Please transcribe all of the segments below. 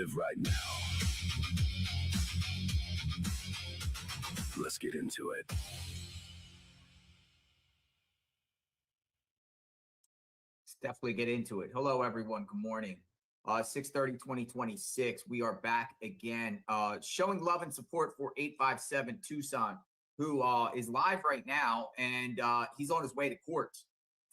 live right now. Let's get into it. Let's definitely get into it. Hello, everyone. Good morning. 6/30/2026. We are back again, showing love and support for 857 Tucson, who is live right now, and he's on his way to court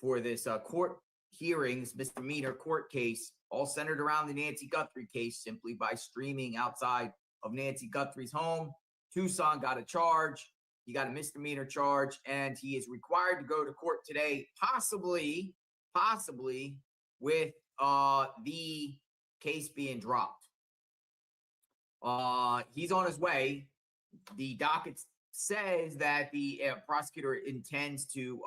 for this court hearings, misdemeanor court case, all centered around the Nancy Guthrie case, simply by streaming outside of Nancy Guthrie's home. Tucson got a charge. He got a misdemeanor charge, and he is required to go to court today, possibly with the case being dropped. He's on his way. The docket says that the prosecutor intends to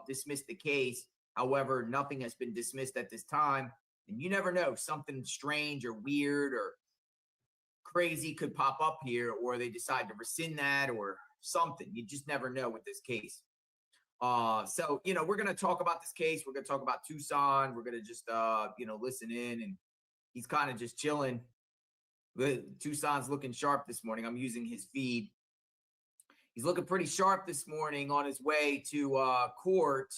dismiss the case. However, nothing has been dismissed at this time. And you never know, something strange or weird or crazy could pop up here, or they decide to rescind that or something. You just never know with this case. So, we're going to talk about this case. We're going to talk about Tucson. We're going to just, listen in, and he's kind of just chilling. Tucson's looking sharp this morning. I'm using his feed. He's looking pretty sharp this morning on his way to court.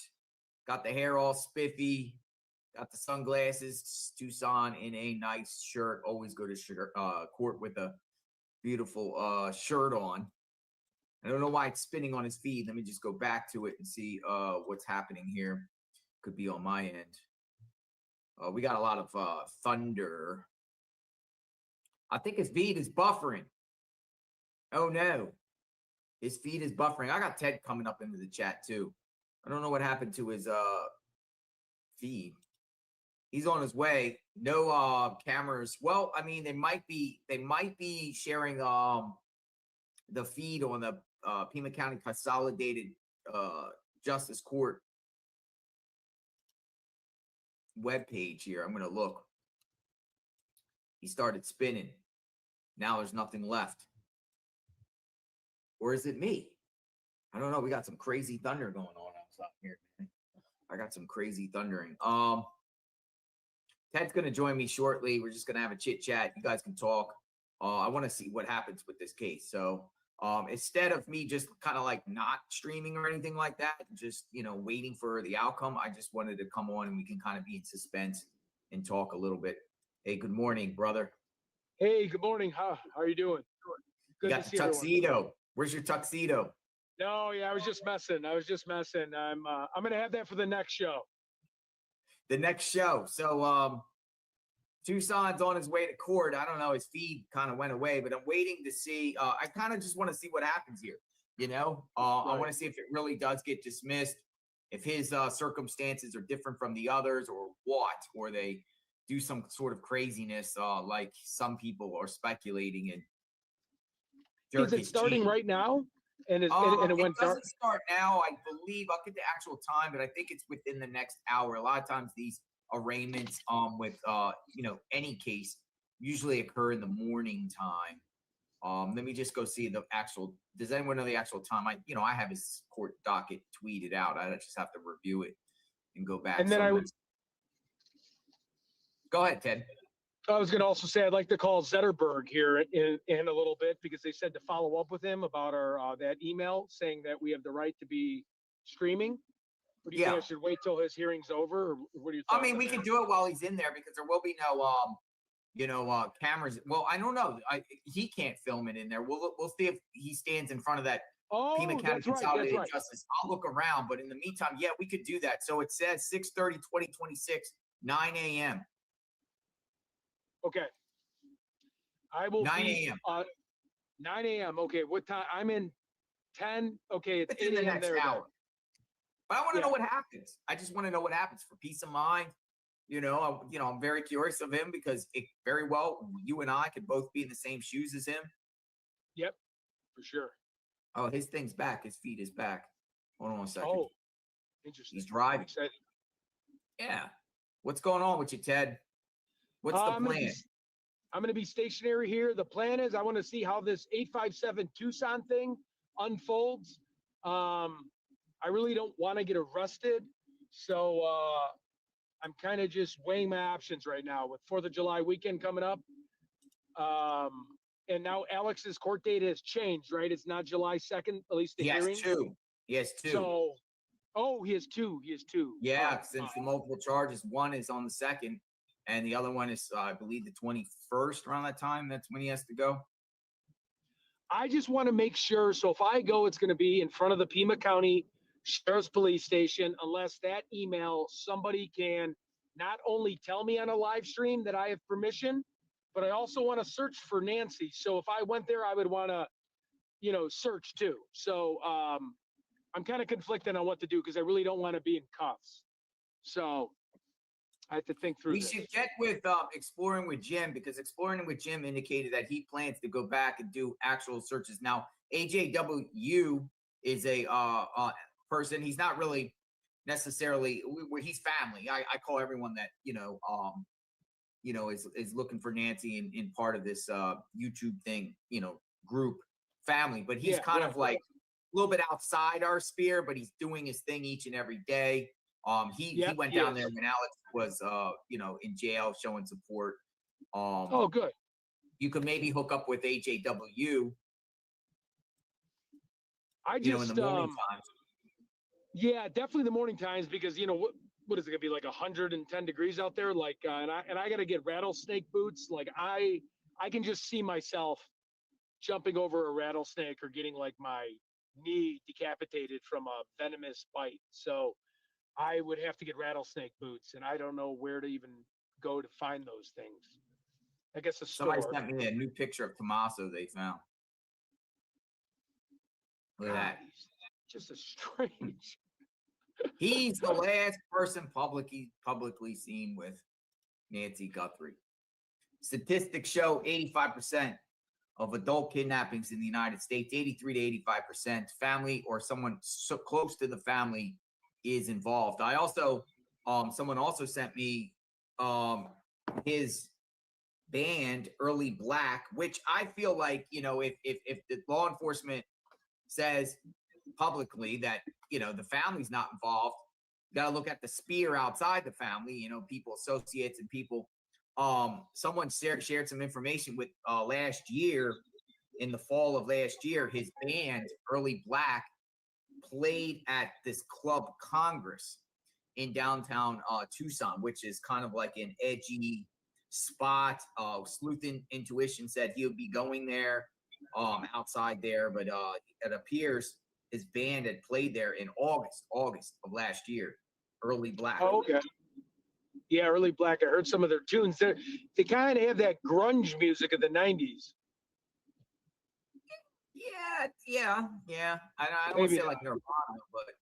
Got the hair all spiffy. Got the sunglasses. Tucson in a nice shirt. Always go to court with a beautiful shirt on. I don't know why it's spinning on his feed. Let me just go back to it and see what's happening here. Could be on my end. We got a lot of thunder. I think his feed is buffering. Oh, no. His feed is buffering. I got Ted coming up into the chat, too. I don't know what happened to his feed. He's on his way. No cameras. Well, I mean, they might be sharing the feed on the Pima County Consolidated Justice Court webpage here. I'm going to look. He started spinning. Now there's nothing left. Or is it me? I don't know. We got some crazy thunder going on outside here, man. I got some crazy thundering. Ted's going to join me shortly. We're just going to have a chit chat. You guys can talk. I want to see what happens with this case. So instead of me just kind of like not streaming or anything like that, just, waiting for the outcome, I just wanted to come on and we can kind of be in suspense and talk a little bit. Hey, good morning, brother. Hey, good morning. How are you doing? Good. You got the tuxedo. Everyone. Where's your tuxedo? No, yeah, I was just messing. I'm going to have that for the next show. The next show. So Tucson's on his way to court. I don't know. His feed kind of went away, but I'm waiting to see. I kind of just want to see what happens here. Right. I want to see if it really does get dismissed, if his circumstances are different from the others or what, or they do some sort of craziness like some people are speculating. And is it starting right now? And it went dark. Doesn't start now. I believe I'll get the actual time, but I think it's within the next hour. A lot of times these arraignments with any case usually occur in the morning time. Let me just go see the actual. Does anyone know the actual time? I have his court docket tweeted out. I just have to review it and go back. And then go ahead, Ted. I was going to also say I'd like to call Zetterberg here in a little bit, because they said to follow up with him about our that email saying that we have the right to be streaming. Or do you think I should wait till his hearing's over? Or what do you think? I mean, we can do it while he's in there, because there will be no cameras. Well, I don't know. He can't film it in there. We'll see if he stands in front of that Pima County Consolidated Justice. I'll look around, but in the meantime, we could do that. So it says 6/30/2026, 9 a.m. Okay. I will 9 a.m. 9 a.m. Okay. What time? I'm in 10. Okay. It's in the next hour. But I want to know what happens. I just want to know what happens for peace of mind. I'm very curious of him, because it very well, you and I could both be in the same shoes as him. Yep, for sure. Oh, his thing's back. His feet is back. Hold on one second. Oh, interesting. He's driving. Yeah. What's going on with you, Ted? What's the plan? I'm going to be stationary here. The plan is I want to see how this 857 Tucson thing unfolds. I really don't want to get arrested. So I'm kind of just weighing my options right now with 4th of July weekend coming up. And now Alex's court date has changed, right? It's not July 2nd, at least the He has hearing. two. He has two. So, oh, he has two. He has two. Yeah, since the multiple charges, one is on the 2nd, and the other one is, I believe, the 21st. Around that time, that's when he has to go. I just want to make sure. So if I go, it's going to be in front of the Pima County Sheriff's Police Station, unless that email, somebody can not only tell me on a live stream that I have permission, but I also want to search for Nancy. So if I went there, I would want to, search too. So I'm kind of conflicted on what to do because I really don't want to be in cuffs. So I have to think through We this. should get with Exploring with Jim, because Exploring with Jim indicated that he plans to go back and do actual searches. Now, AJW is a person. He's not really necessarily. He's family. I call everyone that is looking for Nancy in part of this YouTube thing, group family. But he's kind of like a little bit outside our sphere, but he's doing his thing each and every day. He went down there when Alex was in jail showing support. Oh, good. You could maybe hook up with AJW. I just in the morning times. Yeah, definitely the morning times, because what is it gonna be, like 110 degrees out there? Like, and I gotta get rattlesnake boots. Like I can just see myself jumping over a rattlesnake or getting like my knee decapitated from a venomous bite. So I would have to get rattlesnake boots, and I don't know where to even go to find those things. I guess a store. Somebody sent me a new picture of Tommaso they found. Look at that. Just a strange. He's the last person publicly seen with Nancy Guthrie. Statistics show 85% of adult kidnappings in the United States, 83 to 85%, family or someone so close to the family is involved. I also, someone also sent me his band, Early Black, which I feel like, if the law enforcement says publicly that, the family's not involved, you got to look at the spear outside the family, people, associates and people. Someone shared some information with last year, in the fall of last year, his band, Early Black, played at this club Congress in downtown Tucson, which is kind of like an edgy spot. Sleuth Intuition said he'll be going there outside there, but it appears his band had played there in August of last year. Early Black. Oh, okay. Yeah, Early Black. I heard some of their tunes. They kind of have that grunge music of the 90s. Yeah. I don't want to say like Nirvana, but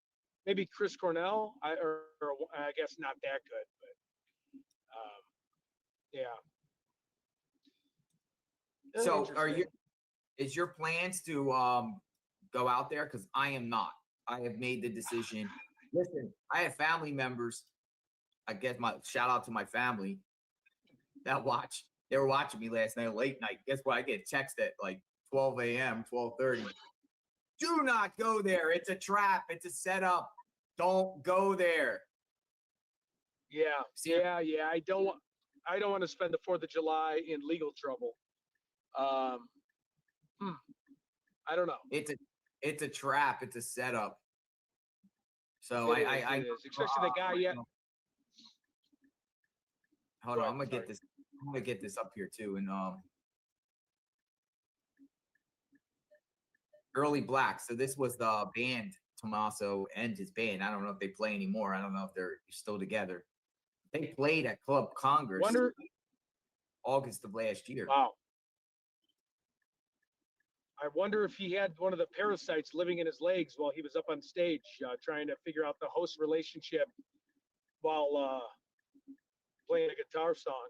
maybe Chris Cornell. I guess not that good, but yeah. So is your plans to go out there? Because I am not. I have made the decision. Listen, I have family members. I guess my shout out to my family that watch. They were watching me last night, late night. Guess what? I get a text at like 12 a.m., 12:30. Do not go there. It's a trap. It's a setup. Don't go there. Yeah. I don't want to spend the 4th of July in legal trouble. I don't know. It's a trap. It's a setup. So it is. Especially the guy. Yeah. Hold on. I'm gonna get this. I'm gonna get this up here too. And Early Black. So this was the band, Tommaso and his band. I don't know if they play anymore. I don't know if they're still together. They played at Club Congress August of last year. Wow. I wonder if he had one of the parasites living in his legs while he was up on stage trying to figure out the host relationship while playing a guitar song.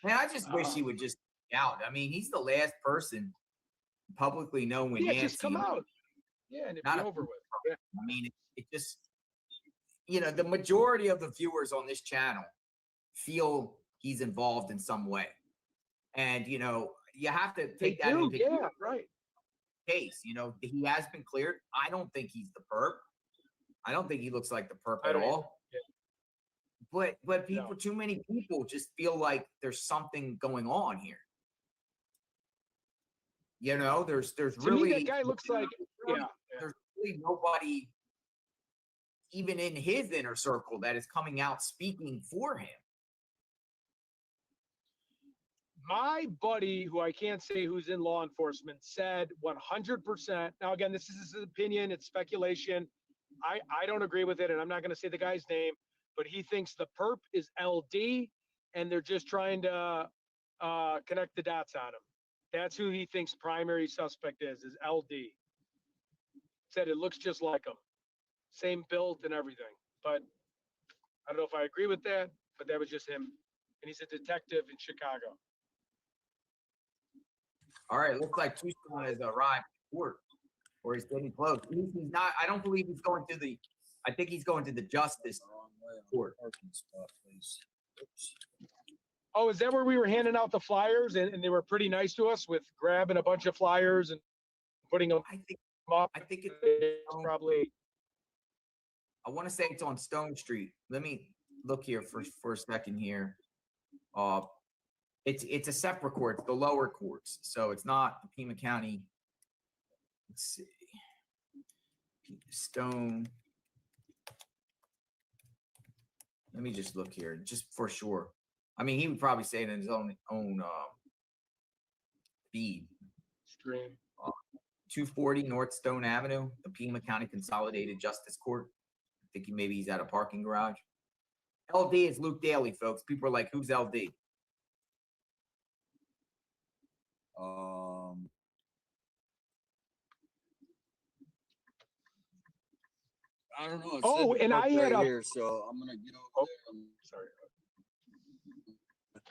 Man, I just wish he would just get out. I mean, he's the last person publicly known when Nancy. Just come out. Yeah, and it'd be over with. Yeah. I mean, it just, the majority of the viewers on this channel feel he's involved in some way. And, you have to take that into case. He has been cleared. I don't think he's the perp. I don't think he looks like the perp at all. but people, too many people just feel like there's something going on here. You know, there's To really, me, that guy looks like, there's really nobody even in his inner circle that is coming out speaking for him. My buddy, who I can't say who's in law enforcement, said 100%. Now, again, this is his opinion, it's speculation. I don't agree with it, and I'm not going to say the guy's name, but he thinks the perp is LD, and they're just trying to connect the dots on him. That's who he thinks primary suspect is LD. Said it looks just like him. Same build and everything. But I don't know if I agree with that, but that was just him. And he's a detective in Chicago. All right, looks like Tucson has arrived at court, or he's getting close. He's not, I don't believe he's going to the, I think he's going to the justice court. Oh, is that where we were handing out the flyers and they were pretty nice to us with grabbing a bunch of flyers and putting them up? I think it's probably. I want to say it's on Stone Street. Let me look here for a second here. It's a separate court, it's the lower courts, so it's not the Pima County. Let's see, Stone. Let me just look here, just for sure. I mean, he would probably say it in his own feed. Stream. 240 North Stone Avenue, the Pima County Consolidated Justice Court. I think maybe he's at a parking garage. LD is Luke Daly, folks. People are like, who's LD? I don't know. Oh, and I had right here, so I'm gonna get over there. Sorry. But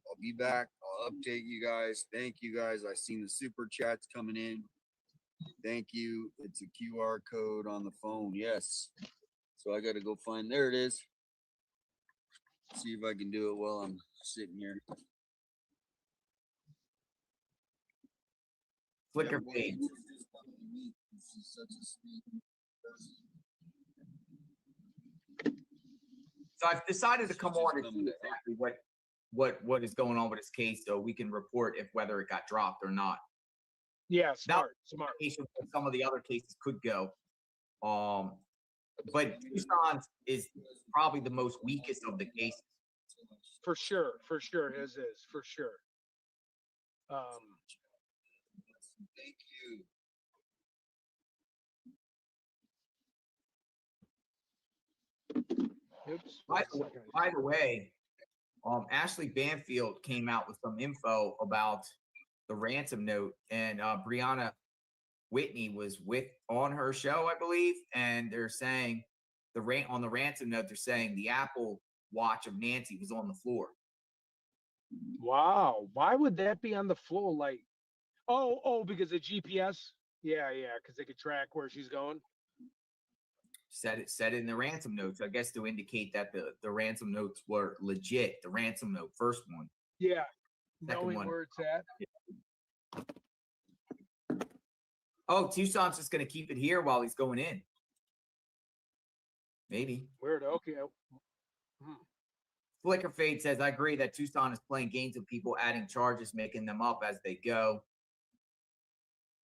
I'll be back. I'll update you guys. Thank you guys. I seen the super chats coming in. Thank you. It's a QR code on the phone. Yes. So I got to go find. There it is. See if I can do it while I'm sitting here. Flickr page. So I've decided to come on and see exactly what is going on with this case, so we can report if whether it got dropped or not. Yeah, smart. Some of the other cases could go. But Tucson is probably the most weakest of the cases. For sure. His is for sure. Thank you. Oops. By the way, Ashley Banfield came out with some info about the ransom note, and Brianna Whitney was on her show, I believe, and they're saying on the ransom note, they're saying the Apple Watch of Nancy was on the floor. Wow, why would that be on the floor? Like, oh, because of GPS. Yeah, because they could track where she's going. Said it in the ransom notes, I guess, to indicate that the ransom notes were legit. The ransom note, first one. Yeah, second knowing one. where it's at. Yeah. Oh, Tucson's just gonna keep it here while he's going in. Maybe. Weird. Okay. Flicker Fade says, I agree that Tucson is playing games with people, adding charges, making them up as they go.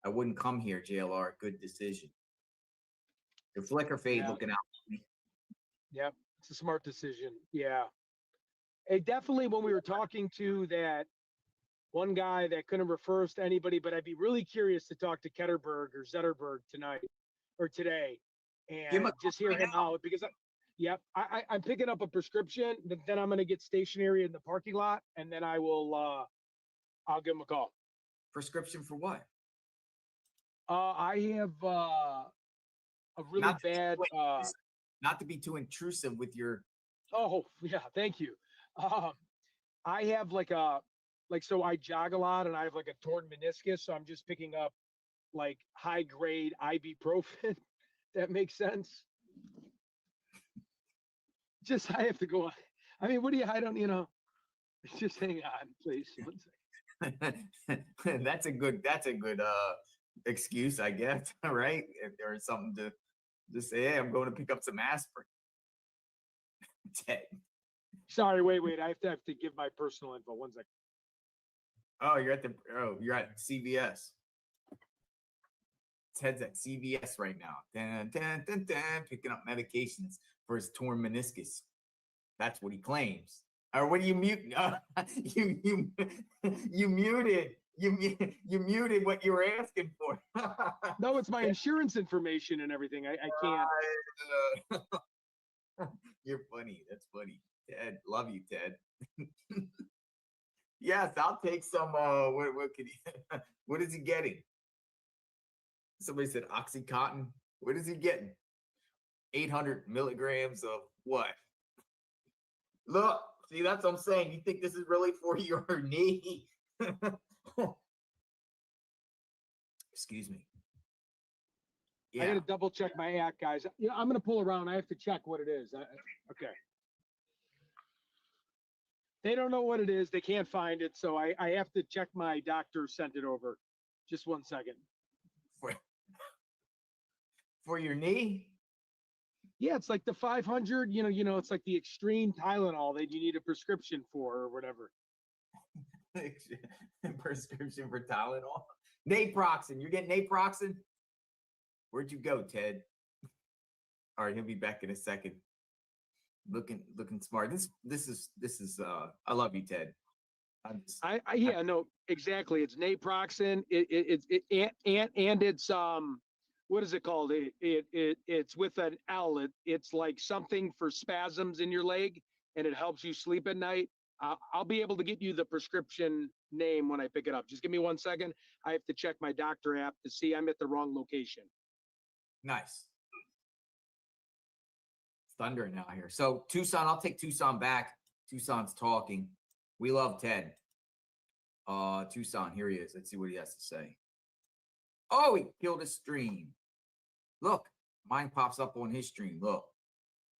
I wouldn't come here, JLR. Good decision. Your Flicker Fade looking out for me. Yep, it's a smart decision. Yeah. It definitely, when we were talking to that one guy that couldn't refer us to anybody, but I'd be really curious to talk to Ketterberg or Zetterberg tonight or today and just hear him out, because I'm picking up a prescription, but then I'm going to get stationary in the parking lot, and then I will, I'll give him a call. Prescription for what? I have a really bad, not to be too intrusive with your. Oh yeah, thank you. I have so I jog a lot and I have like a torn meniscus, so I'm just picking up like high grade ibuprofen. That makes sense. Just I have to go on. I mean, I don't, just hang on, please. 1 second. That's a good excuse, I guess, right? If there's something to just say, hey, I'm going to pick up some aspirin. Ted. Sorry, wait. I have to give my personal info. 1 second. Oh, you're at CVS. Ted's at CVS right now. Dun, dun, dun, dun, picking up medications for his torn meniscus. That's what he claims. Or what do you mute? You muted. You muted what you were asking for. No, it's my insurance information and everything. I can't. You're funny. That's funny. Ted, love you, Ted. Yes, I'll take some. What could he? What is he getting? Somebody said Oxycontin. What is he getting? 800 milligrams of what? Look, see, that's what I'm saying. You think this is really for your knee? Excuse me. I got to double check my act, guys. I'm going to pull around. I have to check what it is. Okay. They don't know what it is. They can't find it. So I have to check my doctor sent it over. Just 1 second. For your knee? Yeah, it's like the 500, it's like the extreme Tylenol that you need a prescription for or whatever. Prescription for Tylenol? Naproxen. You're getting naproxen? Where'd you go, Ted? All right, he'll be back in a second. Looking smart. This is I love you, Ted. No, exactly. It's naproxen. It's what is it called? It's with an L. It's like something for spasms in your leg, and it helps you sleep at night. I'll be able to get you the prescription name when I pick it up. Just give me 1 second. I have to check my doctor app to see I'm at the wrong location. Nice. It's thundering out here. So Tucson, I'll take Tucson back. Tucson's talking. We love Ted. Tucson, here he is. Let's see what he has to say. Oh, he killed his stream. Look, mine pops up on his stream. Look,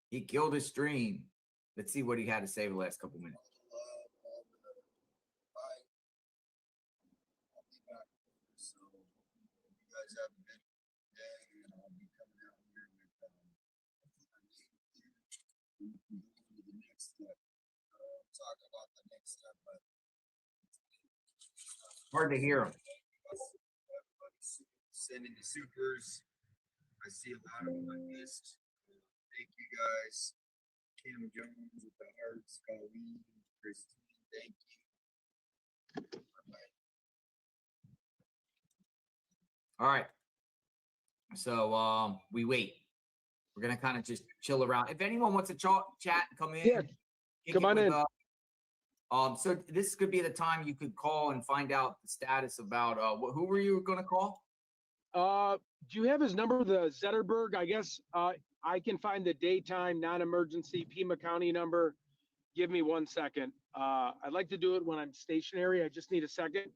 he killed his stream. Let's see what he had to say the last couple minutes. So you guys have a good day, and I'll be coming out here with the next step. Talk about the next step, but Hard to hear him. everybody's sending the supers. I see a lot of them I missed. Thank you guys. Kim Jones with the hearts, Colleen, Christine, thank you. All right. So we wait. We're gonna kind of just chill around. If anyone wants to chat, come in. Yeah, come on in. So this could be the time you could call and find out the status about who were you gonna call? Do you have his number, the Zetterberg? I guess I can find the daytime non-emergency Pima County number. Give me 1 second. I'd like to do it when I'm stationary. I just need a second.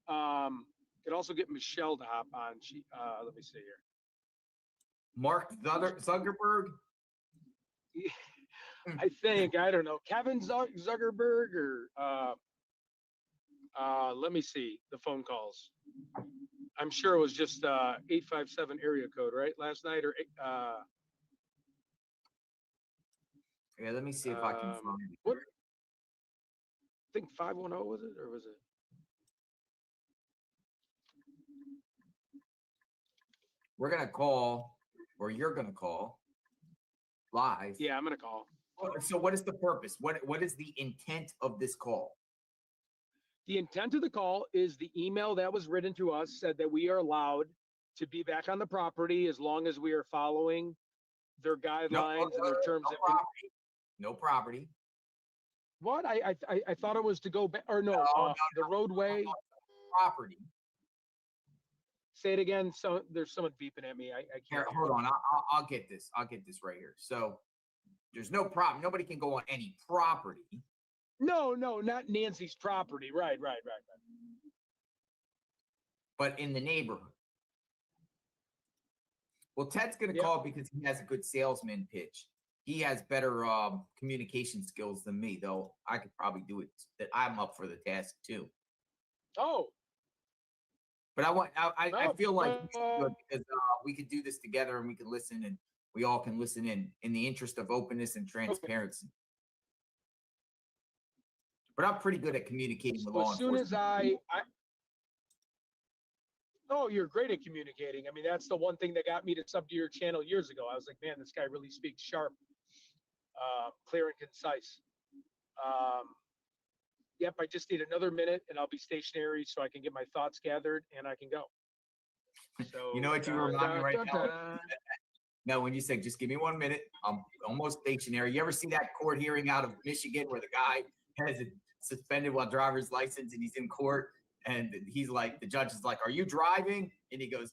Could also get Michelle to hop on. Let me see here. Mark Zuckerberg? I think, I don't know, Kevin Zuckerberg or let me see the phone calls. I'm sure it was just 857 area code, right? Last night or yeah, let me see if I can find it. What? I think 510 was it, or was it? We're gonna call, or you're gonna call live. Yeah, I'm gonna call. So what is the purpose? What is the intent of this call? The intent of the call is the email that was written to us said that we are allowed to be back on the property as long as we are following their guidelines and their terms. No property. What? I thought it was to go back, or no, the roadway. Property. Say it again. So there's someone beeping at me. I can't. Here, hold on. I'll get this. I'll get this right here. So there's no problem. Nobody can go on any property. No, not Nancy's property. Right. But in the neighborhood. Well, Ted's going to call because he has a good salesman pitch. He has better communication skills than me, though. I could probably do it. That I'm up for the task too. Oh. But I feel like we should do it because we could do this together and we could listen and we all can listen in the interest of openness and transparency. But I'm pretty good at communicating with law enforcement. As soon as oh, you're great at communicating. I mean, that's the one thing that got me to sub to your channel years ago. I was like, man, this guy really speaks sharp, clear and concise. Yep, I just need another minute and I'll be stationary so I can get my thoughts gathered and I can go. So you know what you remind me right now? No, when you say, just give me 1 minute, I'm almost stationary. You ever see that court hearing out of Michigan where the guy has it suspended while driver's license and he's in court? And he's like, the judge is like, are you driving? And he goes,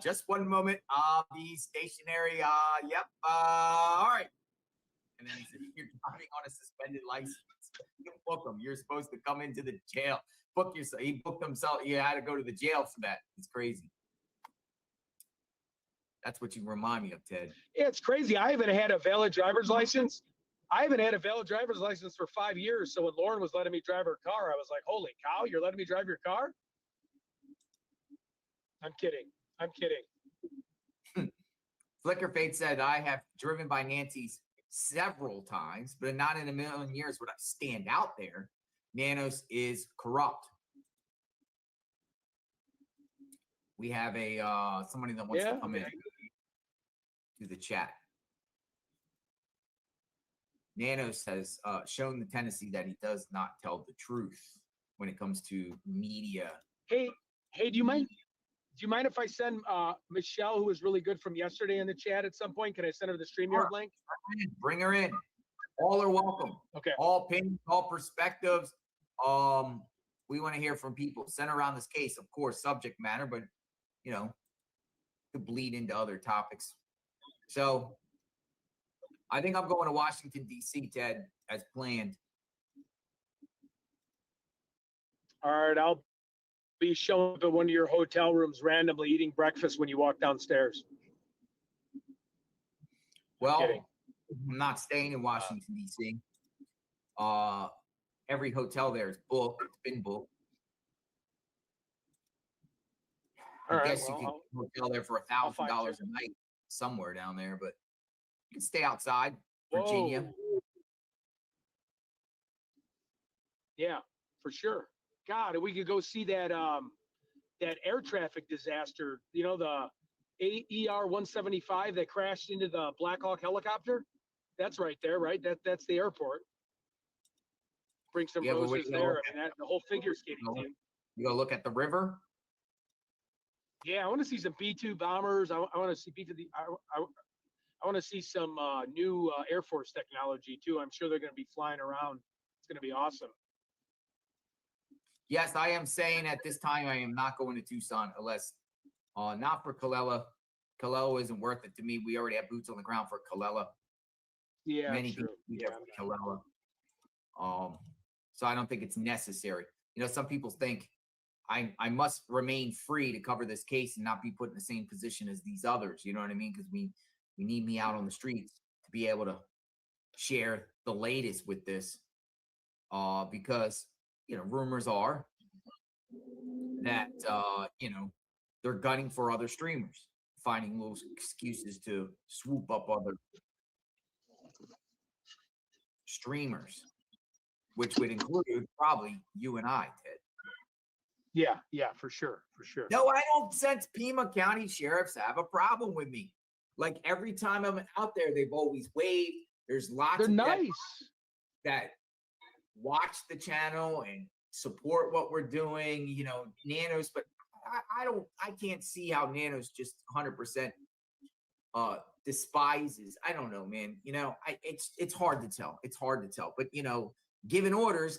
just 1 moment. I'll be stationary. Yep. All right. And then he said, you're driving on a suspended license. You book him. You're supposed to come into the jail. Book yourself. He booked himself. He had to go to the jail for that. It's crazy. That's what you remind me of, Ted. Yeah, it's crazy. I haven't had a valid driver's license. I haven't had a valid driver's license for 5 years. So when Lauren was letting me drive her car, I was like, holy cow, you're letting me drive your car? I'm kidding. I'm kidding. Flicker Fate said, I have driven by Nancy's several times, but not in a million years would I stand out there. Nanos is corrupt. We have a somebody that wants to come in to the chat. Nanos has shown the tendency that he does not tell the truth when it comes to media. Hey, do you mind if I send Michelle, who was really good from yesterday, in the chat at some point? Can I send her the StreamYard link? Bring her in. All are welcome. Okay. All opinions, all perspectives. We want to hear from people. Center around this case, of course, subject matter, but you know, to bleed into other topics. So I think I'm going to Washington, D.C., Ted, as planned. All right, I'll be showing up at one of your hotel rooms randomly eating breakfast when you walk downstairs. Well, I'm not staying in Washington, D.C. Every hotel there is booked. It's been booked. I guess you can hotel there for $1,000 a night somewhere down there, but you can stay outside Virginia. Whoa. Yeah, for sure. God, we could go see that that air traffic disaster. You know, the ER-175 that crashed into the Black Hawk helicopter. That's right there, right? That's the airport. Bring some roses there. I mean, that the whole figure skating team. You go look at the river. Yeah, I want to see some B-2 bombers. I want to see I want to see some new Air Force technology too. I'm sure they're going to be flying around. It's going to be awesome. Yes, I am saying at this time I am not going to Tucson unless not for Colella. Colella isn't worth it to me. We already have boots on the ground for Colella. Yeah, many true. people for Colella. So I don't think it's necessary. You know, some people think I must remain free to cover this case and not be put in the same position as these others. You know what I mean? Because we need me out on the streets to be able to share the latest with this. Because, you know, rumors are that, you know, they're gunning for other streamers, finding little excuses to swoop up other streamers, which would include probably you and I, Ted. Yeah, for sure. No, I don't sense Pima County sheriffs have a problem with me. Like every time I'm out there, they've always waved. There's lots of nice that watch the channel and support what we're doing, you know, Nanos, but I can't see how Nanos just 100% despises. I don't know, man. You know, it's hard to tell. It's hard to tell. But you know, given orders.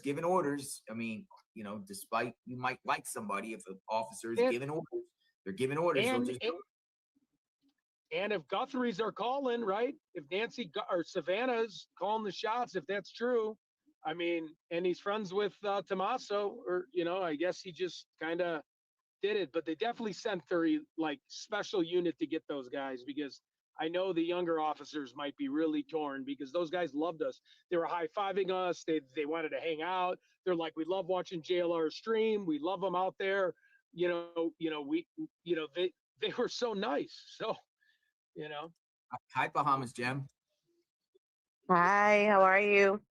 I mean, you know, despite you might like somebody, if an officer is giving orders, they're giving orders. And if Guthrie's are calling, right? If Nancy or Savannah's calling the shots, if that's true, I mean, and he's friends with Tommaso, or you know, I guess he just kind of did it. But they definitely sent their like special unit to get those guys, because I know the younger officers might be really torn, because those guys loved us. They were high-fiving us. They wanted to hang out. They're like, we love watching JLR stream. We love them out there. They were so nice. So, you know, Hi, Bahamas Gem. Hi, how are you?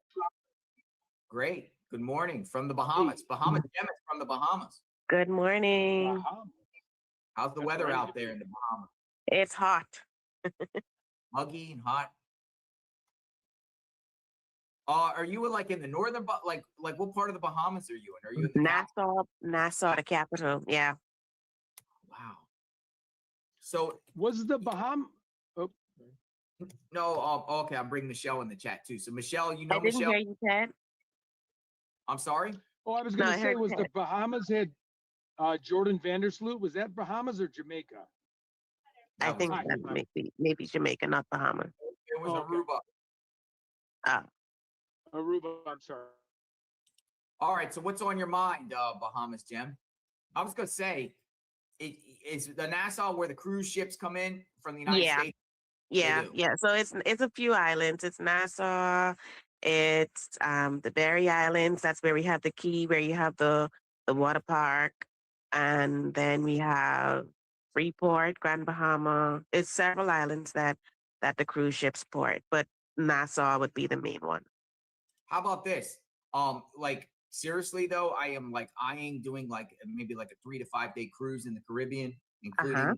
Great. Good morning from the Bahamas. Bahamas Gem is from the Bahamas. Good morning. How's the That's weather right. out there in the Bahamas? It's hot. Muggy and hot. Are you like in the northern, like what part of the Bahamas are you in? Are you in the capital? Nassau, the capital. Yeah. Wow. So Was the Baham? Oh, no, okay, I'm bringing Michelle in the chat too. So Michelle, you know I didn't Michelle? hear you, Ted. I'm sorry. oh, I was No, going I to say, heard was the Ted. Bahamas had Jordan Vandersloot? Was that Bahamas or Jamaica? I That was think Hi. that maybe Jamaica, not Bahamas. it was Okay. Aruba. Aruba, I'm sorry. All right. So what's on your mind, Bahamas Gem? I was gonna say, is the Nassau where the cruise ships come in from the United Yeah, States? yeah, do. yeah. So it's a few islands. It's Nassau. It's the Berry Islands. That's where we have the key, where you have the water park, and then we have Freeport, Grand Bahama. It's several islands that the cruise ships port, but Nassau would be the main one. How about this? Like seriously though, I am like eyeing doing like maybe like a 3 to 5 day cruise in the Caribbean, including Uh-huh.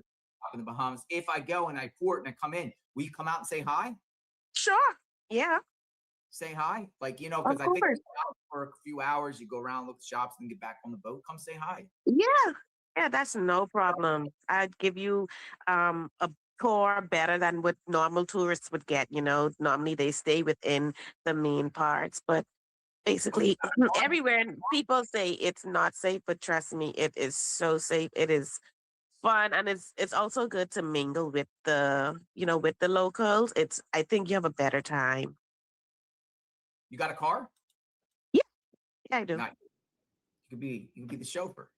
up in the Bahamas. If I go and I port and I come in, will you come out and say hi? Sure. Yeah, Say hi, like of because I think course. for a few hours you go around, look at shops, and get back on the boat. Come say hi. Yeah. Yeah, that's no problem. I'd give you a tour better than what normal tourists would get. Normally they stay within the main parts, but Oh, you basically got a farm? everywhere and people say it's not safe, but trust me, it is so safe. It is fun, and it's also good to mingle with the locals. I think you have a better time. You got a car? Yeah, yeah, I do. Not you could be the chauffeur.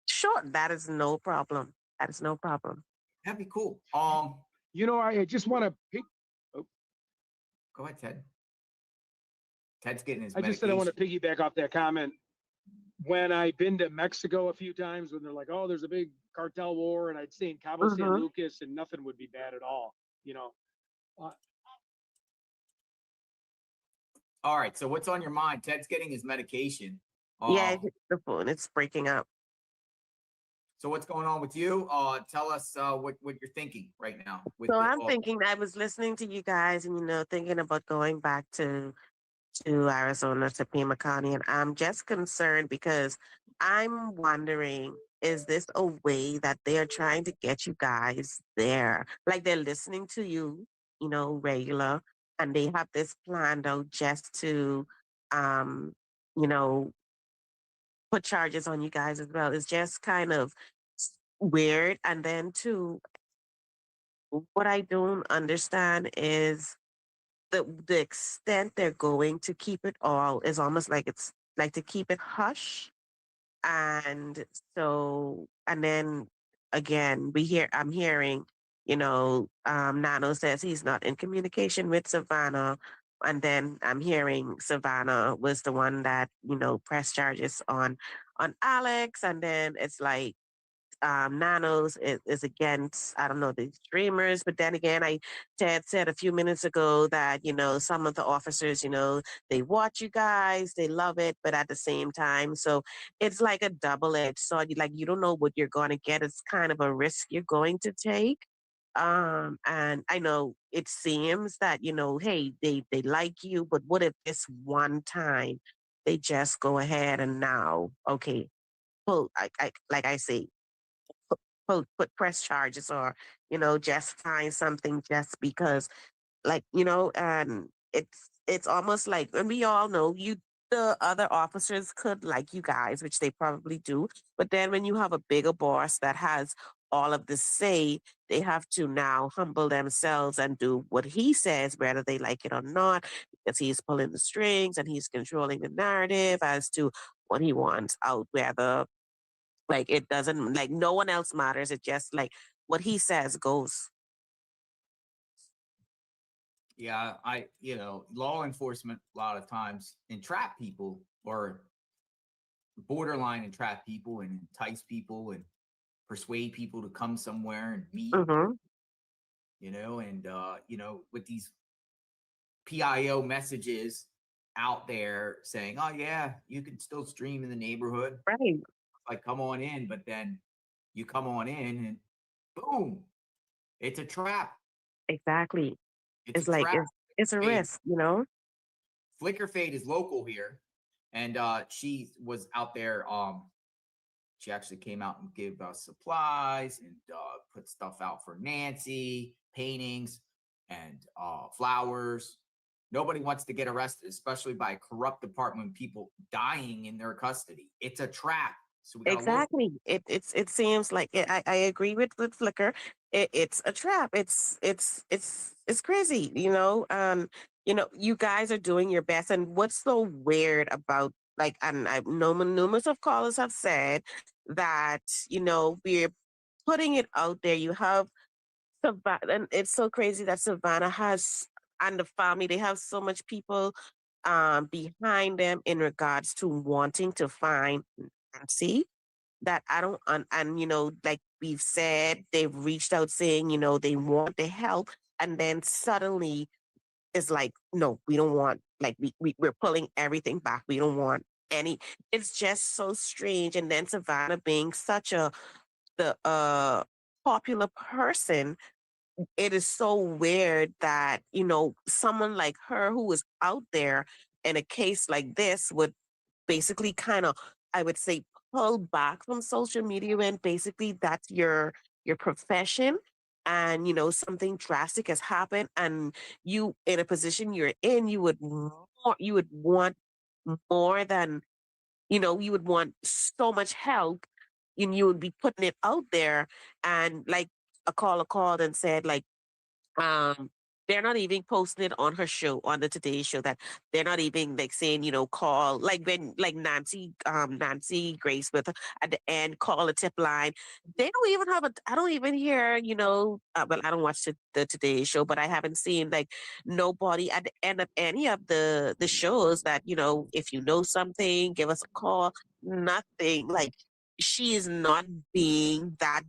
Sure, that is no problem. That is no problem. That'd be cool. I just want to pick. Oh, Go ahead, Ted. Ted's getting his I just said I want medication. to piggyback off that comment. When I've been to Mexico a few times, when they're like, "Oh, there's a big cartel war," and I'd stay in Cabo San Hmm. Lucas, and nothing would be bad at all. Uh, All right. So what's on your mind? Ted's getting his medication. Yeah, Uh, the phone, it's breaking up. so what's going on with you? Tell us what you're thinking right now with So the. I'm thinking, I was listening to you guys and thinking about going back to Arizona, to Pima County, and I'm just concerned because I'm wondering, is this a way that they are trying to get you guys there? Like they're listening to you, regular, and they have this planned out just to um, you know, put charges on you guys as well. It's just kind of weird. And then too, what I don't understand is the extent they're going to keep it all is almost like it's like to keep it hush. And so, and then again, I'm hearing, Nano says he's not in communication with Savannah. And then I'm hearing Savannah was the one that, pressed charges on Alex. And then it's like, Nanos is against, I don't know, the streamers. But then again, Ted said a few minutes ago that, some of the officers, they watch you guys, they love it, but at the same time, so it's like a double-edged sword. Like you don't know what you're going to get. It's kind of a risk you're going to take. And I know it seems that, hey, they like you, but what if this one time they just go ahead and now, okay, well, like I say, put press charges, or just find something just because, like, and it's almost like, and we all know, the other officers could like you guys, which they probably do, but then when you have a bigger boss that has all of the say, they have to now humble themselves and do what he says, whether they like it or not, because he's pulling the strings and he's controlling the narrative as to what he wants out, whether, like, it doesn't, like, no one else matters. It just, like, what he says goes. Yeah, law enforcement a lot of times entrap people or borderline entrap people and entice people and persuade people to come somewhere and meet. Hmm. and with these PIO messages out there saying, "Oh yeah, you can still stream in the neighborhood, Right. like come on in," but then you come on in and boom, it's a trap. Exactly. It's a It's like trap. it's a Fade. risk, you know? Flicker Fade is local here, and she was out there. She actually came out and gave us supplies and put stuff out for Nancy, paintings and flowers. Nobody wants to get arrested, especially by a corrupt department, people dying in their custody. It's a trap. So we got to look. Exactly. It seems like I agree with Flickr. It's a trap. It's crazy, you know. You guys are doing your best, and what's so weird about like, and I know numerous of callers have said that we're putting it out there. You have Savannah, and it's so crazy that Savannah has and the family. They have so much people behind them in regards to wanting to find Nancy that I don't and like we've said, they've reached out saying, they want the help, and then suddenly it's like, no, we don't want, like we're pulling everything back. We don't want any. It's just so strange. And then Savannah being such the popular person, it is so weird that, someone like her who was out there in a case like this would basically kind of, I would say, pull back from social media when basically that's your profession, and something drastic has happened and you in a position you're in, you would want more than, you would want so much help, and you would be putting it out there. And like a caller called and said, like, um, they're not even posting it on her show, on the Today Show, that they're not even like saying, call, like when like Nancy Grace with at the end, call a tip line. They don't even have I don't even hear, well, I don't watch the Today Show, but I haven't seen like nobody at the end of any of the shows that, if you know something, give us a call. Nothing. Like, she is not being that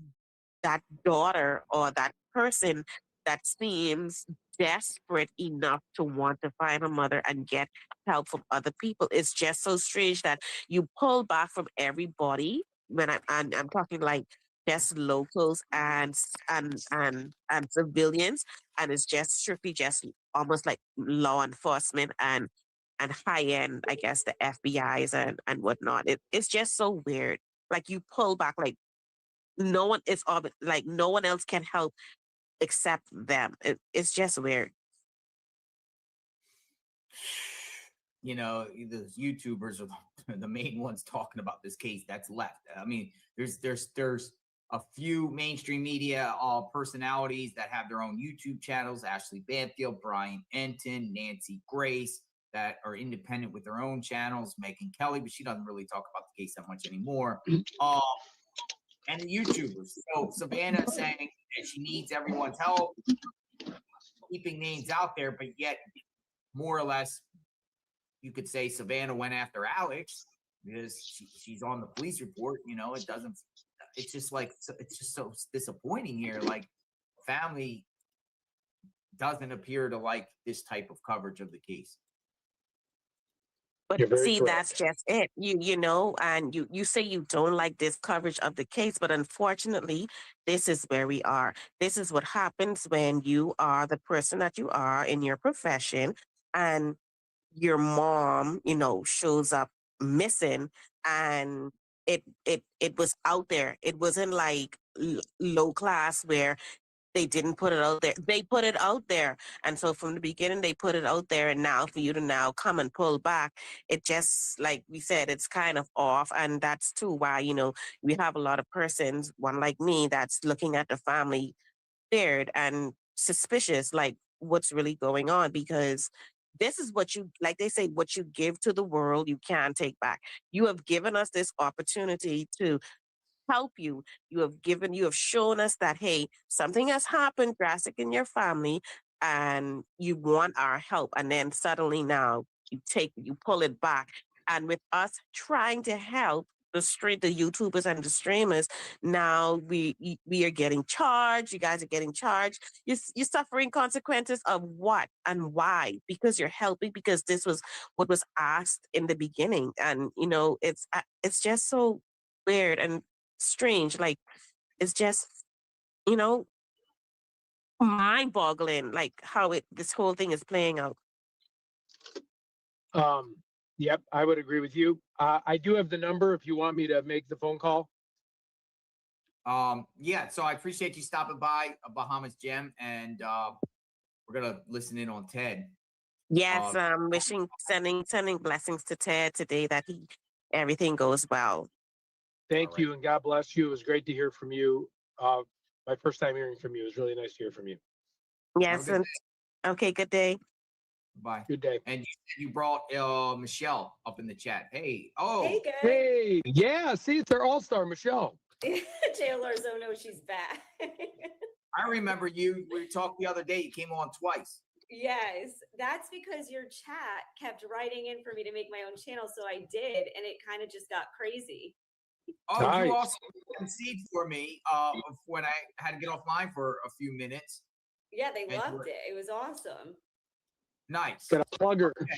daughter or that person that seems desperate enough to want to find a mother and get help from other people. It's just so strange that you pull back from everybody when I'm talking like just locals and civilians, and it's just strictly just almost like law enforcement and high end, I guess, the FBI's and whatnot. It's just so weird. Like, you pull back, like no one is like no one else can help except them. It's just weird. Those YouTubers are the main ones talking about this case that's left. I mean, there's a few mainstream media personalities that have their own YouTube channels: Ashley Banfield, Brian Enton, Nancy Grace, that are independent with their own channels. Megan Kelly, but she doesn't really talk about the case that much anymore. And YouTubers. So Savannah saying that she needs everyone's help, keeping names out there, but yet more or less you could say Savannah went after Alex because she's on the police report. It's just so disappointing here. Like, family doesn't appear to like this type of coverage of the case. But You're very see, that's correct. just it. And you say you don't like this coverage of the case, but unfortunately, this is where we are. This is what happens when you are the person that you are in your profession, and your mom, shows up missing, and it was out there. It wasn't like low class where they didn't put it out there. They put it out there. And so from the beginning, they put it out there. And now for you to now come and pull back, it just, like we said, it's kind of off. And that's too why, we have a lot of persons, one like me, that's looking at the family scared and suspicious, like what's really going on, because this is what you, like they say, what you give to the world, you can't take back. You have given us this opportunity to help you. You have shown us that, hey, something has happened drastic in your family and you want our help. And then suddenly now you pull it back. And with us trying to help, the YouTubers and the streamers, now we are getting charged. You guys are getting charged. You're suffering consequences of what and why? Because you're helping. Because this was what was asked in the beginning, and it's just so weird and strange. Like it's just you know mind-boggling. Like how this whole thing is playing out. Yep, I would agree with you. I do have the number if you want me to make the phone call. Yeah, so I appreciate you stopping by Bahamas Gem, and we're gonna listen in on Ted. Yes, sending blessings to Ted today that everything goes well. Thank you, and God bless you. It was great to hear from you. My first time hearing from you. It was really nice to hear from you. Yes, and okay, good day. Bye. Good day. And you brought Michelle up in the chat. Hey, Hey, guys. Hey, yeah, see, it's our all-star, Michelle. JLR's, oh no, she's back. I remember you. We talked the other day. You came on twice. Yes, that's because your chat kept writing in for me to make my own channel, so I did, and it kind of just got crazy. Oh, Nice. you also conceded for me when I had to get offline for a few minutes. Yeah, they loved it. It was awesome. Nice. Got a plugger. Okay.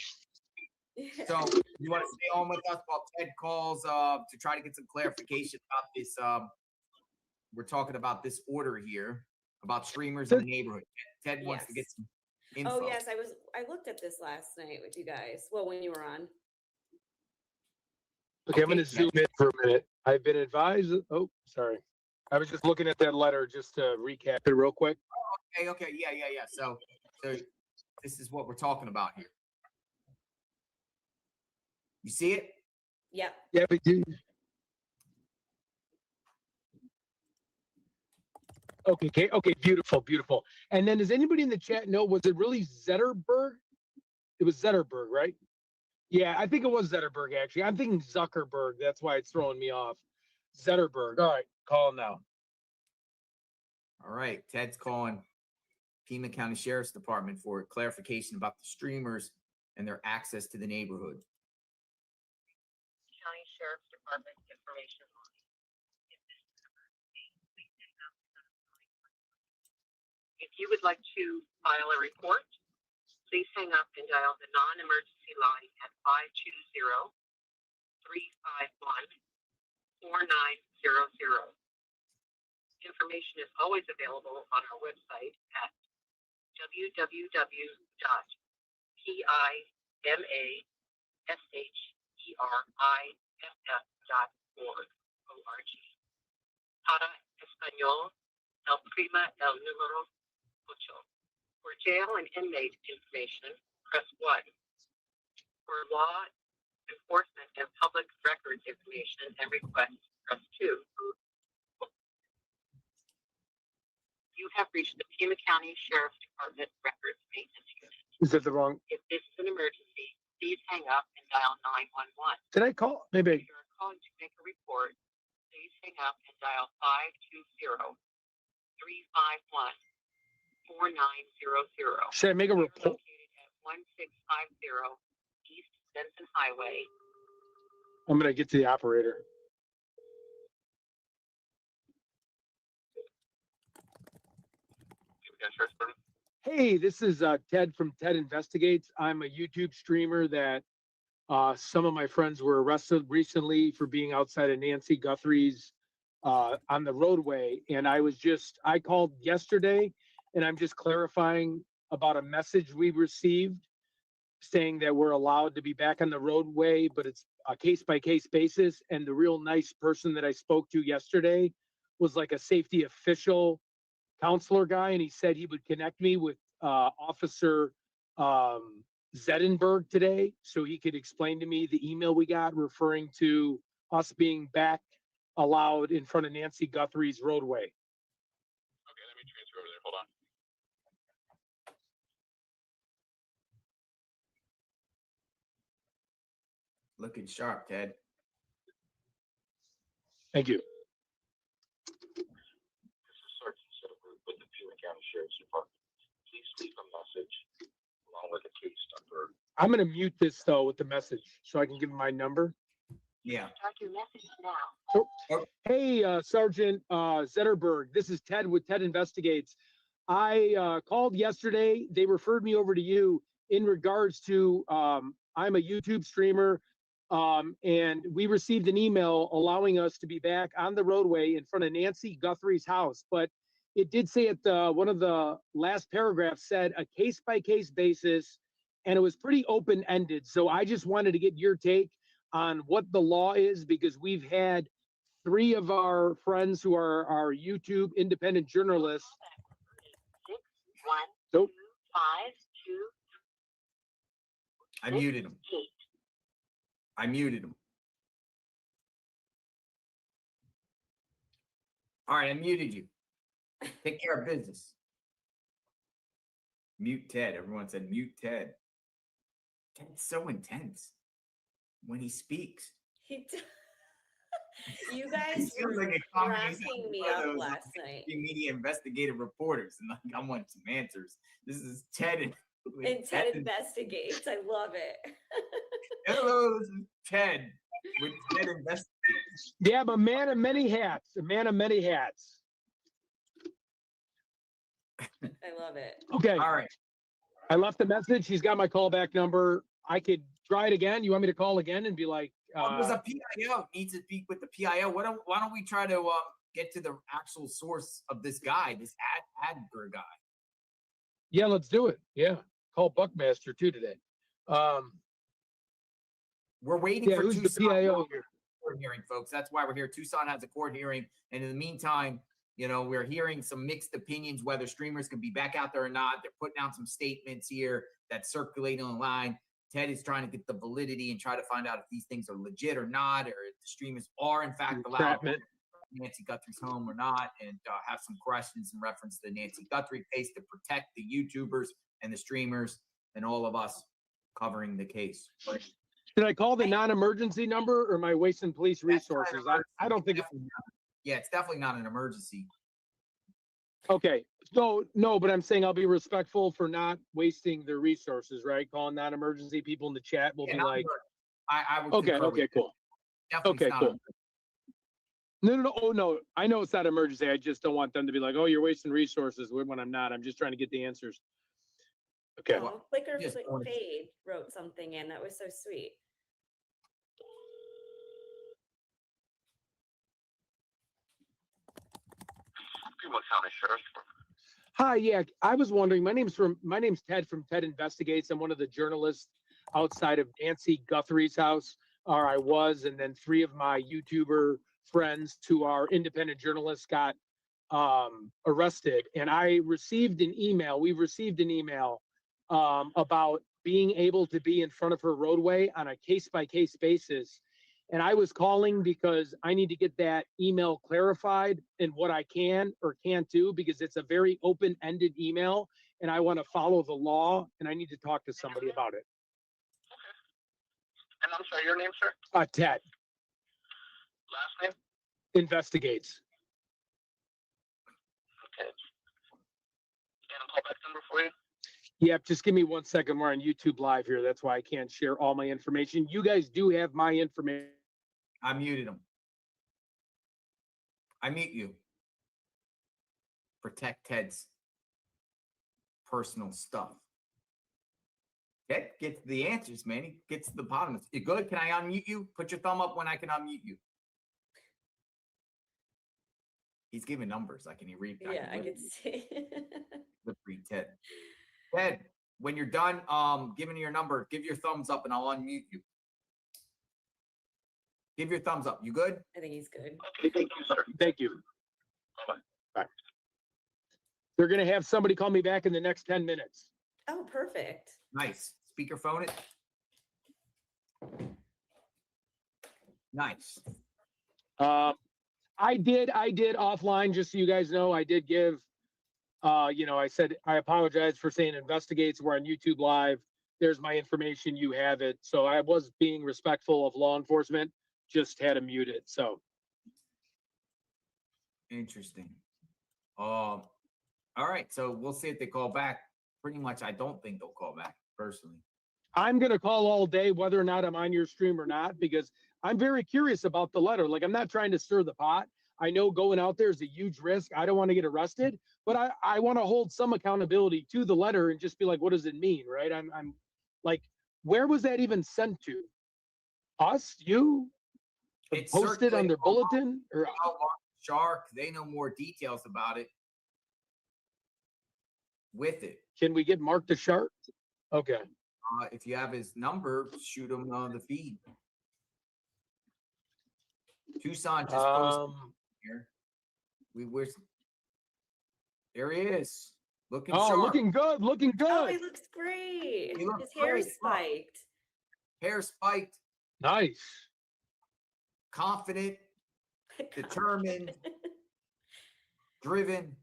So you want to stay on with us while Ted calls to try to get some clarification about this? We're talking about this order here about streamers in the neighborhood. Ted wants to get some info. Oh yes, I looked at this last night with you guys. Well, when you were on. Okay, I'm going to zoom in for a minute. I've been advised. Oh, sorry. I was just looking at that letter just to recap it real quick. Okay. Yeah. So this is what we're talking about here. You see it? Yep. Yeah, but Okay, beautiful. And then does anybody in the chat know, was it really Zetterberg? It was Zetterberg, right? Yeah, I think it was Zetterberg, actually. I'm thinking Zuckerberg. That's why it's throwing me off. Zetterberg. All right, call him now. All right, Ted's calling Pima County Sheriff's Department for clarification about the streamers and their access to the neighborhood. County Sheriff's Department information line. If you would like to file a report, please hang up and dial the non-emergency line at 520-351-4900. Information is always available on our website at www.pimasseriff.org. Para Español, el prima el número 8. For jail and inmate information, press 1. For law enforcement and public records information and requests, press 2. You have reached the Pima County Sheriff's Department Records Maintenance Unit. Is that the wrong? If this is an emergency, please hang up and dial 911. Did I call? Maybe. If you are calling to make a report, please hang up and dial 520-351-4900. Should I make a report? Located at 1650 East Benson Highway. I'm going to get to the operator. Hey, this is Ted from Ted Investigates. I'm a YouTube streamer that some of my friends were arrested recently for being outside of Nancy Guthrie's on the roadway. And I called yesterday, and I'm just clarifying about a message we received saying that we're allowed to be back on the roadway, but it's a case-by-case basis. And the real nice person that I spoke to yesterday was like a safety official counselor guy, and he said he would connect me with Officer Zetterberg today so he could explain to me the email we got referring to us being back allowed in front of Nancy Guthrie's roadway. Okay, let me transfer over there. Hold on. Looking sharp, Ted. Thank you. With the Pima County Sheriff's Department. Please leave a message along with a case number. I'm going to mute this though with the message so I can give him my number. Yeah. Start your message now. Hey, Sergeant Zetterberg, this is Ted with Ted Investigates. I called yesterday. They referred me over to you in regards to I'm a YouTube streamer, and we received an email allowing us to be back on the roadway in front of Nancy Guthrie's house. But it did say at one of the last paragraphs said a case-by-case basis, and it was pretty open-ended. So I just wanted to get your take on what the law is, because we've had 3 of our friends who are our YouTube independent journalists. 6 1 Nope. 2 5 2 I muted him. 8. I muted him. All right, I muted you. Take care of business. Mute Ted. Everyone said mute Ted. Ted's so intense when he speaks. You guys He feels were like a combination cracking of me one of up those last night. media investigative reporters, and like, I want some answers. This is Ted And Ted Investigates. I love it. Hello, this is Ted with Ted Investigates. Yeah, I'm a man of many hats. A man of many hats. I love it. Okay. All right. I left a message. He's got my callback number. I could try it again. You want me to call again and be like, There's a PIO. Needs to speak with the PIO. Why don't we try to get to the actual source of this guy, this Adger guy? yeah, let's do it. Yeah. Call Buckmaster too today. We're waiting Yeah, for who's the Tucson PIO here? court hearing, folks. That's why we're here. Tucson has a court hearing, and in the meantime, you know, we're hearing some mixed opinions whether streamers can be back out there or not. They're putting out some statements here that's circulating online. Ted is trying to get the validity and try to find out if these things are legit or not, or if the streamers are in fact allowed Entrapment. Nancy Guthrie's home or not, and have some questions in reference to the Nancy Guthrie case to protect the YouTubers and the streamers and all of us covering the case. Should I call the non-emergency number, or am I wasting police resources? I don't think. Yeah, it's definitely not an emergency. Okay. So no, but I'm saying I'll be respectful for not wasting their resources, right? Calling non-emergency people in the chat will Yeah, be not like, I would okay, concur with okay, that. cool. Definitely Okay, it's not cool. No. Oh no, I know it's not emergency. I just don't want them to be like, oh, you're wasting resources when I'm not. I'm just trying to get the answers. Okay. Oh, Flicker just wanted to- Fade wrote something in. That was so sweet. Fremont County Sheriff's Department. Hi, yeah, I was wondering. My name's Ted from Ted Investigates. I'm one of the journalists outside of Nancy Guthrie's house, or I was, and then 3 of my YouTuber friends, who are independent journalists, got arrested. And I received an email. We received an email about being able to be in front of her roadway on a case-by-case basis. And I was calling because I need to get that email clarified and what I can or can't do, because it's a very open-ended email and I want to follow the law and I need to talk to somebody about it. And I'm sorry, your name, sir? Ted Last name? Investigates. Okay. And a callback number for you? Yep, just give me 1 second. We're on YouTube Live here. That's why I can't share all my information. You guys do have my information. I muted him. I mute you. Protect Ted's personal stuff. Ted gets the answers, man. He gets to the bottom. You good? Can I unmute you? Put your thumb up when I can unmute you. He's giving numbers. I can read. Yeah, I could see. Let's read Ted. Ted, when you're done giving your number, give your thumbs up and I'll unmute you. Give your thumbs up. You good? I think he's good. Okay, thank you, sir. Thank you. Bye-bye. Bye. They're going to have somebody call me back in the next 10 minutes. Oh, perfect. Nice. Speakerphone it. Nice. I did offline, just so you guys know, I did give, I said, I apologize for saying Investigates. We're on YouTube Live. There's my information. You have it. So I was being respectful of law enforcement, just had to mute it. So. Interesting. All right. So we'll see if they call back. Pretty much, I don't think they'll call back personally. I'm going to call all day, whether or not I'm on your stream or not, because I'm very curious about the letter. Like, I'm not trying to stir the pot. I know going out there is a huge risk. I don't want to get arrested, but I want to hold some accountability to the letter and just be like, what does it mean? Right. I'm like, where was that even sent to? Us? You? It's Posted on their bulletin? Or Shark, they know more details about it with it. can we get Mark the Shark? Okay. If you have his number, shoot him on the feed. Tucson just posted here. We're there. He is looking. Oh, sharp. looking good. Looking Oh, good. he looks great. He looks His hair is great. spiked. Hair spiked, Nice. confident, determined, driven.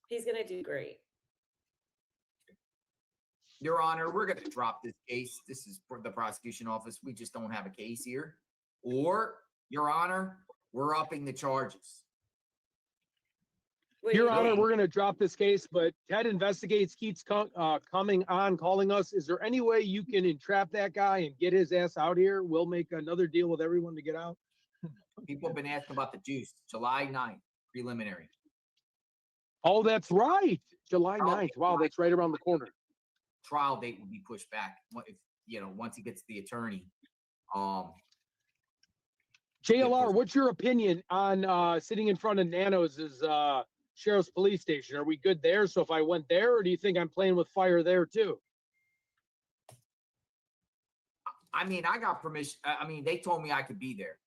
He's gonna do great. Your Honor, we're going to drop this case. This is for the prosecution office. We just don't have a case here. Or, Your Honor, we're upping the charges. What do Your you Honor, think? we're going to drop this case, but Ted Investigates keeps coming on, calling us. Is there any way you can entrap that guy and get his ass out here? We'll make another deal with everyone to get out. People have been asking about the juice. July 9th, preliminary. Oh, that's right. July Oh, 9th. Wow, that's right around the corner. Trial date will be pushed back if, once he gets the attorney. JLR, what's your opinion on sitting in front of Nanos' sheriff's police station? Are we good there? So if I went there, or do you think I'm playing with fire there too? I mean, I got permission. I mean, they told me I could be there.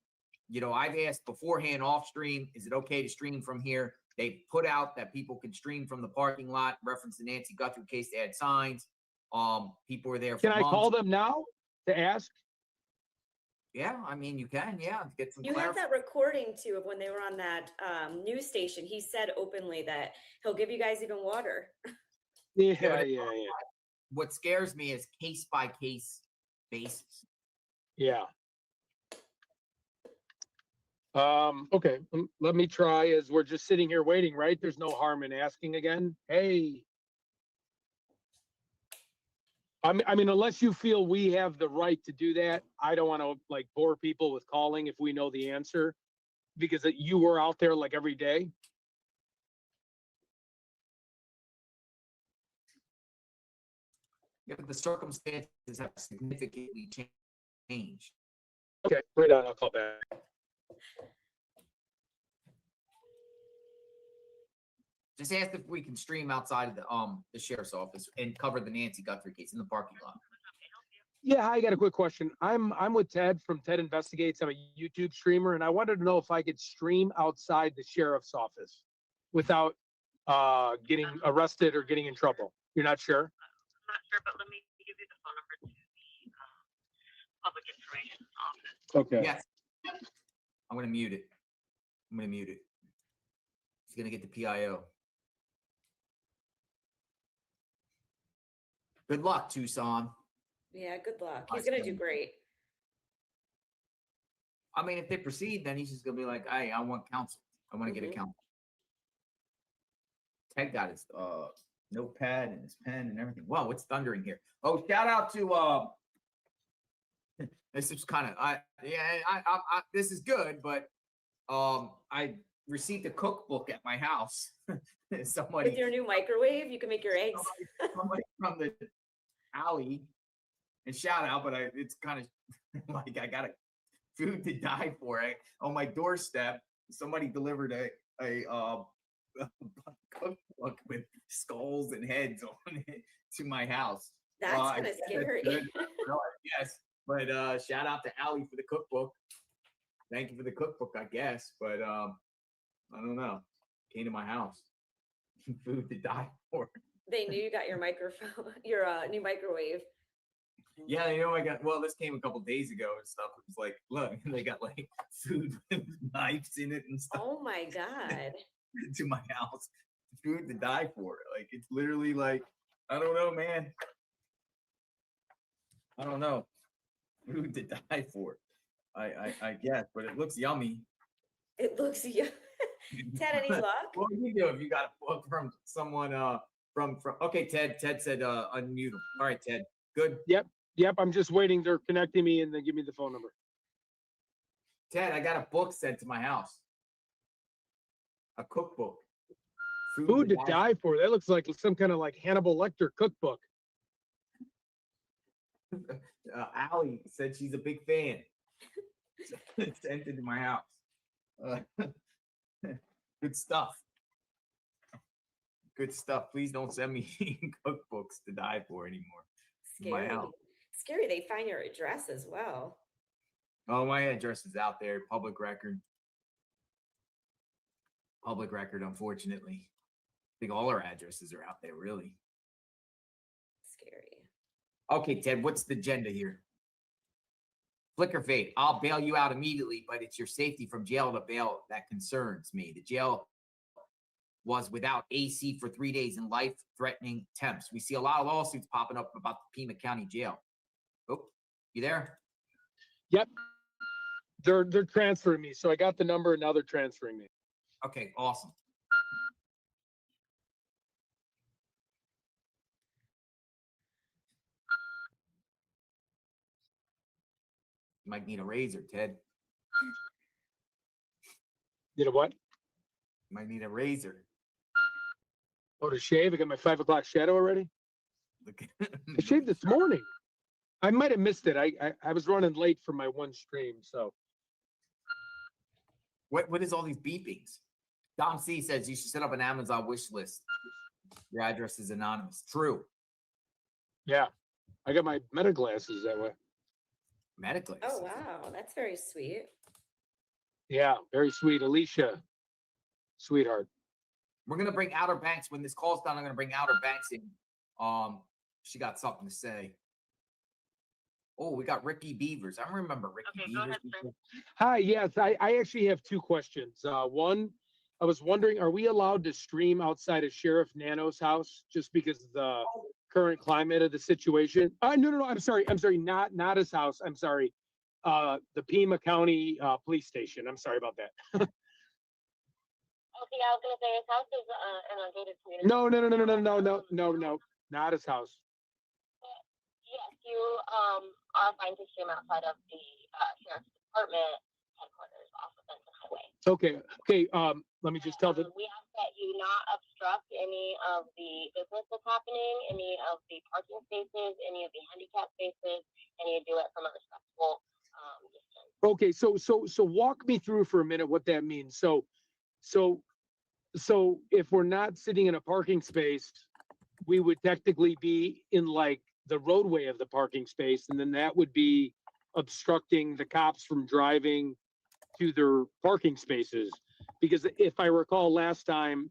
I've asked beforehand off stream, is it okay to stream from here? They put out that people can stream from the parking lot, reference the Nancy Guthrie case, they had signs. People were there. Can I call them now to ask? Yeah, I mean, you can, get some You have that recording too of when they were on that news station. He said openly that he'll give you guys even water. Yeah. What scares me is case by case basis. Yeah. Okay, let me try as we're just sitting here waiting, right? There's no harm in asking again. Hey. I mean, unless you feel we have the right to do that, I don't want to like bore people with calling if we know the answer, because you were out there like every day. Yeah, but the circumstances have significantly changed. Okay, right on. I'll call back. Just ask if we can stream outside of the sheriff's office and cover the Nancy Guthrie case in the parking lot. Yeah, I got a quick question. I'm with Ted from Ted Investigates. I'm a YouTube streamer, and I wanted to know if I could stream outside the sheriff's office without getting arrested or getting in trouble. You're not sure? I'm not sure, but let me give you the phone number to the public information office. Okay. Yes. I'm going to mute it. He's going to get the PIO. Good luck, Tucson. Yeah, good luck. He's gonna do great. I mean, if they proceed, then he's just going to be like, hey, I want counsel. I want to get a counsel. Ted got his notepad and his pen and everything. Wow, it's thundering here. Oh, shout out to this is kind of I this is good, but I received a cookbook at my house. Somebody With your new microwave, you can make your eggs. somebody from the alley, and shout out, but it's kind of like I got a food to die for. On my doorstep, somebody delivered a cookbook with skulls and heads on it to my house. That's kind of scary. Yes, but shout out to Allie for the cookbook. Thank you for the cookbook, I guess, but I don't know. Came to my house. Food to die for. They knew you got your microphone, your new microwave. Yeah, I got. Well, this came a couple days ago and stuff. It was like, look, they got like food with knives in it and stuff. Oh my god! To my house, food to die for. Like it's literally like, I don't know, man. I don't know. Food to die for. I guess, but it looks yummy. It looks yummy. Ted, any luck? What do you do if you got a book from someone from okay, Ted said unmute him. All right, Ted. Good. Yep. Yep, I'm just waiting. They're connecting me and they give me the phone number. Ted, I got a book sent to my house. A cookbook. Food to die for. That looks like some kind of like Hannibal Lecter cookbook. Allie said she's a big fan. Sent it to my house. Good stuff. Good stuff. Please don't send me cookbooks to die for anymore. Scary. Scary. They find your address as well. Oh, my address is out there. Public record. Public record, unfortunately. I think all our addresses are out there, really. Scary. Okay, Ted, what's the agenda here? Flicker fade. I'll bail you out immediately, but it's your safety from jail to bail that concerns me. The jail was without AC for 3 days in life-threatening temps. We see a lot of lawsuits popping up about the Pima County Jail. Oh, you there? Yep. They're transferring me. So I got the number and now they're transferring me. Okay, awesome. You might need a razor, Ted. You know what? You might need a razor. Oh, to shave? I got my 5 o'clock shadow already? I shaved this morning. I might have missed it. I was running late for my one stream, so. What is all these beepings? Dom C says you should set up an Amazon wish list. Your address is anonymous. True. Yeah. I got my meta glasses that way. Meta glasses. Oh, wow. That's very sweet. Yeah, very sweet. Alicia, sweetheart. We're gonna bring Outer Banks when this call's done. I'm gonna bring Outer Banks in. She got something to say. Oh, we got Ricky Beavers. I remember Ricky Beavers. Go ahead, sir. Hi, yes, I actually have 2 questions. One, I was wondering, are we allowed to stream outside of Sheriff Nano's house just because of the current climate of the situation? No, I'm sorry, not his house. I'm sorry, the Pima County Police Station. I'm sorry about that. Okay, I was gonna say his house is in a gated community. No, not his house. Yes, you are fine to stream outside of the sheriff's department headquarters off of Benson Highway. Okay. Let me just tell the. We ask that you not obstruct any of the business that's happening, any of the parking spaces, any of the handicap spaces, and you do it from a respectful distance. Okay, so walk me through for a minute what that means. So if we're not sitting in a parking space, we would technically be in like the roadway of the parking space, and then that would be obstructing the cops from driving to their parking spaces. Because if I recall last time,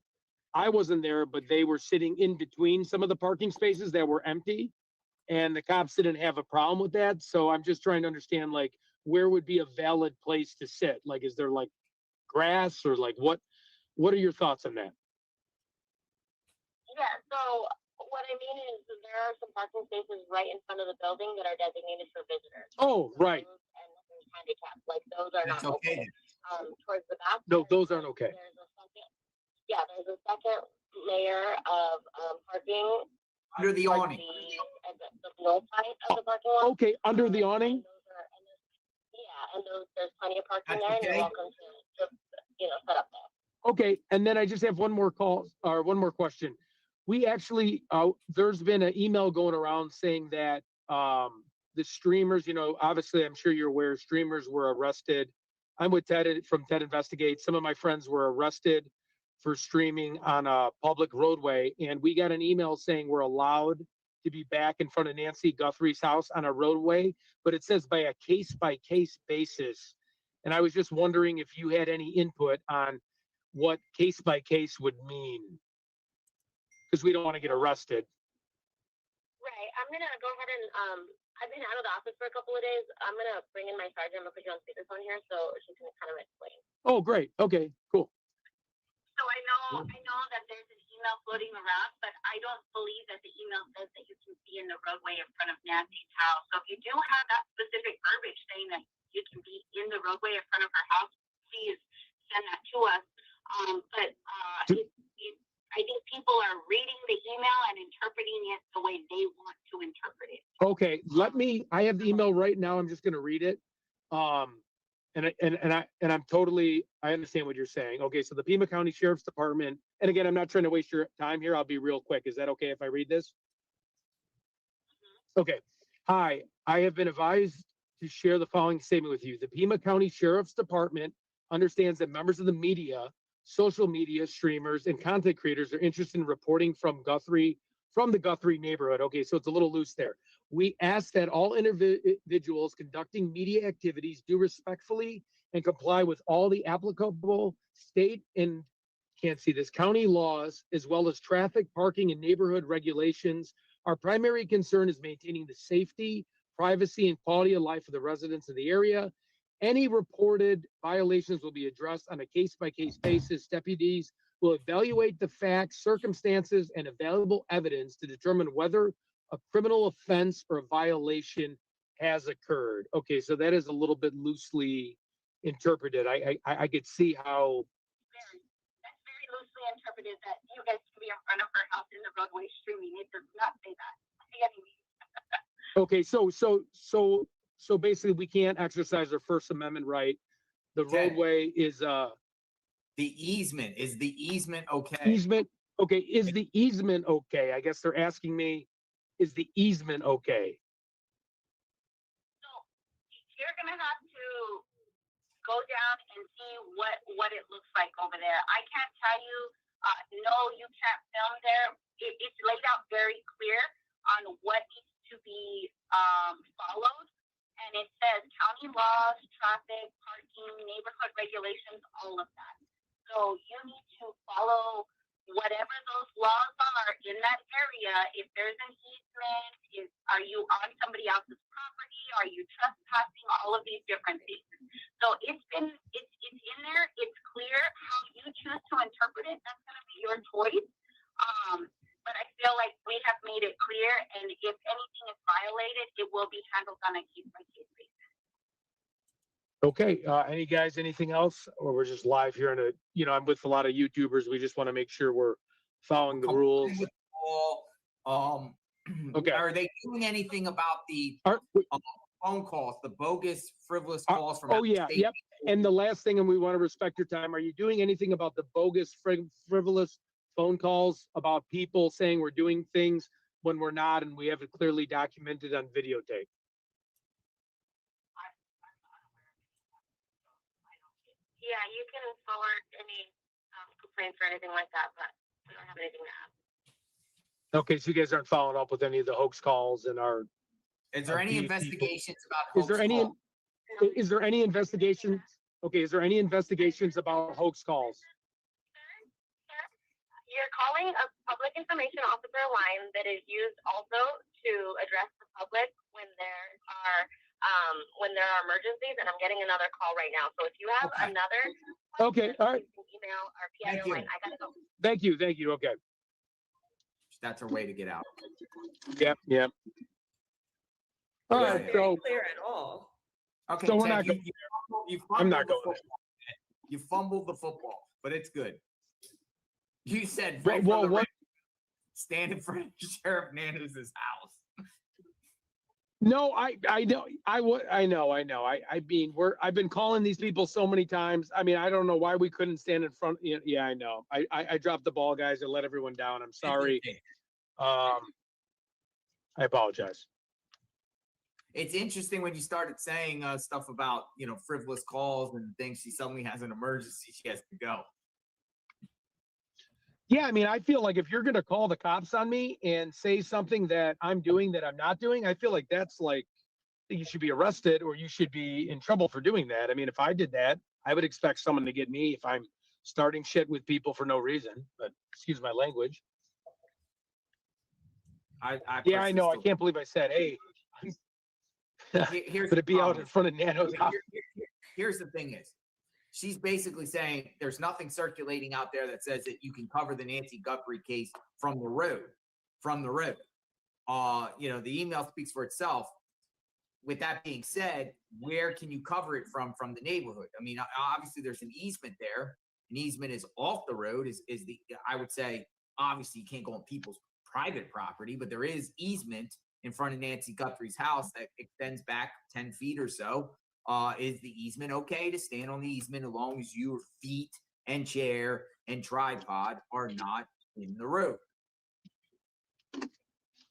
I wasn't there, but they were sitting in between some of the parking spaces that were empty, and the cops didn't have a problem with that. So I'm just trying to understand, like, where would be a valid place to sit? Like, is there like grass or like what are your thoughts on that? Yeah, so what I mean is there are some parking spaces right in front of the building that are designated for visitors. Oh, right. And there's handicap, like those are That's not okay. towards the back. No, those aren't okay. There's a second layer of parking Under the towards awning. the north side of the parking lot. Okay, under the awning? And there's plenty of parking That's there, and okay. you're welcome to set up there. Okay, and then I just have one more question. We actually, there's been an email going around saying that the streamers, obviously I'm sure you're aware, streamers were arrested. I'm with Ted from Ted Ivestigates. Some of my friends were arrested for streaming on a public roadway, and we got an email saying we're allowed to be back in front of Nancy Guthrie's house on a roadway, but it says by a case-by-case basis. And I was just wondering if you had any input on what case-by-case would mean, because we don't want to get arrested. Right. I'm going to go ahead and, I've been out of the office for a couple of days. I'm going to bring in my sergeant. I'm going to put you on speakerphone here so she can kind of explain. Oh, great. Okay, cool. So I know that there's an email floating around, but I don't believe that the email says that you can be in the roadway in front of Nancy's house. So if you do have that specific verbiage saying that you can be in the roadway in front of her house, please send that to us. I think people are reading the email and interpreting it the way they want to interpret it. Okay, I have the email right now. I'm just going to read it. I'm totally, I understand what you're saying. Okay, so the Pima County Sheriff's Department, and again, I'm not trying to waste your time here. I'll be real quick. Is that okay if I read this? Okay. Hi, I have been advised to share the following statement with you. The Pima County Sheriff's Department understands that members of the media, social media streamers, and content creators are interested in reporting from the Guthrie neighborhood. Okay, so it's a little loose there. We ask that all individuals conducting media activities do respectfully and comply with all the applicable state and county laws, as well as traffic, parking, and neighborhood regulations. Our primary concern is maintaining the safety, privacy, and quality of life of the residents of the area. Any reported violations will be addressed on a case-by-case basis. Deputies will evaluate the facts, circumstances, and available evidence to determine whether a criminal offense or a violation has occurred. Okay, so that is a little bit loosely interpreted. I could see how. That's very loosely interpreted that you guys can be in front of her house in the roadway streaming. It does not say that. Okay, so basically we can't exercise our First Amendment right. The Ted, roadway is the easement. Is the easement okay? easement. Okay, is the easement okay? I guess they're asking me, is the easement okay? So you're gonna have to go down and see what it looks like over there. I can't tell you. No, you can't film there. It's laid out very clear on what needs to be followed, and it says county laws, traffic, parking, neighborhood regulations, all of that. So you need to follow whatever those laws are in that area. If there's an easement, are you on somebody else's property? Are you trespassing? All of these different things. So it's in there. It's clear how you choose to interpret it. That's going to be your choice. But I feel like we have made it clear, and if anything is violated, it will be handled on a case-by-case basis. Okay, anything else? Or we're just live here I'm with a lot of YouTubers. We just want to make sure we're following the rules. Okay. Are they doing anything about the phone calls, the bogus, frivolous calls from? Oh yeah, yep. And the last thing, and we want to respect your time. Are you doing anything about the bogus, frivolous phone calls about people saying we're doing things when we're not, and we have it clearly documented on videotape? Yeah, you can forward any complaints or anything like that, but we don't have anything to add. Okay, so you guys aren't following up with any of the hoax calls and our. Is there any investigations about hoax calls? Is there any investigation? Okay, is there any investigations about hoax calls? You're calling a public information officer line that is used also to address the public when there are emergencies, and I'm getting another call right now. So if you have another okay, all right. Email our PIO line. I gotta go. Thank you. Okay. That's her way to get out. Yep. All right, so clear at all. Okay, so we're Ted, not I'm not going. You fumbled the football, but it's good. You said stand in front of Sheriff Nanus' house. No, I know. I mean, I've been calling these people so many times. I mean, I don't know why we couldn't stand in front. Yeah, I know. I dropped the ball, guys. I let everyone down. I'm sorry. I apologize. It's interesting when you started saying stuff about frivolous calls and things. She suddenly has an emergency. She has to go. Yeah, I mean, I feel like if you're going to call the cops on me and say something that I'm doing that I'm not doing, I feel like that's like you should be arrested or you should be in trouble for doing that. I mean, if I did that, I would expect someone to get me if I'm starting shit with people for no reason. But excuse my language. I know. I can't believe I said, hey, here's could it be out in front of Nano's house? Here's the thing is, she's basically saying there's nothing circulating out there that says that you can cover the Nancy Guthrie case from the road. The email speaks for itself. With that being said, where can you cover it from the neighborhood? I mean, obviously there's an easement there. An easement is off the road I would say, obviously you can't go on people's private property, but there is easement in front of Nancy Guthrie's house that extends back 10 feet or so. Is the easement okay to stand on the easement as long as your feet and chair and tripod are not in the road?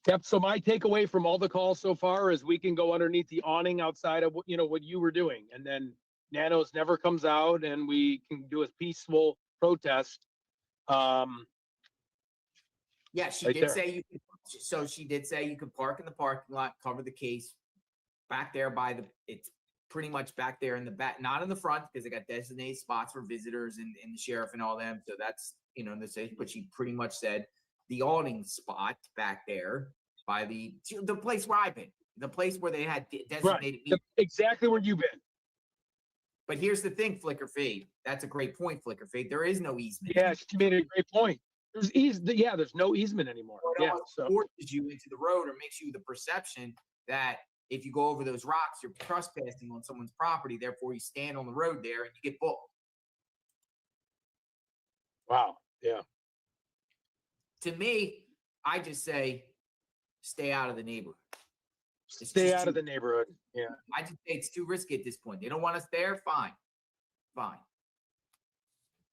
Yep. So my takeaway from all the calls so far is we can go underneath the awning outside of what you were doing, and then Nanos never comes out, and we can do a peaceful protest. Yeah, she Right did there. say you could, so she did say you could park in the parking lot, cover the case back there by the, it's pretty much back there in the back, not in the front because they got designated spots for visitors and the sheriff and all them. So that's, the safe, but she pretty much said the awning spot back there by the place where I've been, the place where they had designated right. Exactly where you've been. But here's the thing, Flicker Fade. That's a great point, Flicker Fade. There is no easement. Yeah, she made a great point. There's no easement anymore. Yeah, so forces you into the road or makes you the perception that if you go over those rocks, you're trespassing on someone's property. Therefore, you stand on the road there and you get booked. wow. Yeah. To me, I just say, stay out of the neighborhood. Stay out of the neighborhood. Yeah. I just say it's too risky at this point. They don't want us there. Fine.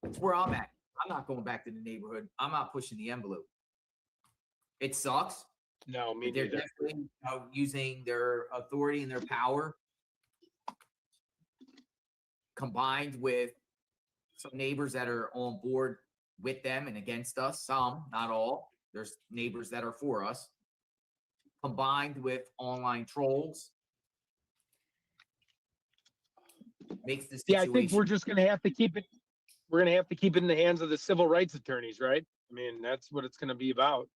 That's where I'm at. I'm not going back to the neighborhood. I'm not pushing the envelope. It sucks. No, me They're neither. definitely using their authority and their power combined with some neighbors that are on board with them and against us. Some, not all. There's neighbors that are for us. Combined with online trolls. Makes the situation. Yeah, I think we're just going to have to keep it. We're going to have to keep it in the hands of the civil rights attorneys, right? I mean, that's what it's going to be about.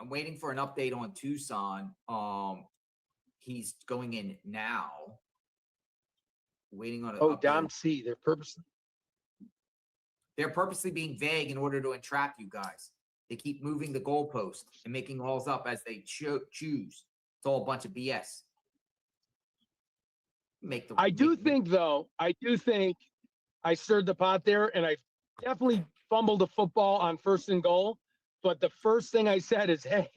I'm waiting for an update on Tucson. He's going in now. Waiting on. Dom C. They're purposely being vague in order to entrap you guys. They keep moving the goalpost and making laws up as they choose. It's all a bunch of BS. I do think I stirred the pot there, and I definitely fumbled a football on 1st and goal. But the first thing I said is, hey,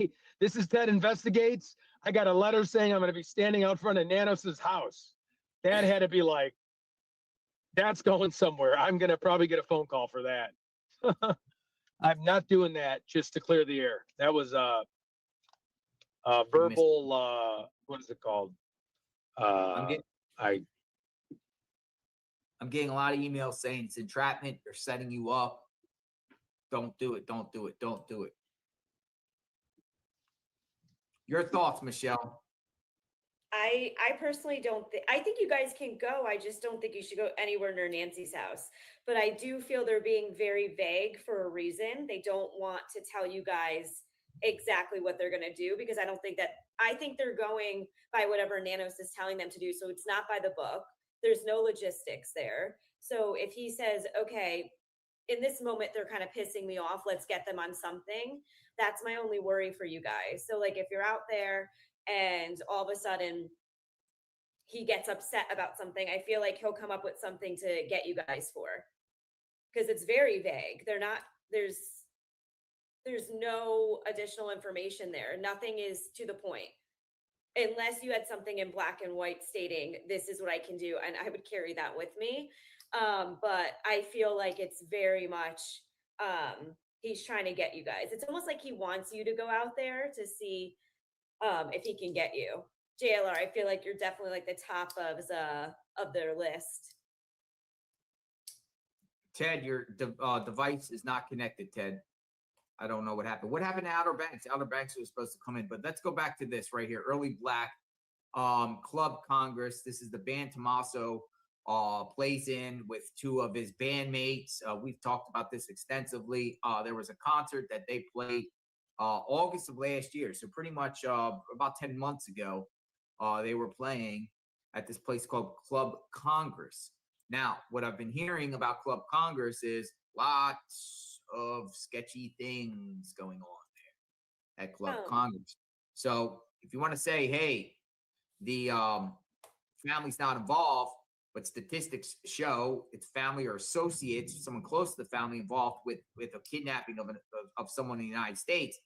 this is Ted Investigates. I got a letter saying I'm going to be standing out front of Nanos's house. That had to be like, that's going somewhere. I'm going to probably get a phone call for that. I'm not doing that just to clear the air. That was a verbal, what is it called? I'm getting a lot of emails saying it's entrapment. They're setting you up. Don't do it. Don't do it. Don't do it. Your thoughts, Michelle? I personally don't think, I think you guys can go. I just don't think you should go anywhere near Nancy's house. But I do feel they're being very vague for a reason. They don't want to tell you guys exactly what they're going to do, because I think they're going by whatever Nanos is telling them to do. So it's not by the book. There's no logistics there. So if he says, okay, in this moment, they're kind of pissing me off, let's get them on something. That's my only worry for you guys. So like, if you're out there and all of a sudden he gets upset about something, I feel like he'll come up with something to get you guys for, because it's very vague. There's no additional information there. Nothing is to the point, unless you had something in black and white stating this is what I can do, and I would carry that with me. But I feel like it's very much he's trying to get you guys. It's almost like he wants you to go out there to see if he can get you. JLR, I feel like you're definitely like the top of their list. Ted, your device is not connected, Ted. I don't know what happened. What happened to Outer Banks? Outer Banks was supposed to come in, but let's go back to this right here. Early Black Club Congress. This is the band Tommaso plays in with two of his bandmates. We've talked about this extensively. There was a concert that they played August of last year. So pretty much about 10 months ago, they were playing at this place called Club Congress. Now, what I've been hearing about Club Congress is lots of sketchy things going on there at Club Congress. So if you want to say, hey, the family's not involved, but statistics show it's family or associates, someone close to the family involved with a kidnapping of someone in the United States,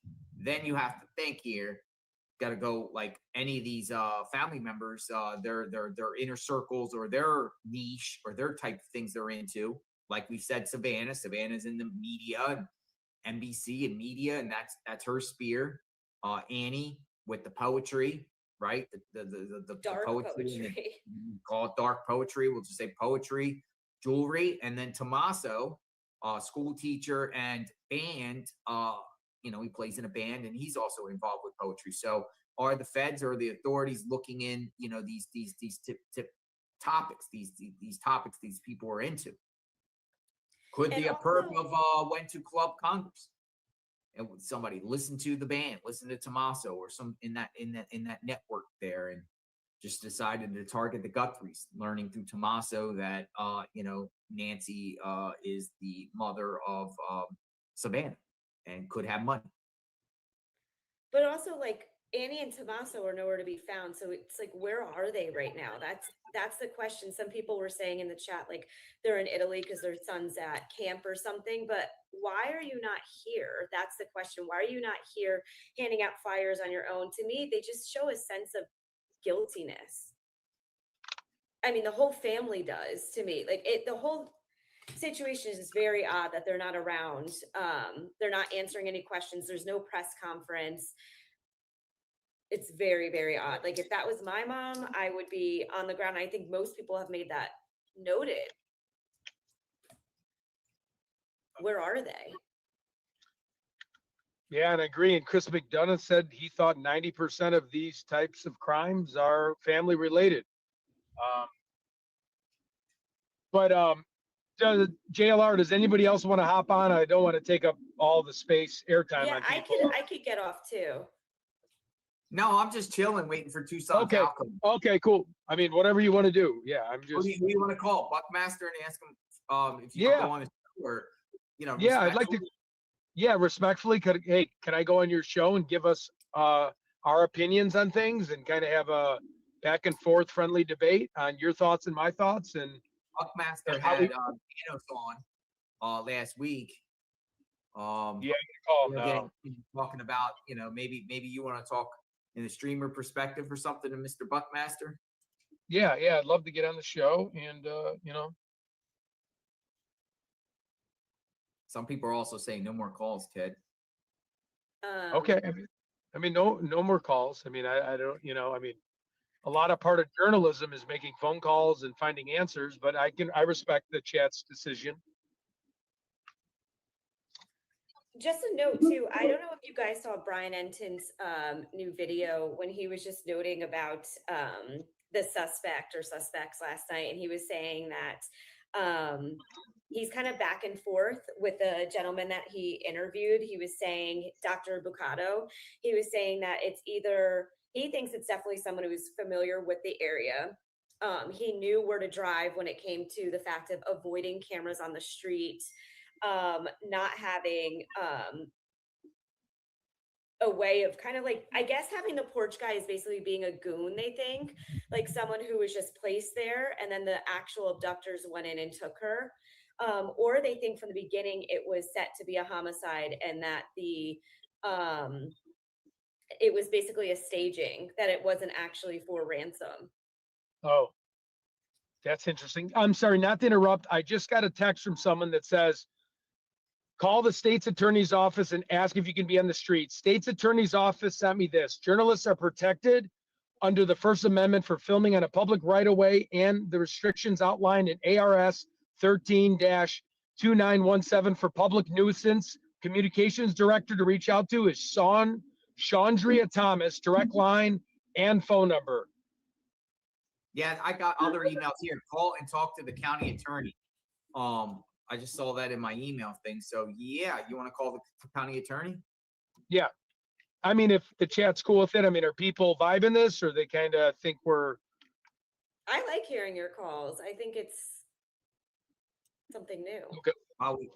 then you have to think here. Got to go like any of these family members, their inner circles or their niche or their type of things they're into. Like we said, Savannah's in the media, and NBC and media, and that's her spear. Annie with the poetry, right? The Dark poetry. Call it dark poetry. We'll just say poetry, jewelry, and then Tommaso, school teacher and band. He plays in a band and he's also involved with poetry. So are the feds or the authorities looking in, these topics, these topics these people are into? Could be a perp of went to Club Congress and somebody listened to the band, listened to Tommaso or some in that network there, and just decided to target the Guthries, learning through Tommaso that Nancy is the mother of Savannah and could have money. But also, like, Annie and Tommaso are nowhere to be found. So it's like, where are they right now? That's the question. Some people were saying in the chat, like, they're in Italy because their son's at camp or something. But why are you not here? That's the question. Why are you not here handing out flyers on your own? To me, they just show a sense of guiltiness. I mean, the whole family does to me. Like, the whole situation is very odd that they're not around. They're not answering any questions. There's no press conference. It's very, very odd. Like, if that was my mom, I would be on the ground. I think most people have made that noted. Where are they? Yeah, and I agree. And Chris McDonough said he thought 90% of these types of crimes are family related. JLR, does anybody else want to hop on? I don't want to take up all the space airtime. Yeah, on people. I could get off too. No, I'm just chilling, waiting for Tucson's Okay. outcome. Okay, cool. I mean, whatever you want to do. Yeah, I'm just. Who do you want to call Buckmaster and ask him if you can go on the show, or Yeah, I'd like to. Yeah, respectfully, can I go on your show and give us our opinions on things and kind of have a back and forth friendly debate on your thoughts and my thoughts? And Buckmaster had Thanos on last week. Yeah, you call now. Talking about maybe you want to talk in the streamer perspective or something to Mr. Buckmaster. Yeah, I'd love to get on the show and Some people are also saying no more calls, Ted. Okay. I mean, no more calls. I mean, I don't, I mean, a lot of part of journalism is making phone calls and finding answers, but I respect the chat's decision. Just a note too, I don't know if you guys saw Brian Enton's new video when he was just noting about the suspect or suspects last night, and he was saying that he's kind of back and forth with the gentleman that he interviewed. He was saying, Dr. Bucato, he was saying that it's either, he thinks it's definitely someone who's familiar with the area. He knew where to drive when it came to the fact of avoiding cameras on the street, not having a way of kind of like, I guess having the porch guy is basically being a goon, they think, like someone who was just placed there and then the actual abductors went in and took her. Or they think from the beginning it was set to be a homicide and that it was basically a staging, that it wasn't actually for ransom. Oh, that's interesting. I'm sorry, not to interrupt. I just got a text from someone that says, call the state's attorney's office and ask if you can be on the street. State's attorney's office sent me this. Journalists are protected under the First Amendment for filming on a public right-of-way, and the restrictions outlined in ARS 13-2917 for public nuisance. Communications director to reach out to is Chandria Thomas, direct line and phone number. Yeah, I got other emails here. Call and talk to the county attorney. I just saw that in my email thing. So yeah, you want to call the county attorney? Yeah. I mean, if the chat's cool with it, I mean, are people vibing this or they kind of think we're. I like hearing your calls. I think it's something new. Okay.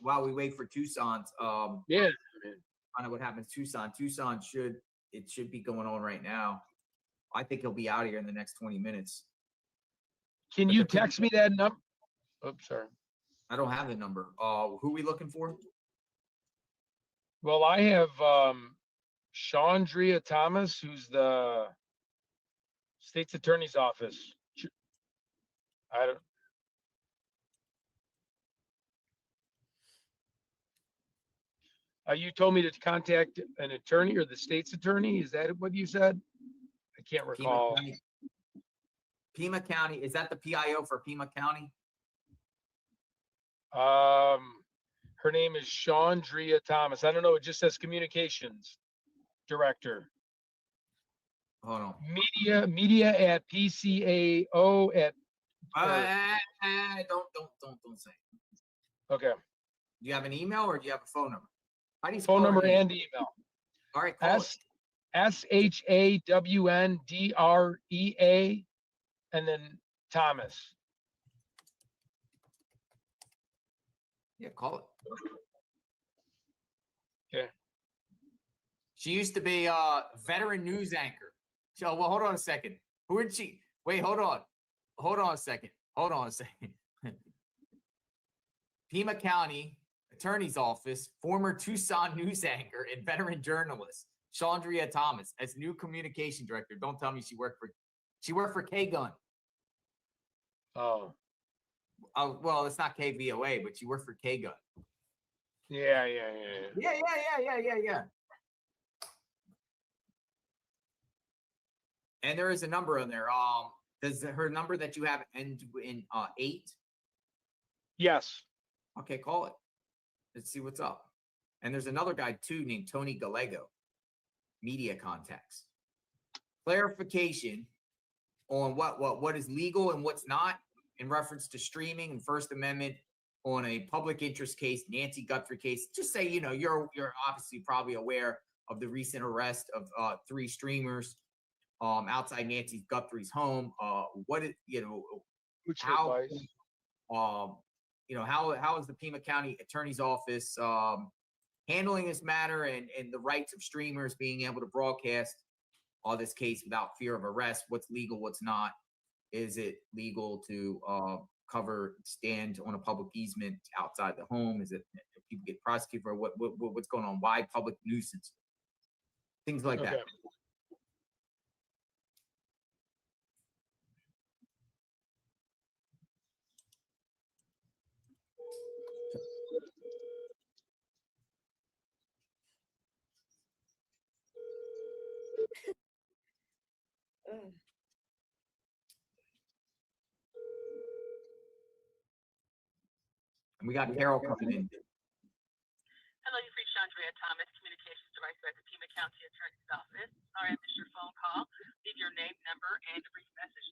While we wait for Tucson's, Yeah. Find out what happens to Tucson. Tucson should be going on right now. I think he'll be out of here in the next 20 minutes. Can you text me that number? Oops, sorry. I don't have the number. Who are we looking for? Well, I have Chandria Thomas, who's the state's attorney's office. I don't. You told me to contact an attorney or the state's attorney. Is that what you said? I can't recall. Pima County, is that the PIO for Pima County? Her name is Chandria Thomas. I don't know. It just says communications director. Hold on. Media at PCAO at. Don't say. Okay. Do you have an email or do you have a phone number? How do you Phone spell her number name? and email. All right, call it. SHAWNDREA and then Thomas. Yeah, call it. Okay. She used to be a veteran news anchor. So, well, hold on a second. Who did she? Wait, hold on. Hold on a second. Pima County Attorney's Office, former Tucson news anchor and veteran journalist, Chandria Thomas, as new communication director. Don't tell me she worked for K-Gun. Oh. Well, it's not KVOA, but she worked for K-Gun. Yeah. Yeah. And there is a number on there. Does her number that you have end in 8? Yes. Okay, call it. Let's see what's up. And there's another guy too named Tony Gallego, media contacts. Clarification on what is legal and what's not in reference to streaming and First Amendment on a public interest case, Nancy Guthrie case. Just say, you're obviously probably aware of the recent arrest of 3 streamers outside Nancy Guthrie's home. How is the Pima County Attorney's Office handling this matter and the rights of streamers being able to broadcast this case without fear of arrest? What's legal, what's not? Is it legal to stand on a public easement outside the home? Is it if people get prosecuted for what's going on? Why public nuisance? Things like that. And we got Carol coming in. Hello, you've reached Andrea Thomas, Communications Director at the Pima County Attorney's Office. Sorry I missed your phone call. Leave your name, number, and a brief message.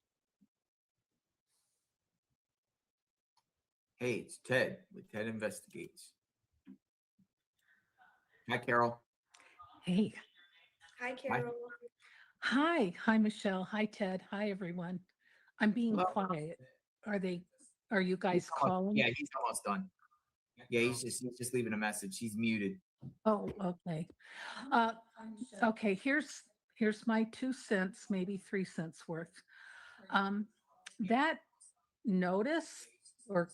Hey, it's Ted with Ted Ivestigates. Hi, Carol. Hey. Hi, Carol. Hi, Michelle. Hi, Ted. Hi, everyone. I'm being quiet. Are you guys calling? Yeah, he's almost done. Yeah, he's just leaving a message. He's muted. Oh, okay. Okay, here's my 2 cents, maybe 3 cents worth. That notice or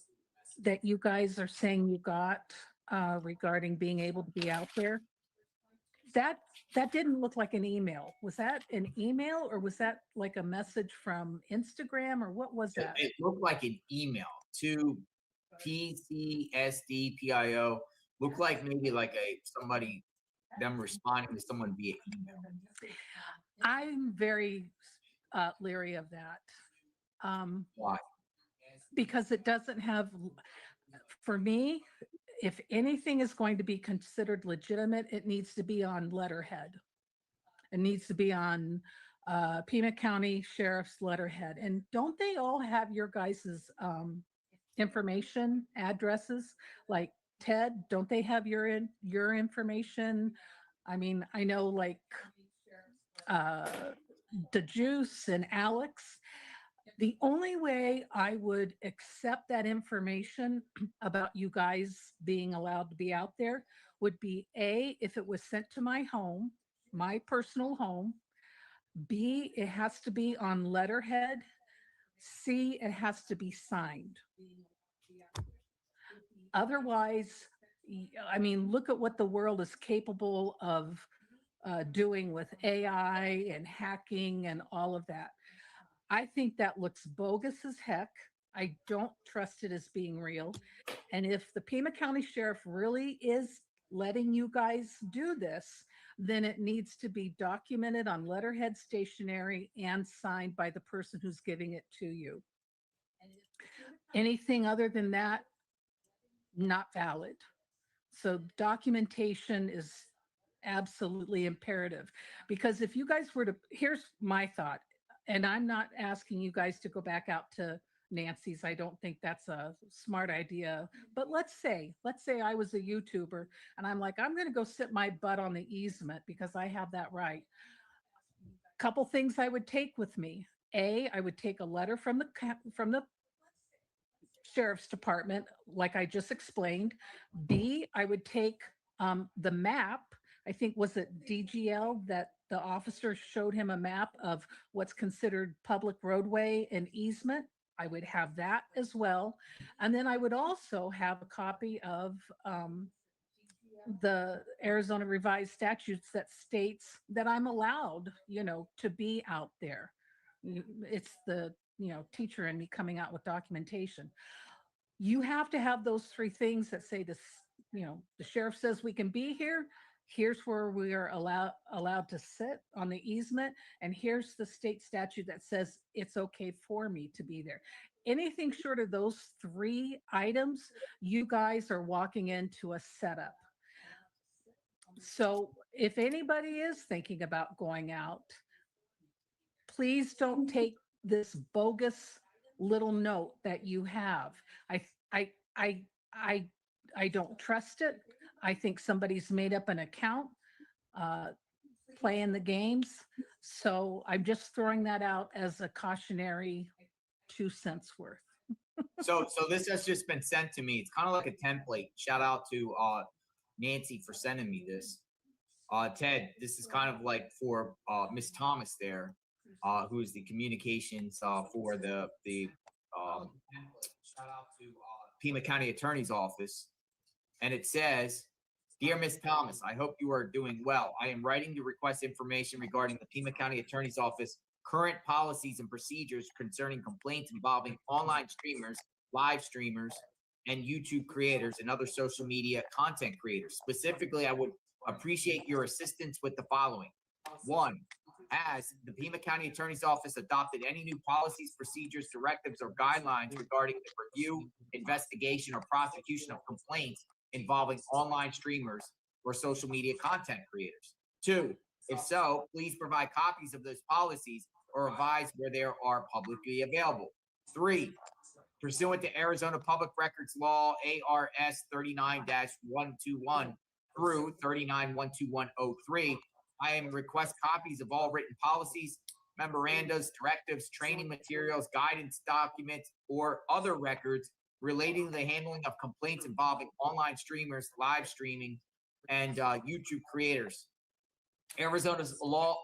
that you guys are saying you got regarding being able to be out there, that didn't look like an email. Was that an email or was that like a message from Instagram or what was that? It looked like an email to PCSDPIO. Looked like maybe like them responding to someone via email. I'm very leery of that. Why? Because it doesn't have, for me, if anything is going to be considered legitimate, it needs to be on letterhead. It needs to be on Pima County Sheriff's letterhead. And don't they all have your guys's information, addresses? Like Ted, don't they have your information? I mean, I know like DeJuice and Alex. The only way I would accept that information about you guys being allowed to be out there would be A, if it was sent to my home, my personal home. B, it has to be on letterhead. C, it has to be signed. Otherwise, I mean, look at what the world is capable of doing with AI and hacking and all of that. I think that looks bogus as heck. I don't trust it as being real. And if the Pima County Sheriff really is letting you guys do this, then it needs to be documented on letterhead stationery and signed by the person who's giving it to you. Anything other than that, not valid. So documentation is absolutely imperative, because if you guys were to, here's my thought, and I'm not asking you guys to go back out to Nancy's. I don't think that's a smart idea. But let's say I was a YouTuber and I'm like, I'm going to go sit my butt on the easement because I have that right. Couple things I would take with me. A, I would take a letter from the sheriff's department, like I just explained. B, I would take the map. I think, was it DGL that the officer showed him a map of what's considered public roadway and easement? I would have that as well. And then I would also have a copy of the Arizona revised statutes that states that I'm allowed, to be out there. It's the, teacher and me coming out with documentation. You have to have those three things that say this, the sheriff says we can be here. Here's where we are allowed to sit on the easement. And here's the state statute that says it's okay for me to be there. Anything short of those three items, you guys are walking into a setup. So if anybody is thinking about going out, please don't take this bogus little note that you have. I don't trust it. I think somebody's made up an account, playing the games. So I'm just throwing that out as a cautionary 2 cents worth. So this has just been sent to me. It's kind of like a template. Shout out to Nancy for sending me this. Ted, this is kind of like for Miss Thomas there, who is the communications for the shout out to Pima County Attorney's Office. And it says, "Dear Miss Thomas, I hope you are doing well. I am writing to request information regarding the Pima County Attorney's Office current policies and procedures concerning complaints involving online streamers, live streamers, and YouTube creators and other social media content creators. Specifically, I would appreciate your assistance with the following. 1, has the Pima County Attorney's Office adopted any new policies, procedures, directives, or guidelines regarding the review, investigation, or prosecution of complaints involving online streamers or social media content creators? 2, if so, please provide copies of those policies or advise where they are publicly available. 3, pursuant to Arizona Public Records Law, ARS 39-121 through 39-12103, I am request copies of all written policies, memorandas, directives, training materials, guidance documents, or other records relating to the handling of complaints involving online streamers, live streaming, and YouTube creators. Arizona's law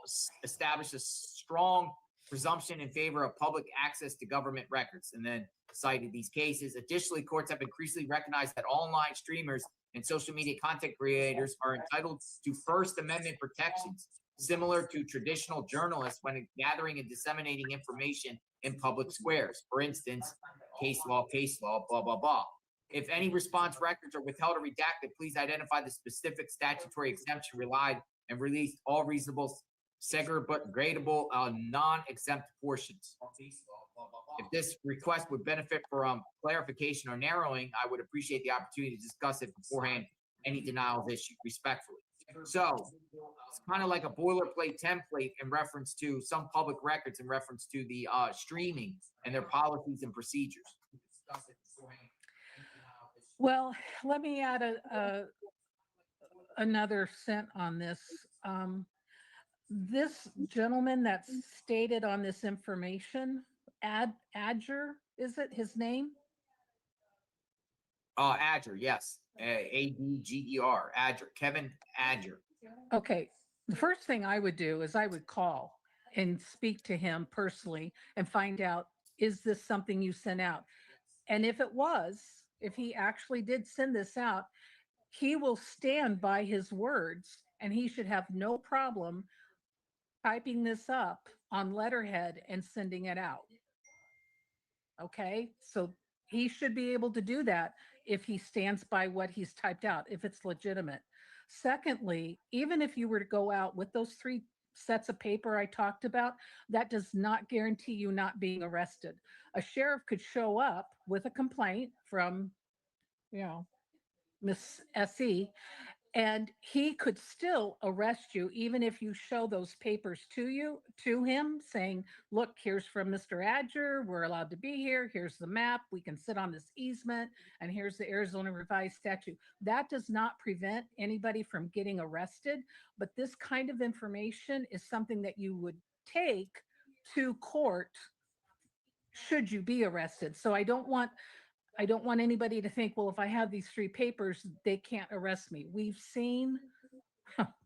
establishes strong presumption in favor of public access to government records, and then cited these cases. Additionally, courts have increasingly recognized that online streamers and social media content creators are entitled to First Amendment protections, similar to traditional journalists when gathering and disseminating information in public squares. For instance, case law, blah, blah, blah. If any response records are withheld or redacted, please identify the specific statutory exemption relied and release all reasonable, segregable, non-exempt portions. If this request would benefit from clarification or narrowing, I would appreciate the opportunity to discuss it beforehand. Any denials issued respectfully. So it's kind of like a boilerplate template in reference to some public records, in reference to the streaming and their policies and procedures. Well, let me add another cent on this. This gentleman that's stated on this information, Adger, is it his name? Adger, yes. Adger, Adger, Kevin Adger. Okay. The first thing I would do is I would call and speak to him personally and find out, is this something you sent out? And if it was, if he actually did send this out, he will stand by his words and he should have no problem typing this up on letterhead and sending it out. Okay, so he should be able to do that if he stands by what he's typed out, if it's legitimate. Secondly, even if you were to go out with those 3 sets of paper I talked about, that does not guarantee you not being arrested. A sheriff could show up with a complaint from, Miss SE, and he could still arrest you even if you show those papers to him saying, look, here's from Mr. Adger, we're allowed to be here, here's the map, we can sit on this easement, and here's the Arizona revised statute. That does not prevent anybody from getting arrested, but this kind of information is something that you would take to court should you be arrested. So I don't want anybody to think, well, if I have these 3 papers, they can't arrest me. We've seen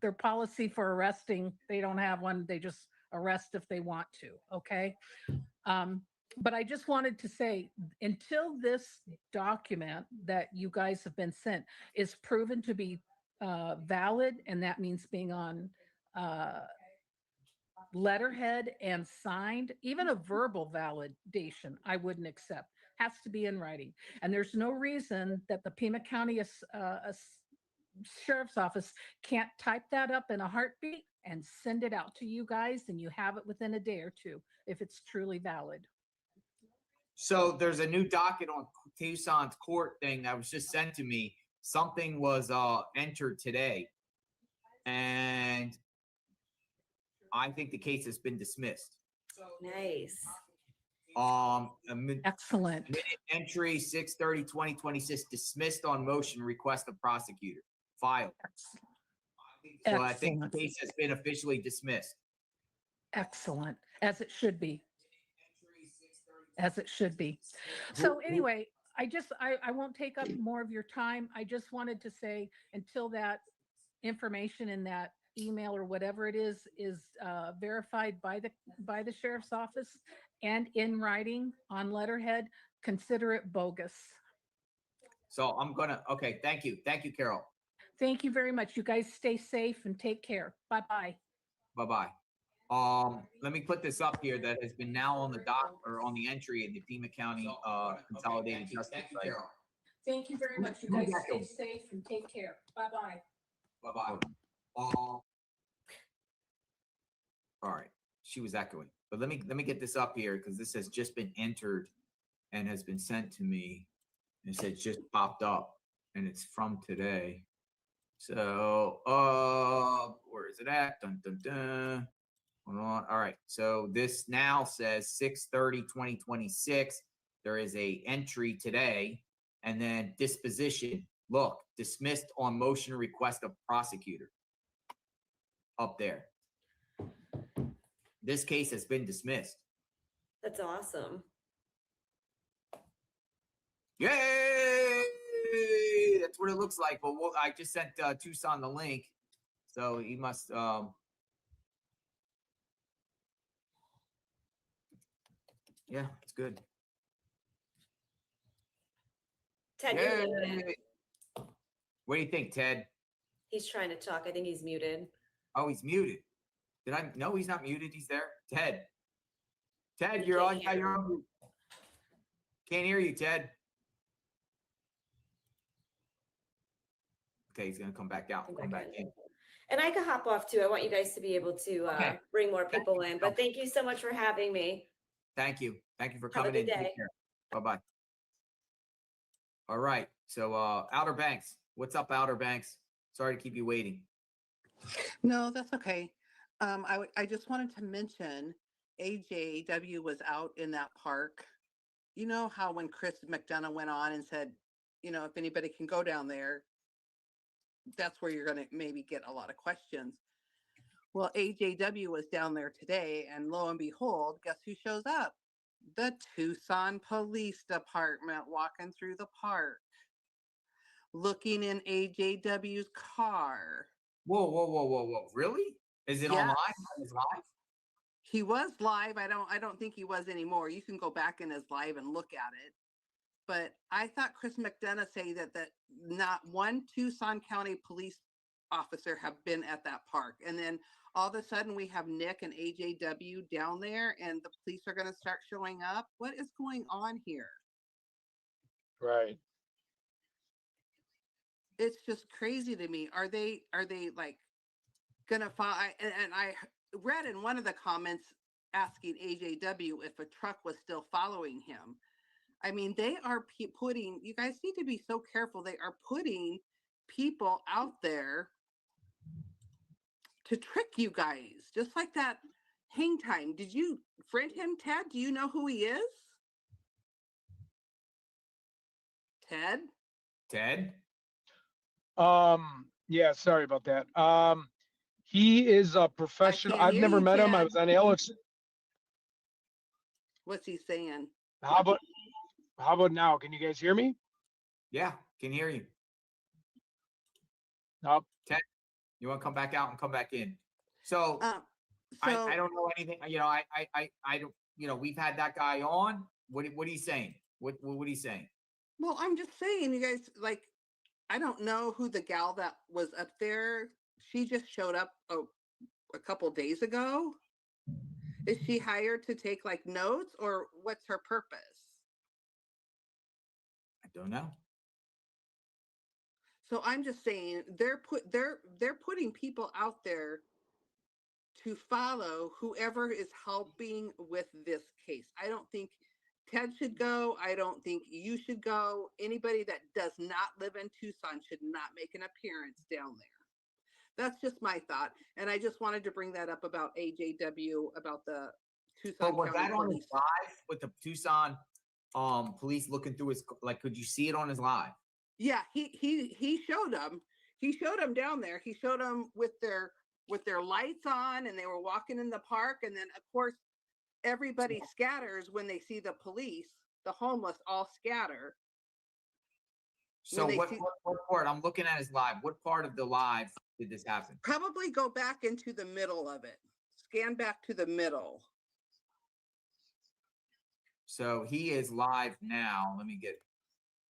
their policy for arresting. They don't have one. They just arrest if they want to. Okay. But I just wanted to say, until this document that you guys have been sent is proven to be valid, and that means being on letterhead and signed, even a verbal validation, I wouldn't accept. Has to be in writing. And there's no reason that the Pima County Sheriff's Office can't type that up in a heartbeat and send it out to you guys, and you have it within a day or 2 if it's truly valid. So there's a new docket on Tucson's court thing that was just sent to me. Something was entered today, and I think the case has been dismissed. Nice. Excellent. Minute entry 6/30/2026, dismissed on motion, request of prosecutor, filed. So I think the case has been officially dismissed. Excellent, as it should be. As it should be. So anyway, I won't take up more of your time. I just wanted to say, until that information in that email or whatever it is verified by the sheriff's office and in writing on letterhead, consider it bogus. So I'm gonna, okay, thank you, Carol. Thank you very much. You guys stay safe and take care. Bye-bye. Bye-bye. Let me put this up here that has been now on the doc or on the entry in the Pima County Consolidated Justice site. Thank you very much. You guys stay safe and take care. Bye-bye. Bye-bye. All right, she was echoing, but let me get this up here because this has just been entered and has been sent to me. And it says just popped up, and it's from today. So, where is it at? Dun, dun, dun. Hold on. All right. So this now says 6/30/2026. There is a entry today, and then disposition. Look, dismissed on motion, request of prosecutor. Up there. This case has been dismissed. That's awesome. Yay! That's what it looks like. But I just sent Tucson the link, so he must. Yeah, it's good. Ted, you're muted. What do you think, Ted? He's trying to talk. I think he's muted. Oh, he's muted. Did I? No, he's not muted. He's there. Ted. Ted, We you're can't on. hear You're on. Can't hear you, Ted. Okay, he's gonna come back out. Come back in. And I could hop off too. I want you guys to be able to Okay. bring more people in. But thank you so much for having me. Thank you. Thank you for Have a coming in. good Take day. care. Bye-bye. All right. So Outer Banks. What's up, Outer Banks? Sorry to keep you waiting. No, that's okay. I just wanted to mention AJW was out in that park. You know how when Chris McDonough went on and said, if anybody can go down there, that's where you're going to maybe get a lot of questions. Well, AJW was down there today, and lo and behold, guess who shows up? The Tucson Police Department walking through the park, looking in AJW's car. Whoa. Really? Is it online? Is it live? He was live. I don't think he was anymore. You can go back in his live and look at it. But I thought Chris McDonough said that not one Tucson County police officer have been at that park. And then all of a sudden we have Nick and AJW down there and the police are going to start showing up. What is going on here? Right. It's just crazy to me. Are they like gonna follow? And I read in one of the comments asking AJW if a truck was still following him. I mean, they are putting, you guys need to be so careful. They are putting people out there to trick you guys, just like that hang time. Did you friend him, Ted? Do you know who he is? Ted? Ted? Yeah, sorry about that. He is a professional. can't I've hear never you, met him. I Ted. was on Alex. What's he saying? How about now? Can you guys hear me? Yeah, can hear you. Nope. Ted, you want to come back out and come back in? So, I don't know anything. You know, I don't. You know, we've had that guy on. What are you saying? What are you saying? Well, I'm just saying, you guys, like, I don't know who the gal that was up there. She just showed up a couple days ago. Is she hired to take like notes, or what's her purpose? I don't know. So I'm just saying they're putting people out there to follow whoever is helping with this case. I don't think Ted should go. I don't think you should go. Anybody that does not live in Tucson should not make an appearance down there. That's just my thought. And I just wanted to bring that up about AJW, about the Tucson But was County that on Police. his live with the Tucson police looking through his, like, could you see it on his live? Yeah, he showed them. He showed them down there. He showed them with their lights on, and they were walking in the park. And then of course everybody scatters when they see the police. The homeless all scatter. So what part? I'm looking at his live. What part of the live did this happen? Probably go back into the middle of it. Scan back to the middle. So he is live now. Let me get.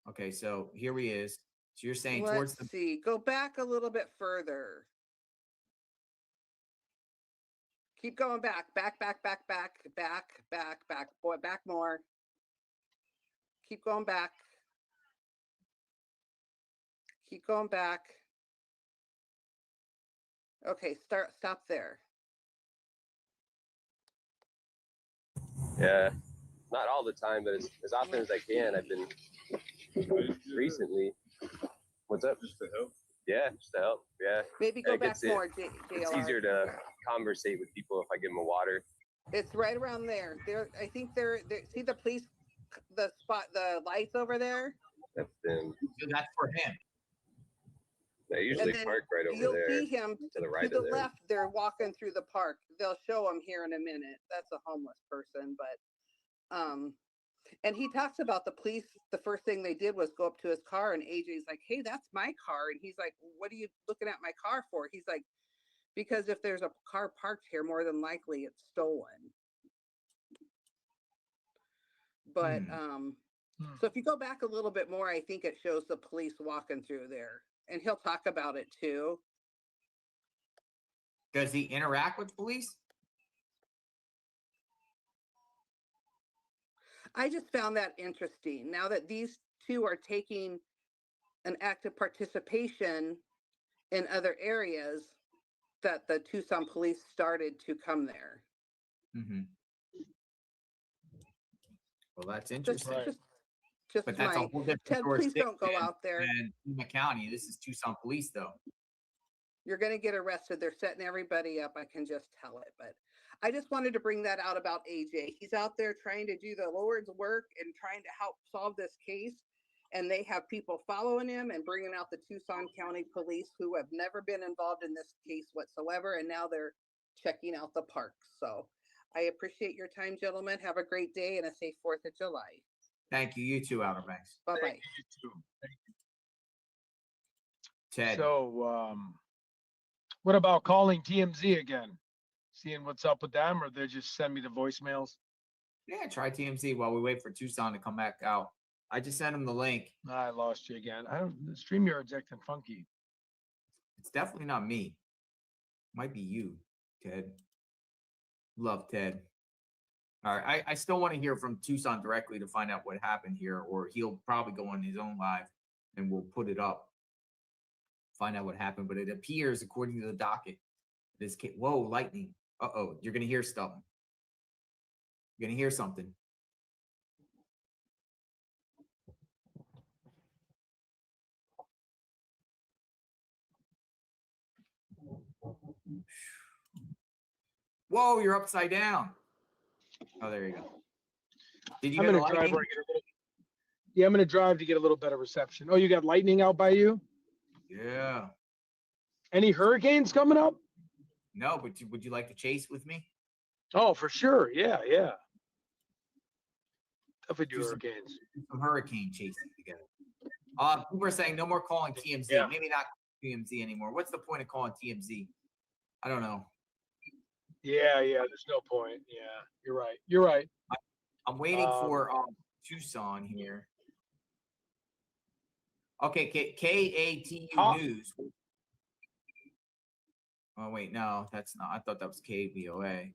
Okay, so here he is. So you're saying towards the. Let's see. Go back a little bit further. Keep going back. Back. Boy, back more. Keep going back. Keep going back. Okay, stop there. Yeah, not all the time, but as often as I can. I've been recently. What's up? Just to help. Yeah, just to help. Yeah. Maybe go back more, JLR. It's easier to conversate with people if I give them a water. It's right around there. I think they're see the police, the lights over there. That's them. So that's for him. They usually park right over you'll there. See him to the right to of the there. left. They're walking through the park. They'll show him here in a minute. That's a homeless person, but and he talks about the police. The first thing they did was go up to his car, and AJ's like, "Hey, that's my car," and he's like, "What are you looking at my car for?" He's like, "Because if there's a car parked here, more than likely it's stolen." But so if you go back a little bit more, I think it shows the police walking through there, and he'll talk about it too. Does he interact with police? I just found that interesting. Now that these two are taking an active participation in other areas, that the Tucson police started to come there. Mm-hmm. Well, that's interesting. Just but that's a whole different Ted, please don't go out there. And Pima County, this is Tucson police, though. You're going to get arrested. They're setting everybody up. I can just tell it. But I just wanted to bring that out about AJ. He's out there trying to do the Lord's work and trying to help solve this case. And they have people following him and bringing out the Tucson County police who have never been involved in this case whatsoever. And now they're checking out the park. So I appreciate your time, gentlemen. Have a great day and a safe 4th of July. Thank you. You too, Outer Banks. Bye-bye. Thank you. Ted. So, what about calling TMZ again? Seeing what's up with them, or they just send me the voicemails? Yeah, try TMZ while we wait for Tucson to come back out. I just sent him the link. I lost you again. The StreamYard's acting funky. It's definitely not me. Might be you, Ted. Love Ted. All right. I still want to hear from Tucson directly to find out what happened here, or he'll probably go on his own live and we'll put it up. Find out what happened. But it appears, according to the docket, this kid, whoa, lightning. Uh-oh, you're gonna hear something. You're gonna hear something. Whoa, you're upside down. Oh, there you go. Did you I'm get gonna the drive lightning? where I get a little. Yeah, I'm gonna drive to get a little better reception. Oh, you got lightning out by you? Yeah. Any hurricanes coming up? No, but would you like to chase with me? Oh, for sure. Yeah, yeah. Definitely do Do some- hurricanes. Some hurricane chasing together. People are saying no more calling TMZ. Yeah. Maybe not TMZ anymore. What's the point of calling TMZ? I don't know. Yeah, yeah. There's no point. Yeah, you're right. You're right. I'm waiting for Tucson here. Okay, KATU Huh? News. Oh wait, no, that's not. I thought that was KBOA.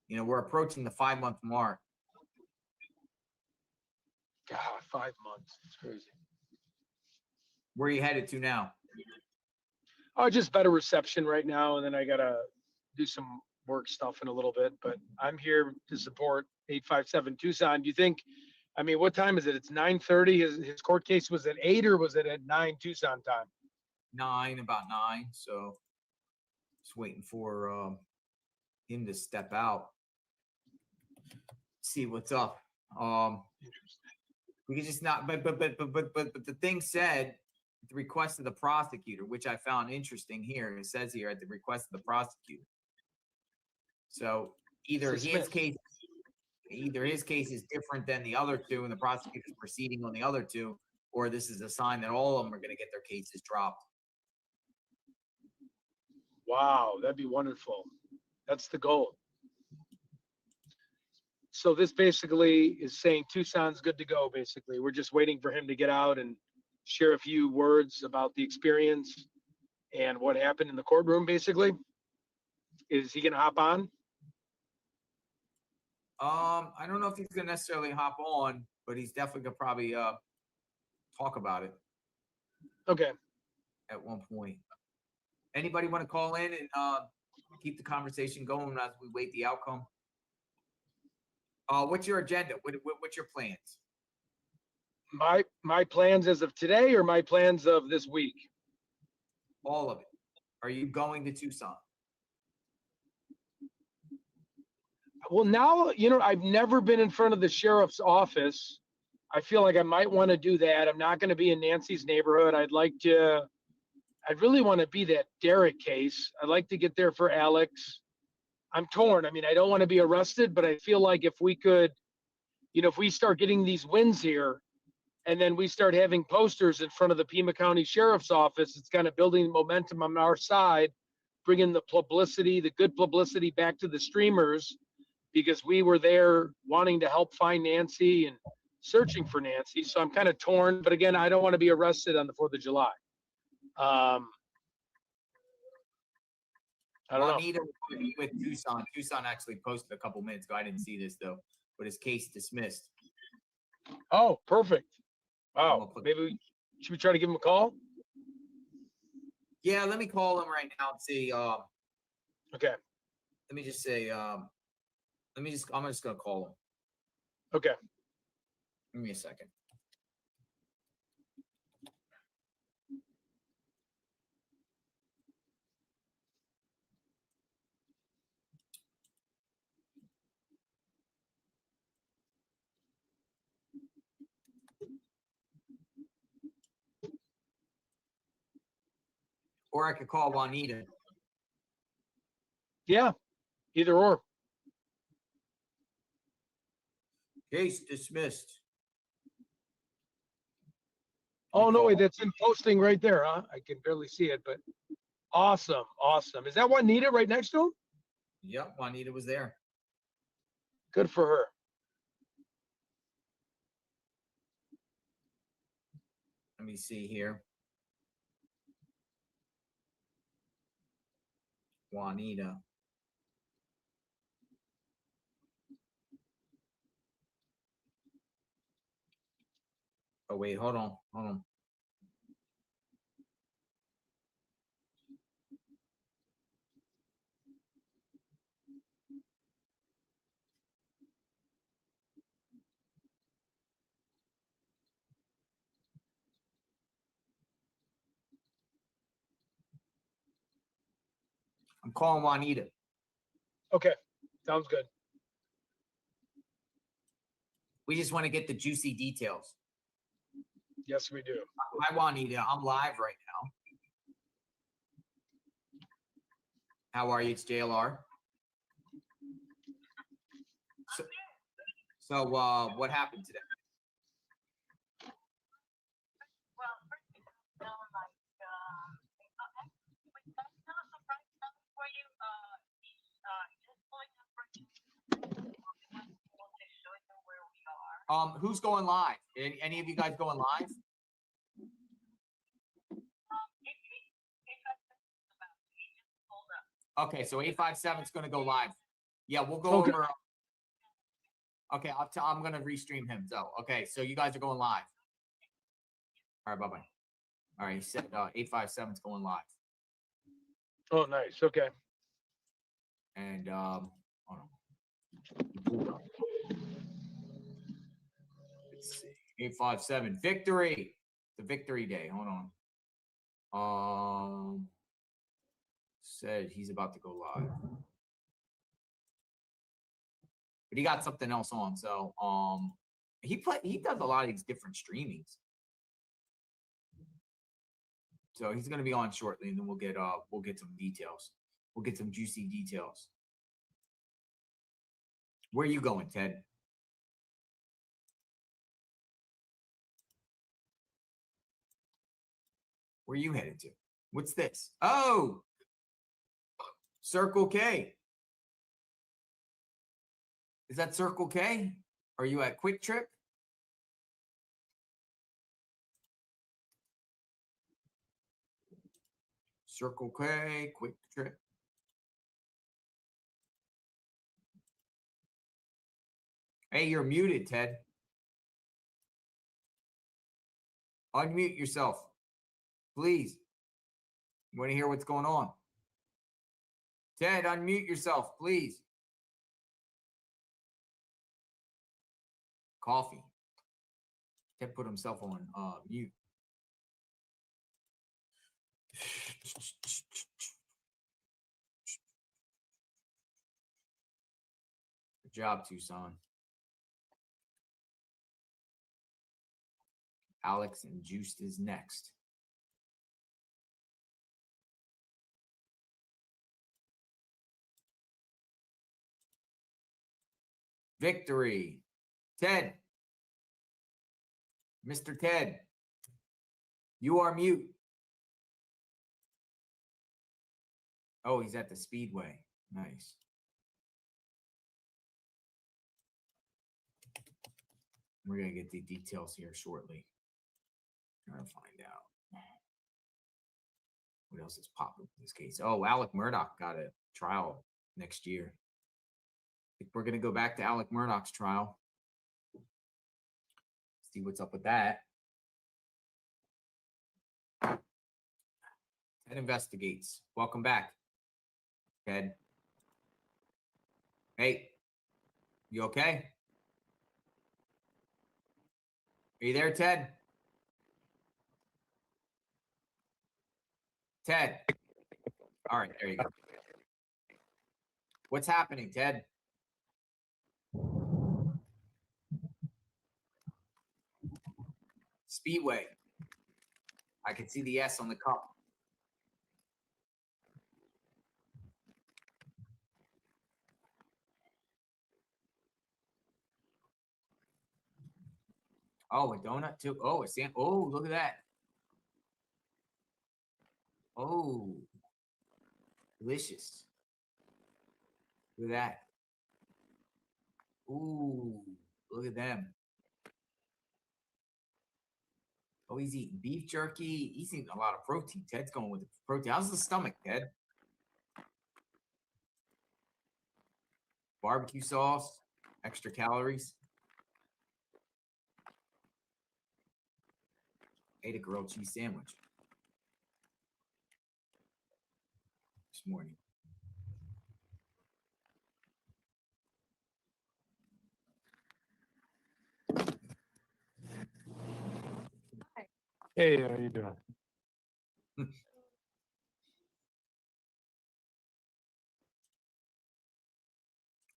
You know, we're approaching the 5-month mark. God, 5 months. It's crazy. Where are you headed to now? Oh, just better reception right now, and then I gotta do some work stuff in a little bit. But I'm here to support 857 Tucson. Do you think? I mean, what time is it? It's 9:30. His court case was at 8, or was it at 9 Tucson time? 9, about 9. So just waiting for him to step out. See what's up. We can just not. But the thing said, at the request of the prosecutor, which I found interesting here. It says here at the request of the prosecutor. So either his case is different than the other two, and the prosecutor's proceeding on the other two, or this is a sign that all of them are going to get their cases dropped. Wow, that'd be wonderful. That's the goal. So this basically is saying Tucson's good to go, basically. We're just waiting for him to get out and share a few words about the experience and what happened in the courtroom, basically. Is he going to hop on? I don't know if he's going to necessarily hop on, but he's definitely going to probably talk about it. Okay. At one point. Anybody want to call in and keep the conversation going as we wait the outcome? What's your agenda? What's your plans? My plans as of today, or my plans of this week? All of it. Are you going to Tucson? Well, now, you know, I've never been in front of the sheriff's office. I feel like I might want to do that. I'm not going to be in Nancy's neighborhood. I'd really want to be that Derek case. I'd like to get there for Alex. I'm torn. I mean, I don't want to be arrested, but I feel like if we could, you know, if we start getting these wins here, and then we start having posters in front of the Pima County Sheriff's Office, it's kind of building momentum on our side, bringing the publicity, the good publicity back to the streamers, because we were there wanting to help find Nancy and searching for Nancy. So I'm kind of torn, but again, I don't want to be arrested on the 4th of July. I don't know. Juanita with Tucson. Tucson actually posted a couple minutes ago. I didn't see this though, but his case dismissed. Oh, perfect. Wow. Maybe should we try to give him a call? Yeah, let me call him right now and see. Okay. Let me just say. I'm just gonna call him. Okay. Give me a second. Or I could call Juanita. Yeah, either or. Case dismissed. Oh, no, wait, that's in posting right there, huh? I can barely see it, but awesome, awesome. Is that Juanita right next to him? Yep, Juanita was there. Good for her. Let me see here. Juanita. Oh wait, hold on. I'm calling Juanita. Okay, sounds good. We just want to get the juicy details. Yes, we do. Hi, Juanita. I'm live right now. How are you? It's JLR. So what happened today? Who's going live? Any of you guys going live? Okay, so 857 is going to go live. Yeah, we'll go Okay. over. Okay, I'm going to restream him. So, okay, so you guys are going live. All right, bye-bye. All right, he said 857 is going live. Oh, nice. Okay. And hold on. Let's see. 857 victory. The victory day. Hold on. Said he's about to go live. But he got something else on. So he does a lot of these different streamings. So he's gonna be on shortly, and then we'll get some details. We'll get some juicy details. Where are you going, Ted? Where are you headed to? What's this? Oh, Circle K. Is that Circle K? Are you at Quick Trip? Circle K, Quick Trip. Hey, you're muted, Ted. Unmute yourself, please. You want to hear what's going on? Ted, unmute yourself, please. Coffee. Ted put himself on mute. Good job, Tucson. Alex and Juiced is next. Victory. Ted. Mr. Ted. You are mute. Oh, he's at the Speedway. Nice. We're going to get the details here shortly. Trying to find out what else is popping in this case. Oh, Alec Murdoch got a trial next year. I think we're going to go back to Alec Murdoch's trial. See what's up with that. Ted Investigates. Welcome back, Ted. Hey, you okay? Are you there, Ted? Ted. All right, there you go. What's happening, Ted? Speedway. I can see the S on the cup. Oh, a donut too. Oh, a sand. Oh, look at that. Oh, delicious. Look at that. Ooh, look at them. Oh, he's eating beef jerky. He's eating a lot of protein. Ted's going with the protein. How's the stomach, Ted? barbecue sauce, extra calories. Ate a grilled cheese sandwich this morning. Hey, how you doing?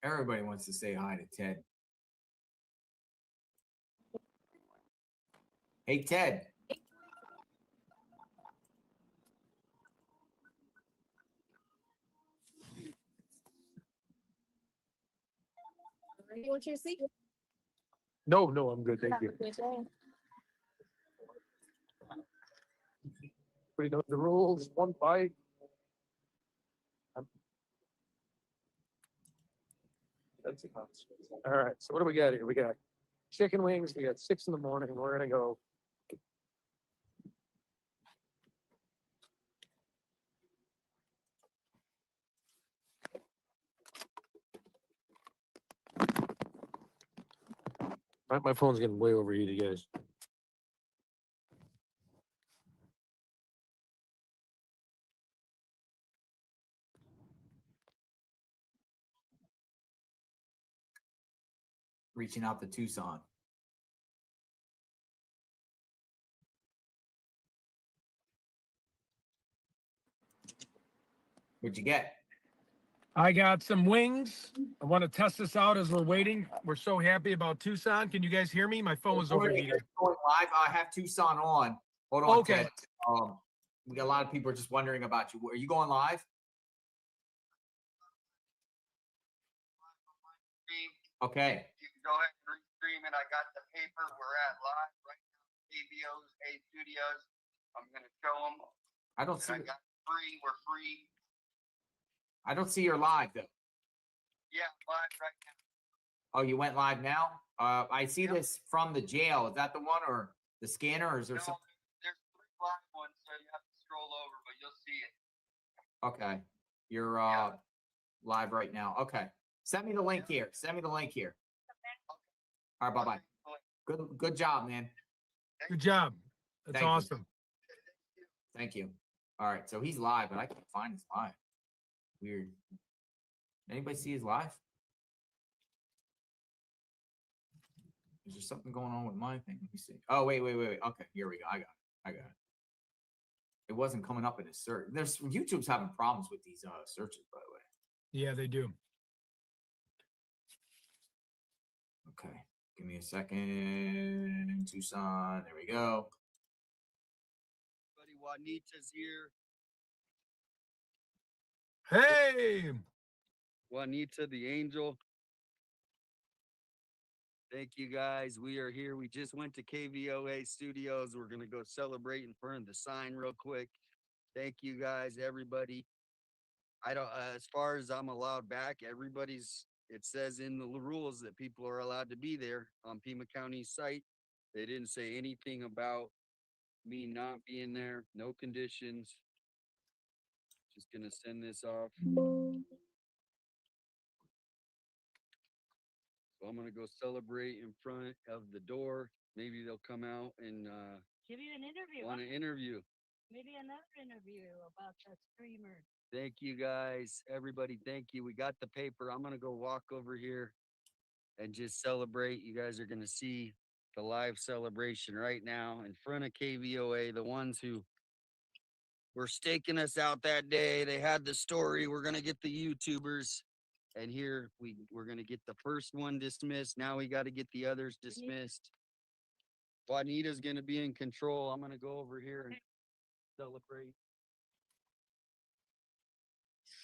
Everybody wants to say hi to Ted. Hey, Ted. You want your seat? No, I'm good. Thank you. Everybody knows the rules. One bite. That's enough. All right. So what do we got here? We got chicken wings. We got 6 in the morning. We're gonna go. My phone's getting way overheated, guys. Reaching out to Tucson. What'd you get? I got some wings. I want to test this out as we're waiting. We're so happy about Tucson. Can you guys hear me? My phone was overheated. Going live. I have Tucson on. Hold on, Okay. Ted. We got a lot of people just wondering about you. Are you going live? Okay. You can go ahead and restream it. I got the paper. We're at live right now. ABO's A Studios. I'm gonna show them. I don't see. I got free. We're free. I don't see your live though. Yeah, live right now. Oh, you went live now? I see this from the jail. Is that the one or the scanner, or is there something? There's 3 live ones, so you have to scroll over, but you'll see it. Okay. You're live right now. Okay. Send me the link here. Send me the link here. All right, bye-bye. Good job, man. Good job. That's Thank you. awesome. Thank you. All right, so he's live, but I can't find his live. Weird. Anybody see his live? Is there something going on with my thing? Let me see. Oh, wait. Okay, here we go. I got it. It wasn't coming up in his search. YouTube's having problems with these searches, by the way. Yeah, they do. Okay, give me a second. Tucson, there we go. Buddy Juanita's here. Hey, Juanita the angel. Thank you guys. We are here. We just went to KVOA Studios. We're gonna go celebrate in front of the sign real quick. Thank you guys, everybody. I don't as far as I'm allowed back, it says in the rules that people are allowed to be there on Pima County's site. They didn't say anything about me not being there, no conditions. Just gonna send this off. So I'm gonna go celebrate in front of the door. Maybe they'll come out and Give you an interview. want to interview. Maybe another interview about that streamer. Thank you guys, everybody. Thank you. We got the paper. I'm gonna go walk over here and just celebrate. You guys are gonna see the live celebration right now in front of KVOA. The ones who were staking us out that day. They had the story. We're gonna get the YouTubers, and here we're gonna get the first one dismissed. Now we got to get the others dismissed. Juanita's gonna be in control. I'm gonna go over here and celebrate.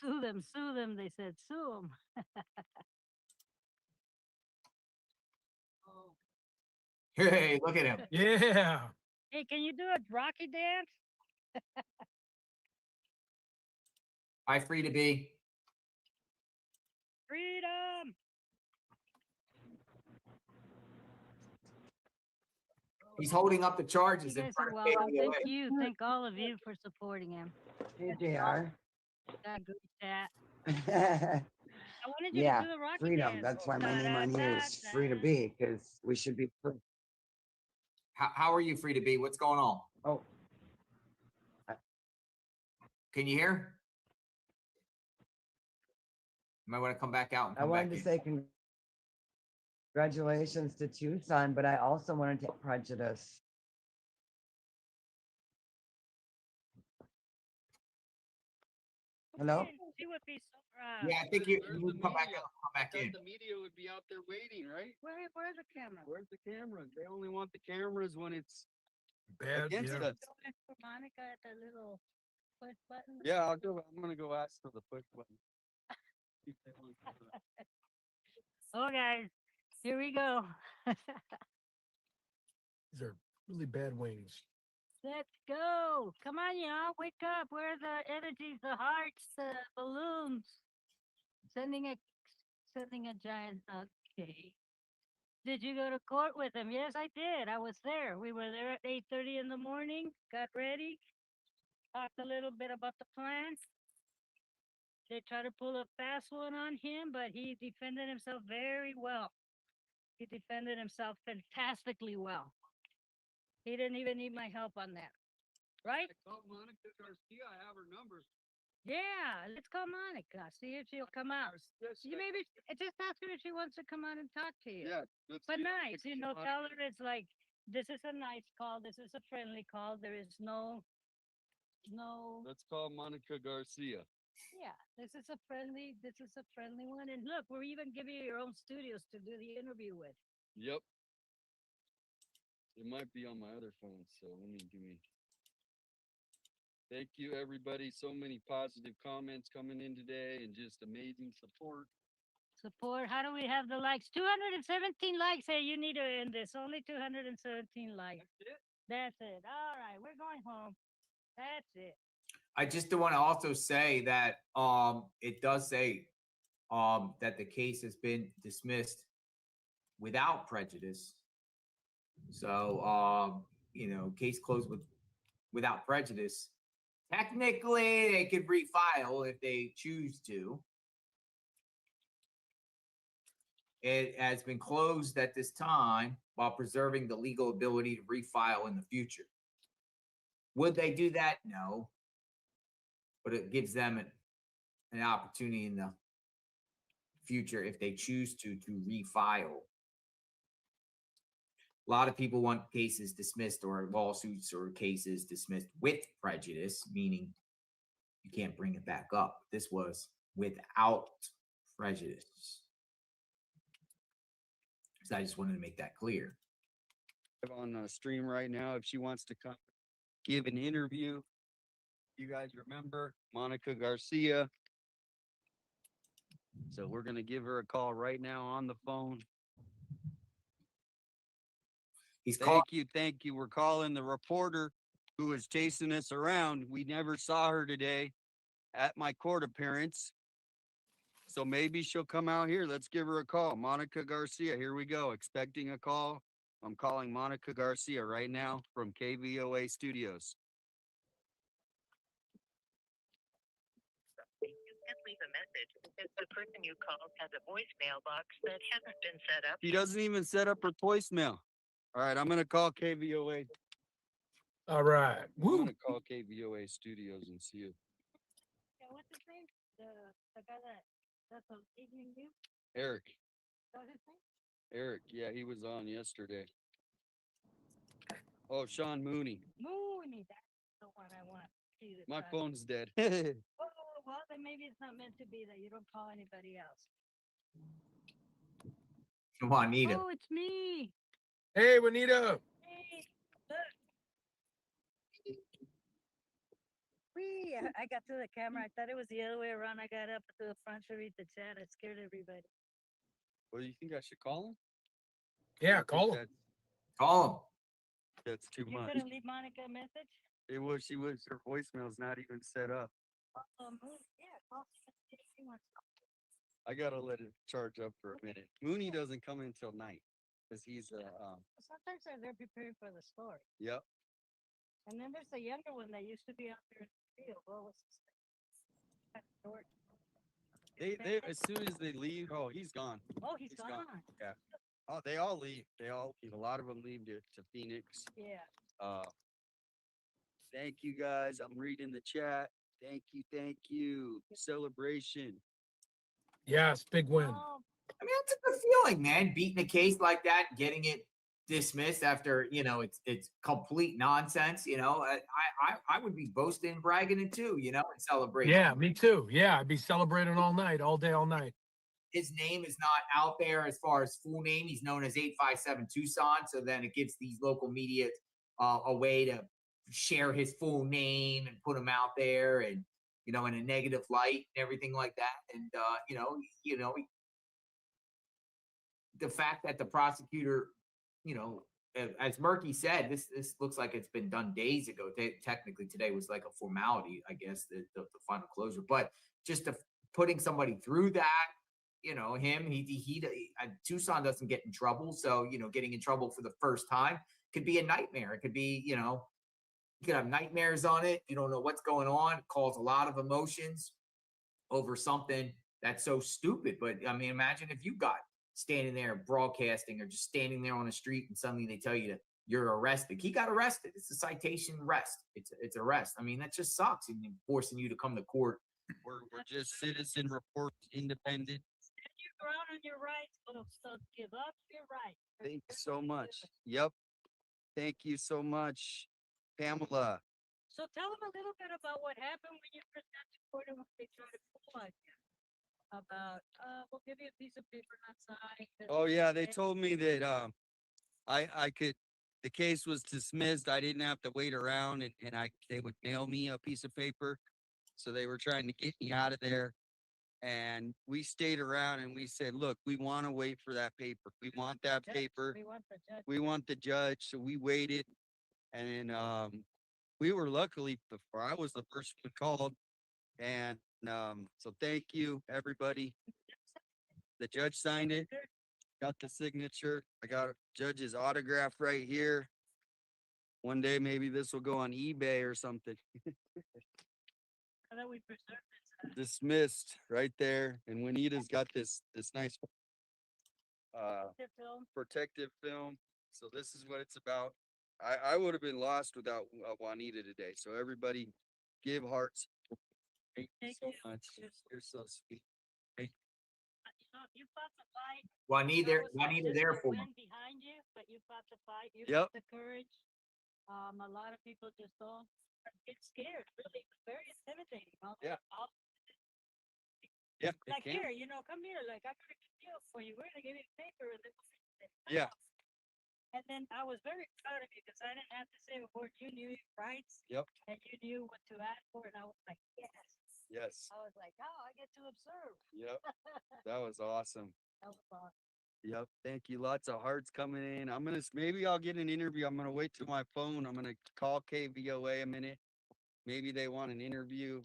Sue them. They said, sue them. Hey, look at him. yeah. Hey, can you do a Rocky dance? Hi, free to be. Freedom. He's holding up the charges You in guys front are of welcome. KVOA. Thank you. Thank all of you for supporting him. Hey, JR. That good chat. I wanted you Yeah, to do the Rocky freedom. dance. That's why my name on here is Da-da-da-da. free to be, because we should be free. How are you free to be? What's going on? Oh, Can you hear? You might want to come back out and I come wanted back to in. say congratulations to Tucson, but I also wanted to prejudice. Hello? She would be so proud. Yeah, I think you would come back out, come back in. The media would be out there waiting, right? Where's the camera? Where's the cameras? They only want the cameras when it's Bad, against yeah. us. For Monica at the little push button. Yeah, I'm gonna go ask for the push button. See if they want to do that. Oh, guys, here we go. These are really bad wings. Let's go. Come on, y'all. Wake up. Where are the energies, the hearts, the balloons? Sending a giant. Okay. Did you go to court with him? Yes, I did. I was there. We were there at 8:30 in the morning. Got ready. Talked a little bit about the plan. They tried to pull a fast one on him, but he defended himself very well. He defended himself fantastically well. He didn't even need my help on that. Right? I called Monica Garcia. I have her number. Yeah, let's call Monica. See if she'll come out. You maybe just ask her if she wants to come out and talk to you. Yeah, But nice, tell her it's like this is a nice call. This is a friendly call. There is no. Let's call Monica Garcia. Yeah, this is a friendly one. And look, we're even giving you your own studios to do the interview with. Yep. It might be on my other phone, so give me. Thank you, everybody. So many positive comments coming in today and just amazing support. How do we have the likes? 217 likes. Hey, you need to end this. Only 217 likes. That's it. All right, we're going home. That's it. I just want to also say that it does say that the case has been dismissed without prejudice. So case closed without prejudice. Technically, they could refile if they choose to. It has been closed at this time while preserving the legal ability to refile in the future. Would they do that? No. But it gives them an opportunity in the future if they choose to refile. A lot of people want cases dismissed or lawsuits or cases dismissed with prejudice, meaning you can't bring it back up. This was without prejudice. So I just wanted to make that clear. On a stream right now, if she wants to come give an interview, you guys remember Monica Garcia. So we're gonna give her a call right now on the phone. Thank you. We're calling the reporter who was chasing us around. We never saw her today at my court appearance. So maybe she'll come out here. Let's give her a call. Monica Garcia, here we go. Expecting a call. I'm calling Monica Garcia right now from KVOA Studios. You can leave a message because the person you called has a voicemail box that hasn't been set up. She doesn't even set up her voicemail. All right, I'm gonna call KVOA. All right. I'm gonna call KVOA Studios and see if Yeah, what's his name? The guy that's on evening news? Eric. What's his name? Eric, yeah, he was on yesterday. Oh, Sean Mooney. Mooney, that's the one I want. My phone's dead. Oh, well, then maybe it's not meant to be that you don't call anybody else. Juanita. Oh, it's me. Hey, Juanita. Hey, look. Wee, I got to the camera. I thought it was the other way around. I got up to the front to read the chat. I scared everybody. What do you think I should call him? Yeah, call him. Call him. That's too You much. couldn't leave Monica a message? Her voicemail's not even set up. Yeah, call if she wants to. I gotta let it charge up for a minute. Mooney doesn't come in until night because he's Sometimes they're preparing for the story. Yep. And then there's the younger one that used to be out there in the field. What was his name? They as soon as they leave, oh, he's gone. Oh, he's gone. Yeah. Oh, they all leave. They all leave. A lot of them leave to Phoenix. Yeah. Thank you guys. I'm reading the chat. Thank you. Thank you. Celebration. Yes, big win. I mean, that's a good feeling, man. Beating a case like that, getting it dismissed after, you know, it's complete nonsense. You know, I would be boasting and bragging it too, you know, and celebrating. Yeah, me too. Yeah, I'd be celebrating all night, all day, all night. His name is not out there as far as full name. He's known as 857 Tucson. So then it gives these local media a way to share his full name and put him out there, and you know, in a negative light and everything like that. And you know, the fact that the prosecutor, you know, as Murky said, this looks like it's been done days ago. Technically, today was like a formality, I guess, the final closure. But just putting somebody through that, you know, Tucson doesn't get in trouble, so you know, getting in trouble for the first time could be a nightmare. It could be, you know, you could have nightmares on it. You don't know what's going on. It calls a lot of emotions over something that's so stupid. But I mean, imagine if you got standing there broadcasting or just standing there on the street and suddenly they tell you that you're arrested. He got arrested. It's a citation arrest. It's arrest. I mean, that just sucks. And forcing you to come to court. We're just citizen reports, independent. Stand your ground on your rights, folks. Don't give up your rights. Thank you so much. Yep. Thank you so much, Pamela. So tell them a little bit about what happened when you present to court and what they try to pull on you. About, we'll give you a piece of paper not signed. Oh yeah, they told me that I could, the case was dismissed. I didn't have to wait around, and they would mail me a piece of paper. So they were trying to get me out of there. And we stayed around and we said, look, we want to wait for that paper. We want that paper. We want the judge. We want the judge. So we waited. And we were luckily before I was the first one called. And so thank you, everybody. The judge signed it. Got the signature. I got a judge's autograph right here. One day maybe this will go on eBay or something. And then we preserve this. Dismissed right there. And Juanita's got this nice protective film. So this is what it's about. I would have been lost without Juanita today. So everybody give hearts. Thank you so much. You're so sweet. You know, you fought the fight. Juanita there for me. Behind you, but you fought the fight. You Yep. got the courage. A lot of people just don't get scared. Really, it's very intimidating. Yeah. Yeah. Like here, you know, come here. Like I got a good deal for you. We're gonna give you a paper, and then Yeah. And then I was very proud of you because I didn't have to say a word. You knew your rights. Yep. And you knew what to ask for, and I was like, yes. Yes. I was like, oh, I get to observe. Yep. That was awesome. That was awesome. Yep. Thank you. Lots of hearts coming in. Maybe I'll get an interview. I'm gonna wait till my phone. I'm gonna call KVOA a minute. Maybe they want an interview,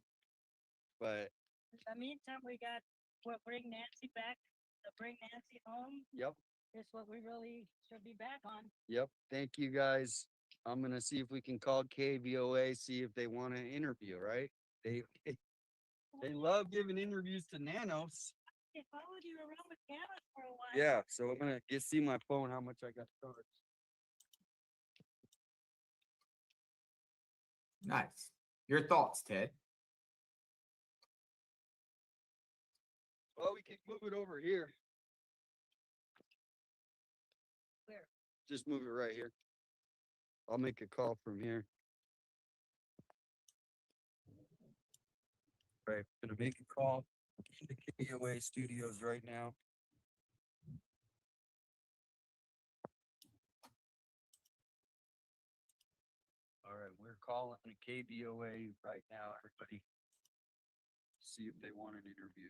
but In the meantime, we'll bring Nancy back. To bring Nancy home. yep. It's what we really should be back on. Yep. Thank you guys. I'm gonna see if we can call KVOA, see if they want an interview, right? They love giving interviews to nanos. They followed you around with cameras for a while. Yeah, so I'm gonna get see my phone how much I got charged. Nice. Your thoughts, Ted? Well, we can move it over here. Where? Just move it right here. I'll make a call from here. Right, gonna make a call in the KVOA studios right now. All right, we're calling the KVOA right now, everybody. See if they want an interview.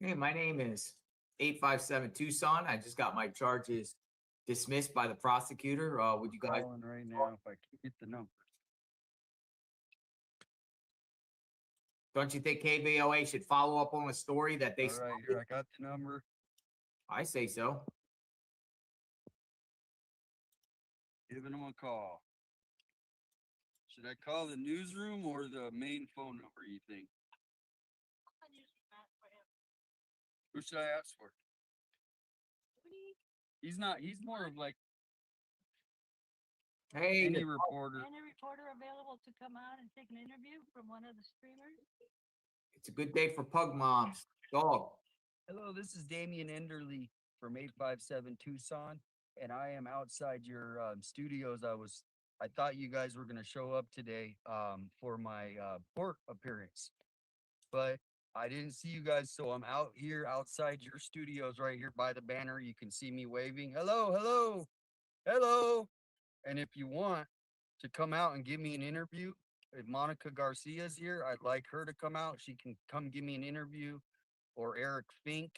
Hey, my name is 857 Tucson. I just got my charges dismissed by the prosecutor. Would you guys? Calling right now if I can get the number. Don't you think KVOA should follow up on a story that they? All right, here I got the number. I say so. Giving them a call. Should I call the newsroom or the main phone number, you think? Who should I ask for? He's not, he's more of like Hey, any reporter. Any reporter available to come out and take an interview from one of the streamers? it's a good day for pug moms. Dog. Hello, this is Damian Enderly from 857 Tucson, and I am outside your studios. I thought you guys were going to show up today for my court appearance, but I didn't see you guys, so I'm out here outside your studios right here by the banner. You can see me waving. Hello, hello, hello. And if you want to come out and give me an interview, if Monica Garcia's here, I'd like her to come out. She can come give me an interview. Or Eric Fink,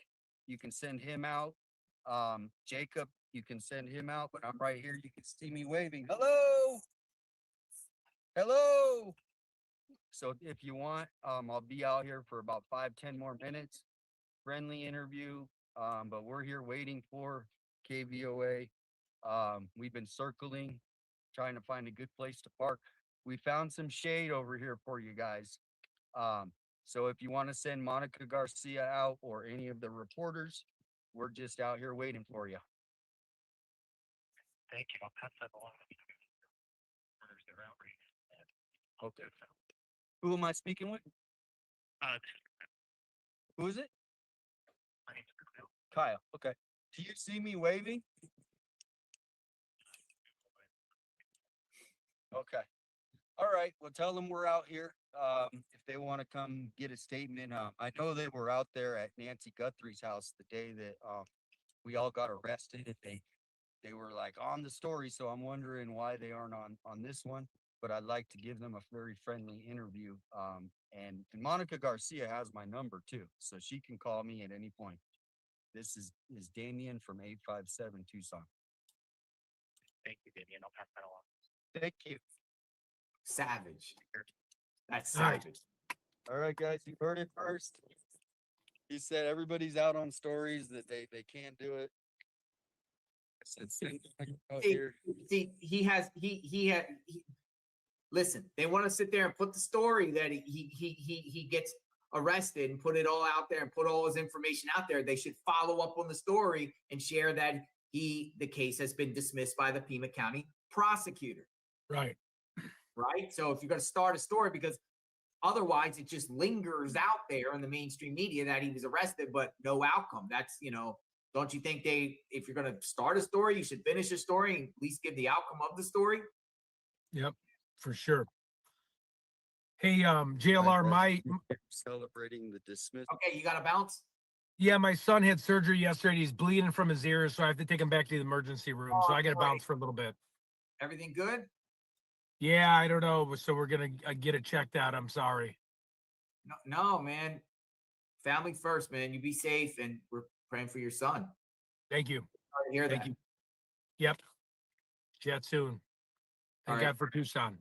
you can send him out. Jacob, you can send him out, but I'm right here. You can see me waving. Hello. Hello. So if you want, I'll be out here for about 5-10 more minutes. Friendly interview. But we're here waiting for KVOA. We've been circling, trying to find a good place to park. We found some shade over here for you guys. So if you want to send Monica Garcia out or any of the reporters, we're just out here waiting for you. Thank you. I'll pass that along. Okay. Who am I speaking with? Who is it? My name's Kyle. Kyle. Okay. Do you see me waving? Okay. All right. Well, tell them we're out here. If they want to come get a statement, I know they were out there at Nancy Guthrie's house the day that we all got arrested. They were like on the story, so I'm wondering why they aren't on this one. But I'd like to give them a very friendly interview. And Monica Garcia has my number too, so she can call me at any point. This is Damien from 857 Tucson. Thank you, Damien. I'll pass that along. Thank you. Savage. That's savage. All right, guys, you heard it first. He said everybody's out on stories that they can't do it. I said, send them out here. See, listen, they want to sit there and put the story that he gets arrested and put it all out there and put all his information out there. They should follow up on the story and share that the case has been dismissed by the Pima County prosecutor. Right. Right. So if you're going to start a story, because otherwise it just lingers out there in the mainstream media that he was arrested, but no outcome. That's, don't you think if you're going to start a story, you should finish a story and at least give the outcome of the story? Yep, for sure. Hey, JLR, celebrating the dismissal. Okay, you got to bounce. Yeah, my son had surgery yesterday. He's bleeding from his ears, so I have to take him back to the emergency room. So I got to bounce for a little bit. Everything good? Yeah, I don't know. So we're gonna get it checked out. I'm sorry. No, man. Family first, man. You be safe, and we're praying for your son. Thank you. Sorry to hear Thank that. you. Yep. Chat soon. Thank God for Tucson.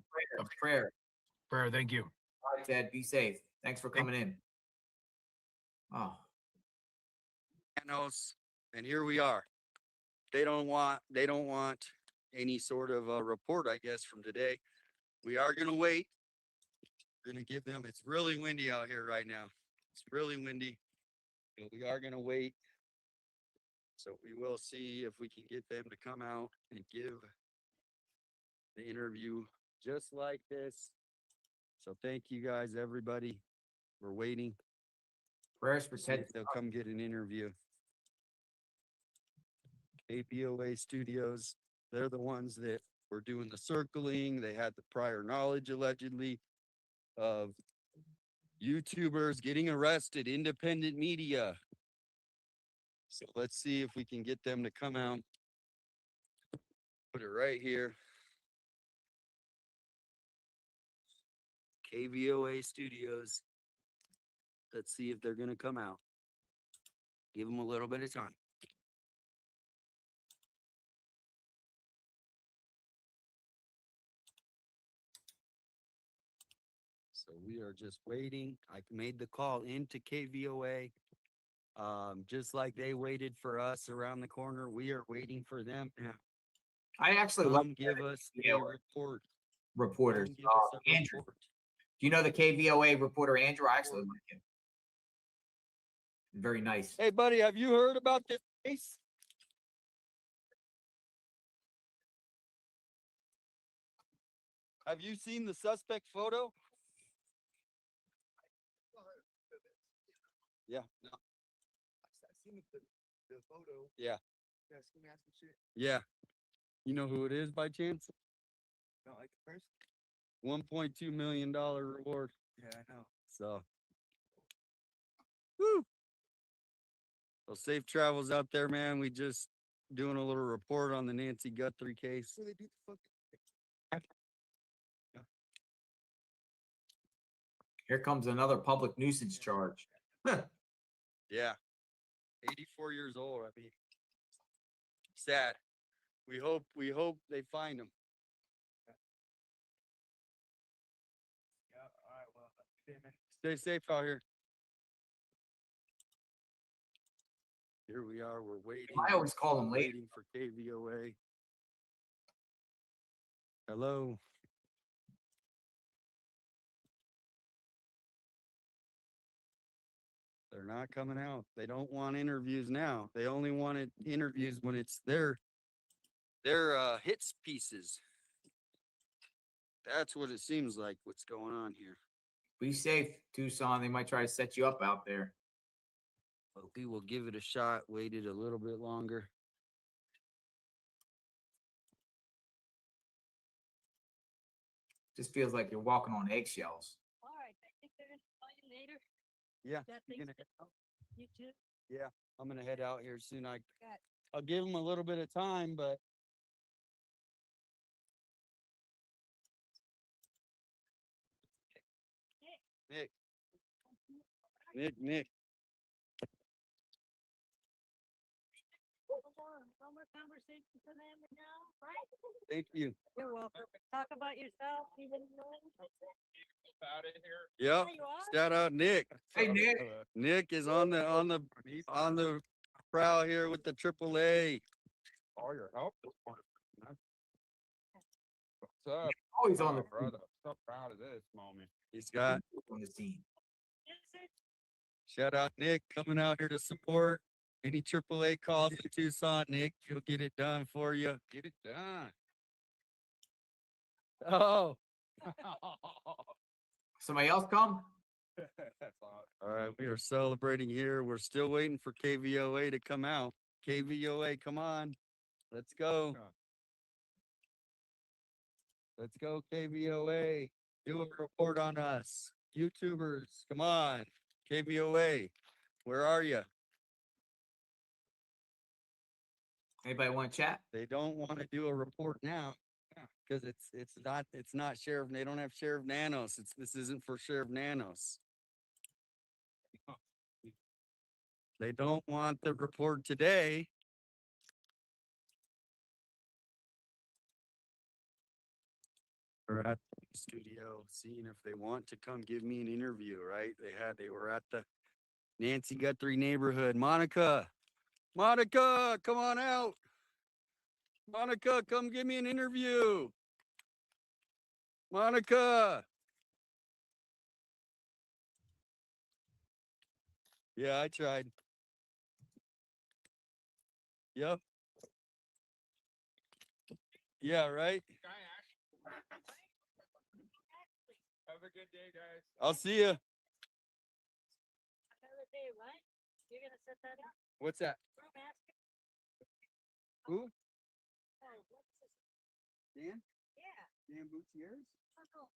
Prayer. Thank you. All right, Ted. Be safe. Thanks for coming in. Oh. And here we are. They don't want any sort of a report, I guess, from today. We are going to wait. We're going to give them, it's really windy out here right now. It's really windy. But we are going to wait. So we will see if we can get them to come out and give the interview just like this. So thank you guys, everybody. We're waiting. Prayers for Ted. They'll come get an interview. APOA Studios, they're the ones that were doing the circling. They had the prior knowledge, allegedly, of YouTubers getting arrested, independent media. So let's see if we can get them to come out. Put it right here. KVOA Studios. Let's see if they're going to come out. Give them a little bit of time. So we are just waiting. I made the call into KVOA. Just like they waited for us around the corner, we are waiting for them. I actually come give us a report. reporters. Give us a Andrew, report. do you know the KVOA reporter Andrew? I actually like him. Very nice. Hey, buddy, have you heard about this case? Have you seen the suspect photo? Yeah. No. I've seen the photo. Yeah. Yeah, it's gonna ask some shit. Yeah. You know who it is by chance? No, like the person. $1.2 million reward. Yeah, I know. So, woo. Well, safe travels out there, man. We just doing a little report on the Nancy Guthrie case. So they do the fucking. Here comes another public nuisance charge. Yeah. 84 years old. I mean, sad. We hope they find him. Yeah, all right, well, Stay safe out here. Here we are. We're waiting. I always call them late. Waiting for KVOA. Hello. They're not coming out. They don't want interviews now. They only wanted interviews when it's their hits pieces. That's what it seems like. What's going on here? Be safe, Tucson. They might try to set you up out there. But we will give it a shot. Waited a little bit longer. Just feels like you're walking on eggshells. All right, I think they're gonna call you later. Yeah. That You thing's gonna head out? you too. Yeah. I'm gonna head out here soon. Got I'll give them a little bit of time, but Nick. hold on. No more conversation for them now, right? Thank you. You're welcome. Talk about yourself, even though. Out of here. Yep. There you are. Shout out Nick. Hey, Nick. Nick is on the prowl here with the AAA. All your help. What's up? Always on the brother. So proud of this moment. He's got on the scene. shout out Nick coming out here to support. Any AAA calls in Tucson, Nick, he'll get it done for you. Get it done. Oh, Somebody else come? That's all. all right. We are celebrating here. We're still waiting for KVOA to come out. KVOA, come on. Let's go. Let's go, KVOA. Do a report on us. YouTubers, come on. KVOA, where are you? Anybody want to chat? They don't want to do a report now because it's not Sheriff. They don't have Sheriff Nanos. This isn't for Sheriff Nanos. They don't want the report today. We're at the studio seeing if they want to come give me an interview, right? They were at the Nancy Guthrie neighborhood. Monica, come on out. Monica, come give me an interview. Monica. Yeah, I tried. Yep. Yeah, right. Have a good day, guys. I'll see you. Another day, right? You're gonna set that up? What's that? Brewmaster? Who? Oh, what's this? Dan? Yeah. Dan Boutier's? Uncle.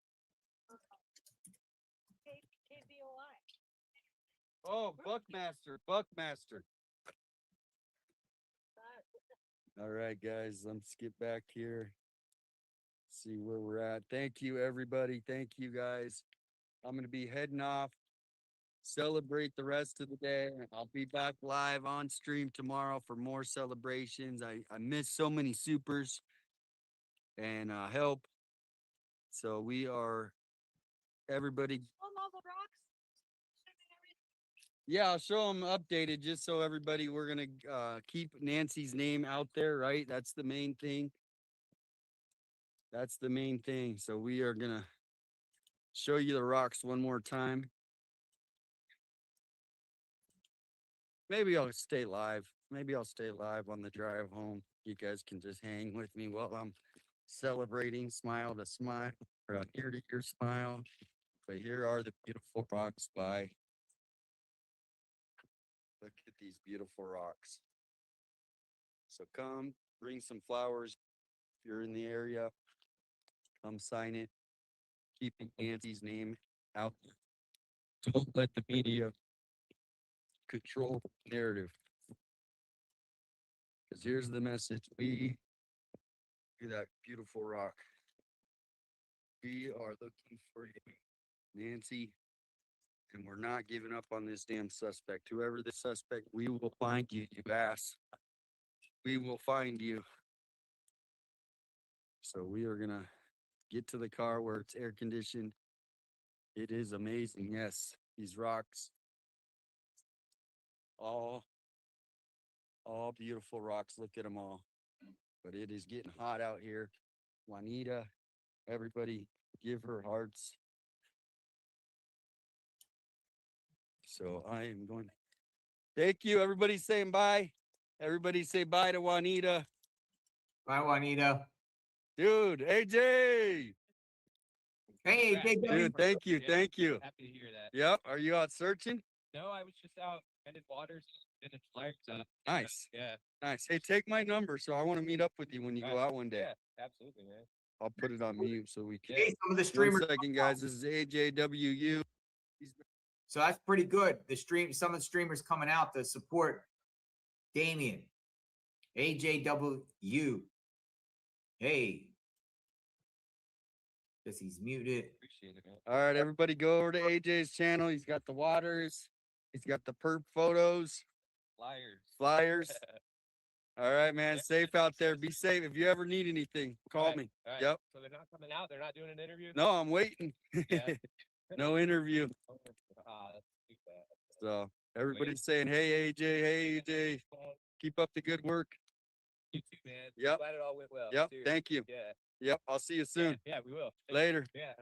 KBOI. Oh, Buckmaster. All right, guys, let's get back here. See where we're at. Thank you, everybody. Thank you, guys. I'm going to be heading off. Celebrate the rest of the day. I'll be back live on stream tomorrow for more celebrations. I miss so many supers and help. So we are, everybody. All the rocks? Yeah, I'll show them updated just so everybody, we're going to keep Nancy's name out there, right? That's the main thing. That's the main thing. So we are gonna show you the rocks one more time. Maybe I'll stay live. Maybe I'll stay live on the drive home. You guys can just hang with me while I'm celebrating smile to smile, or ear to ear smile. But here are the beautiful rocks by. Look at these beautiful rocks. So come, bring some flowers. If you're in the area, come sign it. Keeping Nancy's name out there. Don't let the media control the narrative. Because here's the message. We do that beautiful rock. We are looking for you, Nancy, and we're not giving up on this damn suspect. Whoever the suspect, we will find you, you ass. We will find you. So we are gonna get to the car where it's air conditioned. It is amazing. Yes, these rocks, all beautiful rocks. Look at them all. But it is getting hot out here. Juanita, everybody give her hearts. So I am going. Thank you. Everybody saying bye. Everybody say bye to Juanita. Bye, Juanita. Dude, AJ. Hey, AJ. Dude, thank you. Thank you. Happy to hear that. Yep. Are you out searching? No, I was just out in waters, in the flares up. Nice. Yeah. Nice. Hey, take my number so I want to meet up with you when you go out one day. Yeah, absolutely, man. I'll put it on mute so we can. Hey, some of the streamers. 1 second, guys. This is AJWU. So that's pretty good. Some of the streamers coming out to support Damien. AJWU. Hey. Guess he's muted. Appreciate it, man. All right, everybody go over to AJ's channel. He's got the waters. He's got the perp photos. Flyers. All right, man. Safe out there. Be safe. If you ever need anything, call me. All right. Yep. So they're not coming out? They're not doing an interview? No, I'm waiting. Yeah. No interview. That's too bad. So everybody's saying, hey, AJ, hey, AJ. Keep up the good work. You too, man. Yep. Glad it all went well. Yep. Seriously. Thank you. Yeah. Yep. I'll see you soon. Yeah, we will. Later. Yeah.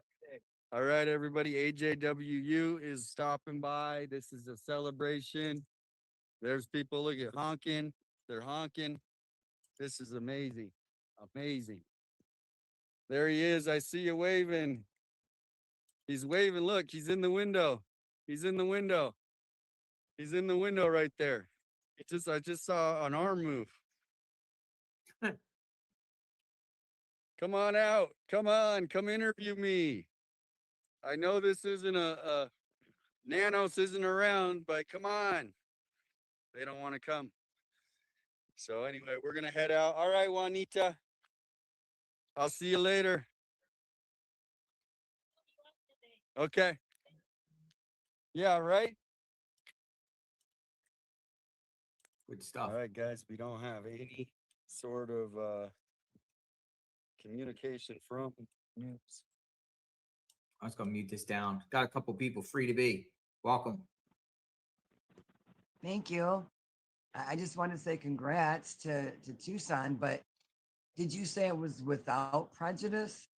All right, everybody. AJWU is stopping by. This is a celebration. There's people, look at honking. They're honking. This is amazing. Amazing. There he is. I see you waving. He's waving. Look, he's in the window. He's in the window. He's in the window right there. I just saw an arm move. Come on out. Come on. Come interview me. I know this isn't a Nanos isn't around, but come on. They don't want to come. So anyway, we're going to head out. All right, Juanita. I'll see you later. Okay. Yeah, right? Good stuff. All right, guys, we don't have any sort of communication from news. I was going to mute this down. Got a couple people free to be. Welcome. Thank you. I just want to say congrats to Tucson, but did you say it was without prejudice?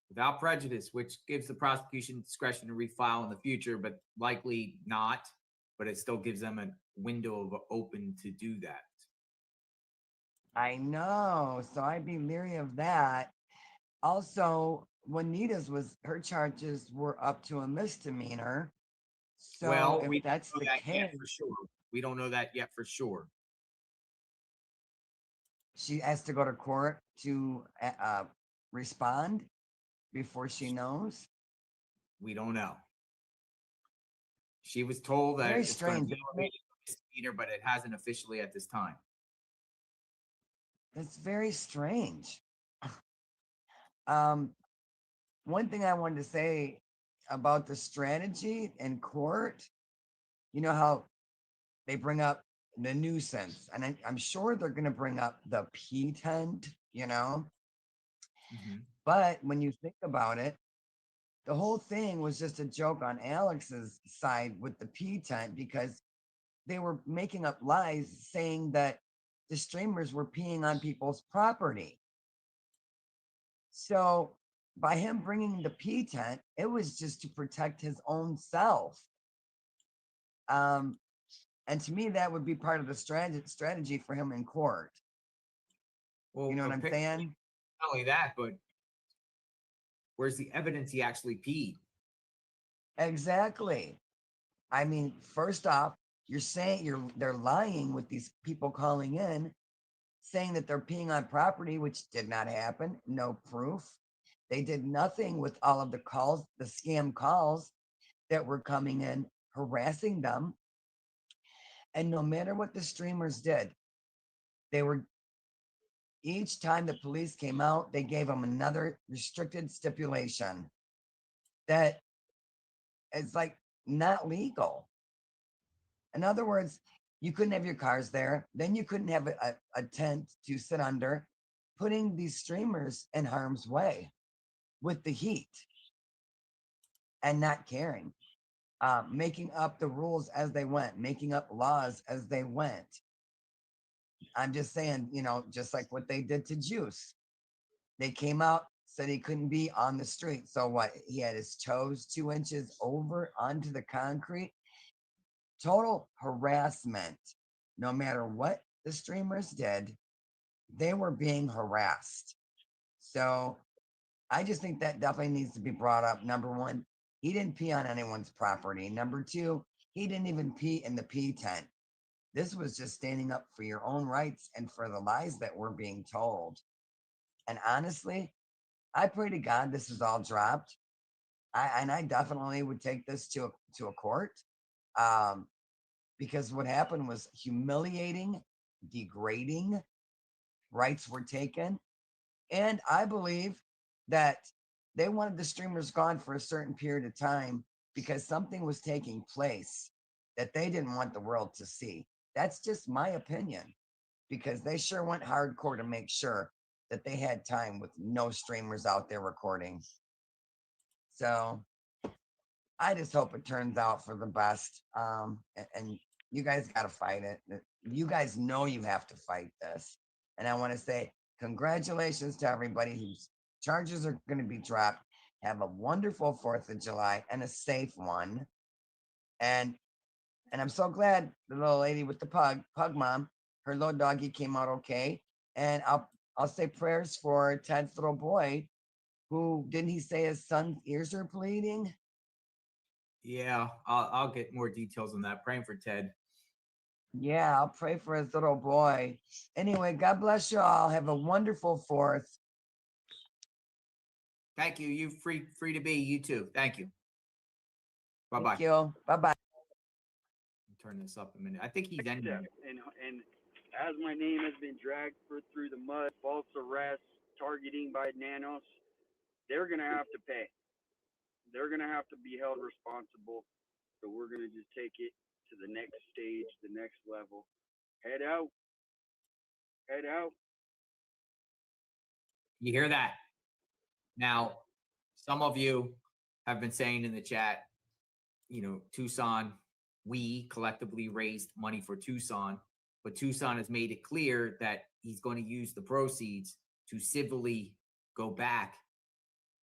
Without prejudice, which gives the prosecution discretion to refile in the future, but likely not. But it still gives them a window of open to do that. I know. So I'd be leery of that. Also, Juanita's her charges were up to a misdemeanor. So well, if that's the case, for sure. We don't know that yet for sure. she has to go to court to respond before she knows. We don't know. She was told that Very it's going to strange, be isn't it? a misdemeanor, but it hasn't officially at this time. That's very strange. One thing I wanted to say about the strategy in court, you know how they bring up the nuisance, and I'm sure they're going to bring up the P tent, you know. Mm-hmm. But when you think about it, the whole thing was just a joke on Alex's side with the P tent because they were making up lies saying that the streamers were peeing on people's property. So by him bringing the P tent, it was just to protect his own self. And to me, that would be part of the strategy for him in court. Well, You know what I'm saying? Not only that, but where's the evidence he actually peed? Exactly. I mean, first off, you're saying they're lying with these people calling in, saying that they're peeing on property, which did not happen. No proof. They did nothing with all of the calls, the scam calls that were coming in, harassing them. And no matter what the streamers did, they were, each time the police came out, they gave them another restricted stipulation that is like not legal. In other words, you couldn't have your cars there. Then you couldn't have a tent to sit under, putting these streamers in harm's way with the heat and not caring, making up the rules as they went, making up laws as they went. I'm just saying, you know, just like what they did to Juice. They came out, said he couldn't be on the street. So what? He had his toes 2 inches over onto the concrete. Total harassment. No matter what the streamers did, they were being harassed. So I just think that definitely needs to be brought up. Number one, he didn't pee on anyone's property. Number two, he didn't even pee in the pee tent. This was just standing up for your own rights and for the lies that were being told. And honestly, I pray to God this is all dropped. I definitely would take this to a court, because what happened was humiliating, degrading. Rights were taken, and I believe that they wanted the streamers gone for a certain period of time because something was taking place that they didn't want the world to see. That's just my opinion, because they sure went hardcore to make sure that they had time with no streamers out there recording. So I just hope it turns out for the best. And you guys got to fight it. You guys know you have to fight this. And I want to say congratulations to everybody whose charges are going to be dropped. Have a wonderful 4th of July and a safe one. And I'm so glad the little lady with the pug mom, her little doggy came out okay. And I'll say prayers for Ted's little boy, who didn't he say his son's ears are bleeding? Yeah, I'll get more details on that. Praying for Ted. Yeah, I'll pray for his little boy. Anyway, God bless you all. Have a wonderful 4th. Thank you. You free to be. You too. Thank you. Bye bye. Thank you. Bye bye. Turn this up a minute. I think he's ending. And as my name has been dragged through the mud, false arrest, targeting by Nanos, they're gonna have to pay. They're gonna have to be held responsible. So we're gonna just take it to the next stage, the next level. Head out. Head out. You hear that? Now, some of you have been saying in the chat, you know, Tucson, we collectively raised money for Tucson, but Tucson has made it clear that he's going to use the proceeds to civilly go back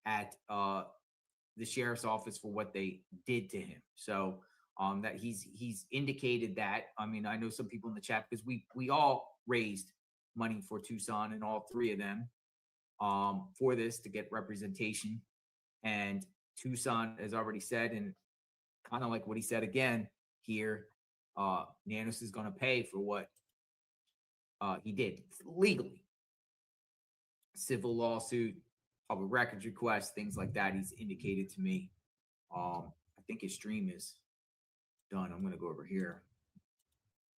at the sheriff's office for what they did to him. So that he's indicated that. I mean, I know some people in the chat, because we all raised money for Tucson, and all three of them for this to get representation. And Tucson has already said, and kind of like what he said again here, Nanos is going to pay for what he did legally. Civil lawsuit, public records request, things like that. He's indicated to me. I think his stream is done. I'm going to go over here.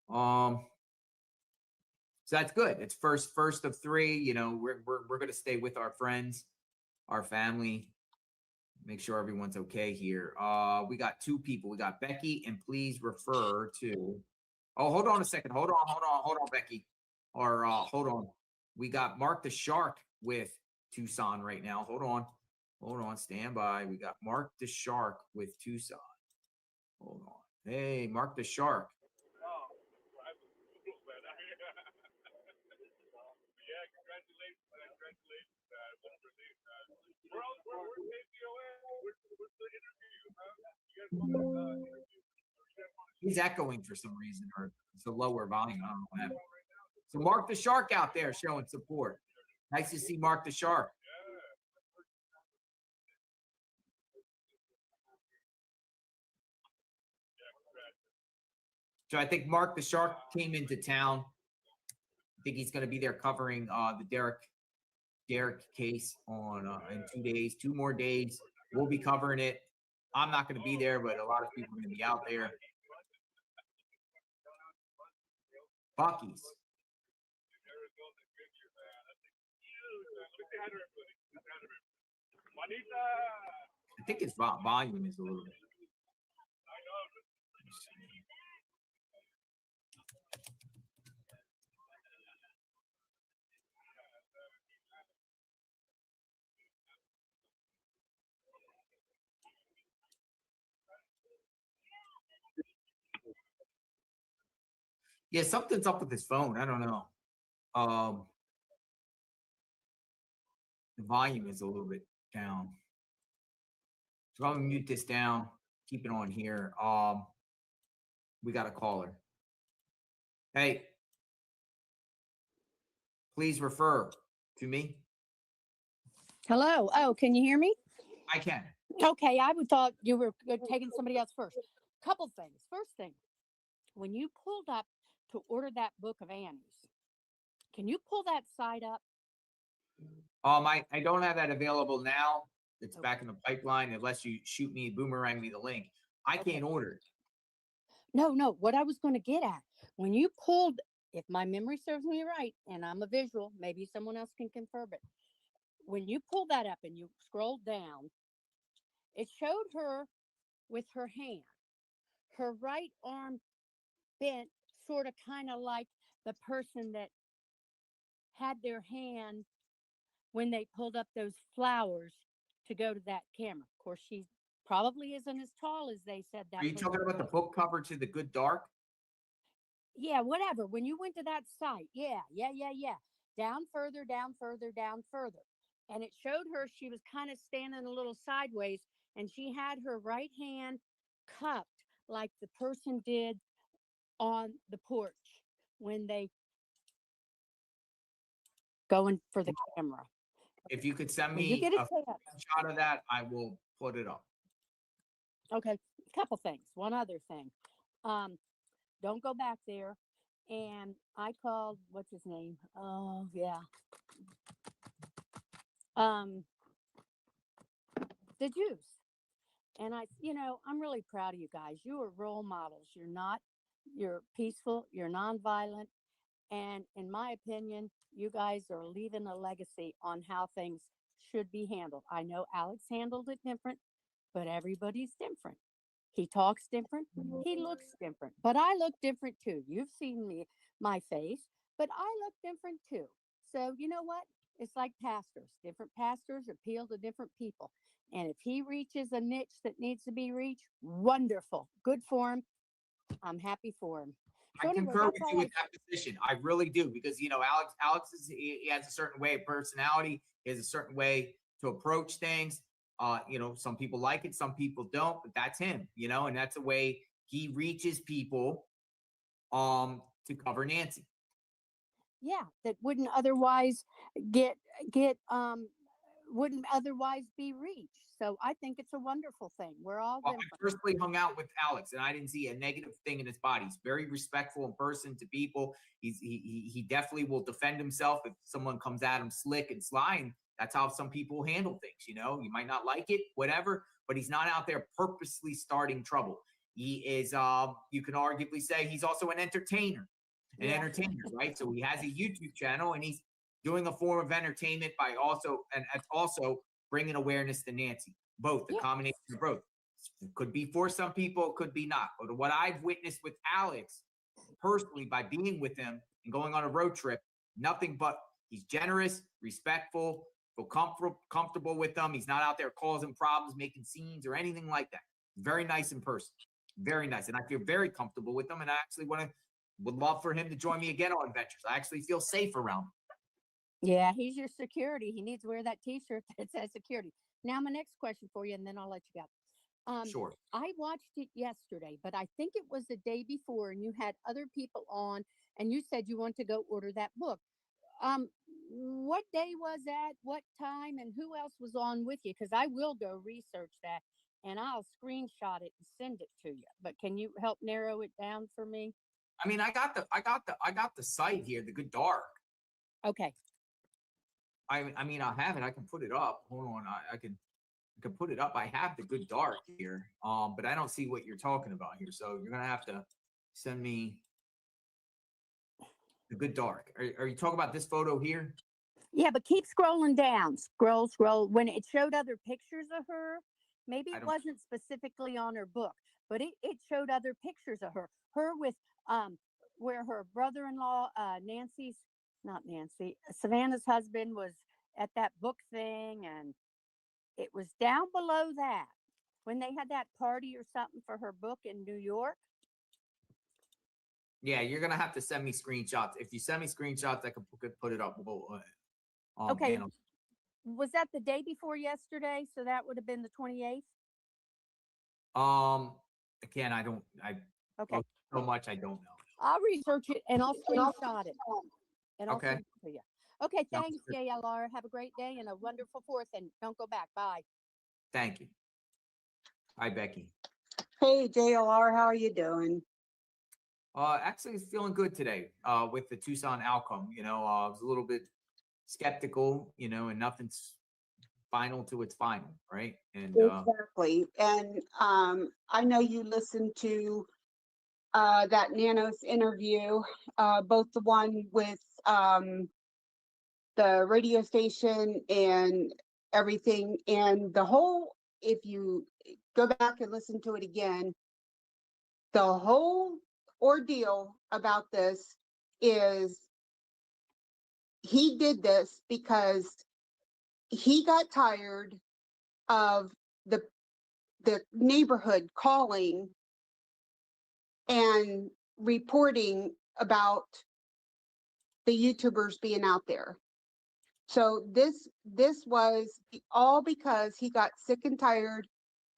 So that's good. It's first of three. You know, we're going to stay with our friends, our family, make sure everyone's okay here. We got two people. We got Becky, and please refer to. Oh, hold on a second. Hold on, Becky. Or hold on. We got Mark the Shark with Tucson right now. Hold on. Stand by. We got Mark the Shark with Tucson. Hold on. Hey, Mark the Shark. He's echoing for some reason, or it's a lower volume. I don't know what happened. So Mark the Shark out there showing support. Nice to see Mark the Shark. So I think Mark the Shark came into town. I think he's going to be there covering the Derek case on in 2 days, 2 more days. We'll be covering it. I'm not going to be there, but a lot of people are going to be out there. Bucky's. I think his volume is a little bit. Yeah, something's up with his phone. I don't know. The volume is a little bit down. So I'm gonna mute this down, keep it on here. We got a caller. Hey, please refer to me. Hello. Oh, can you hear me? I can. Okay, I would thought you were taking somebody else first. Couple things. First thing, when you pulled up to order that book of Annie's, can you pull that site up? I don't have that available now. It's back in the pipeline unless you boomerang me the link. I can't order it. No. What I was going to get at, when you pulled, if my memory serves me right, and I'm a visual, maybe someone else can confirm it. When you pull that up and you scroll down, it showed her with her hand, her right arm bent, sort of kind of like the person that had their hand when they pulled up those flowers to go to that camera. Of course, she probably isn't as tall as they said that. Are you talking about the book cover to The Good Dark? Yeah, whatever. When you went to that site, yeah. Down further. And it showed her, she was kind of standing a little sideways, and she had her right hand cupped like the person did on the porch when they going for the camera. If you could send When you me get a a chance. shot of that, I will put it up. Okay, a couple things. One other thing. Don't go back there. And I called, what's his name? Oh, yeah. The Jews. And I'm really proud of you guys. You are role models. You're peaceful, you're nonviolent. And in my opinion, you guys are leaving a legacy on how things should be handled. I know Alex handled it different, but everybody's different. He talks different. He looks different, but I look different too. You've seen my face, but I look different too. So you know what? It's like pastors. Different pastors appeal to different people. And if he reaches a niche that needs to be reached, wonderful. Good for him. I'm happy for him. So I anyway, concur with that's you all with that position. I really do, because Alex he has a certain way of personality. He has a certain way to approach things. Some people like it, some people don't, but that's him. And that's the way he reaches people to cover Nancy. Yeah, that wouldn't otherwise wouldn't otherwise be reached. So I think it's a wonderful thing. We're all I personally hung out with Alex, and I didn't see a negative thing in his body. He's very respectful in person to people. He definitely will defend himself if someone comes at him slick and sly. And that's how some people handle things. You might not like it, whatever, but he's not out there purposely starting trouble. He is, you can arguably say he's also an entertainer. Right? So he has a YouTube channel, and he's doing a form of entertainment by also bringing awareness to Nancy. Both, the combination of both. It could be for some people, it could be not. But what I've witnessed with Alex personally by being with him and going on a road trip, nothing but he's generous, respectful, feel comfortable with them. He's not out there causing problems, making scenes or anything like that. Very nice in person. Very nice. And I feel very comfortable with him. And I actually would love for him to join me again on adventures. I actually feel safe around him. Yeah, he's your security. He needs to wear that T-shirt that says security. Now, my next question for you, and then I'll let you go. Sure. I watched it yesterday, but I think it was the day before, and you had other people on, and you said you want to go order that book. What day was that? What time? And who else was on with you? Because I will go research that, and I'll screenshot it and send it to you. But can you help narrow it down for me? I mean, I got the site here, the Good Dark. Okay. I mean, I have it. I can put it up. Hold on. I can put it up. I have the Good Dark here. But I don't see what you're talking about here. So you're gonna have to send me the Good Dark. Are you talking about this photo here? Yeah, but keep scrolling down. Scroll. When it showed other pictures of her, maybe it wasn't specifically on her book, but it showed other pictures of her. Her with where her brother-in-law, Savannah's husband was at that book thing, and it was down below that when they had that party or something for her book in New York. Yeah, you're gonna have to send me screenshots. If you send me screenshots, I can put it up. Okay. Was that the day before yesterday? So that would have been the 28th? Again, I okay. So much I don't know. I'll research it and I'll screenshot it. And I'll Okay. send it to you. Okay, thanks, JLR. Have a great day and a wonderful 4th, and don't go back. Bye. Thank you. Hi, Becky. Hey, JLR, how are you doing? Actually, feeling good today with the Tucson outcome. I was a little bit skeptical, and nothing's final to its final, right? And exactly. And I know you listened to that Nanos interview, both the one with the radio station and everything, and the whole, if you go back and listen to it again, the whole ordeal about this is he did this because he got tired of the neighborhood calling and reporting about the YouTubers being out there. So this was all because he got sick and tired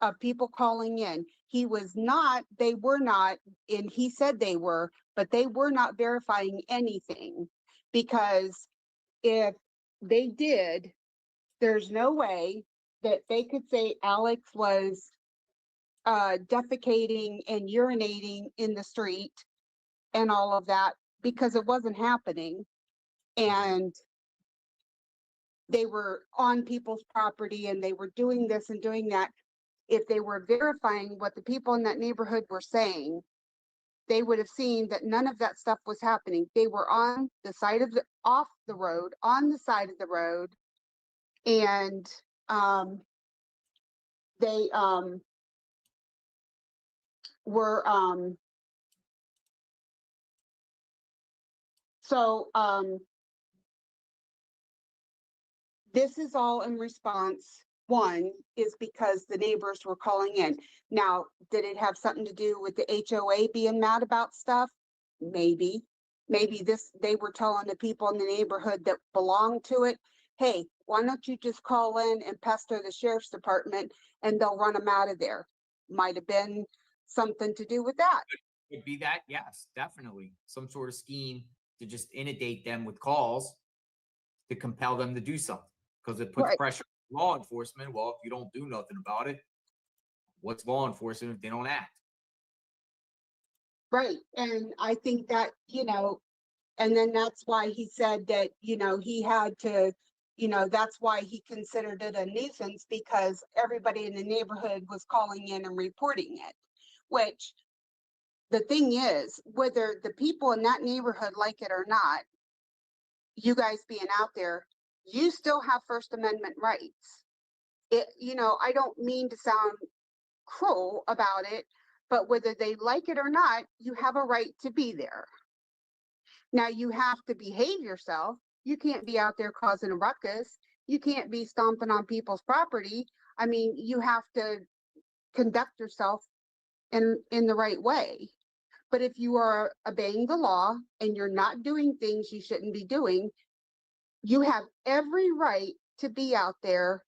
of people calling in. They were not, and he said they were, but they were not verifying anything, because if they did, there's no way that they could say Alex was defecating and urinating in the street and all of that, because it wasn't happening. And they were on people's property and they were doing this and doing that. If they were verifying what the people in that neighborhood were saying, they would have seen that none of that stuff was happening. They were on the side of on the side of the road, and they were this is all in response. One is because the neighbors were calling in. Now, did it have something to do with the HOA being mad about stuff? Maybe. Maybe they were telling the people in the neighborhood that belonged to it, hey, why don't you just call in and pester the sheriff's department and they'll run them out of there. Might have been something to do with that. Could be that, yes, definitely. Some sort of scheme to just inundate them with calls to compel them to do something, because it puts pressure on law enforcement. Well, if you don't do nothing about it, what's law enforcement if they don't act? Right. And I think that, and then that's why he said that, he had to, that's why he considered it a nuisance, because everybody in the neighborhood was calling in and reporting it. Which the thing is, whether the people in that neighborhood like it or not, you guys being out there, you still have First Amendment rights. I don't mean to sound cruel about it, but whether they like it or not, you have a right to be there. Now, you have to behave yourself. You can't be out there causing a ruckus. You can't be stomping on people's property. I mean, you have to conduct yourself in the right way. But if you are obeying the law and you're not doing things you shouldn't be doing, You have every right to be out there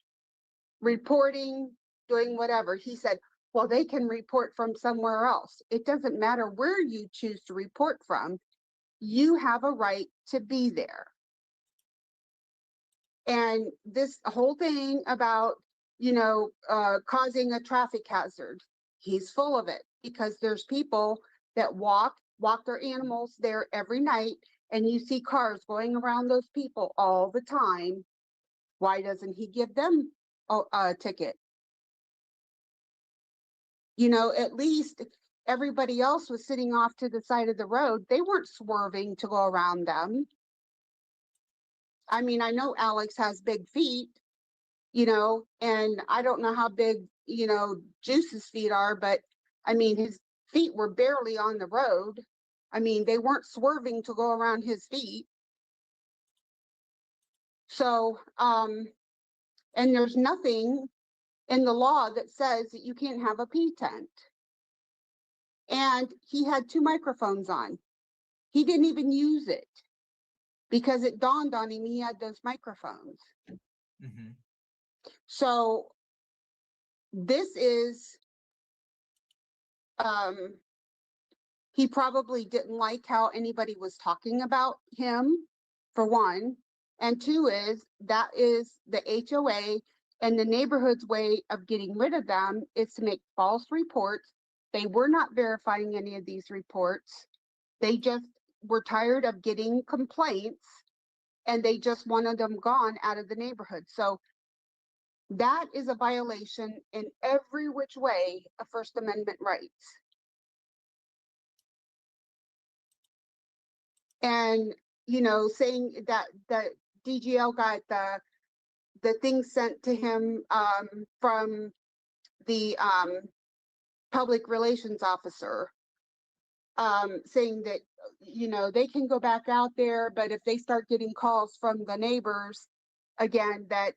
reporting, doing whatever. He said, well, they can report from somewhere else. It doesn't matter where you choose to report from. You have a right to be there. And this whole thing about, causing a traffic hazard, he's full of it, because there's people that walk their animals there every night, and you see cars going around those people all the time. Why doesn't he give them a ticket? At least everybody else was sitting off to the side of the road. They weren't swerving to go around them. I mean, I know Alex has big feet, and I don't know how big, Juice's feet are, but I mean, his feet were barely on the road. I mean, they weren't swerving to go around his feet. So, and there's nothing in the law that says that you can't have a pee tent. And he had 2 microphones on. He didn't even use it because it dawned on him he had those microphones. Mm-hmm. So this is, he probably didn't like how anybody was talking about him, for one. And 2 is, that is the HOA and the neighborhood's way of getting rid of them, is to make false reports. They were not verifying any of these reports. They just were tired of getting complaints, and they just wanted them gone out of the neighborhood. So that is a violation in every which way of First Amendment rights. And, saying that the DGL got the thing sent to him from the public relations officer, saying that, they can go back out there, but if they start getting calls from the neighbors again, that,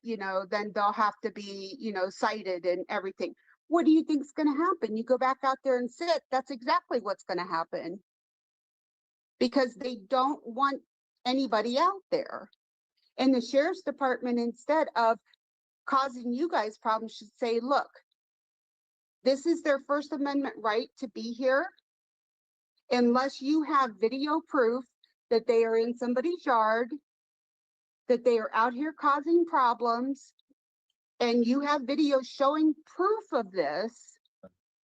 then they'll have to be, cited and everything. What do you think is going to happen? You go back out there and sit. That's exactly what's going to happen, because they don't want anybody out there. And the sheriff's department, instead of causing you guys problems, should say, look, this is their First Amendment right to be here. Unless you have video proof that they are in somebody's yard, that they are out here causing problems, and you have video showing proof of this,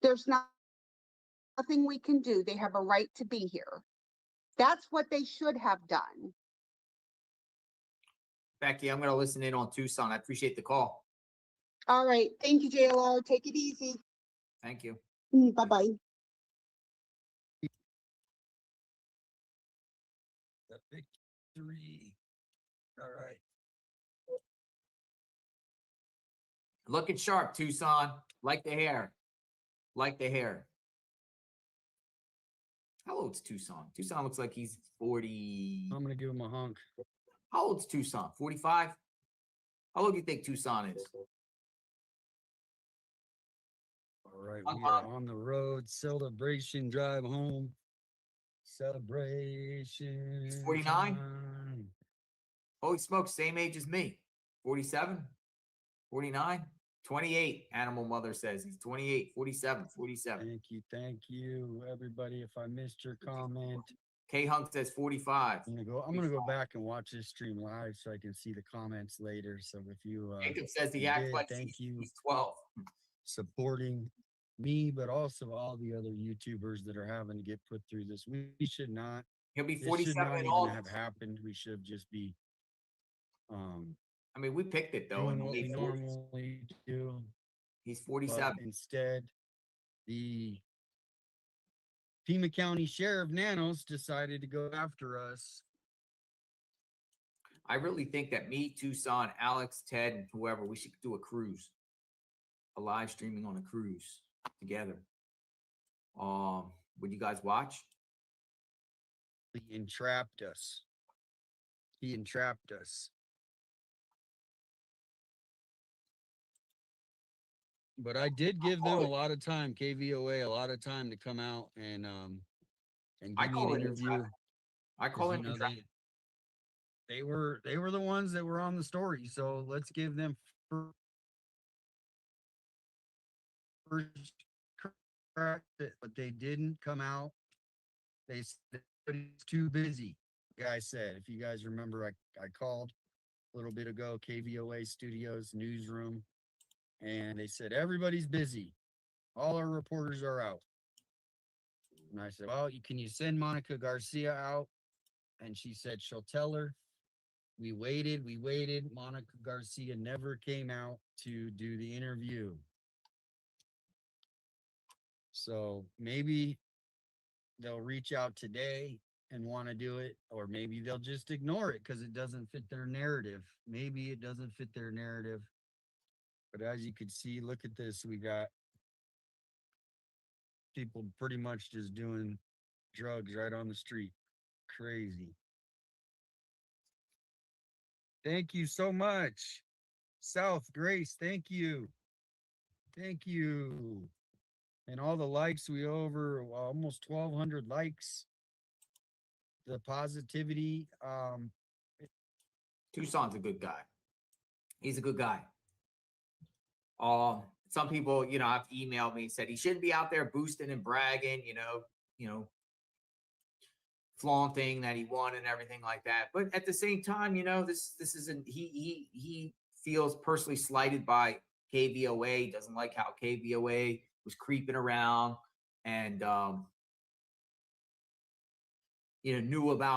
there's nothing we can do. They have a right to be here. That's what they should have done. Becky, I'm going to listen in on Tucson. I appreciate the call. All right. Thank you, JLR. Take it easy. Thank you. Bye-bye. The victory. All right. Looking sharp, Tucson. Like the hair. Like the hair. How old's Tucson? Tucson looks like he's 40. I'm going to give him a honk. How old's Tucson? 45? How old do you think Tucson is? All right, we are on the road. Celebration drive home. Celebration. He's 49? time. Holy smokes, same age as me. 47? 49? 28, Animal Mother says. He's 28, 47, 47. Thank you, everybody. If I missed your comment. K-Hunk says 45. I'm gonna go back and watch this stream live so I can see the comments later. So if you Jacob says he acts like he's 12. Supporting me, but also all the other YouTubers that are having to get put through this. We should not. He'll be This 47 should not in even August. have happened. We should just be I mean, we picked it though. doing what we normally do. He's 47. But instead, the Pima County Sheriff Nanos decided to go after us. I really think that me, Tucson, Alex, Ted, and whoever, we should do a cruise. A live streaming on a cruise together. Would you guys watch? He entrapped us. He entrapped us. But I did give them a lot of time, KVOA, a lot of time to come out and give me an interview. I call it entrapment. they were the ones that were on the story. So let's give them first correct it, but they didn't come out. They said it's too busy. Guy said, if you guys remember, I called a little bit ago, KVOA Studios newsroom, and they said everybody's busy. All our reporters are out. And I said, well, can you send Monica Garcia out? And she said she'll tell her. We waited. Monica Garcia never came out to do the interview. So maybe they'll reach out today and want to do it, or maybe they'll just ignore it because it doesn't fit their narrative. Maybe it doesn't fit their narrative. But as you can see, look at this. We got people pretty much just doing drugs right on the street. Crazy. Thank you so much. South Grace, thank you. Thank you. And all the likes, we over almost 1,200 likes. The positivity. Tucson's a good guy. He's a good guy. Some people, have emailed me and said he shouldn't be out there boosting and bragging, flaunting that he won and everything like that. But at the same time, this isn't he feels personally slighted by KVOA, doesn't like how KVOA was creeping around and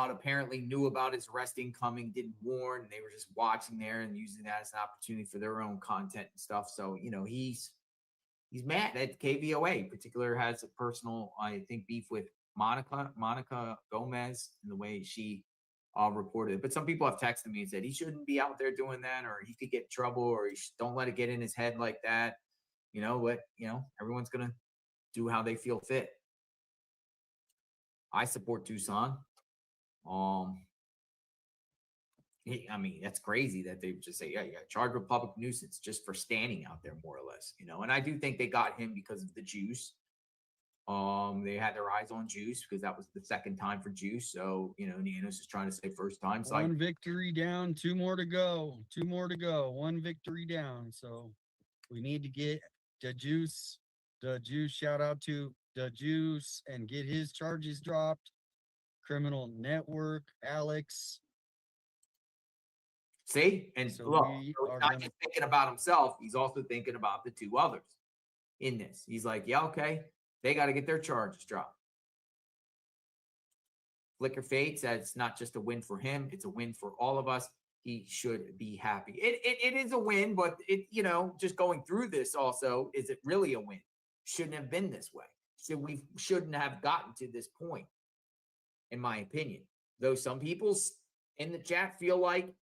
apparently knew about his arresting coming, didn't warn. They were just watching there and using that as an opportunity for their own content and stuff. So, he's mad that KVOA in particular has a personal, I think, beef with Monica Gomez and the way she reported it. But some people have texted me and said he shouldn't be out there doing that, or he could get in trouble, or don't let it get in his head like that. Everyone's going to do how they feel fit. I support Tucson. That's crazy that they just say, yeah, you got charged with public nuisance just for standing out there, more or less, and I do think they got him because of the juice. They had their eyes on Juice because that was the second time for Juice. So, Nanos is trying to say first time. So one victory down, 2 more to go. 2 more to go. 1 victory down. So we need to get the Juice. Shout out to the Juice and get his charges dropped. Criminal Network, Alex. See, and so look, he's not just thinking about himself. He's also thinking about the 2 others in this. He's like, yeah, okay. They got to get their charges dropped. Flicker Fate says it's not just a win for him. It's a win for all of us. He should be happy. It is a win, but just going through this also, is it really a win? Shouldn't have been this way. So we shouldn't have gotten to this point, in my opinion. Though some people in the chat feel like,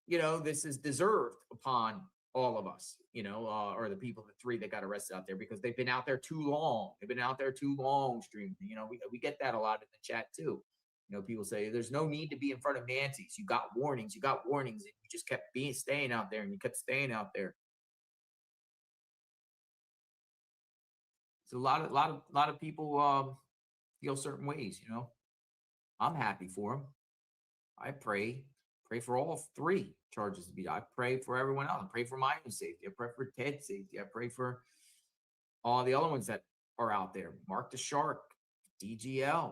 this is deserved upon all of us, or the people, the 3 that got arrested out there because they've been out there too long. They've been out there too long streaming. We get that a lot in the chat too. People say there's no need to be in front of Nancy's. You got warnings, and you just kept staying out there, and you kept staying out there. So a lot of people feel certain ways. I'm happy for them. I pray for all 3 charges to be. I pray for everyone else. I pray for my own safety. I pray for Ted's safety. I pray for all the other ones that are out there. Mark the Shark, DGL,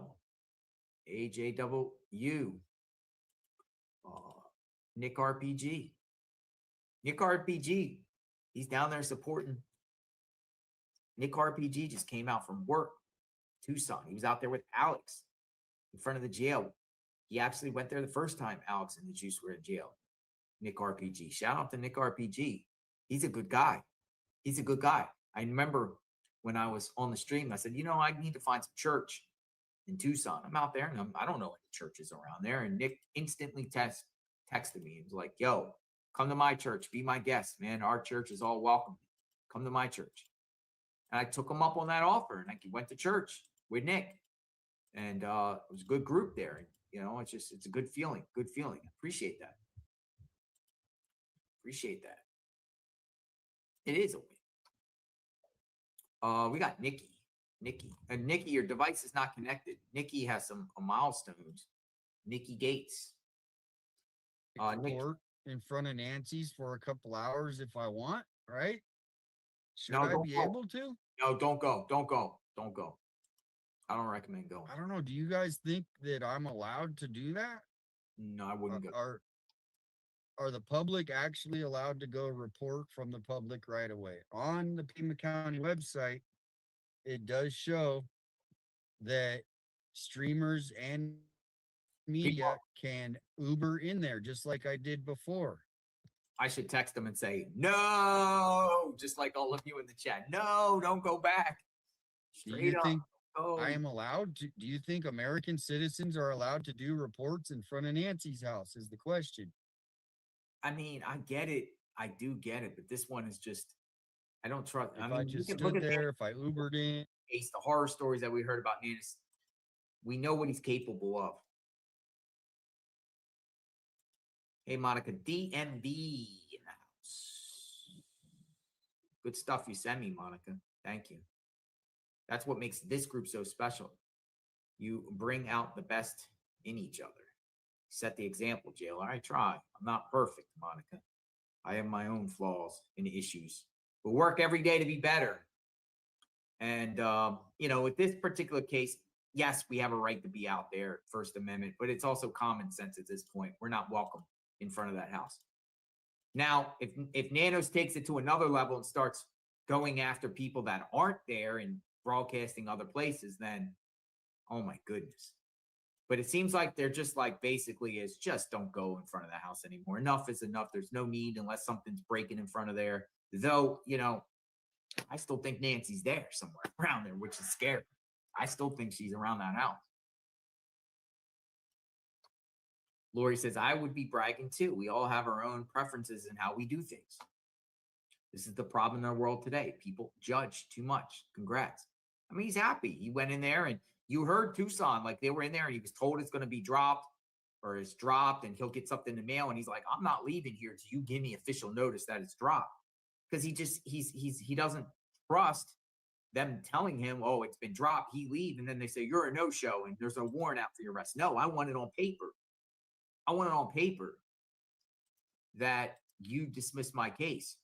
AJW, Nick RPG. Nick RPG, he's down there supporting. Nick RPG just came out from work, Tucson. He was out there with Alex in front of the jail. He actually went there the first time Alex and the Juice were in jail. Nick RPG. Shout out to Nick RPG. He's a good guy. He's a good guy. I remember when I was on the stream, I said, I need to find some church in Tucson. I'm out there and I don't know any churches around there. And Nick instantly texted me. He was like, yo, come to my church. Be my guest, man. Our church is all welcome. Come to my church. And I took him up on that offer and I went to church with Nick. And it was a good group there. It's a good feeling. Good feeling. Appreciate that. Appreciate that. It is a win. We got Nikki. And Nikki, your device is not connected. Nikki has some milestones. Nikki Gates. Nick, court in front of Nancy's for a couple hours if I want, right? Should no, I don't be go. able to? No, don't go. Don't go. Don't go. I don't recommend going. I don't know. Do you guys think that I'm allowed to do that? No, I wouldn't go. Are the public actually allowed to go report from the public right away? On the Pima County website, it does show that streamers and media can Uber in there, just like I did before. I should text them and say, no, just like all of you in the chat. No, don't go back. Do Straight you up. think Oh. I am allowed to? Do you think American citizens are allowed to do reports in front of Nancy's house? Is the question. I mean, I get it. I do get it, but this one is just, I don't trust. If I I mean, you just can look stood at there, if I Ubered in, the horror stories that we heard about Nanis. We know what he's capable of. Hey, Monica, DMV in the house. Good stuff you sent me, Monica. Thank you. That's what makes this group so special. You bring out the best in each other. Set the example, JLR. I try. I'm not perfect, Monica. I have my own flaws and issues. But work every day to be better. And, you know, with this particular case, yes, we have a right to be out there, First Amendment, but it's also common sense at this point. We're not welcome in front of that house. Now, if Nanos takes it to another level and starts going after people that aren't there and broadcasting other places, then, oh my goodness. But it seems like they're just like basically is just don't go in front of the house anymore. Enough is enough. There's no need unless something's breaking in front of there. Though, you know, I still think Nancy's there somewhere around there, which is scary. I still think she's around that house. Lori says, I would be bragging too. We all have our own preferences in how we do things. This is the problem in our world today. People judge too much. Congrats. I mean, he's happy. He went in there and you heard Tucson, like they were in there and he was told it's going to be dropped or it's dropped and he'll get something in the mail. And he's like, I'm not leaving here till you give me official notice that it's dropped. Because he doesn't trust them telling him, oh, it's been dropped. He leave. And then they say, you're a no-show and there's a warrant out for your arrest. No, I want it on paper. I want it on paper that you dismissed my case.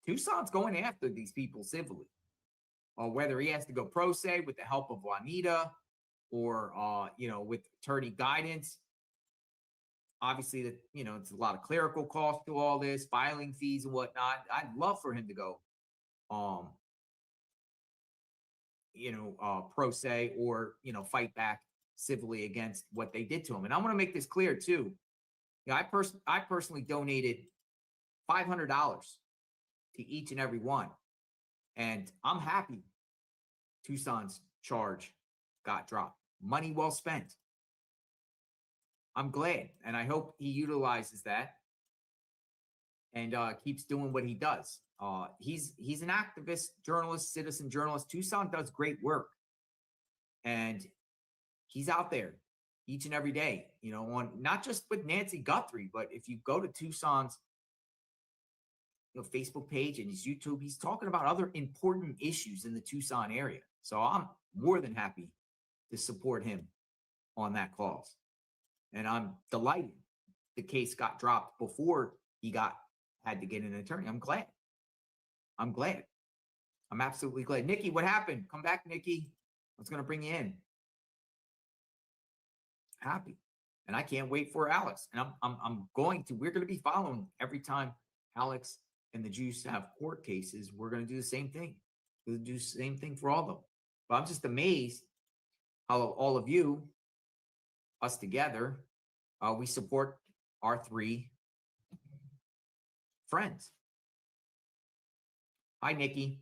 Tucson's going after these people civilly. Whether he has to go pro se with the help of Juanita or, you know, with attorney guidance. Obviously, that, you know, it's a lot of clerical costs to all this, filing fees and whatnot. I'd love for him to go, you know, pro se or, you know, fight back civilly against what they did to him. And I want to make this clear too. You know, I personally donated $500 to each and every one. And I'm happy Tucson's charge got dropped. Money well spent. I'm glad. And I hope he utilizes that and keeps doing what he does. He's an activist, journalist, citizen journalist. Tucson does great work. And he's out there each and every day, you know, on not just with Nancy Guthrie, but if you go to Tucson's Facebook page and his YouTube, he's talking about other important issues in the Tucson area. So I'm more than happy to support him on that cause. And I'm delighted the case got dropped before he had to get an attorney. I'm glad. I'm glad. I'm absolutely glad. Nikki, what happened? Come back, Nikki. I was going to bring you in. Happy. And I can't wait for Alex. And we're going to be following every time Alex and the Juice have court cases. We're going to do the same thing. We'll do the same thing for all of them. But I'm just amazed how all of you, us together, we support our three friends. Hi, Nikki.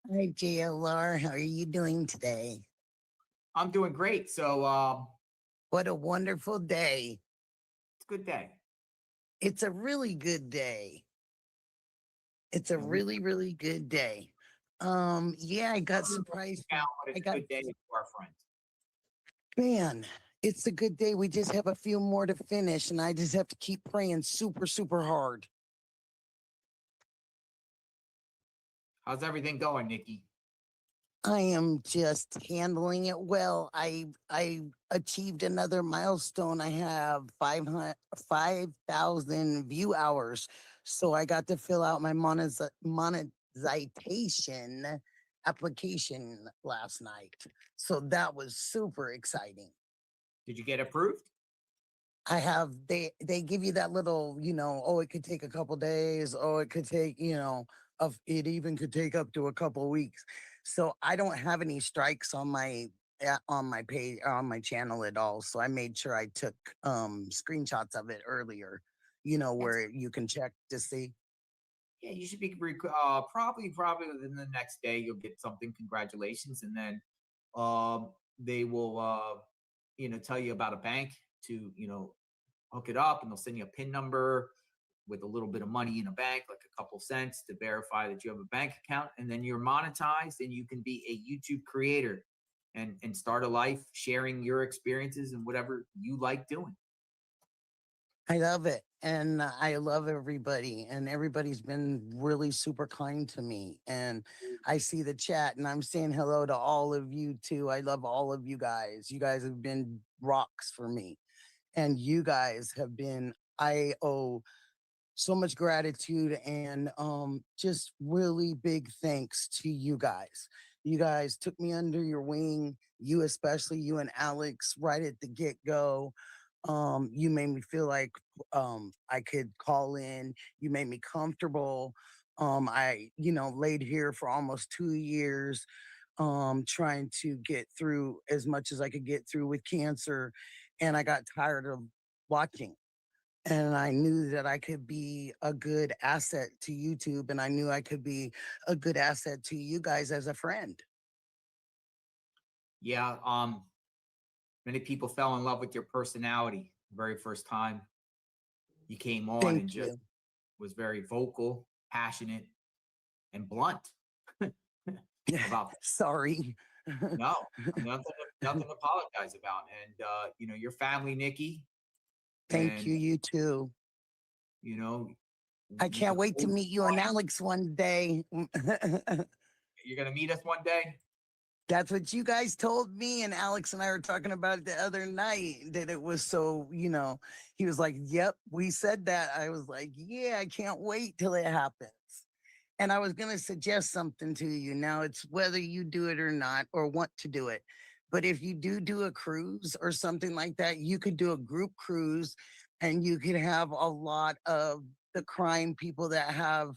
Hi, JLR. How are you doing today? I'm doing great. So, what a wonderful day. It's a good day. It's a really good day. It's a really, really good day. Yeah, I got surprised. It's a good day for our friends. Man, it's a good day. We just have a few more to finish, and I just have to keep praying super, super hard. How's everything going, Nikki? I am just handling it well. I achieved another milestone. I have 5,000 view hours. So I got to fill out my monetization application last night. So that was super exciting. Did you get approved? I have they give you that little, oh, it could take a couple days, oh, it could take, of it even could take up to a couple weeks. So I don't have any strikes on my page on my channel at all. So I made sure I took screenshots of it earlier, where you can check to see. Yeah, you should be probably within the next day you'll get something. Congratulations, and then they will tell you about a bank to hook it up, and they'll send you a PIN number with a little bit of money in a bank, like a couple cents, to verify that you have a bank account, and then you're monetized, and you can be a YouTube creator and start a life sharing your experiences and whatever you like doing. I love it. And I love everybody. And everybody's been really super kind to me. And I see the chat and I'm saying hello to all of you too. I love all of you guys. You guys have been rocks for me. And you guys have been, I owe so much gratitude and just really big thanks to you guys. You guys took me under your wing. You, especially you and Alex, right at the get-go. You made me feel like I could call in. You made me comfortable. I laid here for almost 2 years, trying to get through as much as I could get through with cancer, and I got tired of watching. And I knew that I could be a good asset to YouTube, and I knew I could be a good asset to you guys as a friend. Yeah, many people fell in love with your personality the very first time you came on. Thank and just you. was very vocal, passionate, and blunt about Sorry. no, nothing to apologize about. And your family, Nikki. Thank you. You too. I can't wait to meet you and Alex one day. You're gonna meet us one day. That's what you guys told me, and Alex and I were talking about it the other night, that it was so, he was like, yep, we said that. I was like, yeah, I can't wait till it happens. And I was going to suggest something to you. Now it's whether you do it or not, or want to do it. But if you do a cruise or something like that, you could do a group cruise, and you could have a lot of the crime people that have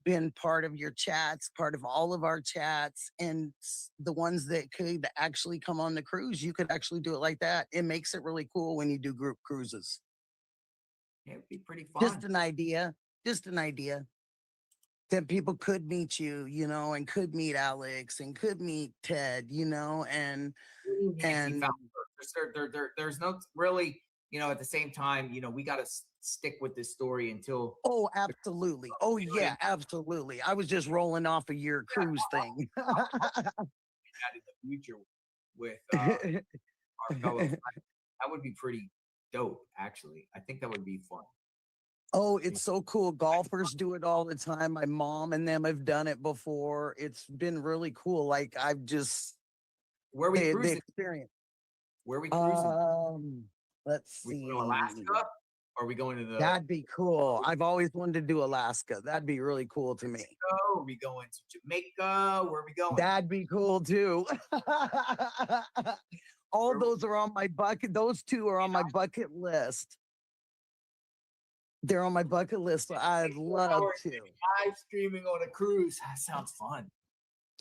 been part of your chats, part of all of our chats, and the ones that could actually come on the cruise. You could actually do it like that. It makes it really cool when you do group cruises. Yeah, it'd be pretty fun. Just an idea. That people could meet you, and could meet Alex and could meet Ted, and there's no really, at the same time, we got to stick with this story until. Oh, absolutely. Oh yeah, absolutely. I was just rolling off of your cruise thing. That in the future with our fellow friends. That would be pretty dope, actually. I think that would be fun. Oh, it's so cool. Golfers do it all the time. My mom and them have done it before. It's been really cool. Like I've just where we cruising? The experience. Where are we cruising? Let's we see. Going to Alaska? Or are we going to the? That'd be cool. I've always wanted to do Alaska. That'd be really cool to me. Are we going to Jamaica? Where are we going? That'd be cool too. All those are on my bucket. Those two are on my bucket list. They're on my bucket list. I'd love to. Live streaming on a cruise. That sounds fun.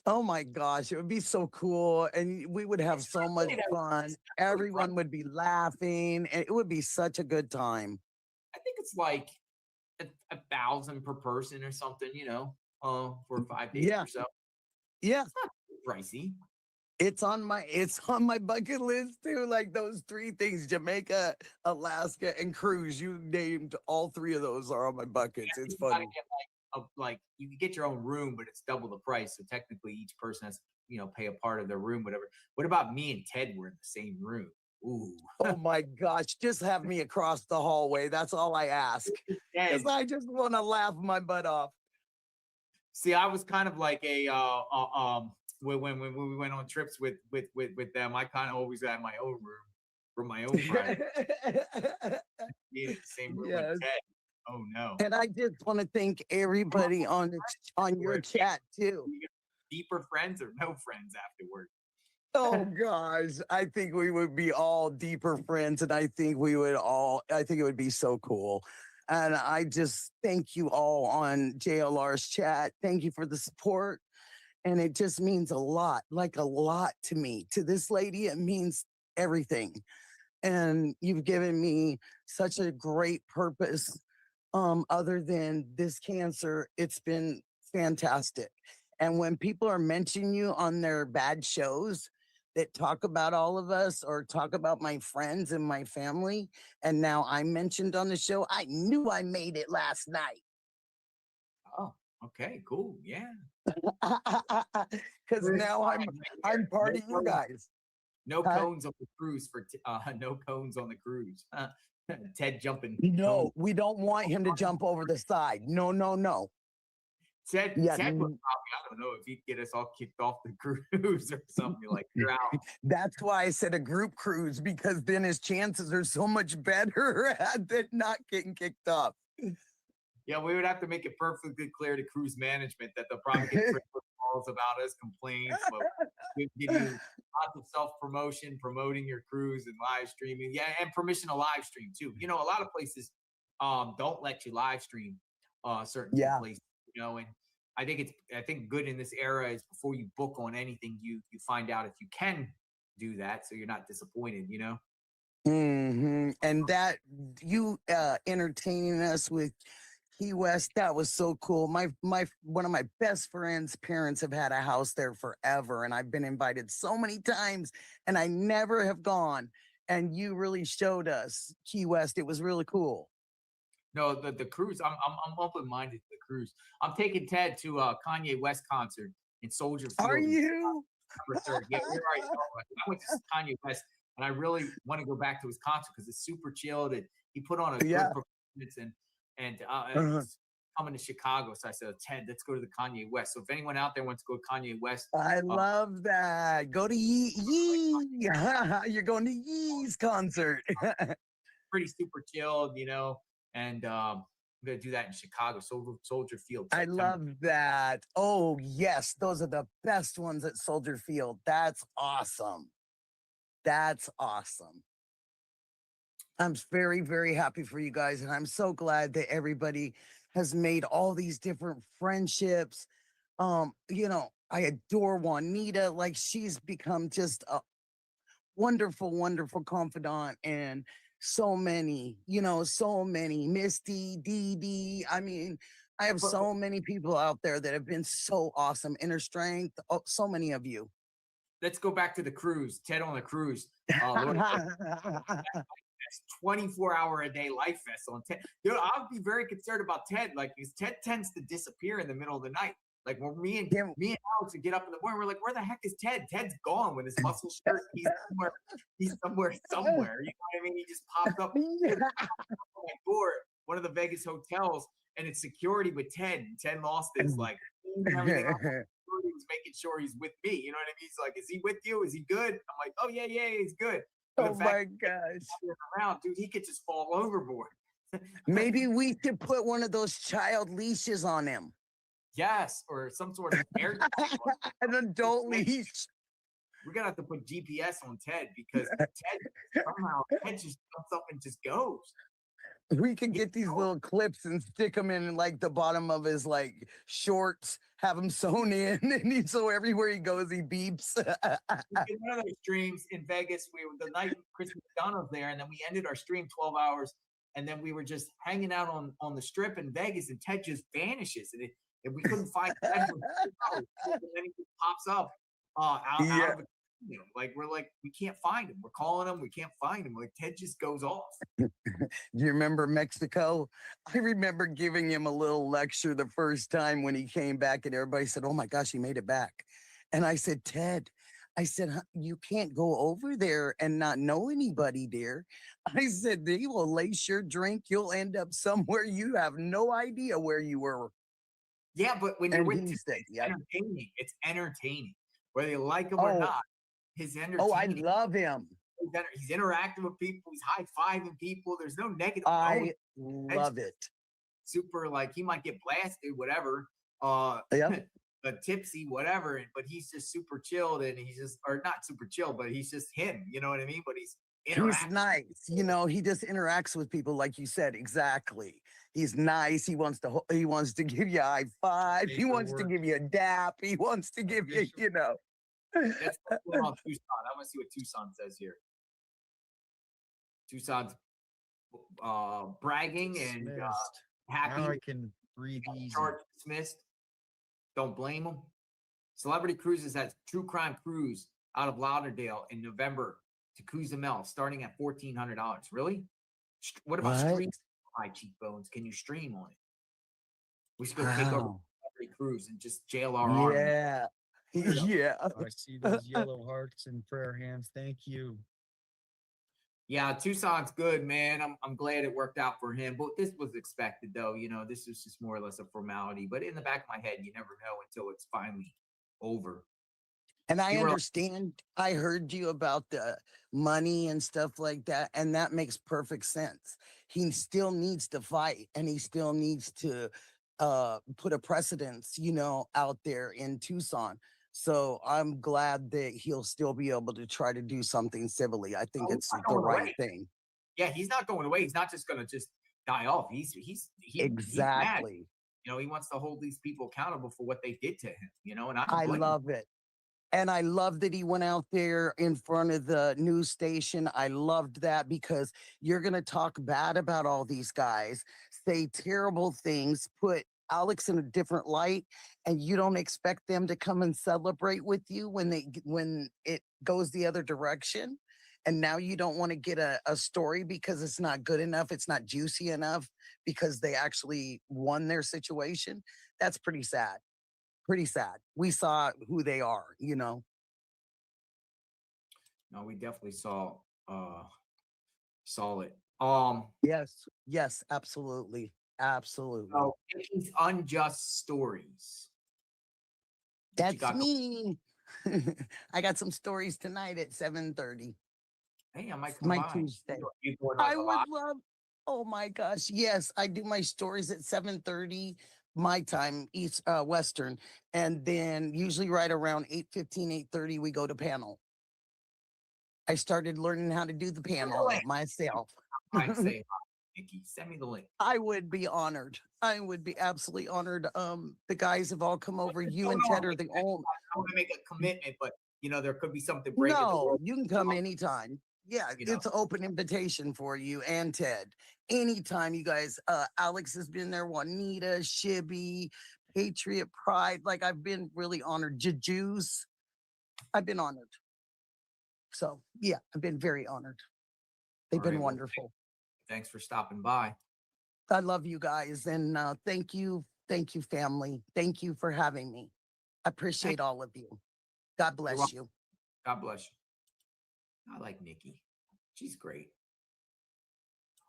Oh my gosh, it would be so cool. And we would have so much fun. Everyone would be laughing. And it would be such a good time. I think it's like $1,000 per person or something, for 5 days or so. Yeah. It's not pricey. It's on my bucket list too. Like those 3 things: Jamaica, Alaska, and cruise. You named all 3 of those are on my buckets. It's funny. Like you can get your own room, but it's double the price. So technically, each person has pay a part of their room, whatever. What about me and Ted? We're in the same room. Ooh. Oh my gosh! Just have me across the hallway. That's all I ask. Because I just want to laugh my butt off. See, I was kind of like when we went on trips with them, I kind of always had my own room for my own private. Being in the same room Yes. with Ted. Oh no. And I just want to thank everybody on your chat too. Deeper friends or no friends afterward? Oh gosh, I think we would be all deeper friends, and I think it would be so cool. And I just thank you all on JLR's chat. Thank you for the support. And it just means a lot, like a lot to me. To this lady, it means everything. And you've given me such a great purpose. Other than this cancer, it's been fantastic. And when people are mentioning you on their bad shows that talk about all of us or talk about my friends and my family, and now I'm mentioned on the show, I knew I made it last night. Oh, okay, cool. Yeah. Because now I'm part of you guys. No cones on the cruise for no cones on the cruise. Ted jumping. No, we don't want him to jump over the side. No, no, no. Ted would probably, I don't know if he'd get us all kicked off the cruise or something like you're out. That's why I said a group cruise, because then his chances are so much better at not getting kicked off. Yeah, we would have to make it perfectly clear to cruise management that they'll probably get calls about us, complaints. But we give you lots of self-promotion, promoting your cruise and live streaming. Yeah, and permission to live stream too. You know, a lot of places don't let you live stream certain places, you know, and I think good in this era is before you book on anything, you find out if you can do that so you're not disappointed, you know. And that you entertaining us with Key West, that was so cool. My one of my best friends' parents have had a house there forever, and I've been invited so many times, and I never have gone. And you really showed us Key West. It was really cool. No, the cruise. I'm open-minded to the cruise. I'm taking Ted to a Kanye West concert in Soldier Field. Are you? November 3rd. Yeah, we're already I went to Kanye West, and I really want to go back to his concert because it's super chilled. And he put on a good performance, and he's coming to Chicago. So I said, Ted, let's go to the Kanye West. So if anyone out there wants to go to Kanye West, I love that. Go to Yee. You're going to Yee's concert. Pretty super chilled, you know. And I'm gonna do that in Chicago, Soldier Field. I love that. Oh yes, those are the best ones at Soldier Field. That's awesome. That's awesome. I'm very, very happy for you guys, and I'm so glad that everybody has made all these different friendships. You know, I adore Juanita. Like, she's become just a wonderful, wonderful confidant, and so many, Misty, Dee Dee. I mean, I have so many people out there that have been so awesome. Inner Strength, so many of you. Let's go back to the cruise. Ted on the cruise. 24-hour-a-day life vest on Ted. Dude, I would be very concerned about Ted. Like, because Ted tends to disappear in the middle of the night. Like, when me and Alex would get up in the morning, we're like, where the heck is Ted? Ted's gone with his muscle shirt. He's somewhere. You know what I mean? He just popped up on my door, one of the Vegas hotels, and it's security with Ted. And Ted lost his, like, everything. He was making sure he's with me. You know what I mean? He's like, is he with you? Is he good? I'm like, oh, yeah, he's good. Oh my gosh. Around, dude, he could just fall overboard. Maybe we should put one of those child leashes on him. Yes, or some sort of air. An adult leash. We're gonna have to put GPS on Ted because Ted just jumps up and just goes. We can get these little clips and stick them in like the bottom of his like shorts, have him sewn in, and so everywhere he goes, he beeps. We did one of those streams in Vegas. We were the night Chris McDonough's there, and then we ended our stream 12 hours, and then we were just hanging out on the strip in Vegas, and Ted just vanishes, and we couldn't find Ted for 2 hours, and then he just pops up out of the. Like, we're like, we can't find him. We're calling him. We can't find him. Like, Ted just goes off. Do you remember Mexico? I remember giving him a little lecture the first time when he came back, and everybody said, oh my gosh, he made it back. And I said, Ted, you can't go over there and not know anybody, dear. I said, they will lace your drink. You'll end up somewhere you have no idea where you were. Yeah, but when you're with Ted, it's entertaining. It's entertaining. whether you like him or Oh, not. His oh, I entertaining. love him. He's interacting with people. He's high-fiving people. There's no negative. I That's love it. super, like, he might get blasted, whatever. Yep. Tipsy, whatever. But he's just super chilled, and he's just, or not super chill, but he's just him. You know what I mean? But he's He's interacting. nice. You know, he just interacts with people like you said. Exactly. He's nice. He wants to give you a high five. He wants to Paperwork. give you a dap. He wants to give you, you know. That's what's going on Tucson. I want to see what Tucson says here. Tucson's bragging and Dismissed. happy. Now I can breathe easy. Charge dismissed. Don't blame him. Celebrity Cruises has True Crime Cruise out of Lauderdale in November to Cozumel, starting at $1,400. Really? What about What? stream high cheekbones? Can you stream on it? We should go take over Wow. Celebrity Cruise and just JLR. Yeah. Yeah. I see those yellow hearts and prayer hands. Thank you. Yeah, Tucson's good, man. I'm glad it worked out for him. But this was expected, though. You know, this is just more or less a formality. But in the back of my head, you never know until it's finally over. And I You were- understand. I heard you about the money and stuff like that. And that makes perfect sense. He still needs to fight and he still needs to put a precedence, you know, out there in Tucson. So I'm glad that he'll still be able to try to do something civilly. I think Oh, it's he's not the going right away. thing. Yeah, he's not going away. He's not just going to just die off. He's mad. Exactly. You know, he wants to hold these people accountable for what they did to him. You know, and I I don't blame him. love it. And I love that he went out there in front of the news station. I loved that because you're going to talk bad about all these guys, say terrible things, put Alex in a different light, and you don't expect them to come and celebrate with you when it goes the other direction. And now you don't want to get a story because it's not good enough. It's not juicy enough because they actually won their situation. That's pretty sad. Pretty sad. We saw who they are, you know. No, we definitely saw it. Yes, absolutely. Absolutely. So Nikki's unjust stories. What you That's got me. I got some stories tonight at 7:30. Hey, I might come My by. Tuesday. You doing I like a would lot? love. Oh my gosh. Yes, I do my stories at 7:30 my time, East Western. And then usually right around 8:15, 8:30, we go to panel. I started learning how to do the panel myself. I say, Nikki, send me the link. I would be honored. I would be absolutely honored. The guys have all come over. You and No, Ted are the only. I want to make a commitment, but you know, there could be something breaking the No, world. you can come anytime. Yeah, You know. it's an open invitation for you and Ted. Anytime you guys, Alex has been there, Juanita, Shibby, Patriot Pride. Like I've been really honored. Jujus, I've been honored. So yeah, I've been very honored. They've All been right, well, wonderful. Thanks for stopping by. I love you guys and thank you, family. Thank you for having me. I appreciate all of you. God bless welcome. you. God bless you. I like Nikki. She's great.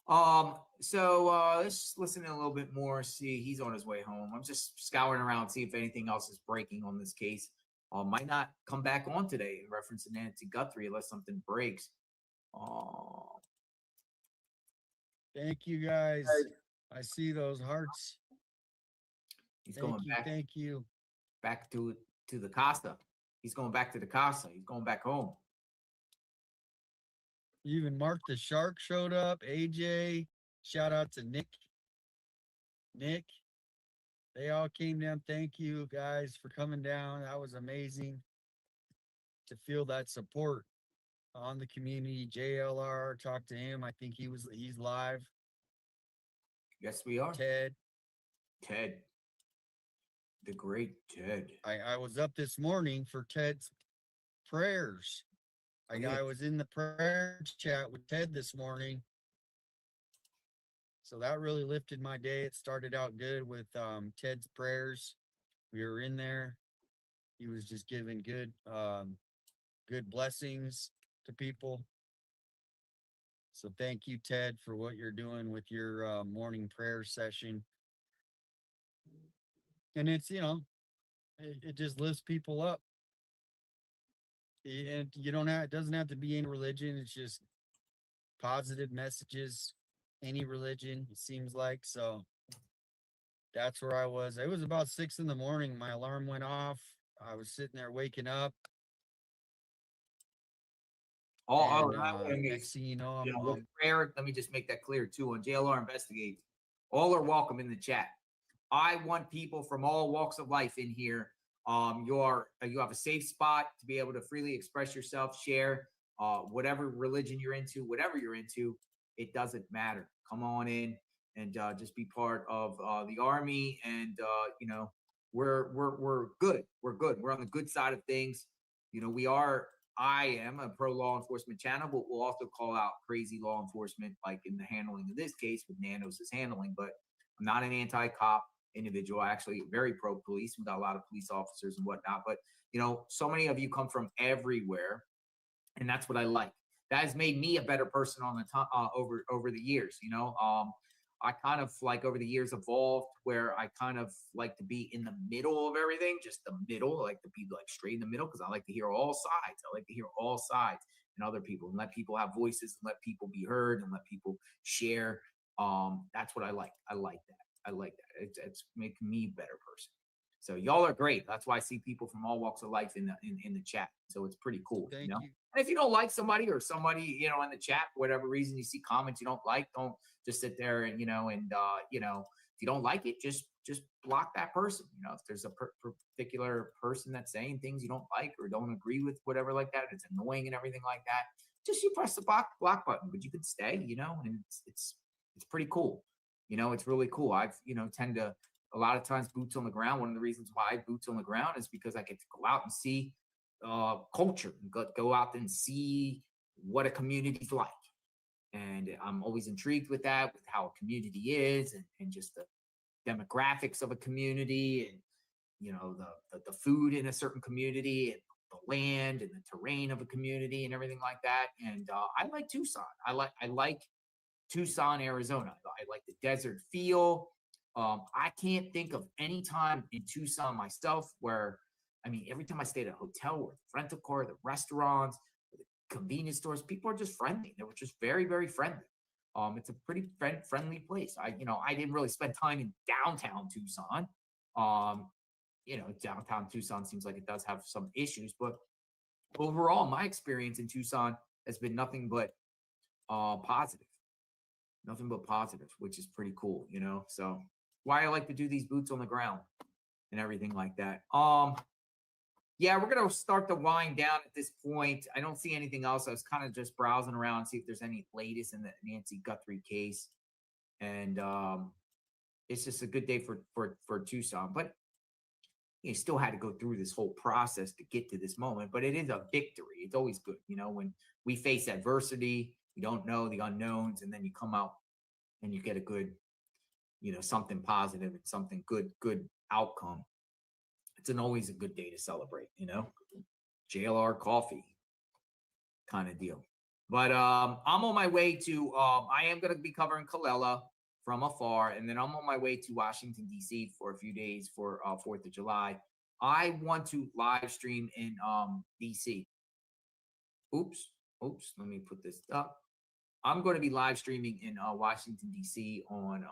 So let's listen in a little bit more. See, he's on his way home. I'm just scouring around, see if anything else is breaking on this case. Might not come back on today in reference to Nancy Guthrie unless something breaks. Thank you guys. I see those hearts. He's Thank going you. back. Thank you. Back to the Costa. He's going back to the Casa. He's going back home. Even Mark the Shark showed up. AJ, shout out to Nick. They all came down. Thank you guys for coming down. That was amazing to feel that support on the community. JLR, talked to him. I think he's live. Yes, we are. Ted. The great Ted. I was up this morning for Ted's prayers. I was in the prayer chat with Ted this morning. So that really lifted my day. It started out good with Ted's prayers. We were in there. He was just giving good blessings to people. So thank you, Ted, for what you're doing with your morning prayer session. And it's, it just lifts people up. And you don't have, it doesn't have to be any religion. It's just positive messages, any religion, it seems like. So that's where I was. It was about 6 in the morning. My alarm went off. I was sitting there waking up. All And, I want to make, next thing you know, you I'm, know, with prayer, let me just make that clear too. On JLR Investigates, all are welcome in the chat. I want people from all walks of life in here. You have a safe spot to be able to freely express yourself, share whatever religion you're into, whatever you're into. It doesn't matter. Come on in and just be part of the army. And you know, we're good. We're good. We're on the good side of things. You know, we are. I am a pro law enforcement channel, but we'll also call out crazy law enforcement, like in the handling of this case with Nanos' handling. But I'm not an anti-cop individual. I actually very pro police. We've got a lot of police officers and whatnot. But you know, so many of you come from everywhere, and that's what I like. That has made me a better person on the over the years. You know, I kind of like over the years evolved where I kind of like to be in the middle of everything, just the middle. I like to be like straight in the middle because I like to hear all sides. I like to hear all sides and other people and let people have voices and let people be heard and let people share. That's what I like. I like that. I like that. It's making me a better person. So y'all are great. That's why I see people from all walks of life in the chat. So it's pretty cool. Thank you know. you. And if you don't like somebody or somebody, you know, in the chat, for whatever reason you see comments you don't like, don't just sit there and, you know, if you don't like it, just block that person. You know, if there's a particular person that's saying things you don't like or don't agree with, whatever like that, it's annoying and everything like that, just you press the block button, but you can stay, you know, and it's pretty cool. You know, it's really cool. I've, you know, tend to a lot of times boots on the ground. One of the reasons why boots on the ground is because I get to go out and see culture, go out and see what a community's like. And I'm always intrigued with that, with how a community is and just the demographics of a community and, you know, the food in a certain community and the land and the terrain of a community and everything like that. And I like Tucson. I like Tucson, Arizona. I like the desert feel. I can't think of any time in Tucson myself where, I mean, every time I stayed at a hotel or the rental car, the restaurants, the convenience stores, people are just friendly. They were just very, very friendly. It's a pretty friendly place. I didn't really spend time in downtown Tucson. You know, downtown Tucson seems like it does have some issues, but overall, my experience in Tucson has been nothing but positive. Nothing but positive, which is pretty cool, you know. So why I like to do these boots on the ground and everything like that. Yeah, we're gonna start to wind down at this point. I don't see anything else. I was kind of just browsing around, see if there's any latest in the Nancy Guthrie case, and it's just a good day for Tucson. But you still had to go through this whole process to get to this moment. But it is a victory. It's always good, you know, when we face adversity. You don't know the unknowns, and then you come out and you get a good, you know, something positive and something good outcome. It's always a good day to celebrate, you know. JLR coffee kind of deal. But I'm on my way to I am going to be covering Colella from afar, and then I'm on my way to Washington D.C. for a few days for 4th of July. I want to live stream in D.C. Oops, let me put this up. I'm going to be live streaming in Washington, D.C. on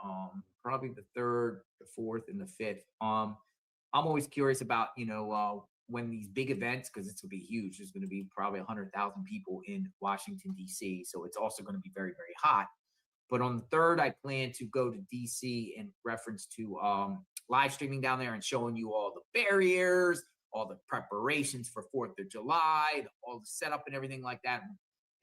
probably the 3rd, the 4th, and the 5th. I'm always curious about, you know, when these big events, because it's going to be huge. There's going to be probably 100,000 people in Washington, D.C. So it's also going to be very, very hot. But on the 3rd, I plan to go to D.C. in reference to live streaming down there and showing you all the barriers, all the preparations for 4th of July, all the setup and everything like that.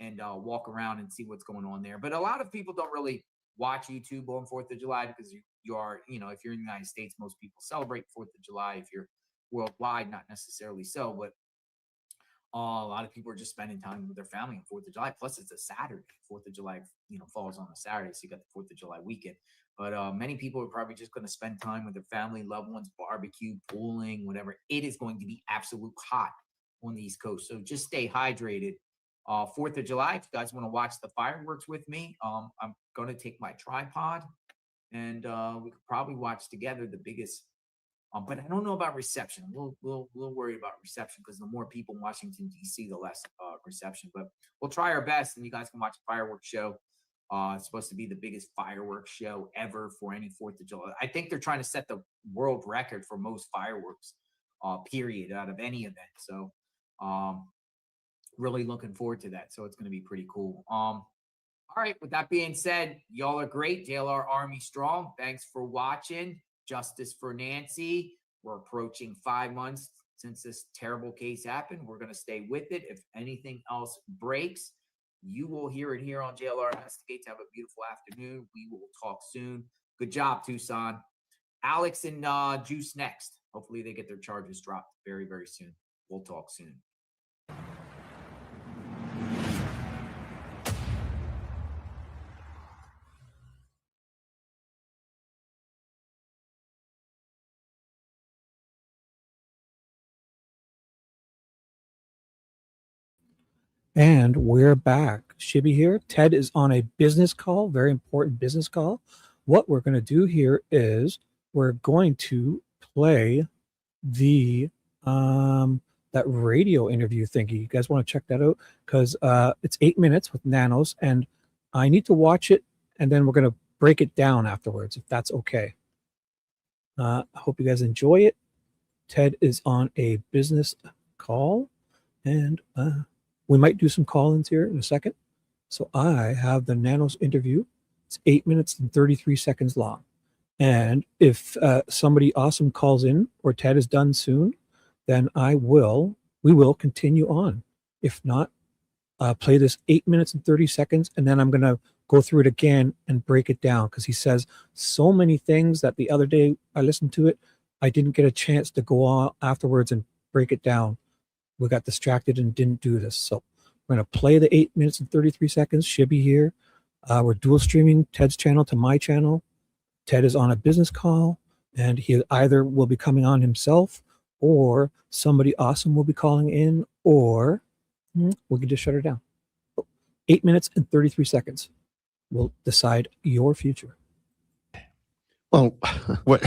And walk around and see what's going on there. But a lot of people don't really watch YouTube on 4th of July because you are, you know, if you're in the United States, most people celebrate 4th of July. If you're worldwide, not necessarily so, but a lot of people are just spending time with their family on 4th of July. Plus, it's a Saturday. 4th of July, you know, falls on a Saturday, so you got the 4th of July weekend. But many people are probably just going to spend time with their family, loved ones, barbecue, pooling, whatever. It is going to be absolute hot on the East Coast. So just stay hydrated. 4th of July, if you guys want to watch the fireworks with me, I'm going to take my tripod and we could probably watch together the biggest But I don't know about reception. We'll worry about reception because the more people in Washington D.C., the less reception. But we'll try our best, and you guys can watch a fireworks show. It's supposed to be the biggest fireworks show ever for any 4th of July. I think they're trying to set the world record for most fireworks, period, out of any event. So, really looking forward to that. So it's going to be pretty cool. All right. With that being said, y'all are great. JLR Army strong. Thanks for watching. Justice for Nancy. We're approaching 5 months since this terrible case happened. We're going to stay with it. If anything else breaks, you will hear it here on JLR Investigates. Have a beautiful afternoon. We will talk soon. Good job, Tucson. Alex and Juice next. Hopefully they get their charges dropped very, very soon. We'll talk soon. And we're back. Shibby here. Ted is on a business call, very important business call. What we're going to do here is we're going to play the that radio interview thingy. You guys want to check that out? Because it's 8 minutes with Nanos, and I need to watch it, and then we're going to break it down afterwards, if that's okay. I hope you guys enjoy it. Ted is on a business call, and we might do some call-ins here in a second. So I have the Nanos interview. It's 8 minutes and 33 seconds long. And if somebody awesome calls in or Ted is done soon, then we will continue on. If not, play this 8 minutes and 30 seconds, and then I'm going to go through it again and break it down because he says so many things that the other day I listened to it, I didn't get a chance to go on afterwards and break it down. We got distracted and didn't do this. So we're going to play the 8 minutes and 33 seconds. Shibby here. We're dual streaming Ted's channel to my channel. Ted is on a business call, and he either will be coming on himself or somebody awesome will be calling in, or we can just shut her down. 8 minutes and 33 seconds will decide your future. Well, what?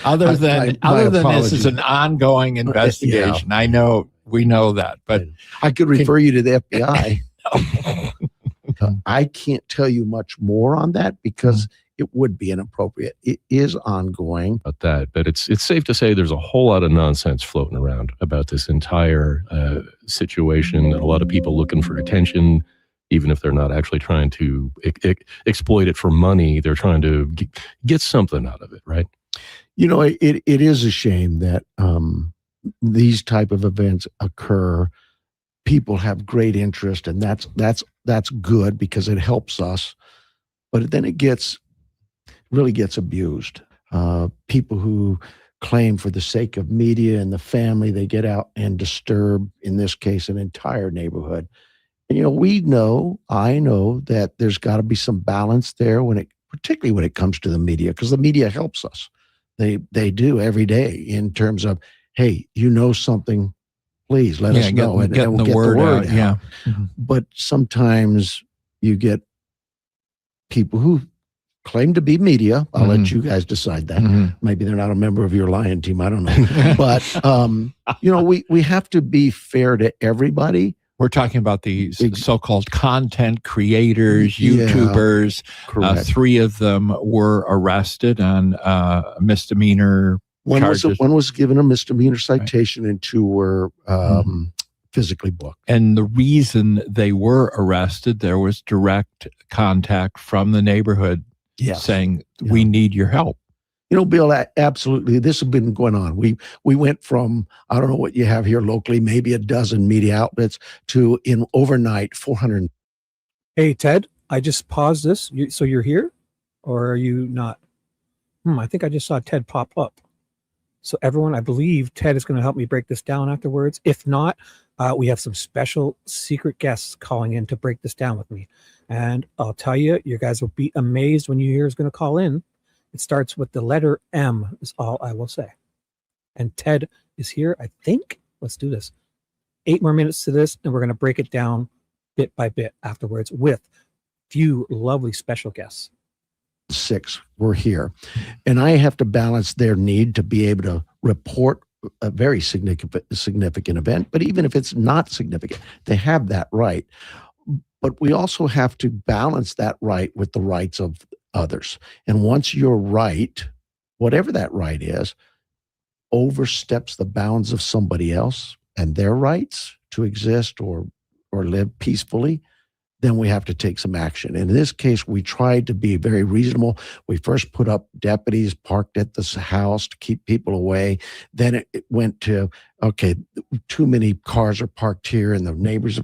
Other than this is an ongoing investigation. Yeah. I know, we know that, but I could refer you to the FBI. I can't tell you much more on that because it would be inappropriate. It is ongoing. About that, but it's safe to say there's a whole lot of nonsense floating around about this entire situation. A lot of people looking for attention, even if they're not actually trying to exploit it for money. They're trying to get something out of it, right? You know, it is a shame that these type of events occur. People have great interest, and that's good because it helps us. But then it really gets abused. People who claim for the sake of media and the family, they get out and disturb, in this case, an entire neighborhood. And, you know, I know that there's got to be some balance there particularly when it comes to the media, because the media helps us. They do every day in terms of, hey, you know something, please let us know, and we'll get the word out. Yeah. Mm-hmm. But sometimes you get people who claim to be media. I'll let you guys decide that. Maybe they're not a member of your Lion team. I don't know. But, we have to be fair to everybody. We're talking about the so-called content creators, YouTubers. Correct. 3 of them were arrested on misdemeanor charges. One was given a misdemeanor citation, and 2 were physically booked. And the reason they were arrested, there was direct contact from the neighborhood saying, we need your help. You know, Bill, absolutely. This has been going on. We went from, I don't know what you have here locally, maybe a dozen media outlets to in overnight 400. Hey, Ted, I just paused this. So you're here or are you not? I think I just saw Ted pop up. So everyone, I believe Ted is going to help me break this down afterwards. If not, we have some special secret guests calling in to break this down with me. And I'll tell you, you guys will be amazed when you hear who's going to call in. It starts with the letter M is all I will say. And Ted is here, I think. Let's do this. 8 more minutes to this, and we're going to break it down bit by bit afterwards with few lovely special guests. 6 were here. And I have to balance their need to be able to report a very significant event. But even if it's not significant, they have that right. But we also have to balance that right with the rights of others. And once your right, whatever that right is, oversteps the bounds of somebody else and their rights to exist or live peacefully, then we have to take some action. In this case, we tried to be very reasonable. We first put up deputies parked at this house to keep people away. Then it went to, okay, too many cars are parked here and the neighbors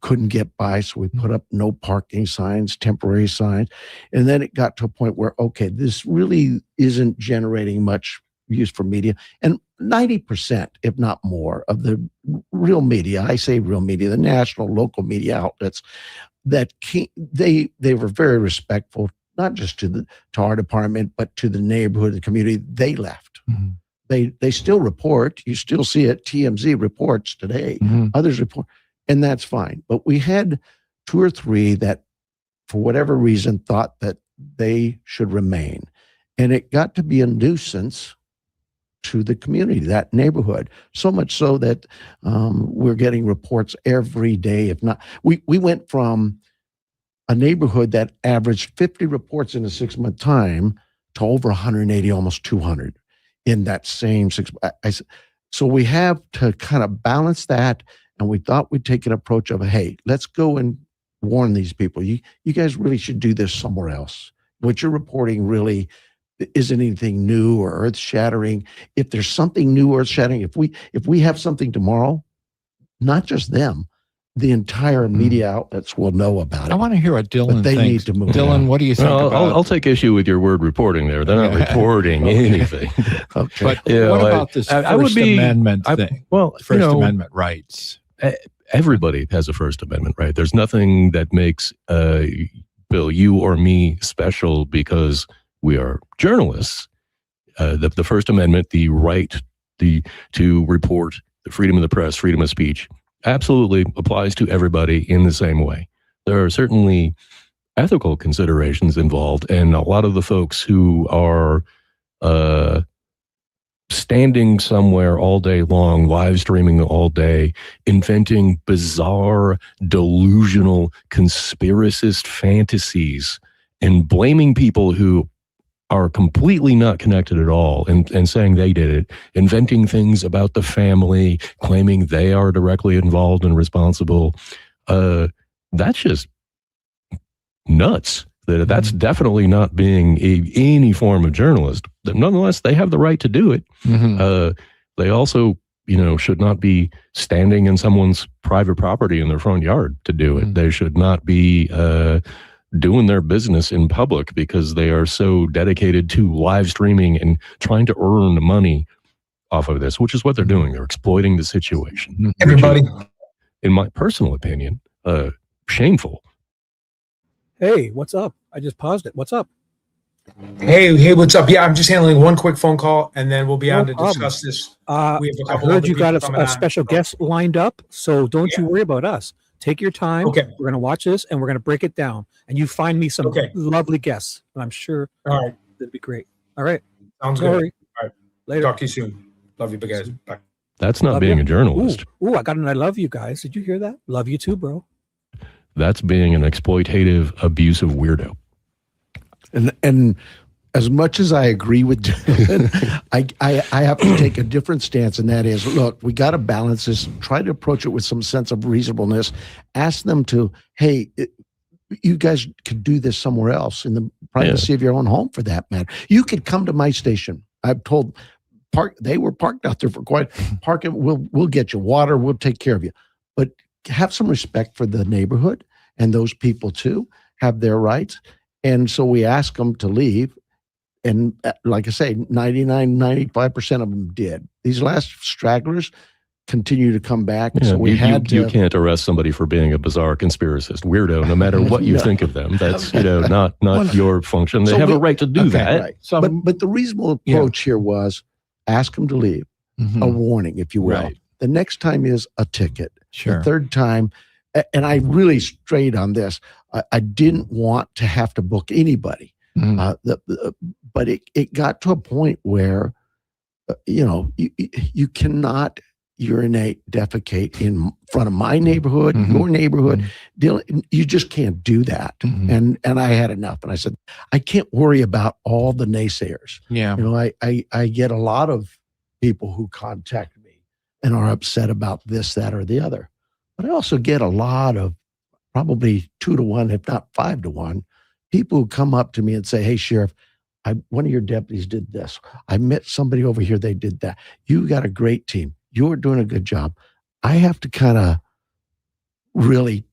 couldn't get by. So we put up no parking signs, temporary signs. And then it got to a point where, okay, this really isn't generating much use for media. And 90%, if not more, of the real media, I say real media, the national, local media outlets, that they were very respectful, not just to our department, but to the neighborhood, the community. They left. Mm-hmm. They still report. You still see it. TMZ reports today. Mm-hmm. Others report, and that's fine. But we had 2 or 3 that, for whatever reason, thought that they should remain, and it got to be a nuisance to the community, that neighborhood, so much so that we're getting reports every day. If not, we went from a neighborhood that averaged 50 reports in a 6-month time to over 180, almost 200 in that same 6 months. So we have to kind of balance that. And we thought we'd take an approach of, hey, let's go and warn these people. You guys really should do this somewhere else. What you're reporting really isn't anything new or earth-shattering. If there's something new or earth-shattering, if we have something tomorrow, not just them, the entire media outlets will know about it. I want to hear what Dylan they thinks. Need to move Dylan, on. what do you think about? I'll take issue with your word reporting there. They're not reporting anything. Okay. But what about this First Amendment thing? Well, First Amendment rights. Everybody has a First Amendment right. There's nothing that makes Bill, you or me special because we are journalists. The First Amendment, the right to report, the freedom of the press, freedom of speech, absolutely applies to everybody in the same way. There are certainly ethical considerations involved, and a lot of the folks who are standing somewhere all day long, live streaming all day, inventing bizarre, delusional, conspiracist fantasies and blaming people who are completely not connected at all and saying they did it, inventing things about the family, claiming they are directly involved and responsible. That's just nuts. That's definitely not being any form of journalist. Nonetheless, they have the right to do it. Mm-hmm. They also, should not be standing in someone's private property in their front yard to do it. Mm-hmm. They should not be doing their business in public because they are so dedicated to live streaming and trying to earn money off of this, which is what they're doing. They're exploiting the situation. Everybody, in my personal opinion, shameful. Hey, what's up? I just paused it. What's up? Hey, what's up? Yeah, I'm just handling one quick phone call, and then we'll be on to discuss this. I heard you got a special guest lined up, so don't you worry about us. Take your time. Okay. We're going to watch this, and we're going to break it down. And you find me some lovely guests, and I'm sure that'd be great. All right. Sounds good. All right. Later. Talk to you soon. Love you, guys. Bye. That's not being a journalist. Ooh, I got an I love you guys. Did you hear that? Love you too, bro. That's being an exploitative, abusive weirdo. And as much as I agree with Dylan, I have to take a different stance, and that is, look, we got to balance this, try to approach it with some sense of reasonableness, ask them to, hey, you guys could do this somewhere else in the privacy of your own home for that matter. You could come to my station. I've told they were parked out there for parking. We'll get you water. We'll take care of you. But have some respect for the neighborhood, and those people too have their rights. And so we ask them to leave. And like I say, 95% of them did. These last stragglers continue to come back. Yeah, so you can't arrest somebody for being a bizarre conspiracist weirdo, no matter what you think of them. That's not your function. They have a right to do that. Right. So, but the reasonable approach here was ask them to leave, a warning, if you will. Right. The next time is a ticket. Sure. The third time, and I really strayed on this, I didn't want to have to book anybody. But it got to a point where, you cannot urinate, defecate in front of my neighborhood, your neighborhood. You just can't do that. And I had enough. And I said, I can't worry about all the naysayers. Yeah. I get a lot of people who contact me and are upset about this, that, or the other. But I also get a lot of, probably 2 to 1, if not 5 to 1, people who come up to me and say, hey, Sheriff, one of your deputies did this. I met somebody over here, they did that. You got a great team. You're doing a good job. I have to kind of really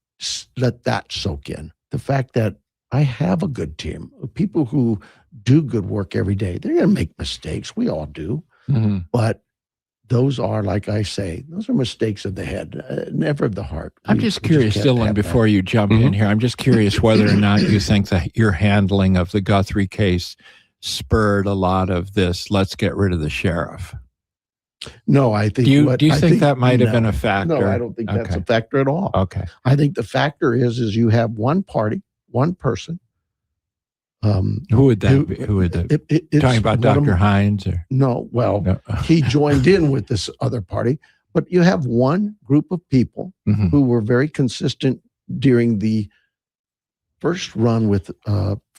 let that soak in. The fact that I have a good team, people who do good work every day. They're going to make mistakes. We all do. But those are, like I say, those are mistakes of the head, never of the heart. I'm just curious, Dylan, before you jump in here, I'm just curious whether or not you think that your handling of the Guthrie case spurred a lot of this, let's get rid of the sheriff. No, I think. Do you think that might have been a factor? No, I don't think that's a factor at all. Okay. I think the factor is you have one party, one person. Who would that be? Who would that be? Talking about Dr. Hines? Or? No, well, he joined in with this other party, but you have one group of people who were very consistent during the first run with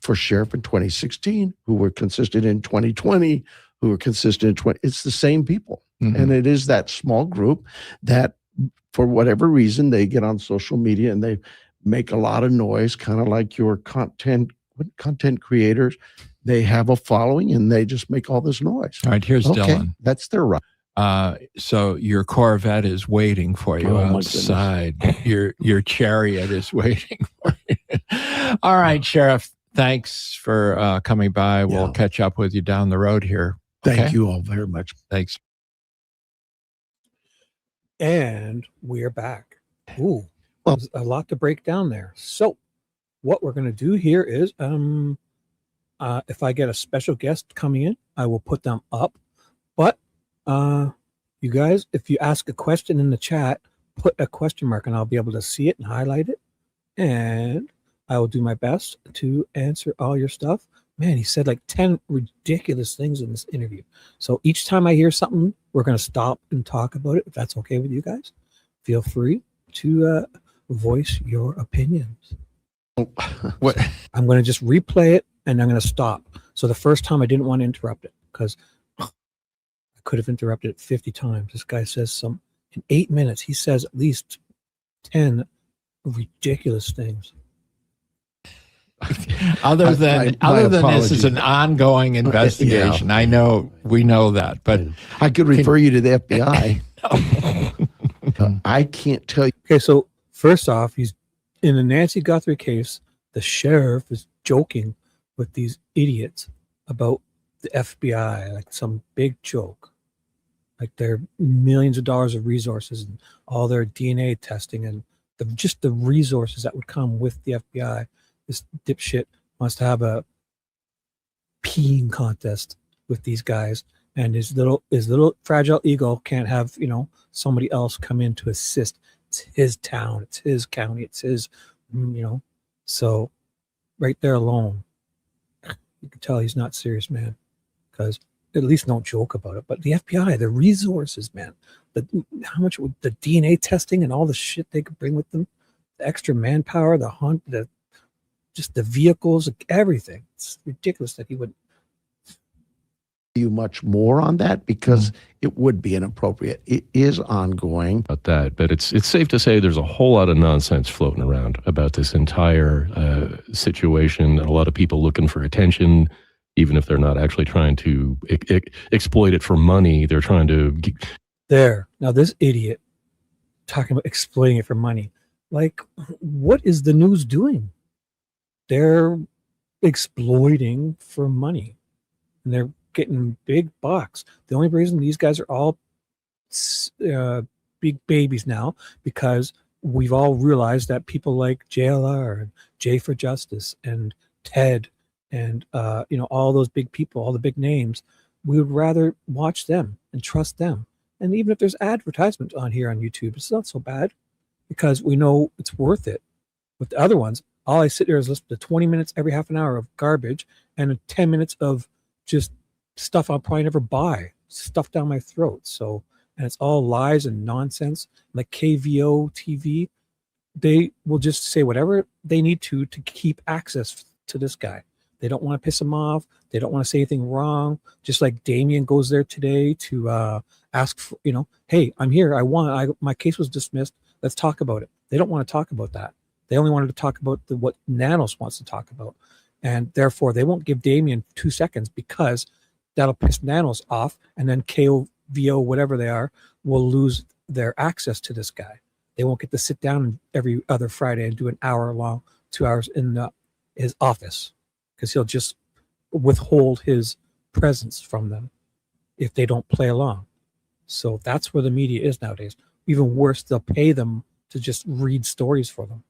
for sheriff in 2016, who were consistent in 2020, who were consistent in 20. It's the same people. And it is that small group that, for whatever reason, they get on social media and they make a lot of noise, kind of like your content creators. They have a following and they just make all this noise. All right, here's Dylan. That's their right. So your Corvette is waiting for you outside. Your chariot is waiting for you. All right, Sheriff. Thanks for coming by. We'll catch up with you down the road here. Thank you all very much. Thanks. And we're back. Ooh, there's a lot to break down there. So what we're going to do here is, if I get a special guest coming in, I will put them up. But you guys, if you ask a question in the chat, put a question mark and I'll be able to see it and highlight it. And I will do my best to answer all your stuff. Man, he said like 10 ridiculous things in this interview. So each time I hear something, we're going to stop and talk about it. If that's okay with you guys, feel free to voice your opinions. What? I'm going to just replay it and I'm going to stop. So the first time I didn't want to interrupt it because I could have interrupted it 50 times. This guy says in 8 minutes, he says at least 10 ridiculous things. Other than this is an ongoing investigation. I know, we know that, but I could refer you to the FBI. I can't tell you. Okay, so first off, he's in the Nancy Guthrie case. The sheriff is joking with these idiots about the FBI, like some big joke, like their millions of dollars of resources and all their DNA testing and just the resources that would come with the FBI. This dipshit wants to have a peeing contest with these guys, and his little fragile ego can't have somebody else come in to assist. It's his town, it's his county, it's his So right there alone, you can tell he's not serious, man. Because at least don't joke about it. But the FBI, the resources, man, how much would the DNA testing and all the shit they could bring with them, the extra manpower, the hunt, just the vehicles, everything. It's ridiculous that he would. You much more on that because it would be inappropriate. It is ongoing. About that, but it's safe to say there's a whole lot of nonsense floating around about this entire situation. A lot of people looking for attention, even if they're not actually trying to exploit it for money. They're trying to. Now this idiot talking about exploiting it for money. Like, what is the news doing? They're exploiting for money and they're getting big bucks. The only reason these guys are all big babies now because we've all realized that people like JLR and J for Justice and Ted and all those big people, all the big names, we would rather watch them and trust them. And even if there's advertisement on here on YouTube, it's not so bad because we know it's worth it. With the other ones, All I sit there is listen to 20 minutes every half an hour of garbage and 10 minutes of just stuff I'll probably never buy, stuff down my throat. So, and it's all lies and nonsense. Like KVO TV, they will just say whatever they need to keep access to this guy. They don't want to piss him off. They don't want to say anything wrong. Just like Damien goes there today to ask for, hey, I'm here. My case was dismissed. Let's talk about it. They don't want to talk about that. They only wanted to talk about what Nanos wants to talk about. And therefore, they won't give Damien 2 seconds because that'll piss Nanos off. And then KOVO, whatever they are, will lose their access to this guy. They won't get to sit down every other Friday and do an hour long, 2 hours in his office because he'll just withhold his presence from them if they don't play along. So that's where the media is nowadays. Even worse, they'll pay them to just read stories for them.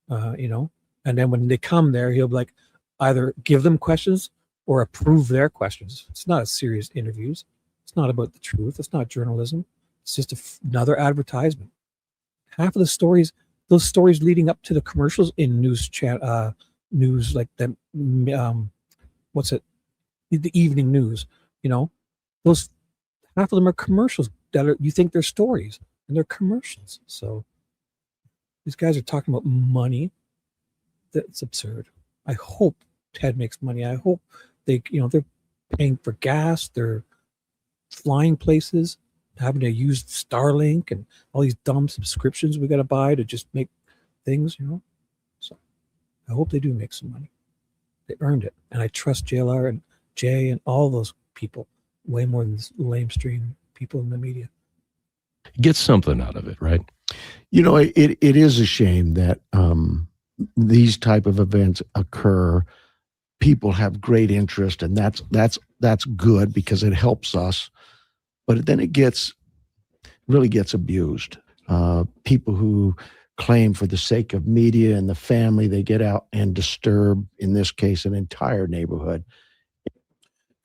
And then when they come there, he'll be like, either give them questions or approve their questions. It's not a serious interviews. It's not about the truth. It's not journalism. It's just another advertisement. Half of the stories, those stories leading up to the commercials in news like the the evening news, those half of them are commercials that you think they're stories and they're commercials. So these guys are talking about money. That's absurd. I hope Ted makes money. I hope they're paying for gas. They're flying places, having to use Starlink and all these dumb subscriptions we got to buy to just make things, So I hope they do make some money. They earned it. And I trust JLR and Jay and all those people way more than this lamestream people in the media. Get something out of it, right? It is a shame that these type of events occur. People have great interest, and that's good because it helps us. But then it really gets abused. People who claim for the sake of media and the family, they get out and disturb, in this case, an entire neighborhood.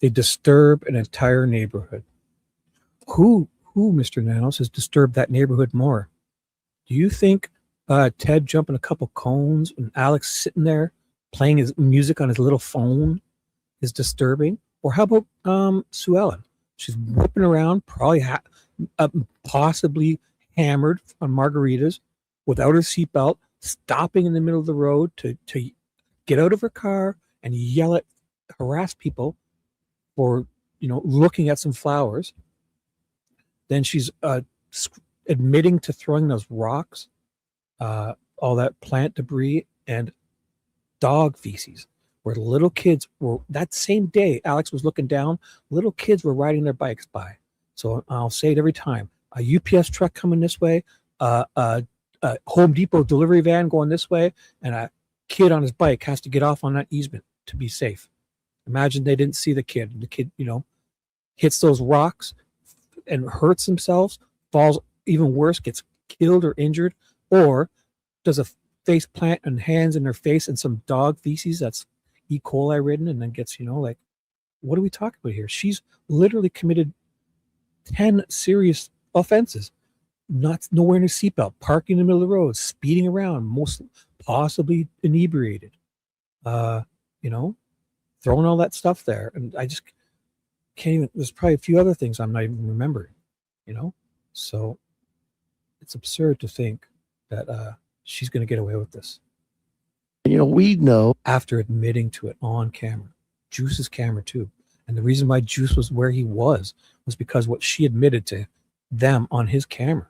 They disturb an entire neighborhood. Who, Mr. Nanos, has disturbed that neighborhood more? Do you think Ted jumping a couple cones and Alex sitting there playing his music on his little phone is disturbing? Or how about Sue Ellen? She's whipping around, probably possibly hammered on margaritas without her seatbelt, stopping in the middle of the road to get out of her car and harass people for looking at some flowers. Then she's admitting to throwing those rocks, all that plant debris and dog feces, where little kids were, that same day Alex was looking down, little kids were riding their bikes by. So I'll say it every time, a UPS truck coming this way, a Home Depot delivery van going this way, and a kid on his bike has to get off on that easement to be safe. Imagine they didn't see the kid. The kid, hits those rocks and hurts themselves, falls even worse, gets killed or injured, or does a face plant and hands in their face and some dog feces that's E. coli ridden, and then gets, what are we talking about here? She's literally committed 10 serious offenses. No wearing a seatbelt, parking in the middle of the road, speeding around, most possibly inebriated, throwing all that stuff there. And I just can't even, there's probably a few other things I'm not even remembering, So it's absurd to think that she's going to get away with this. We know after admitting to it on camera, Juice's camera too. And the reason why Juice was where he was because what she admitted to them on his camera.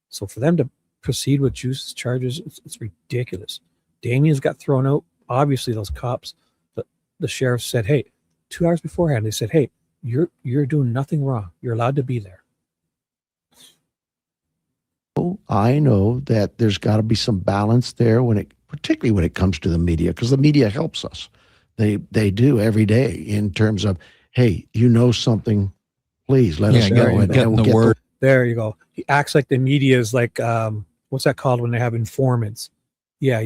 So for them to proceed with Juice's charges, it's ridiculous. Damien's got thrown out. Obviously, those cops, the sheriff said, hey, 2 hours beforehand, they said, hey, you're doing nothing wrong. You're allowed to be there. I know that there's got to be some balance there particularly when it comes to the media, because the media helps us. They do every day in terms of, hey, something, please let us know. And Getting we'll the word. There you go. He acts like the media is like, what's that called when they have informants? Yeah.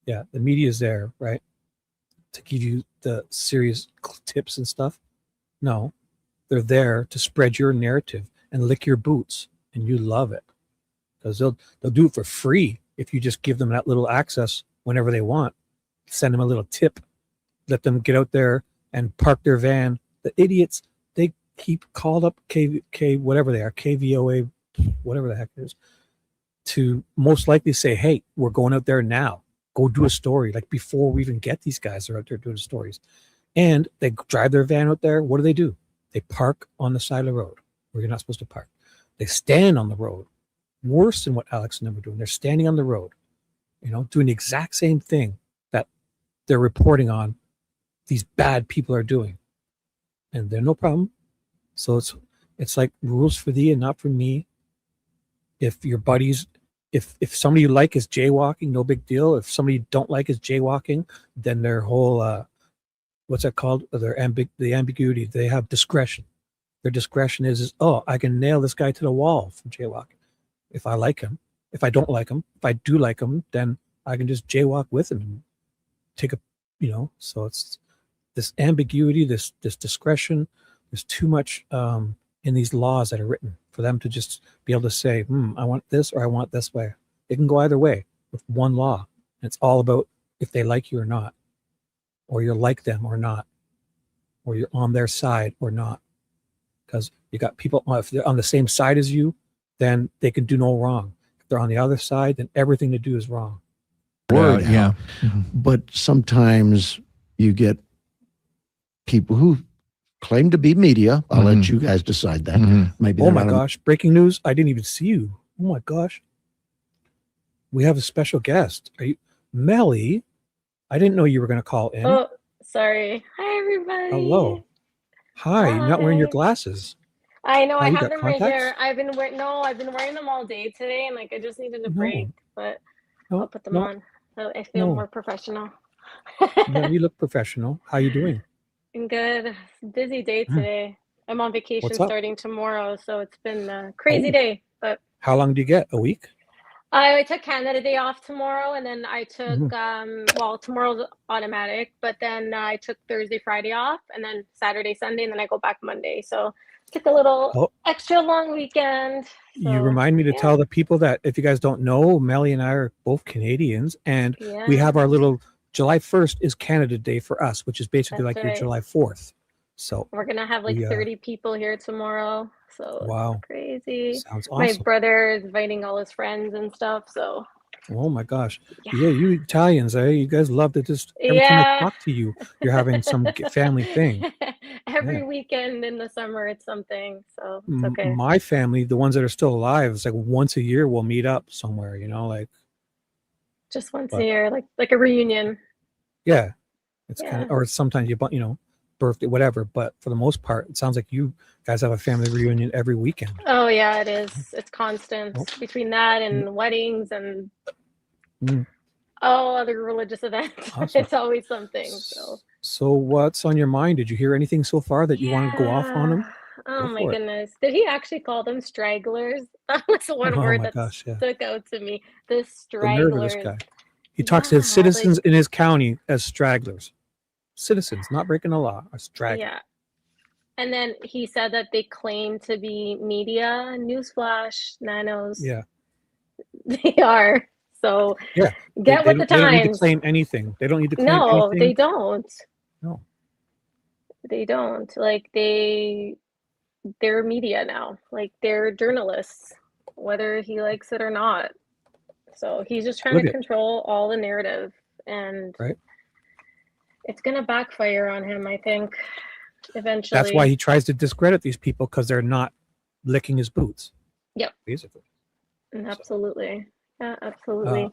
The media is there, right? To give you the serious tips and stuff. No, they're there to spread your narrative and lick your boots, and you love it because they'll do it for free if you just give them that little access whenever they want. Send them a little tip. Let them get out there and park their van. The idiots, they keep called up whatever they are, KVOA, whatever the heck it is, to most likely say, hey, we're going out there now. Go do a story. Like before we even get these guys, they're out there doing stories. And they drive their van out there. What do? They park on the side of the road where you're not supposed to park. They stand on the road. Worse than what Alex and them are doing. They're standing on the road, doing the exact same thing that they're reporting on these bad people are doing. And they're no problem. So it's like rules for thee and not for me. If your buddies, if somebody you like is jaywalking, no big deal. If somebody you don't like is jaywalking, then their whole what's that called? The ambiguity. They have discretion. Their discretion is I can nail this guy to the wall from jaywalking. If I like him, if I don't like him, if I do like him, then I can just jaywalk with him and take a, so it's this ambiguity, this discretion. There's too much in these laws that are written for them to just be able to say, I want this or I want this way. It can go either way with one law. And it's all about if they like you or not, or you're like them or not, or you're on their side or not. Because you got people, if they're on the same side as you, then they can do no wrong. If they're on the other side, then everything to do is wrong. Word, yeah. But sometimes you get people who claim to be media. I'll let you guys decide that. Maybe. Oh my gosh! Breaking news! I didn't even see you. Oh my gosh! We have a special guest. Are you, Melly? I didn't know you were going to call in. Oh, sorry. Hi, everybody. Hello. Hi. You're not wearing your glasses. I know. Oh, I you have got them right contacts? here. I've been wearing them all day today, and I just needed a break. But I'll put them on. So I feel more professional. No, you look professional. How you doing? I'm good. Busy day today. I'm on vacation What's up? starting tomorrow, so it's been a crazy day. But How long do you get? A week? I took Canada Day off tomorrow, and then I took tomorrow's automatic, but then I took Thursday, Friday off, and then Saturday, Sunday, and then I go back Monday. So took a little extra long weekend. You remind me to tell the people that if you guys don't know, Melly and I are both Canadians, and we have our little July 1st is Canada Day for us, which is basically That's like your right. July 4th. So We're gonna have like 30 people here tomorrow. So Wow. it's crazy. Sounds My awesome. brother is inviting all his friends and stuff. So Oh my gosh. Yeah, you Italians, you guys love to just every time I Yeah. talk to you, you're having some family thing. every Yeah. weekend in the summer it's something. So it's okay. My family, the ones that are still alive, it's like once a year we'll meet up somewhere, like Just once but- a year, like a reunion. yeah. It's kind Yeah. of, or sometimes birthday, whatever. But for the most part, it sounds like you guys have a family reunion every weekend. Oh yeah, it is. It's constant between that and weddings and all other religious events. Awesome. It's always something. So So what's on your mind? Did you hear anything so far that you want to go off on him? oh Go my for it. goodness. Did he actually call them stragglers? That was the one Oh word my that gosh, yeah. stuck out to me. The The nerve of this stragglers. guy. He talks to his citizens in his county as stragglers. Citizens, not breaking the law, are stragglers. Yeah. And then he said that they claim to be media. Newsflash, nanos. Yeah. They are. So Yeah. get with the They don't need to times. claim anything. They don't need to claim No, anything. they don't. No. They don't. Like they're media now. Like they're journalists, whether he likes it or not. So he's just trying Look to at- control all the narrative, and Right. it's gonna backfire on him, I think, eventually. That's why he tries to discredit these people because they're not licking his boots, Yep. basically. Absolutely. Yeah, absolutely.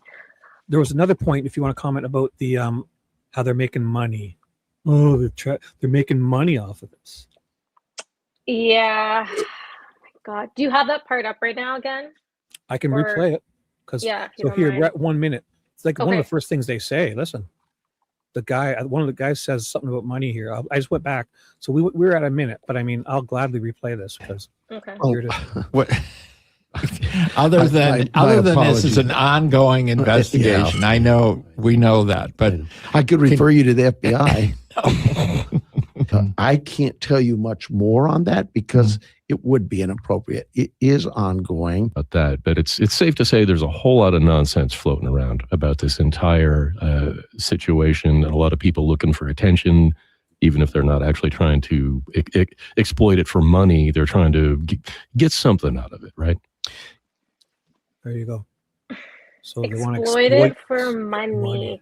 There was another point, if you want to comment about the how they're making money. Oh, they're making money off of this. Yeah. God. Do you have that part up right now again? I can Or- replay it because Yeah, if you so don't here mind. we're at 1 minute. It's like one of Okay. the first things they say. Listen, one of the guys says something about money here. I just went back, so we're at a minute. But I mean, I'll gladly replay this because Okay. here it is. What? Other than my this is apologies. an ongoing investigation. I know we know that, but I could refer you to the FBI. I can't tell you much more on that because it would be inappropriate. It is ongoing. About that, but it's safe to say there's a whole lot of nonsense floating around about this entire situation, and a lot of people looking for attention, even if they're not actually trying to exploit it for money. They're trying to get something out of it, right? There you go. So they want to Exploit it for money.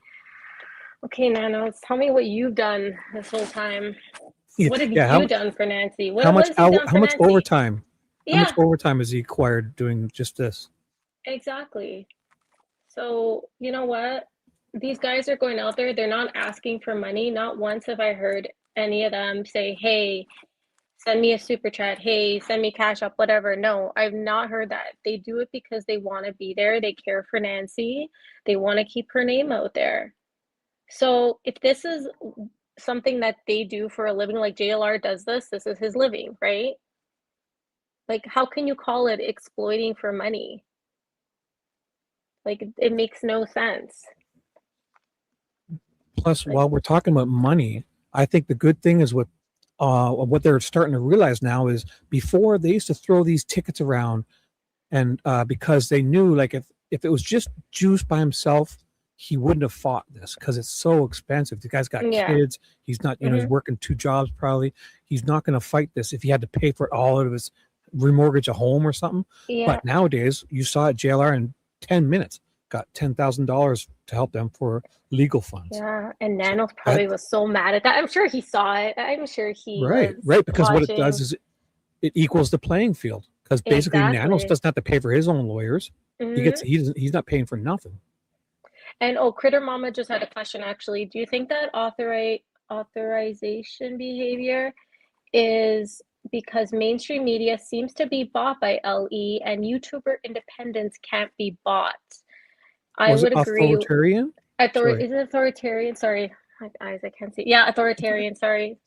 Okay, Nanos, tell me what you've done this whole time. Yeah, What have yeah, you done for Nancy? What how much has he done how for much Nancy? overtime? How Yeah, much overtime has he acquired doing just this? exactly. So, you know what? These guys are going out there, they're not asking for money. Not once have I heard any of them say, hey, send me a super chat. Hey, send me cash up, whatever. No, I've not heard that. They do it because they want to be there. They care for Nancy. They want to keep her name out there. So if this is something that they do for a living, like JLR does this is his living, right? Like, how can you call it exploiting for money? Like, it makes no sense. Plus, while we're talking about money, I think the good thing is what they're starting to realize now is before they used to throw these tickets around, and because they knew, like, if it was just Juice by himself, he wouldn't have fought this because it's so expensive. The guy's got kids. He's not, he's working 2 jobs probably. He's not going to fight this if he had to pay for all of his remortgage a home or something. Yeah. But nowadays, you saw at JLR in 10 minutes got $10,000 to help them for legal funds. Yeah, and Nanos probably was so mad at that. I'm sure he saw it. I'm sure he was Right. Because what it watching. does is it equals the playing field. Because basically, Nanos doesn't have to pay for his own lawyers. He's not paying for nothing. And Critter Mama just had a question actually. Do you think that authorization behavior is because mainstream media seems to be bought by LE and YouTuber independence can't be bought? I would agree. Authoritarian? Is it authoritarian? Sorry, my eyes, I can't see. Yeah, authoritarian. Sorry.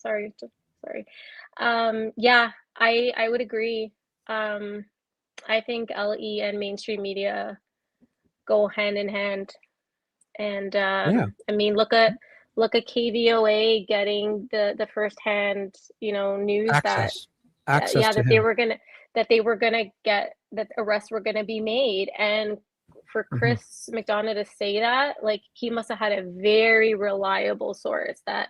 Yeah, I would agree. I think LE and mainstream media go hand in hand. And I mean, look at KVOA getting the firsthand, news Access that they were gonna get that arrests were gonna be made. And for Chris McDonough to say that, like, he must have had a very reliable source that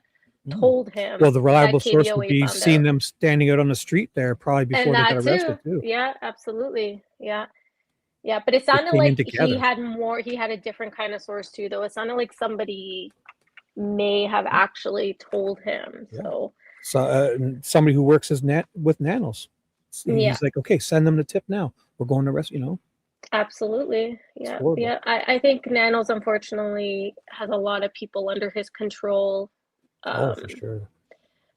told him. Well, the reliable source would KVOA be found seeing out. them standing out on the street there probably before And they that got arrested too. Yeah, absolutely. Yeah, but it sounded came in like together. he had a different kind of source too, though. It sounded like somebody may have actually told him. So Somebody who works with Nanos. Yeah. He's like, okay, send them the tip now. We're going to arrest, absolutely. Yeah. horrible. Yeah. I think Nanos unfortunately has a lot of people under his control. For sure.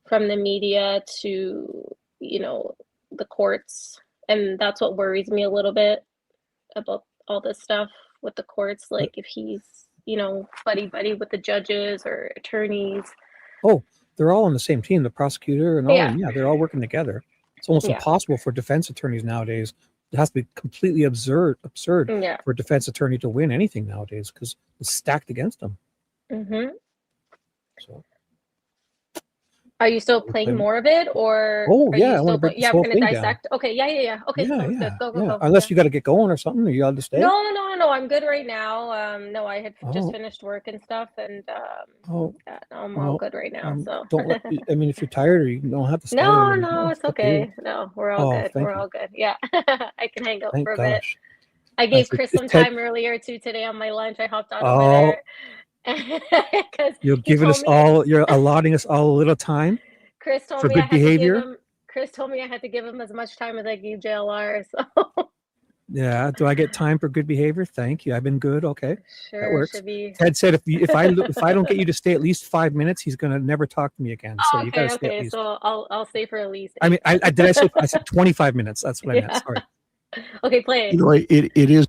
From the media to, the courts. And that's what worries me a little bit about all this stuff with the courts. Like, if he's, buddy with the judges or attorneys. Oh, they're all on the same team, the prosecutor and all of them. Yeah, they're all working together. It's almost Yeah. impossible for defense attorneys nowadays. It has to be completely absurd Yeah. for a defense attorney to win anything nowadays because it's stacked against them. Mm-hmm. So. Are you still playing more of it, or? Oh, are yeah, you I wanna still break this yeah, whole we're gonna thing down. dissect. Okay, yeah. Okay, sounds good. Go. Unless you got to get going or something, or you got to stay. No, I'm good right now. No, I had just finished work and stuff, and I'm all good right now. So Don't let. I mean, if you're tired or you don't have to stay. no, it's up to you. okay. No, we're all good. thank We're you. all good. Yeah, I can hang out Thank for a gosh. bit. I gave said, Chris "Is some Ted-" time earlier too today on my lunch. I hopped on over there. Because You're giving us all. You're allotting us all a little time. Chris told for me good I had to behavior. give him. Chris told me I had to give him as much time as I gave JLR. So Yeah. Do I get time for good behavior? Thank you. I've been good. Okay. sure, That works. should be. Ted said if I don't get you to stay at least 5 minutes, he's gonna never talk to me again. So you gotta stay at least. So I'll stay for at least. I mean, I said 25 minutes. That's what I meant. Sorry. Okay, play it. It is.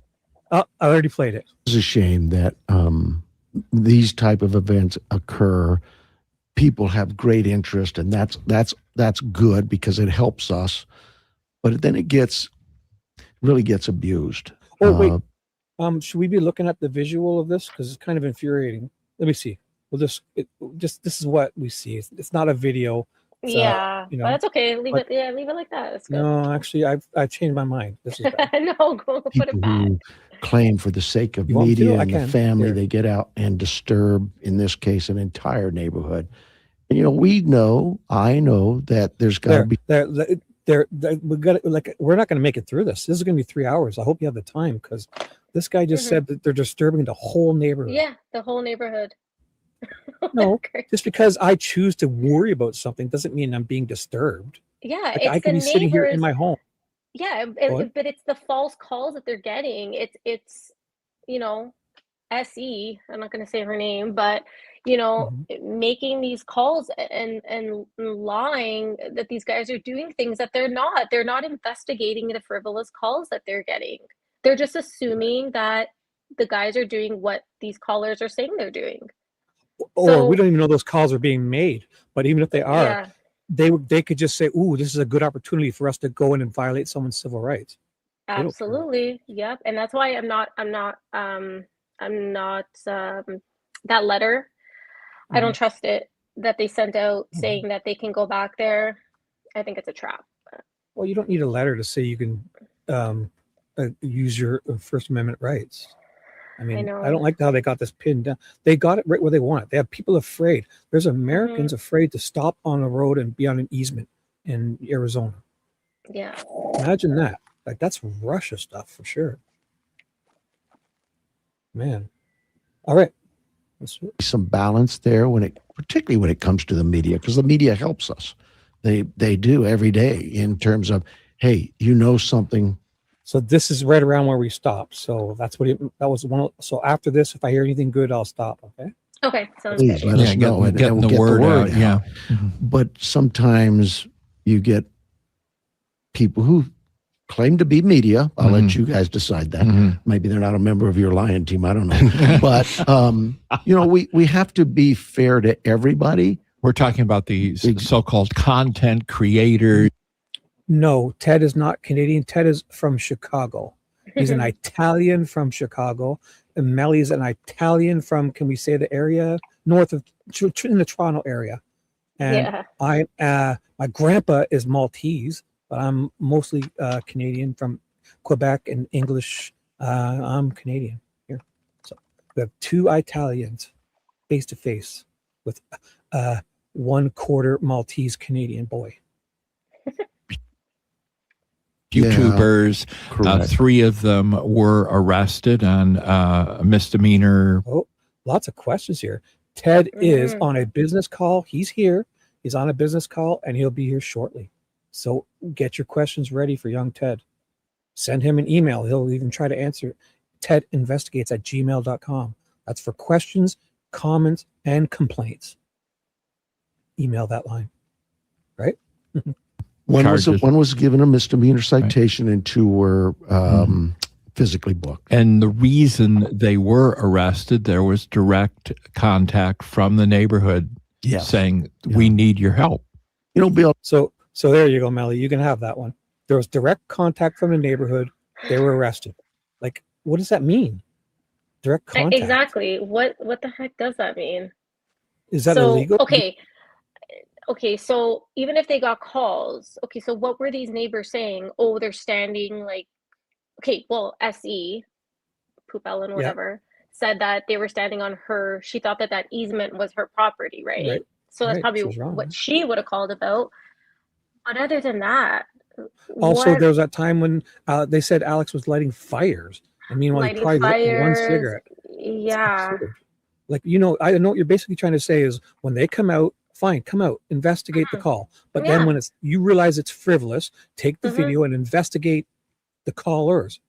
I already played it. It's a shame that these type of events occur. People have great interest, and that's good because it helps us. But then it really gets abused. Oh wait, should we be looking at the visual of this because it's kind of infuriating? Let me see. Well, this is what we see. It's not a video. So, Yeah, you but know, that's okay. Leave but it. Yeah, leave it like that. That's good. no, actually, I've changed my mind. This is bad. No, go put People it back. who claim for the sake of You want me to? media I and the can. family, Here. they get out and disturb, in this case, an entire neighborhood. And, you know, I know that there's got to be. We're not going to make it through this. This is going to be 3 hours. I hope you have the time, because this guy just said that they're disturbing the whole neighborhood. Yeah, the whole neighborhood. No, just because I choose to worry about something doesn't mean I'm being disturbed. Yeah, Like, it's I could the be sitting here in neighbors. my home. Yeah, Go ahead. but it's the false calls that they're getting. It's you know, SE. I'm not going to say her name, but you know, making these calls and lying that these guys are doing things that they're not. They're not investigating the frivolous calls that they're getting. They're just assuming that the guys are doing what these callers are saying they're doing. Or we don't even know those calls are being made. But even if they are, Yeah. they could just say, "Ooh, this is a good opportunity for us to go in and violate someone's civil rights." They don't care. Absolutely. Yep. And that's why I'm not that letter. I don't trust it that they sent out saying that they can go back there. I think it's a trap. Well, you don't need a letter to say you can use your First Amendment rights. I mean, I don't like how they got this pinned down. They got it right where they want it. They have people afraid. There's Americans afraid to stop on a road and be on an easement in Arizona. Yeah. Imagine that. Like, that's Russia stuff for sure. Man. All right. Some balance there particularly when it comes to the media, because the media helps us. They do every day in terms of, hey, you know something. So this is right around where we stopped. So that's what that was one. So after this, if I hear anything good, I'll stop. Okay. Okay. Sounds Please good. let us know, and we'll get the word out. Yeah. But sometimes you get people who claim to be media. I'll let you guys decide that. Maybe they're not a member of your Lion team. I don't know. But you know, we have to be fair to everybody. We're talking about these so-called content creators. No, Ted is not Canadian. Ted is from Chicago. He's an Italian from Chicago. And Melly's an Italian from, can we say the area? North of, in the Toronto area. And my grandpa is Maltese, but I'm mostly Canadian from Quebec and English. I'm Canadian here. So we have two Italians face to face with 1/4 Maltese Canadian boy. YouTubers. 3 of them were arrested on misdemeanor. Oh, lots of questions here. Ted is on a business call. He's here. He's on a business call, and he'll be here shortly. So get your questions ready for young Ted. Send him an email. He'll even try to answer. TedInvestigates@gmail.com. That's for questions, comments, and complaints. Email that line. Right? One was given a misdemeanor citation, and 2 were physically booked. And the reason they were arrested, there was direct contact from the neighborhood saying, we need your help. You know, Bill. So there you go, Melly. You can have that one. There was direct contact from the neighborhood. They were arrested. Like, what does that mean? Direct contact. Exactly. What the heck does that mean? Is that illegal? Okay, so even if they got calls, okay, so what were these neighbors saying? Oh, they're standing like, okay, well, SE, Poop Ellen, whatever, said that they were standing on her, she thought that easement was her property, right? So that's probably what she would have called about. But other than that, also, there was that time when they said Alex was lighting fires. And meanwhile, he probably lit 1 cigarette. Yeah. Like, you know, I know what you're basically trying to say is when they come out, fine, come out, investigate the call. But then when you realize it's frivolous, take the video and investigate the callers.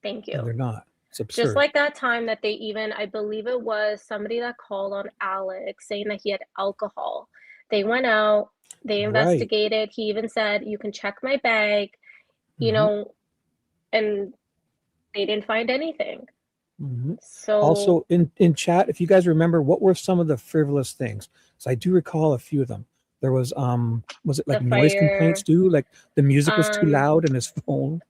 Thank you. And they're not. It's absurd. Just like that time that they even, I believe it was somebody that called on Alex saying that he had alcohol. They went out, they investigated. He even said, you can check my bag, you know, and they didn't find anything. So also in chat, if you guys remember, what were some of the frivolous things? So I do recall a few of them. There was it like noise complaints too? Like the music was too loud in his phone.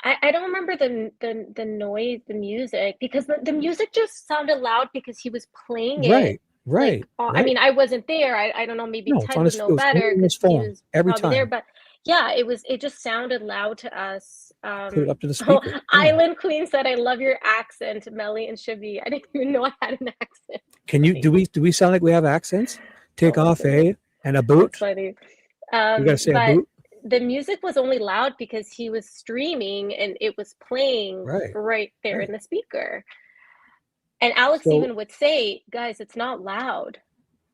I don't remember the noise, the music, because the music just sounded loud because he was playing it Right. I Right. mean, I wasn't there. I don't know. Maybe No, it's Ted on would his, know it was only better on his because he phone was every probably there. time. But yeah, it just sounded loud to us. Put it up to the Oh, speaker. Yeah. Island Queen said, "I love your accent, Melly and Shibby." I didn't even know I had an accent. Can you, do we sound like we have accents? Take Oh my off goodness, and a that's boot. funny. You gotta say a But boot. the music was only loud because he was streaming and it was playing Right. right there Right. in the speaker. And Alex So even would say, "Guys, it's not loud.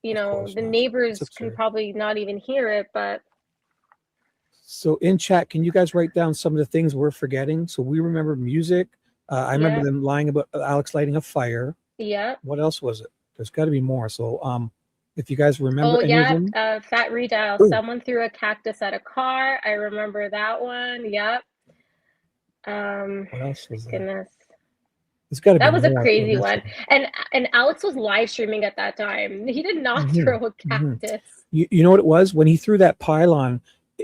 You of know, course the not. It's neighbors can absurd. probably not even hear it." But So in chat, can you guys write down some of the things we're forgetting? So we remember music. I remember yeah, them lying about Alex lighting a fire. yeah. What else was it? There's got to be more. So if you guys Oh remember any of yeah, them, Fat Redial. ooh, Someone threw a cactus at a car. I remember that one. Yep. what else was there? Goodness. There's got to be That was a more that we're crazy one. missing. And Alex was live streaming at that time. He did not Mhm, throw a mhm. cactus. You know what it was when he threw that pylon?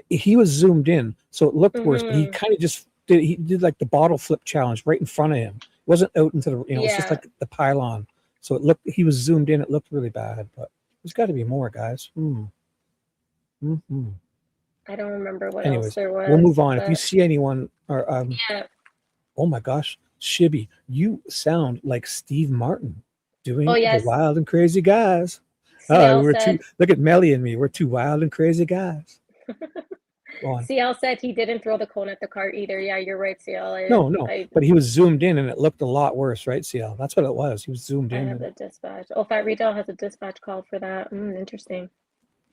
He was zoomed in, so it looked worse. But he Mhm. kind of just did like the bottle flip challenge right in front of him. It wasn't out into the it's just Yeah. like the pylon. So it looked he was zoomed in. It looked really bad, but there's got to be more, guys. Hmm. I don't remember what else Anyways, there we'll was, move on. If you but see anyone or yeah. oh my gosh, Shibby, you sound like Steve Martin doing Oh the yes. Wild and Crazy Guys. CL We're two. said Look at Melly and me. We're two wild and crazy guys. Go on. CL said he didn't throw the cone at the car either. Yeah, you're right, CL. No, I but he was zoomed in, and it looked a lot worse, right, CL? That's what it was. He was zoomed I in. have the dispatch. Oh, Fat Retail has a dispatch call for that. Interesting.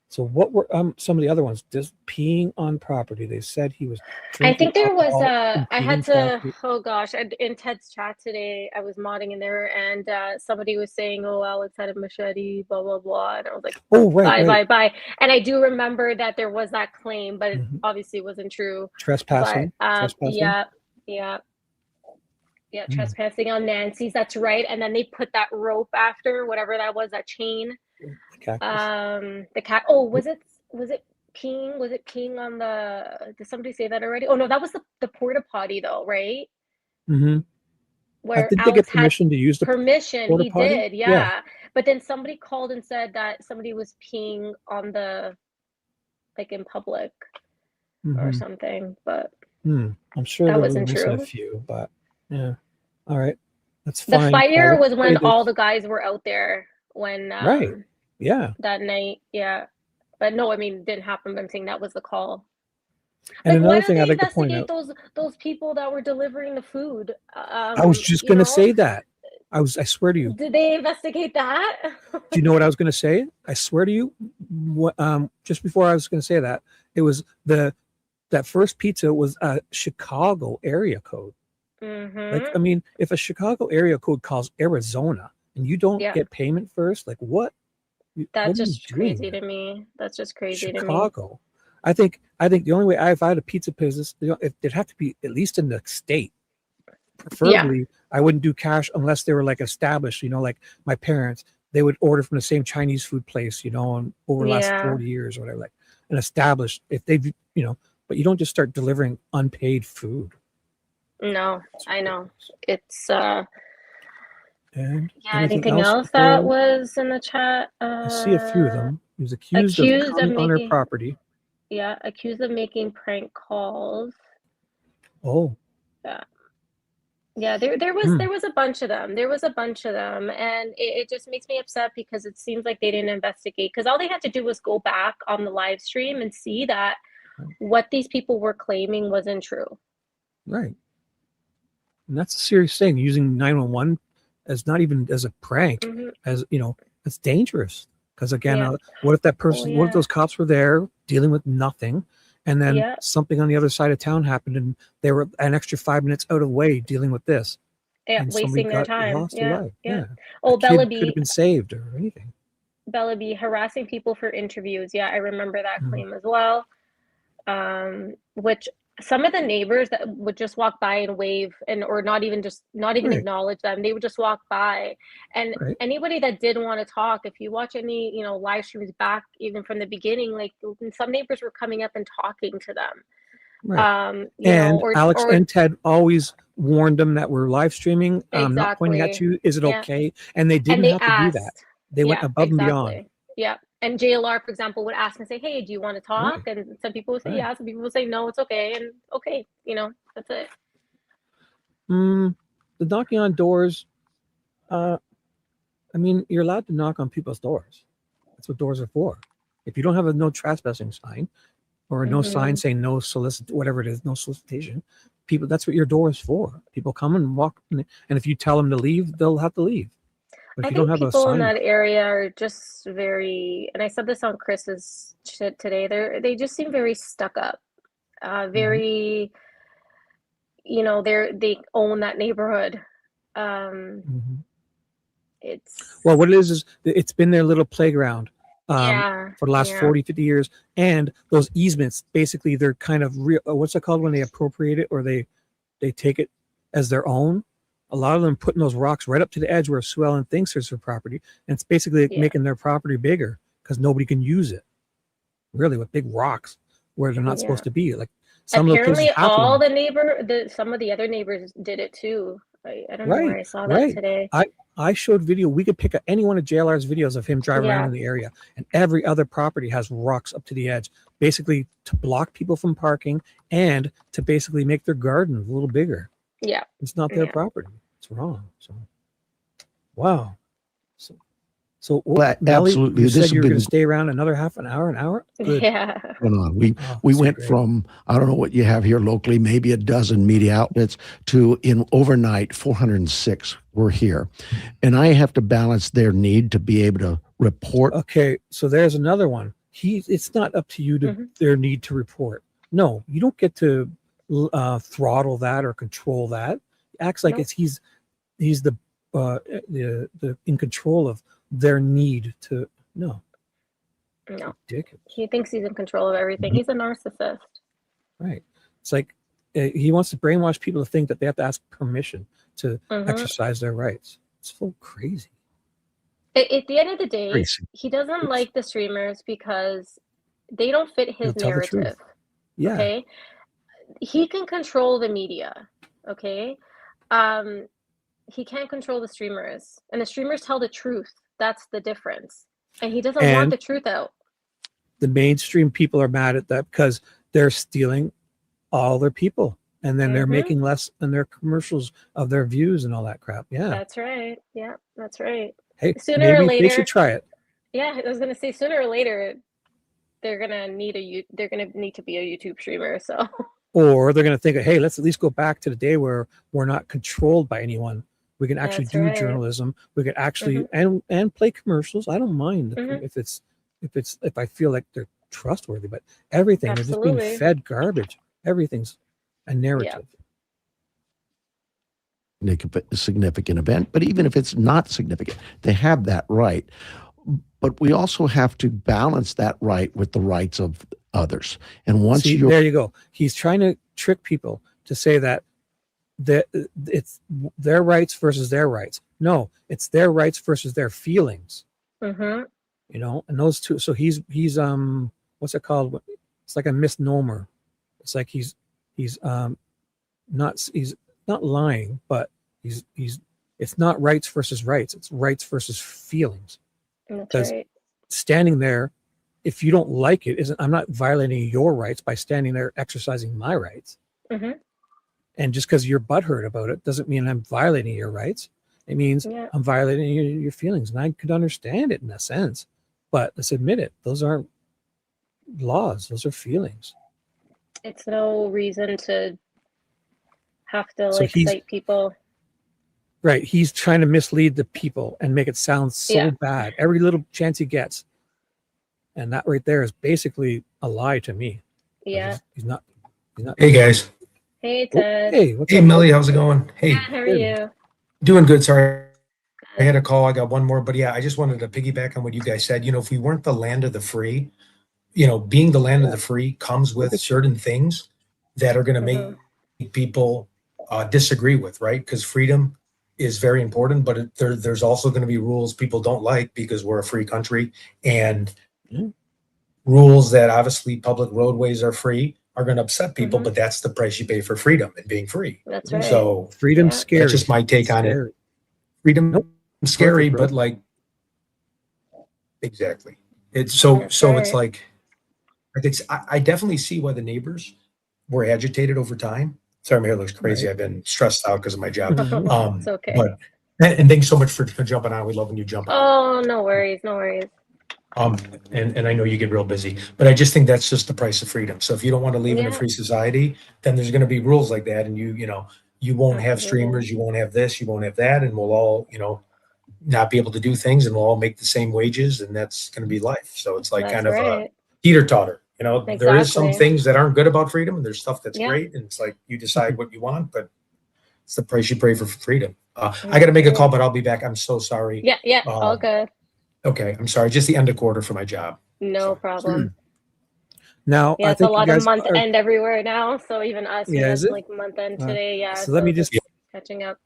So what were some of the other ones? Just peeing on property. They said he was I drinking think there was alcohol, I had impeding to traffic. oh gosh, in Ted's chat today, I was modding in there and somebody was saying, "Oh, Alex had a machete, blah blah blah," and I was like, Oh, right, right. bye. And I do remember that there was that claim, but it Mhm. obviously wasn't true. Trespassing. But Trespassing. yeah, Mm. trespassing on Nancy's. That's right. And then they put that rope after whatever that was, that chain. The cactus. The cat. Oh, was it peeing? Was it peeing on the? Did somebody say that already? Oh no, that was the porta potty though, right? Mm-hmm. Where Did they Alex get had permission to use the permission. porta He potty? did, yeah. But then somebody called and said that somebody was peeing on the, like in public or Mhm. something. But I'm sure that there wasn't was missing a true. few, but yeah. All right, that's The fine. fire Let's was play when all this. the guys were out there when Right. Yeah. that night. Yeah. But no, I mean, it didn't happen. But I'm saying that was the call. And Like, why another don't thing I'd they like to point investigate out. those people that were delivering the food? I was just You gonna know, say that. I swear to you. did they investigate that? Do you know what I was gonna say? I swear to you. Just before I was gonna say that, it was that first pizza was a Chicago area code. Like, I mean, if a Chicago area code calls Arizona and you don't Yeah. get payment first, like what? What That's are you just doing crazy there? to me. That's just crazy to me. Chicago. I think the only way if I had a pizza business, it'd have to be at least in the state. Preferably, I wouldn't do cash unless they were like established. Like my parents, they would order from the same Chinese food place, and over the last Yeah. 40 years or whatever, like an established. If they've, but you don't just start delivering unpaid food. No, I know. It's And yeah, anything else there? that was in the chat? I see a few of them. He was accused of coming on her property. Yeah, accused of making prank calls. Oh. Yeah. Yeah, there was a bunch of them. There was a bunch of them, and it just makes me upset because it seems like they didn't investigate. Because all they had to do was go back on the live stream and see that what these people were claiming wasn't true. Right. And that's a serious thing. Using 911 as not even as a prank, as it's dangerous. Because again, what if that person? What if those cops were there dealing with nothing, and then something on the other side of town happened, and they were an extra 5 minutes out of the way dealing with this? Yeah, and wasting their time. lost their life. Yeah. Oh, Oh, Bella could have been saved or anything. Bella B harassing people for interviews. Yeah, I remember that claim as well. Which some of the neighbors that would just walk by and wave or not even acknowledge them. They would just walk by. And anybody that did want to talk, if you watch any, live streams back even from the beginning, like some neighbors were coming up and talking to them. Right. Alex and Ted always warned them that we're live streaming. I'm not pointing at you. Is it okay? And they didn't have to do that. They went above and beyond. exactly. Yeah. And JLR, for example, would ask and say, "Hey, do you want to talk?" Right. And some people would say Right. yeah, some people would say no, it's okay, and okay, that's it. The knocking on doors. I mean, you're allowed to knock on people's doors. That's what doors are for. If you don't have a no trespassing sign or no sign saying no solicit, whatever it is, no solicitation, people, that's what your door is for. People come and walk, and if you tell them to leave, they'll have to leave. But I if you don't think have a people in sign, that area are just very, and I said this on Chris's shit today. They just seem very stuck up, very, they own that neighborhood. It's well, what it is it's been their little playground yeah, for the last yeah. 40, 50 years. And those easements, basically, they're kind of real. What's it called when they appropriate it or they take it as their own? A lot of them putting those rocks right up to the edge where Sue Ellen thinks there's their property. And it's basically making their property bigger because nobody can use it. Really, with big rocks where they're not supposed to be. Like some Apparently, of the all places some of the other neighbors did it too. I don't know Right, where I saw that right. today. I showed video. We could pick up any one of JLR's videos of him driving around Yeah. in the area, and every other property has rocks up to the edge, basically to block people from parking and to basically make their garden a little bigger. Yeah. It's not their Yeah. property. It's wrong. So, wow. So Well, Melly, absolutely. you This said has you were going been to stay around another half an hour? Good. Yeah. going on. We Oh, we so went great. from, I don't know what you have here locally, maybe a dozen media outlets to in overnight 406 were here. And I have to balance their need to be able to report. Okay, so there's another one. It's not up to you to their need to report. No, you don't get to throttle that or control that. It acts like Nope. he's the in control of their need to. No, No. ridiculous. He thinks he's in control of everything. He's a narcissist. Right. It's like he wants to brainwash people to think that they have to ask permission to Mhm. exercise their rights. It's so crazy. At the end of the day, Crazy. he doesn't like the streamers because they don't fit his They'll tell the truth. narrative. Yeah. Okay. He can control the media. Okay. He can't control the streamers, and the streamers tell the truth. That's the difference. And he doesn't want And the truth out. the mainstream people are mad at that because they're stealing all their people, and then they're making less in their commercials of their views and all that crap. Yeah. That's right. Yeah, that's right. Hey, Sooner or maybe they should later, try it. yeah, I was gonna say sooner or later they're gonna need to be a YouTube streamer. So Or they're going to think, hey, let's at least go back to the day where we're not controlled by anyone. We can actually That's do right. journalism. We can actually and play commercials. I don't mind if I feel like they're trustworthy, but everything they're just being Absolutely. fed garbage. Everything's a narrative. A significant event, but even if it's not significant, they have that right. But we also have to balance that right with the rights of others. And once See, you're there you go. He's trying to trick people to say that it's their rights versus their rights. No, it's their rights versus their feelings. Mm-hmm. And those two. So he's what's it called? It's like a misnomer. It's like he's not lying, but he's it's not rights versus rights. It's rights versus feelings. That's right. Standing there, if you don't like it, I'm not violating your rights by standing there exercising my rights. Mm-hmm. And just because you're butthurt about it doesn't mean I'm violating your rights. It means I'm violating your feelings. And I could understand it in a sense, but let's admit it. Those aren't laws. Those are feelings. It's no reason to have to So cite people. Right. He's trying to mislead the people and make it sound so bad every little chance he gets. And that right there is basically a lie to me. Yeah. He's not. Hey guys. Hey Ted. Hey, what's Hey up? Millie, how's it going? Hey, How are you? doing good. Sorry, I had a call. I got one more, but yeah, I just wanted to piggyback on what you guys said. If we weren't the land of the free, being the land of the free comes with certain things that are going to make people disagree with, right? Because freedom is very important, but there's also going to be rules people don't like because we're a free country, and rules that obviously public roadways are free are going to upset people, but that's the price you pay for freedom and being free. That's right. So freedom's scary. that's just my take on it. Freedom scary, but Exactly. It's so That's so it's right. like I definitely see why the neighbors were agitated over time. Sorry, my hair looks crazy. Right. I've been stressed out because of my job. It's okay. But and thanks so much for jumping on. We love when you jump on. Oh, no worries, no worries. And I know you get real busy, but I just think that's just the price of freedom. So if you don't want to live in a Yeah, free society, then there's going to be rules like that, and you won't have absolutely. streamers, you won't have this, you won't have that, and we'll all not be able to do things, and we'll all make the same wages, and that's going to be life. So it's like That's kind of a right. teeter-totter. There is some Exactly. things that aren't good about freedom, and there's stuff that's Yeah. great, and it's like you decide what you want, but it's the price you pay for freedom. I got to That's make a call, right. but I'll be back. I'm so sorry. Yeah, all good. Okay, I'm sorry. Just the end of quarter for my job. No problem. Now, Yeah, I it's a think you lot of guys month are, end everywhere now. So even us, we yeah, had is it? like month end today. Yeah, So let me just catching up.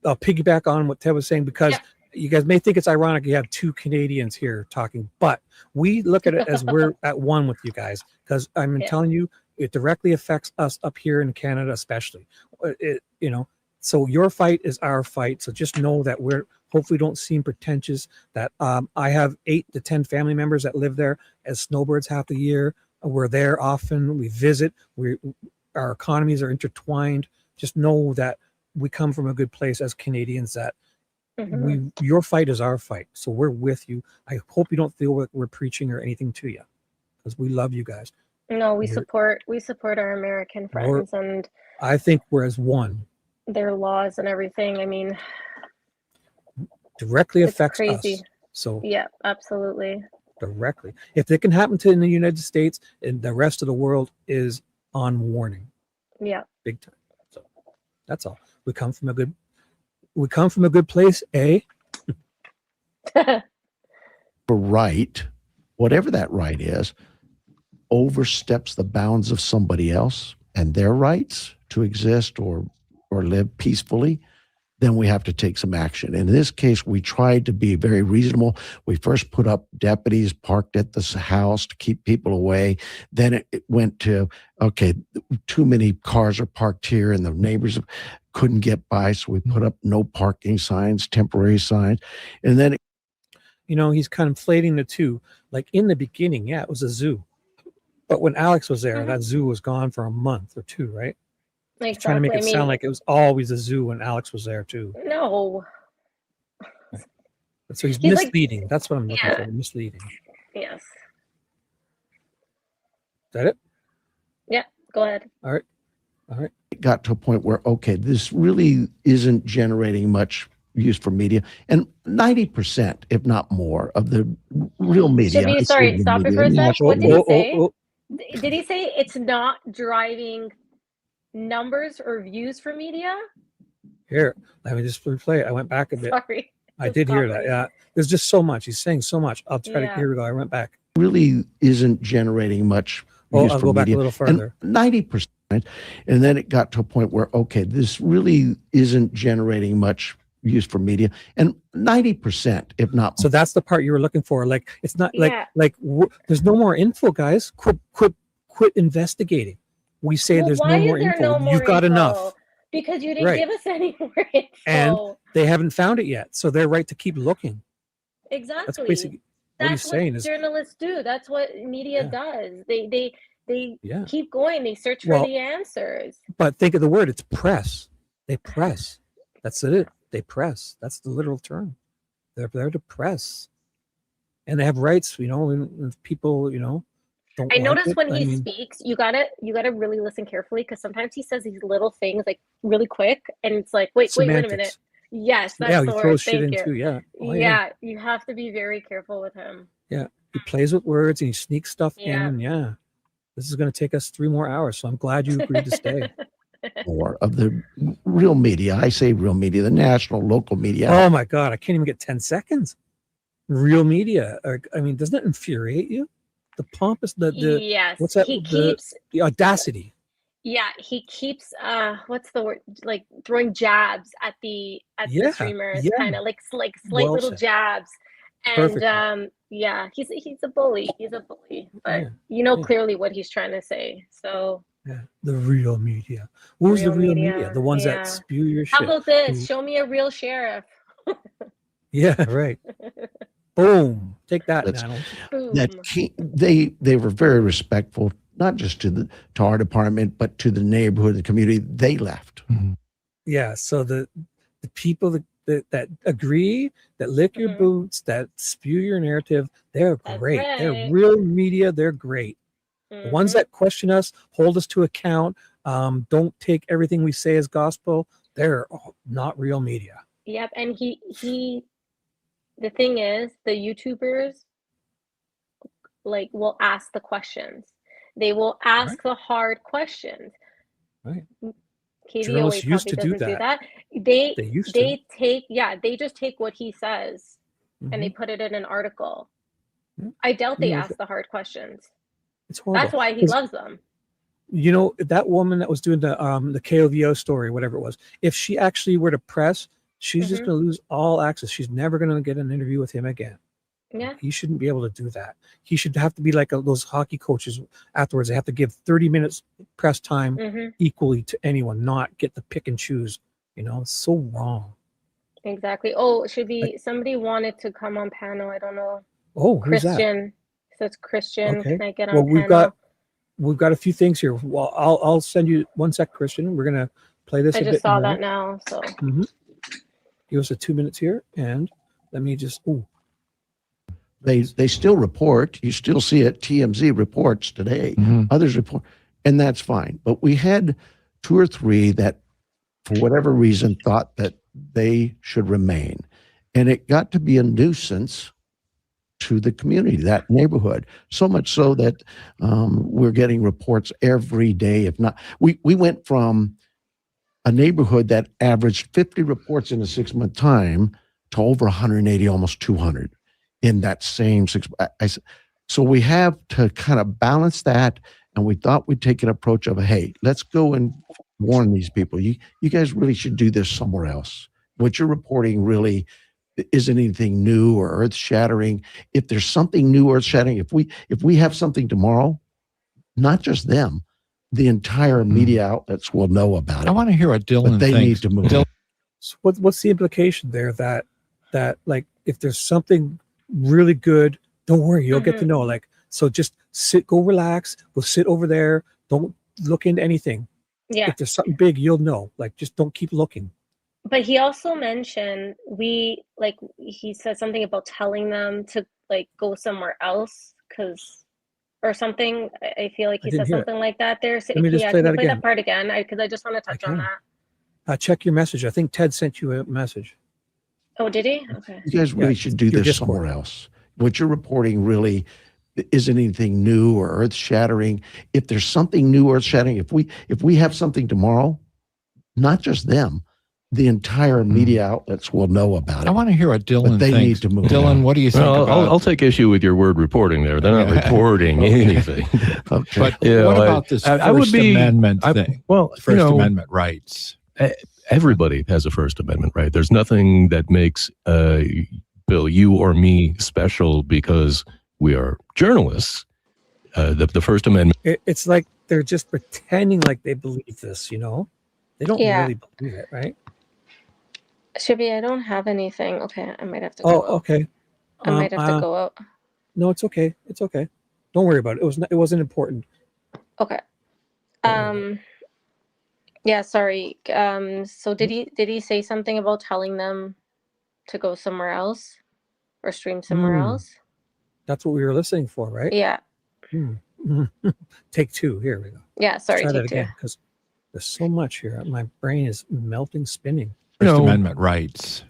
I'll piggyback on what Ted was saying because you guys may think it's ironic you have two Canadians here talking, but we look at it as we're at one with you guys because I'm telling you, it directly affects us up here in Canada, especially. So your fight is our fight. So just know that we're hopefully don't seem pretentious. That I have 8 to 10 family members that live there as snowbirds half the year. We're there often. We visit. Our economies are intertwined. Just know that we come from a good place as Canadians. That your fight is our fight. So we're with you. I hope you don't feel like we're preaching or anything to you, because we love you guys. No, we support our American friends and I think we're as one. their laws and everything. I mean, Directly it's affects crazy. us. So Yeah, absolutely. directly, if it can happen to in the United States, and the rest of the world is on warning. Yeah. Big time. So that's all. We come from a good place, eh? Right, whatever that right is, oversteps the bounds of somebody else and their rights to exist or live peacefully, then we have to take some action. In this case, we tried to be very reasonable. We first put up deputies parked at this house to keep people away. Then it went to, okay, too many cars are parked here and the neighbors couldn't get by. So we put up no parking signs, temporary signs. And then, he's conflating the two. Like in the beginning, yeah, it was a zoo. But when Alex was there, that zoo was gone for a month or two, right? He's trying to make it sound like it was always a zoo when Alex was there too. No. So he's misleading. That's what I'm looking for. Misleading. Yes. Is that it? Yeah, go ahead. All right. it got to a point where, okay, this really isn't generating much use for media. And 90%, if not more, of the real media. Should be, I say sorry, real stop you media, for a the sec. national What did he media- say? Did he say it's not driving numbers or views for media? Here, let me just replay it. I went back a bit. Sorry. I did hear that. Yeah. There's just so much. He's saying so much. I'll try to, Yeah. here we go. I went back. really isn't generating much Well, use I'll for go back a media. little further. And 90%. And then it got to a point where, okay, this really isn't generating much use for media. And 90%, if not So that's the part you were looking for. Like, it's not Yeah. there's no more info, guys. Quit investigating. We say Well, there's why no more is there info. no more You've got info? enough. Because you didn't Right. give us any more info. And they haven't found it yet. So they're right to keep looking. Exactly. That's basically what he's saying is, journalists do. That's what media does. They Yeah. keep going. They search for Well, the answers. but think of the word, it's press. They press. That's it. They press. That's the literal term. They're there to press. And they have rights, and if people, don't I like notice it, when I he mean, speaks, you gotta really listen carefully because sometimes he says these little things like really quick, and it's like, wait a minute. Semantics. Yes, that's Yeah, the he word. throws shit Thank in you. too, yeah. Oh, yeah. Yeah, you have to be very careful with him. Yeah. He plays with words and he sneaks stuff in. Yeah. And yeah, this is going to take us 3 more hours. So I'm glad you agreed to stay. more of the real media. I say real media, the national, local media. Oh my God. I can't even get 10 seconds. Real media. Doesn't it infuriate you? The pompous, Yes, what's that? he keeps. The audacity. Yeah, he keeps what's the word, like throwing jabs at the streamers, yeah. kind of like slight Well little said. jabs. Perfect. And yeah, he's a bully. He's a bully, but Yeah. clearly what he's trying to say. So Yeah. The real media. Who's the real media? The ones yeah. that spew your shit. How about this? who- Show me a real sheriff. Yeah, right. Boom. Take that, That's- Nanos. they were very respectful, not just to our department, but to the neighborhood, the community. They left. Yeah. So the people that agree, that lick your boots, that spew your narrative, they're great. They're right. real media. They're great. The ones that question us, hold us to account, don't take everything we say as gospel, they're not real media. Yep. And the thing is, the YouTubers like will ask the questions. They will ask the hard questions. Right. KVOA Journalists used probably to do doesn't do that. that. They used to. They just take what he says and they put it in an article. I doubt You they know, ask the hard questions. It's horrible. That's why he 'Cause, loves them. you know, that woman that was doing the KOVO story, whatever it was, if she actually were to press, she's just going to lose all access. She's never going to get an interview with him again. Yeah. He shouldn't be able to do that. He should have to be like those hockey coaches afterwards. They have to give 30 minutes press time equally to anyone, not get the pick and choose. You know, it's so wrong. Exactly. Oh, it should be somebody wanted to come on panel. I don't know. Oh, who's that? Christian. Says Christian. Okay. Can I get on Well, panel? we've got a few things here. Well, I'll send you one sec, Christian. We're gonna play this. I a just bit saw more. that now. So Give us 2 minutes here, and let me just. Oh, They still report. You still see it. TMZ reports today. Others report, and that's fine. But we had 2 or 3 that, for whatever reason, thought that they should remain, and it got to be a nuisance to the community, that neighborhood. So much so that we're getting reports every day. If not, we went from a neighborhood that averaged 50 reports in a 6-month time to over 180, almost 200 in that same 6. So we have to kind of balance that. And we thought we'd take an approach of, hey, let's go and warn these people. You guys really should do this somewhere else. What you're reporting really isn't anything new or earth shattering. If there's something new or earth shattering, if we have something tomorrow, not just them, the entire media outlets will know about it. I want to hear what Dylan but they thinks. need to move. so what's the implication there? That like if there's something really good, don't worry, you'll get to know. Like, so just go relax, go sit over there. Don't look into anything. Yeah. If there's something big, you'll know. Like, just don't keep looking. But he also mentioned he said something about telling them to like go somewhere else or something. I feel like he said something like that there. So, Let me just play that again. That part again because I just want to touch on that. Check your message. I think Ted sent you a message. Oh, did he? Okay. You guys really should do this somewhere else. What you're reporting really isn't anything new or earth shattering. If there's something new or earth shattering, if we have something tomorrow, not just them, the entire media outlets will know about it. I want to hear what Dylan but they thinks. need to move. Dylan, what do you think Well, about I'll take issue with your word reporting there. They're not reporting anything. Okay. But You what know, about this I would First be- Amendment thing? Well, First Amendment rights. Everybody has a First Amendment right. There's nothing that makes Bill, you or me special because we are journalists. The First Amendment. It's like they're just pretending like they believe this, you know? They don't really believe it, right? Shibby, I don't have anything. Okay, I might have to go Oh, out. okay. I might have to go out. No, it's okay. It's okay. Don't worry about it. It wasn't important. Okay. Yeah, sorry. So did he say something about telling them to go somewhere else or stream somewhere else? That's what we were listening for, right? Yeah. Take 2. Here we go. Yeah, sorry, Let's try take that again because there's so much here. My brain is melting, spinning. First Amendment rights.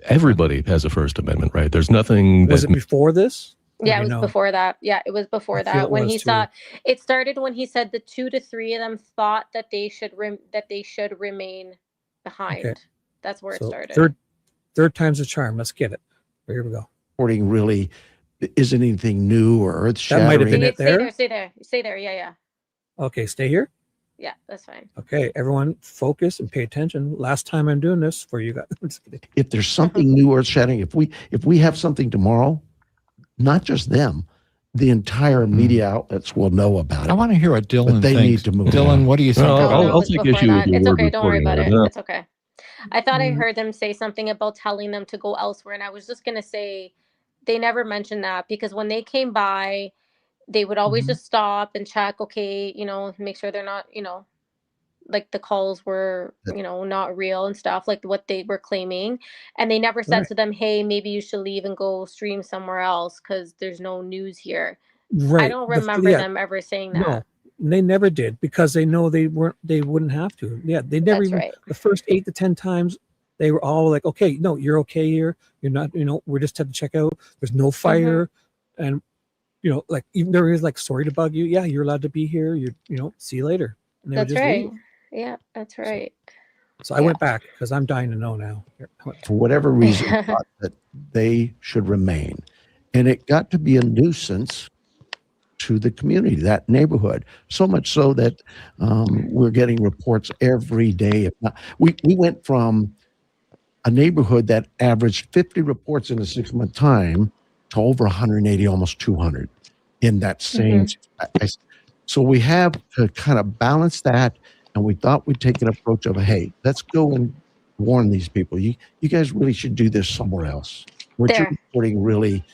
Everybody has a First Amendment right. There's nothing. Was it before this? Yeah, it was before that. Yeah, it was before I feel that. it When was he too. saw it started when he said the 2 to 3 of them thought that they should remain behind. Okay. That's where it So started. third time's a charm. Let's get it. Here we go. Reporting really isn't anything new or earth shattering. That might have been it there. Stay there. Yeah. Okay, stay here. Yeah, that's fine. Okay, everyone focus and pay attention. Last time I'm doing this for you guys. I'm just kidding. If there's something new or earth shattering, if we have something tomorrow, not just them, the entire media outlets will know about it. I want to hear what Dylan but they thinks. need to move. Dylan, what do you think Well, about I'll It's take before issue with that. your It's word okay. Don't worry reporting about there. it. It's okay. I thought I heard them say something about telling them to go elsewhere, and I was just gonna say, they never mentioned that, because when they came by, they would always Mhm. just stop and check, okay, make sure they're not, like the calls were, not real and stuff, like what they were claiming. And they never said Right. to them, hey, maybe you should leave and go stream somewhere else because there's no news here. I Right. don't remember Yeah. them ever saying No, that. they never did, because they know they wouldn't have to. Yeah, they never That's even, right. the first 8 to 10 times, they were all like, okay, no, you're okay here. You're not, we're just had to check out. There's no fire. And, like, even there is like, sorry to bug you. Yeah, you're allowed to be here. See you later. And they would That's just right. leave. Yeah, that's right. So I went back because I'm dying to know now. For whatever reason, thought that they should remain. And it got to be a nuisance to the community, that neighborhood, so much so that we're getting reports every day. If not, we went from a neighborhood that averaged 50 reports in a 6-month time to over 180, almost 200 in that same. So we have to kind of balance that. And we thought we'd take an approach of, hey, let's go and warn these people. You guys really should do this somewhere else. What you're There. reporting really.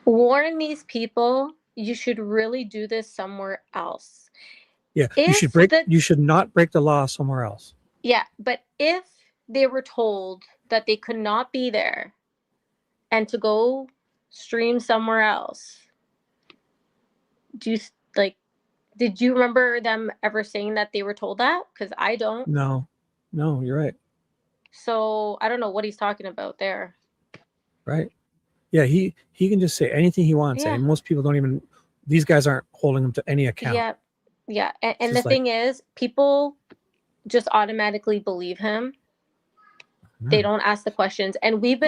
Warn these people, you should really do this somewhere else. Yeah, If you should not break the law somewhere else. Yeah, but if they were told that they could not be there and to go stream somewhere else, did you remember them ever saying that they were told that? Because I don't. No, you're right. So I don't know what he's talking about there. Right. Yeah, he can just say anything he wants. Yeah. And most people don't even, these guys aren't holding him to any account. Yeah. Yeah. And the just thing is, people just automatically believe him. They don't ask the questions. And we've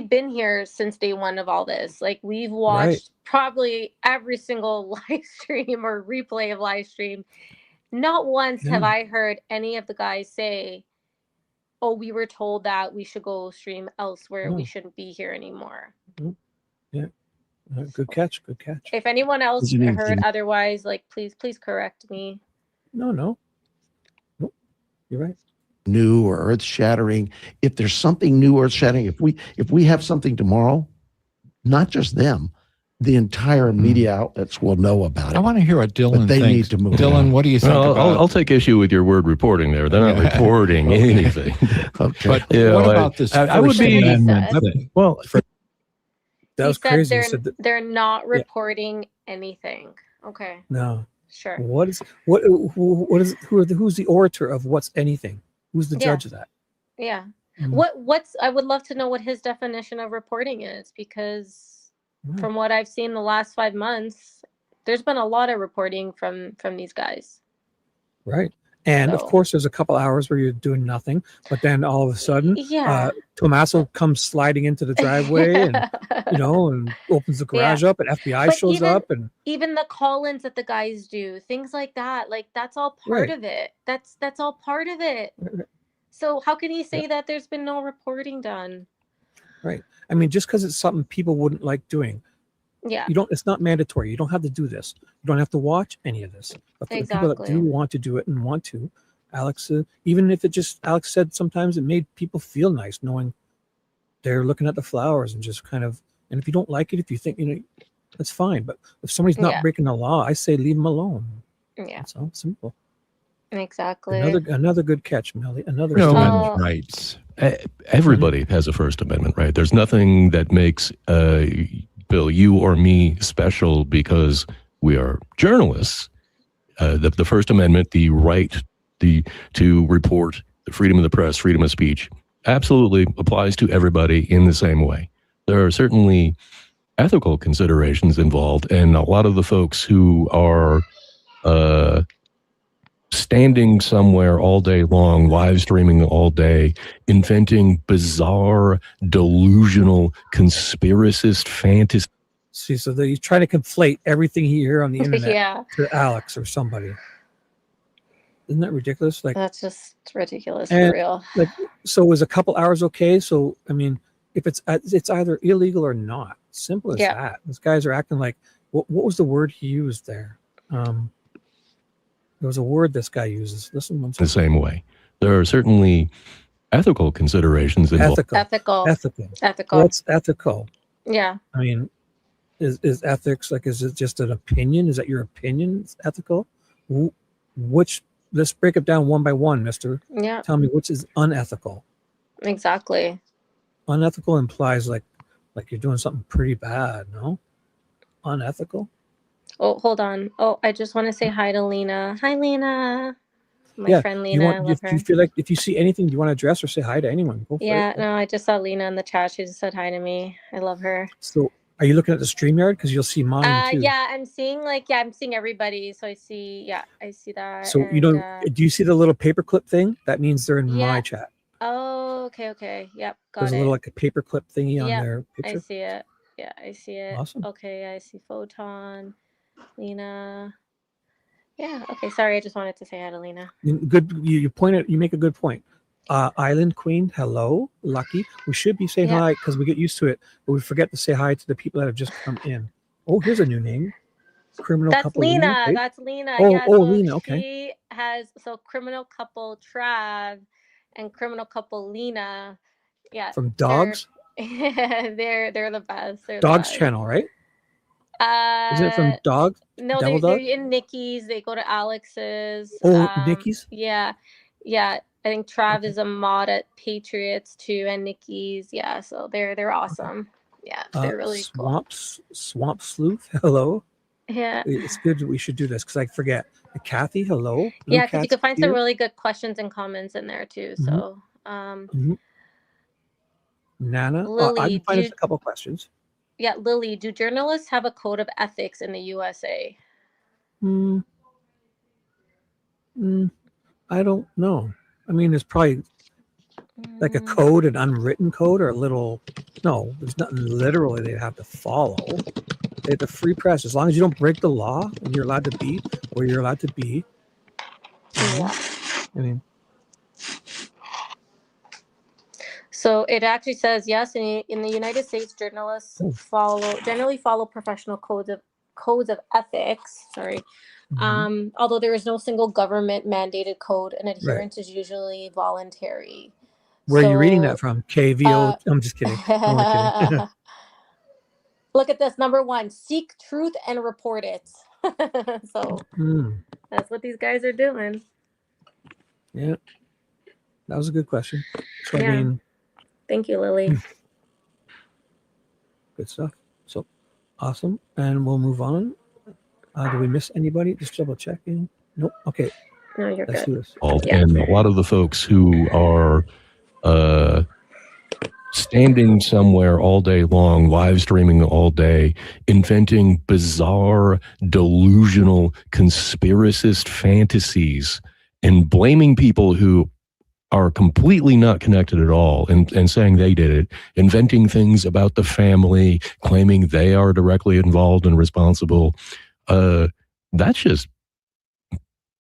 been here since day one of all this. Like, we've watched probably every single live stream or replay of live stream. Not once have I heard any of the guys say, oh, we were told that we should go stream elsewhere. We shouldn't be here anymore. Yeah. Good catch. If anyone else Isn't heard anything- otherwise, like, please correct me. No. Nope. You're right. New or earth shattering. If there's something new or earth shattering, if we have something tomorrow, not just them, the entire media outlets will know about it. I want to hear what Dylan But they thinks. need to move Dylan, on. what do you think Well, about? I'll take issue with your word reporting there. They're not reporting anything. Okay. But Yeah, what like, about this I would First be Amendment thing? well. That He was said crazy. they're He said that, they're not reporting anything. Okay, no. sure. Who's the orator of what's anything? Who's the judge of that? Yeah. Mm. I would love to know what his definition of reporting is, because Right. from what I've seen the last 5 months, there's been a lot of reporting from these guys. Right. And of So- course, there's a couple hours where you're doing nothing, but then all of a sudden, Yeah. Tommaso comes sliding into the driveway and, and opens the garage up, and FBI But shows even- up, and Even the call-ins that the guys do, things like that, like, that's all part Right. of it. That's all part of it. So how can he say that there's been no reporting done? right. I mean, just because it's something people wouldn't like doing, Yeah. it's not mandatory. You don't have to do this. You don't have to watch any of this. But for the people that do Exactly. want to do it and want to, Alex, even if Alex said sometimes it made people feel nice knowing they're looking at the flowers and just kind of, and if you don't like it, if you think, that's fine. But if somebody's not Yeah. breaking the law, I say leave them alone. Yeah. That's all simple. Exactly. Another good catch, Melly. Another No, good Oh. catch. Rights. Everybody has a First Amendment right. There's nothing that makes Bill, you or me special because we are journalists. The First Amendment, the right to report, the freedom of the press, freedom of speech, absolutely applies to everybody in the same way. There are certainly ethical considerations involved, and a lot of the folks who are standing somewhere all day long, live streaming all day, inventing bizarre, delusional, conspiracist fantasy. See, so he's trying to conflate everything he hear on the internet Yeah. to Alex or somebody. Isn't that ridiculous? Like, That's just ridiculous and, for real. like, so was a couple hours okay? So I mean, if it's either illegal or not, simple as Yeah. that. These guys are acting like what was the word he used there? There was a word this guy uses. Listen, one The second. same way. There are certainly ethical considerations involved. Ethical. Ethical. Ethical. Ethical. What's ethical? Yeah. I mean, is ethics like, is it just an opinion? Is that your opinion? It's ethical? Which, let's break it down one by one, mister. Yeah. Tell me which is unethical. Exactly. Unethical implies like you're doing something pretty bad, no? Unethical? Oh, hold on. Oh, I just want to say hi to Lena. Hi, Lena. My Yeah. friend Do you Lena. I want, love if you her. feel like, if you see anything, do you want to address or say hi to anyone? Go for Yeah, it. no, I just saw Lena in the chat. She just said hi to me. I love her. So are you looking at the StreamYard? Because you'll see mine too. Yeah, I'm seeing I'm seeing everybody. So I see that. So you And don't, do you see the little paperclip thing? That means they're in my yeah. chat. Oh, okay. Yep, There's got a little it. like a paperclip thingy on Yep, their I picture. see it. Yeah, I see it. Awesome. Okay, I see Photon, Lena. Yeah, okay, sorry, I just wanted to say hi to Lena. Good. You make a good point. Island Queen, hello, Lucky. We should be saying Yeah. hi because we get used to it, but we forget to say hi to the people that have just come in. Oh, here's a new name. Criminal That's couple Lena. okay. That's Lena. Oh, Yeah, oh, so Lena. Okay. she has criminal couple Trav and criminal couple Lena. Yeah. From Dogs. They're the best. They're the Dogs best. channel, right? Isn't it from Dogs? No, Devil they're Dog? in Nikki's. They go to Alex's. Oh, Nikki's. Yeah. I think Trav is a mod at Patriots too, and Nikki's. Yeah, so they're awesome. Yeah, they're really cool. Swamp Sleuth, hello. Yeah. It's good. We should do this because I forget. Kathy, hello. Blue Yeah, because you Cat's can find here. some really good questions and comments in there too. So, Nana, Lily, I can find us a couple questions. yeah, Lily, do journalists have a code of ethics in the USA? I don't know. I mean, there's probably like a code, an unwritten code, or a little. No, there's nothing literally they have to follow. They have the free press. As long as you don't break the law and you're allowed to be where you're allowed to be. Yeah. I mean, so it actually says yes. In the United States, journalists generally follow professional codes of ethics. Sorry. Although there is no single government mandated code, and adherence is usually voluntary. where are you reading that from? KVO. I'm just kidding. Only kidding. Look at this. Number 1, seek truth and report it. So that's what these guys are doing. Yeah, that was a good question. So Yeah. I mean, thank you, Lily. Good stuff. So awesome, and we'll move on. Did we miss anybody? Just double checking. Nope. Okay. No, you're Let's good. do this. And a lot of the folks who are standing somewhere all day long, live streaming all day, inventing bizarre, delusional, conspiracist fantasies and blaming people who are completely not connected at all and saying they did it, inventing things about the family, claiming they are directly involved and responsible. That's just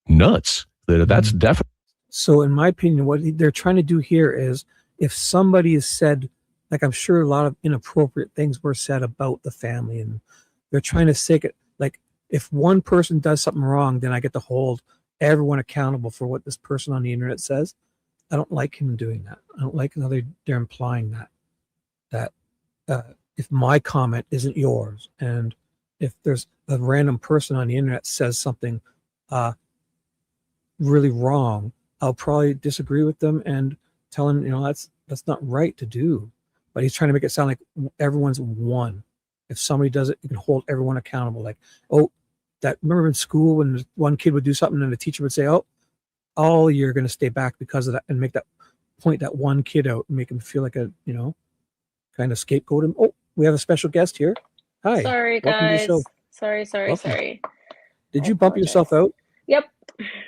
nuts. That's definitely. So in my opinion, what they're trying to do here is, if somebody has said, like, I'm sure a lot of inappropriate things were said about the family, and they're trying to say it like, if one person does something wrong, then I get to hold everyone accountable for what this person on the internet says. I don't like him doing that. I don't like how they're implying that if my comment isn't yours, and if there's a random person on the internet says something really wrong, I'll probably disagree with them and tell him, that's not right to do. But he's trying to make it sound like everyone's one. If somebody does it, you can hold everyone accountable. Like, remember in school when one kid would do something and the teacher would say, all you're going to stay back because of that, and make that point that one kid out and make him feel like a, kind of scapegoat him. Oh, we have a special guest here. Hi. Sorry, Welcome guys. to the show. Sorry. Welcome. Did you bump yourself out? Yep.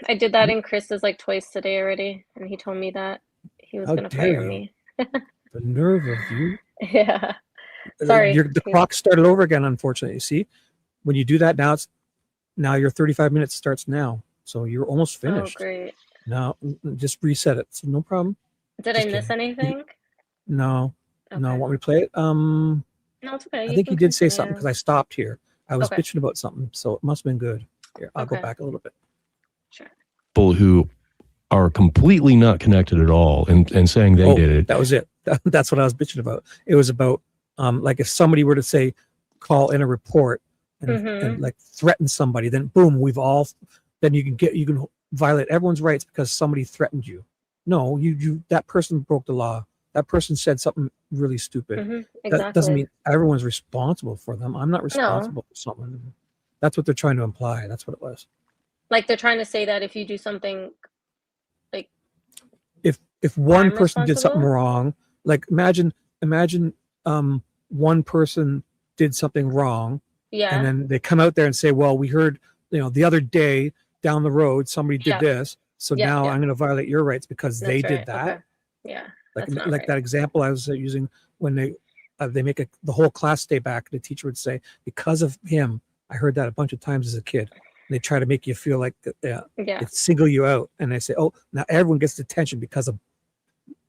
I did that in Chris's twice today already, and he told me that he was going to fire me. The nerve of you. Yeah. Sorry. The clock started over again, unfortunately. See, when you do that, now your 35 minutes starts now. So you're almost finished. Oh, great. Now just reset it. So no problem. Did I miss anything? No. Okay. No. Want me to play it? No, it's okay. I think you did say something because I stopped here. I was bitching about something, so it must have been good. Here, I'll go back a little bit. Sure. People who are completely not connected at all and saying they did it. That was it. That's what I was bitching about. It was about Like if somebody were to say, call in a report and, Mhm. like threaten somebody, then boom, then you can violate everyone's rights because somebody threatened you. No, that person broke the law. That person said something really stupid. That doesn't Exactly. mean everyone's responsible for them. I'm not No. responsible for someone. That's what they're trying to imply. That's what it was. Like they're trying to say that if you do something, like If one I'm person did something responsible. wrong, like imagine one person did something wrong, and Yeah. then they come out there and say, well, we heard, the other day down the road somebody did Yeah. this, so Yeah. now Yeah. I'm going to violate your rights because they That's did right. that. Okay. Yeah. Like That's not like right. that example I was using when they make the whole class stay back. The teacher would say, because of him, I heard that a bunch of times as a kid. And they try to make you feel like Yeah. they single you out, and they say, oh, now everyone gets detention because of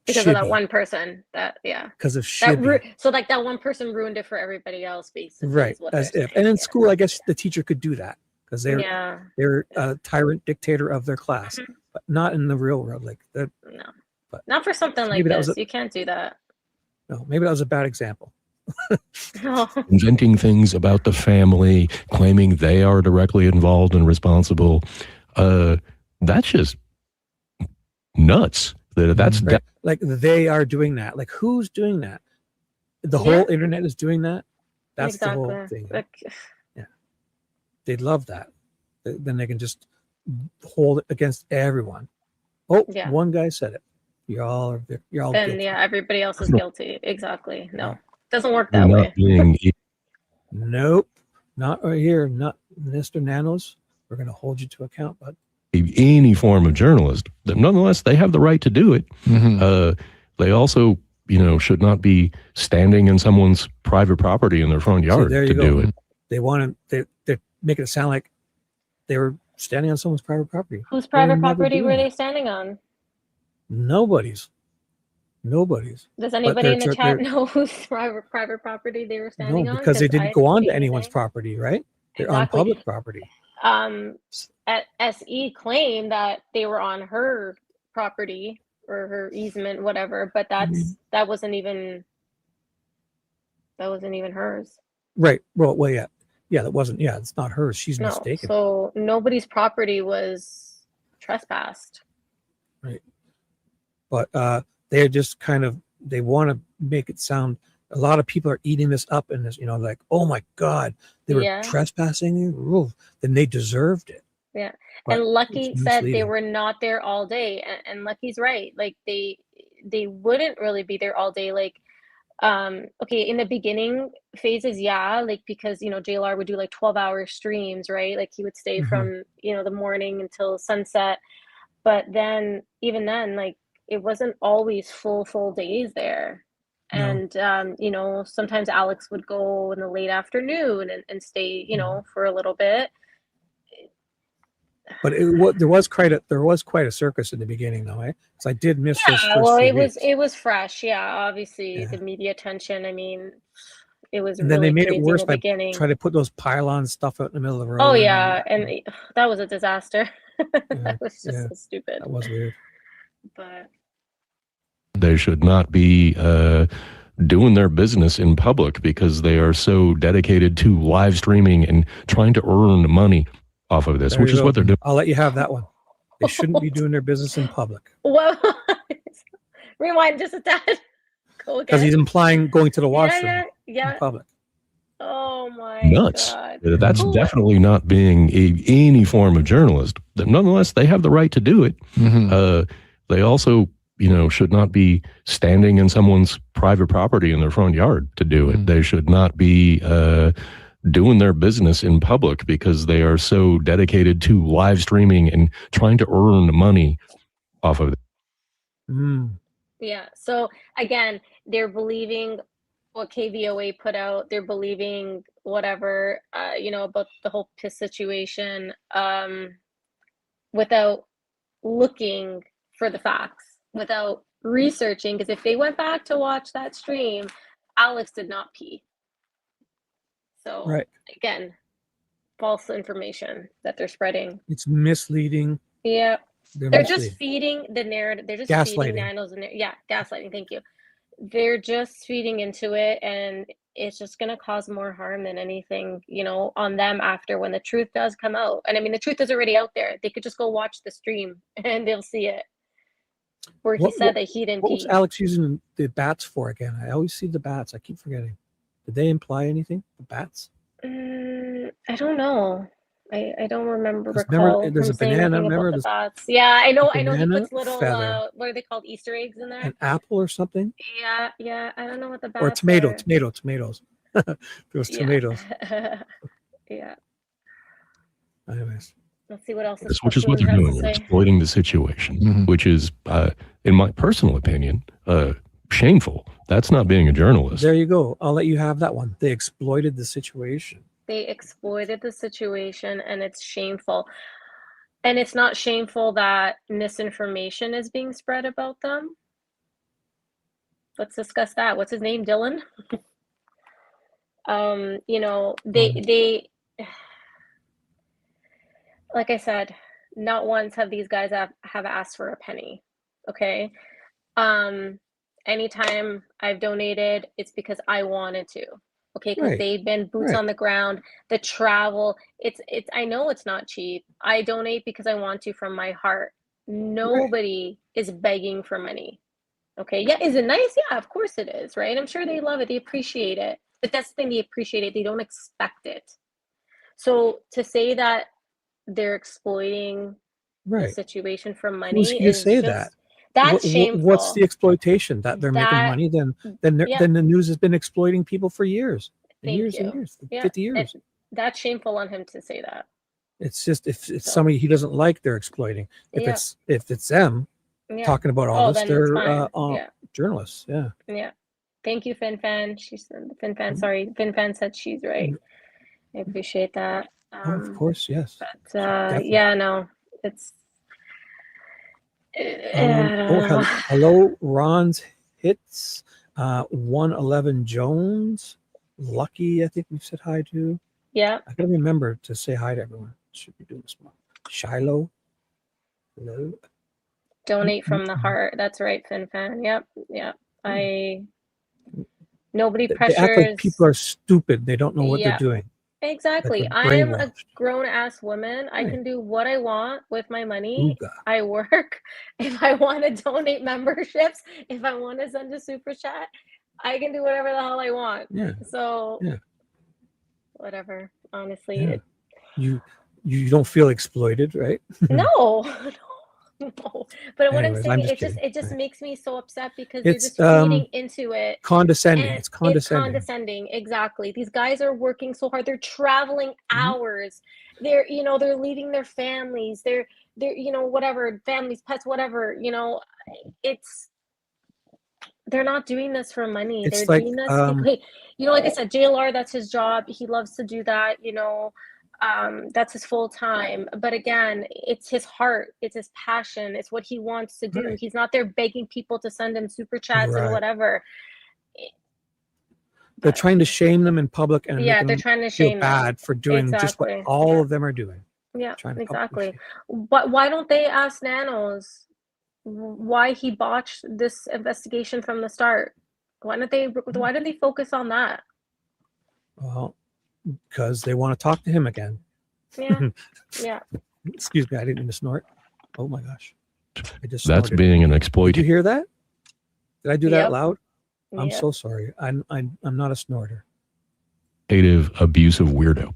Because of that one person. because of That Shibby. so like that one person ruined it for everybody else, basically. Right, Is what as they're if. saying. And in school, I guess the teacher could do that because Yeah. they're a tyrant dictator of their class, but not in the real world. Like that. No. But Not for something like maybe that was this. You can't do that. no, maybe that was a bad example. No. Inventing things about the family, claiming they are directly involved and responsible. That's just nuts. That's Right. Like they are doing that. Like who's doing that? The whole internet is doing that. That's the whole Exactly. thing. Like, Yeah, they'd love that. Then they can just hold it against everyone. Oh, Yeah. one guy said it. You're all then guilty. yeah, everybody else is guilty. Exactly. No. Doesn't work You're that not way. being Nope, not right here. Not Mr. Nanos. We're going to hold you to account, bud. any form of journalist. Nonetheless, they have the right to do it. They also, should not be standing in someone's private property in their front yard there to you go. do it. They want to. They're making it sound like they were standing on someone's private property. Whose They were private never property doing were that. they standing on? Nobody's. Does But anybody in the they're- chat they're- know whose private property they were standing No, on? because they I didn't go didn't on see to anyone's anything. property, right? They're on Exactly. public property. SE claimed that they were on her property or her easement, whatever, but that wasn't even hers. Right. Well, yeah. Yeah, that wasn't. Yeah, it's not hers. She's No, mistaken. so nobody's property was trespassed. Right. But they're just they want to make it sound. A lot of people are eating this up and this, like, oh my God, they were trespassing you. Ooh, then they deserved it. Yeah. But And Lucky it's said they misleading. were not there all day. And Lucky's right. Like they wouldn't really be there all day. Like, okay, in the beginning phases, yeah, like because JLR would do like 12-hour streams, right? Like he would stay from the morning until sunset. But then even then, like it wasn't always full days there. No. And sometimes Alex would go in the late afternoon and stay, for a little bit. But there was quite a circus in the beginning, though, eh? Because I did miss those first Well, few it weeks. was fresh. Yeah, obviously the media attention. I mean, it was And then really they made it crazy worse in the by beginning. trying to put those pylon stuff out in the middle of the road. Oh and yeah, and that was a disaster. That was just yeah, so stupid. that was weird. But They should not be doing their business in public because they are so dedicated to live streaming and trying to earn money off of this, There which you is go. what they're doing. I'll let you have that one. They shouldn't be doing their business in public well, rewind just a tad. Go because he's again. implying going to the washroom Yeah. in public. Oh my Nuts. God. That's Who- definitely not being any form of journalist. Nonetheless, they have the right to do it. They also, should not be standing in someone's private property in their front yard to do it. They should not be doing their business in public because they are so dedicated to live streaming and trying to earn money off of it. Yeah. So again, they're believing what KVOA put out. They're believing whatever, about the whole piss situation, without looking for the facts, without researching. Because if they went back to watch that stream, Alex did not pee. So Right. again, false information that they're spreading. It's misleading. Yeah. They're They're misleading. just feeding the narrative. They're just Gaslighting. feeding nanos in there. Yeah, gaslighting. Thank you. They're just feeding into it, and it's just going to cause more harm than anything, on them after when the truth does come out. And I mean, the truth is already out there. They could just go watch the stream and they'll see it. Where he said that he didn't What was impeach. Alex using the bats for again? I always see the bats. I keep forgetting. Did they imply anything? The bats? I don't know. I don't Remember, recall there's him a saying banana. anything Remember about the this bats. Yeah, I know. He banana puts little feather, what are they called? Easter eggs in there. an apple or something, Yeah. I don't know what the or bats tomatoes. There was Yeah. tomatoes. Yeah. Anyways, Let's see what else Which is what Louis they're has doing. to They're say. exploiting the situation, which is, in my personal opinion, shameful. That's not being a journalist. there you go. I'll let you have that one. They exploited the situation. They exploited the situation, and it's shameful. And it's not shameful that misinformation is being spread about them. Let's discuss that. What's his name? Dylan? They like I said, not once have these guys have asked for a penny. Okay. Anytime I've donated, it's because I wanted to. Okay, because Right. they've been boots Right. on the ground, the travel. It's I know it's not cheap. I donate because I want to from my heart. Nobody is begging for money. Okay. Yeah, is it nice? Yeah, of course it is, right? I'm sure they love it, they appreciate it. But that's the thing, they appreciate it, they don't expect it. So to say that they're exploiting the Right. situation for Who's money he to is say just that? that's What's shameful. the exploitation? That they're making That money? Then yeah. then the news has been exploiting people for years, and Thank years and you. years, Yeah, 50 years. that's shameful on him to say that. It's just if it's So somebody he doesn't like, they're exploiting. If yeah, it's them yeah. talking about all Oh, this, then it's they're fine. Yeah, journalists. Yeah. yeah. Thank you, FinFan. She said FinFan. Sorry, FinFan said she's right. I appreciate that. Oh, of course, yes. But Definitely. yeah, no, it's. I don't know. Hello, Ron's hits. 111 Jones. Lucky, I think we've said hi to. Yeah. I gotta remember to say hi to everyone. Should be doing this more. Shiloh. Hello. Donate from the heart. That's right, FinFan. Yep. Nobody They pressures. act like people are stupid. They don't know what they're Yeah. doing. Exactly. Like I am a brainwashed. grown ass woman. I Right. can do what I want with my money. Ooga. I work. If I want to donate memberships, if I want to send a super chat, I can do whatever the hell I want. Yeah. So Yeah. whatever. Honestly, Yeah. You don't feel exploited, right? no. No. But what I'm Anyways, saying, I'm just kidding. it just makes me so upset because It's they're just feeding into it. condescending. And It's condescending. It's condescending. Exactly. These guys are working so hard. They're traveling hours. They're they're leaving their families. They're whatever, families, pets, whatever, they're not doing this for money. It's They're like doing this because, like I said, JLR, that's his job. He loves to do that, that's his full time. But again, it's his heart, it's his passion, it's what he wants to do. Right. He's not there begging people to send him super chats and Right. whatever. They're trying to shame them in public and Yeah, making they're them trying to feel shame them. bad for doing just what Exactly. all of them are doing. Yeah, Trying to publicly exactly. But why don't they ask Nanos why he botched this investigation from the start? Why didn't they focus on that? Well, because they want to talk to him again. Yeah. Yeah. Excuse me, I didn't mean to snort. Oh my gosh. I just That's snorted. being an Did exploit. you hear that? Did I do that Yep. loud? I'm Yep. so sorry. I'm not a snorter. Abusive weirdo.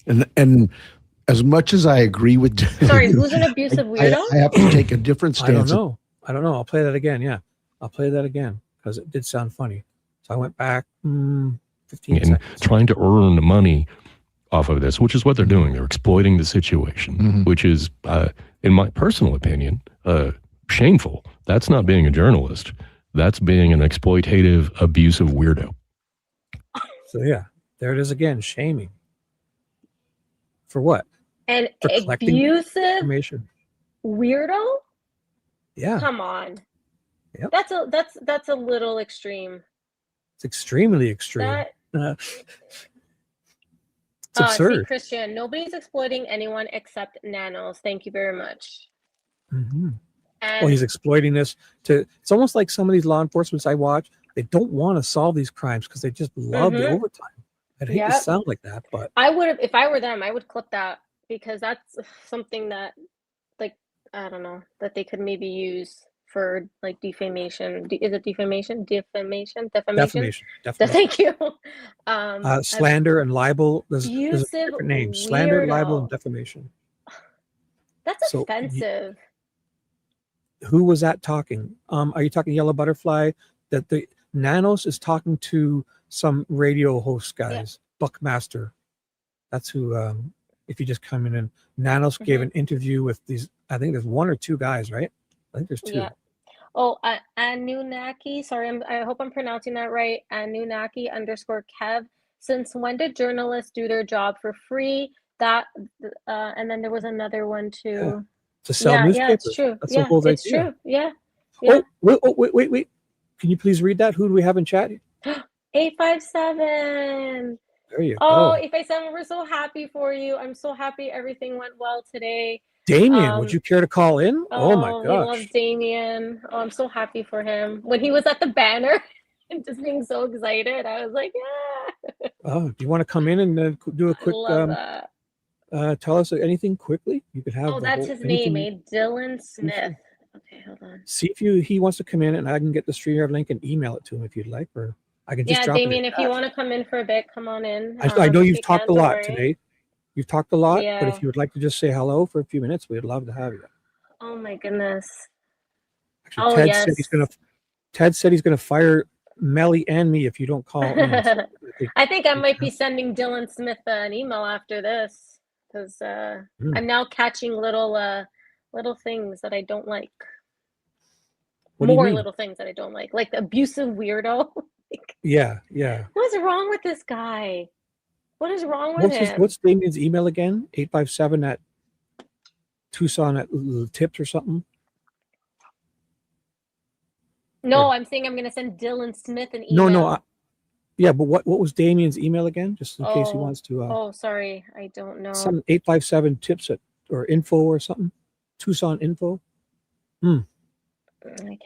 And as much as I agree with Sorry, who's an abusive weirdo? I have to take a different I don't stance. know. I'll play that again. Yeah. I'll play that again because it did sound funny. So I went back 15 And seconds. trying to earn money off of this, which is what they're doing. They're exploiting the situation, which is, in my personal opinion, shameful. That's not being a journalist. That's being an exploitative, abusive weirdo. So yeah, there it is again, shaming. For what? An For collecting abusive information. weirdo? Yeah. Come on. Yep. That's a little extreme. It's extremely extreme. That It's see, absurd. Christian, nobody's exploiting anyone except Nanos. Thank you very much. Well, And he's exploiting this to. It's almost like some of these law enforcement I watch. they don't want to solve these crimes because they just love the overtime. I'd hate to Yep. sound like that, but I would have, if I were them, I would clip that because that's something that, like, I don't know, that they could maybe use for like defamation. Is it defamation? Defamation? defamation. Thank you. Slander and libel. There's a Abusive different name. Slander, libel, and weirdo. defamation. That's So offensive. who was that talking? Are you talking Yellow Butterfly? That the Nanos is talking to some radio host guys, Buckmaster. That's who. If you just come in and Nanos gave an interview with these, I think there's one or two guys, right? I think there's two. Yeah. Oh, Anunnaki. Sorry, I hope I'm pronouncing that right. Anunnaki _Kev. Since when did journalists do their job for free? That and then there was another one too. To sell newspapers. Yeah, it's true. That's the whole it's idea. true. Yeah. Oh, wait. Can you please read that? Who do we have in chat? 857. There you Oh, go. 857, we're so happy for you. I'm so happy everything went well today. Damien, would you care to call in? Oh my We love gosh. Damien. Oh, I'm so happy for him. When he was at the banner and just being so excited, I was like, yeah. Oh, do you want to come in and do a quick love that. tell us anything quickly? You could have Oh, the that's whole, his name, anything- Dylan Smith. Okay, hold on. See if he wants to come in and I can get the StreamYard link and email it to him if you'd like, or I can just Yeah, drop Damien, it. if you want to come in for a bit, come on in. I know if you've you talked a can, don't lot worry. today. You've talked a lot, but Yeah. if you would like to just say hello for a few minutes, we'd love to have you. Oh my goodness. Actually, Oh, Ted yes. said he's gonna fire Melly and me if you don't call in. So I think I might be sending Dylan Smith an email after this because I'm now catching little things that I don't like. What do you More mean? little things that I don't like the abusive weirdo. Yeah. What's wrong with this guy? What is wrong with him? What's Damien's email again? 857 at Tucson at tips or something. No, I'm saying I'm going to send Dylan Smith an email. No. Yeah, but what was Damien's email again? Just in case he wants to. Oh, sorry, I don't know. Some 857 tips at or info or something. Tucson info. I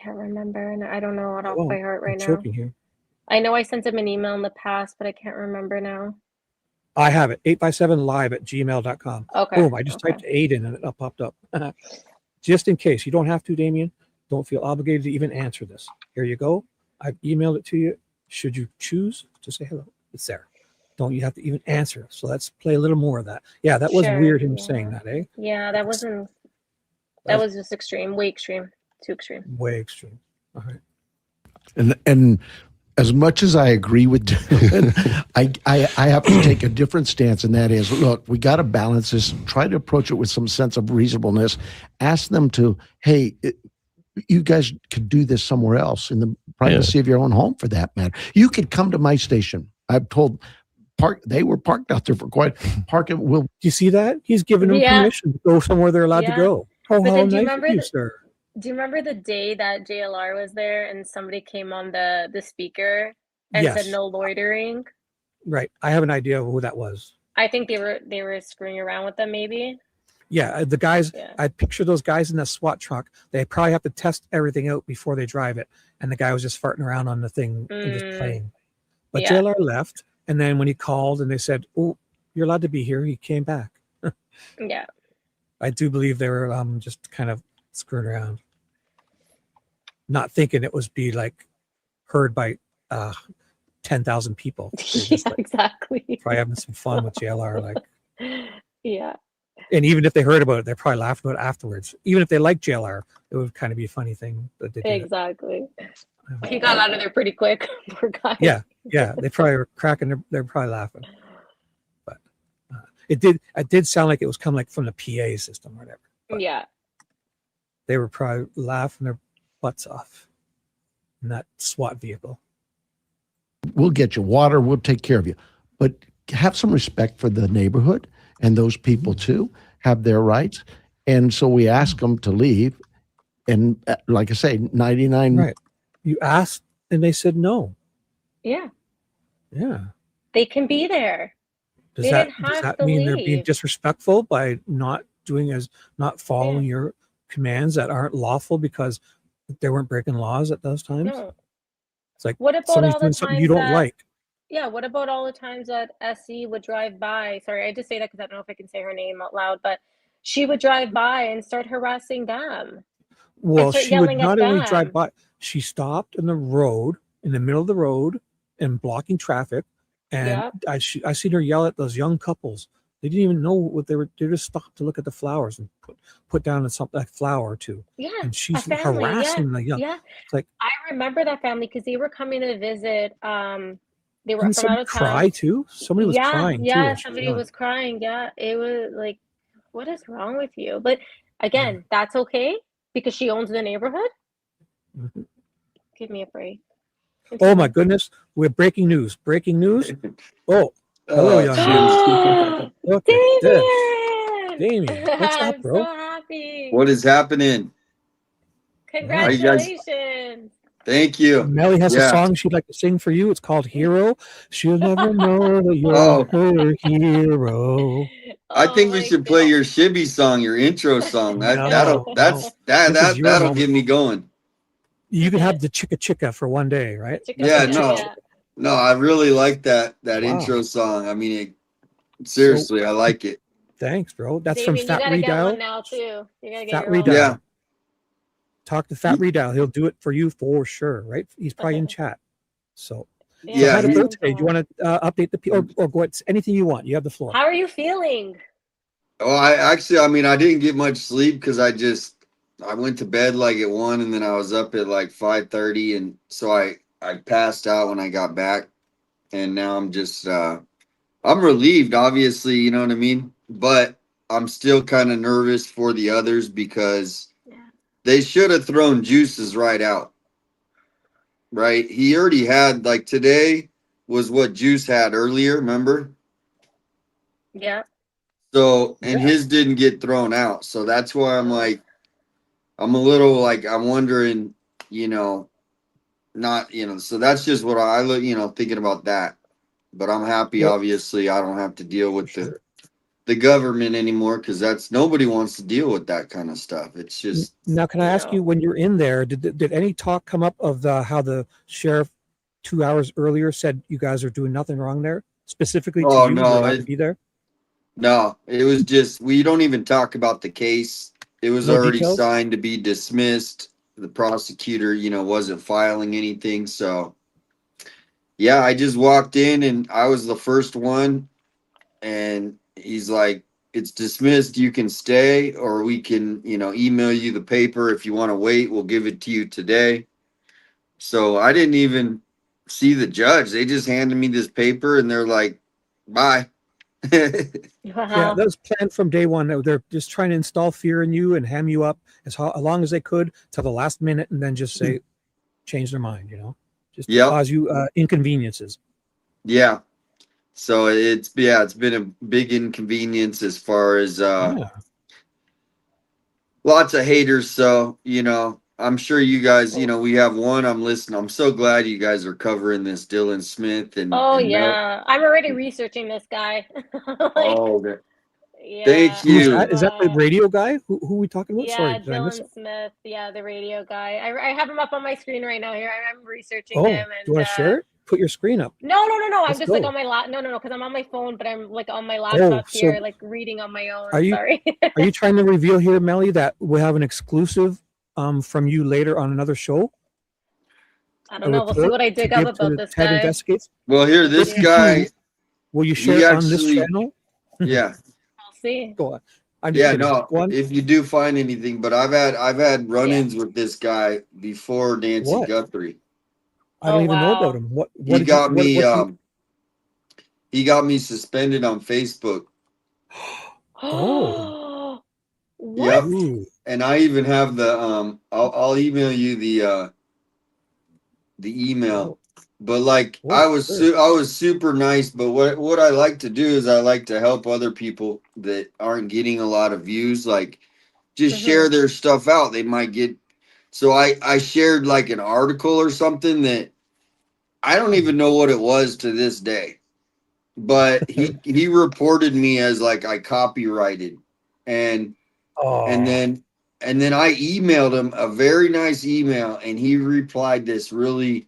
can't remember, and I don't know it off Oh, by heart right I'm now. choking here. I know I sent him an email in the past, but I can't remember now. I have it. 857live@gmail.com. Okay. Boom. I just typed 8 in and it popped up. Just in case. You don't have to, Damien. Don't feel obligated to even answer this. Here you go. I've emailed it to you. Should you choose to say hello, it's there. Don't you have to even answer. So let's play a little more of that. Yeah, that was Sure, weird him saying that, eh? Yeah, that wasn't. That was just extreme, way extreme, too extreme. Way extreme. All right. And as much as I agree with Dylan, I have to take a different stance, and that is, look, we got to balance this. Try to approach it with some sense of reasonableness. Ask them to, hey, you guys could do this somewhere else in the privacy of your own home, for that matter. You could come to my station. I've told they were parked out there for quite park it will. Do you see that? He's giving them permission to go somewhere they're allowed to go. Oh, But how then do you nice of remember you, the, sir. do you remember the day that JLR was there and somebody came on the speaker and Yes. said no loitering? Right. I have an idea of who that was. I think they were screwing around with them maybe. Yeah, the guys, I picture those guys in the SWAT truck. They probably have to test everything out before they drive it. And the guy was just farting around on the thing and just playing. But Yeah. JLR left. And then when he called and they said, oh, you're allowed to be here, he came back. Yeah. I do believe they were just kind of screwing around. Not thinking it was be like heard by 10,000 people. Yeah, exactly. Probably having some fun with JLR. Like, Yeah. and even if they heard about it, they're probably laughing about it afterwards. Even if they like JLR, it would kind of be a funny thing that they did. Exactly. He got out of there pretty quick. Poor guy. Yeah, they probably were cracking. They're probably laughing. But it did sound like it was coming like from the PA system or whatever. Yeah. They were probably laughing their butts off in that SWAT vehicle. We'll get you water. We'll take care of you. But have some respect for the neighborhood and those people too have their rights. And so we ask them to leave. And like I say, 99. Right. You asked and they said no. Yeah. Yeah. They can be there. Does They that didn't have does that to mean they're being leave. disrespectful by not following your commands that aren't lawful because they weren't breaking laws at those times? No. It's like What about somebody's all the doing something you times don't that, like. yeah, what about all the times that SE would drive by? Sorry, I just say that because I don't know if I can say her name out loud, but she would drive by and start harassing them and Well, start she would yelling at not only drive them. by, she stopped in the road, in the middle of the road, and blocking traffic. And Yep. I seen her yell at those young couples. They didn't even know what they were. They just stopped to look at the flowers and put down a flower or two. Yeah, And a she's family. Yeah, harassing the young. yeah. It's like, I remember that family because they were coming to visit. They were didn't from out somebody of cry town. too? Somebody was Yeah, crying too yeah. as she was Somebody yelling. was crying. Yeah, it was like, what is wrong with you? But Yeah. again, that's okay because she owns the neighborhood. Mhm. Give me a break. Oh my Continue. goodness, we have breaking news. Breaking news. Oh, hello, young man. Look at this. Damien! Damien, what's up, I'm so bro? happy. What is happening? Yeah. How you guys? Congratulations. Thank you. Melly has a Yeah. song she'd like to sing for you. It's called Hero. She'll never know that you're Oh, her hero. I Oh think we my should god. play your Shibby song, your intro song. No, no. This is your That'll moment. get me going. You can have the chicka chicka for one day, right? Chicka Yeah, chicka, no, yeah. no, I really like that Wow. intro song. I mean, So seriously, I like it. thanks, bro. That's from Damien, you Fat gotta get one Redial. now too. You gotta get Fat your own. Redial. Yeah. Talk to Fat Redial. He'll do it for you for sure, right? He's probably in chat. So Yeah, how'd it he's go in today? Do you chat. want to update the people or go at anything you want? You have the floor. How are you feeling? Oh, I mean, I didn't get much sleep because I went to bed like at 1 and then I was up at like 5:30, and so I passed out when I got back, and now I'm just I'm relieved, obviously, you know what I mean, but I'm still kind of nervous for the others because they should have thrown Juices right out. Right? He already had, like, today was what Juice had earlier, remember? Yeah. So, and his didn't get thrown out. So that's why I'm like, I'm a little like, I'm wondering, you know, not, you know, so that's just what I look, you know, thinking about that. But I'm happy, Well- obviously, I don't have to deal with the government anymore because that's nobody wants to deal with that kind of stuff. It's just Now, can I ask you, when you're in there, did any talk come up of how the sheriff 2 hours earlier said you guys are doing nothing wrong there, specifically to oh you? You're no, allowed to be there. no, it was just we don't even talk about the case. It was No already details? signed to be dismissed. The prosecutor, you know, wasn't filing anything. So yeah, I just walked in and I was the first one, and he's like, it's dismissed. You can stay, or we can, you know, email you the paper. If you want to wait, we'll give it to you today. So I didn't even see the judge. They just handed me this paper and they're like, bye. Yeah, that was planned from day one. They're just trying to install fear in you and ham you up as long as they could till the last minute, and then just say, change their mind. You know, just to Yep. cause you inconveniences. Yeah. So it's been a big inconvenience as far as lots of haters. So, you know, I'm sure you guys, you know, we have one. I'm listening. I'm so glad you guys are covering this, Dylan Smith and Oh Mel. yeah. I'm already researching this guy. Like, Oh, okay. yeah, Thank Who's you. that? Is that the radio guy? Who are we talking about? Yeah, Sorry, did I miss? Dylan Smith. Yeah, the radio guy. I have him up on my screen right now here. I'm researching Oh, him do you and want to share it? Put your screen up. no. I'm Let's just like go. on my no, because I'm on my phone, but I'm like on my Oh, laptop here, so like reading on my own. are you Sorry. are you trying to reveal here, Melly, that we'll have an exclusive from you later on another show? I don't know. We'll see what I dig up about this Ted guy. Investigates. Well, here, We'll this see. guy, Will you he share it on this actually, channel? yeah. We'll see. Go on. I'm just Yeah, kidding. no, Go on. if you do find anything, but I've had run-ins with this guy before Nancy What? Guthrie. I don't Oh, even know about wow. him. What He did got you me what he got me suspended on Facebook. Oh. What? Yep. And I even have the I'll email you the email. But like I was super nice, but what I like to do is I like to help other people that aren't getting a lot of views, like just share their stuff out. They might get, so I shared like an article or something that I don't even know what it was to this day. But he reported me as like I copyrighted, and and then I emailed him a very nice email, and he replied this really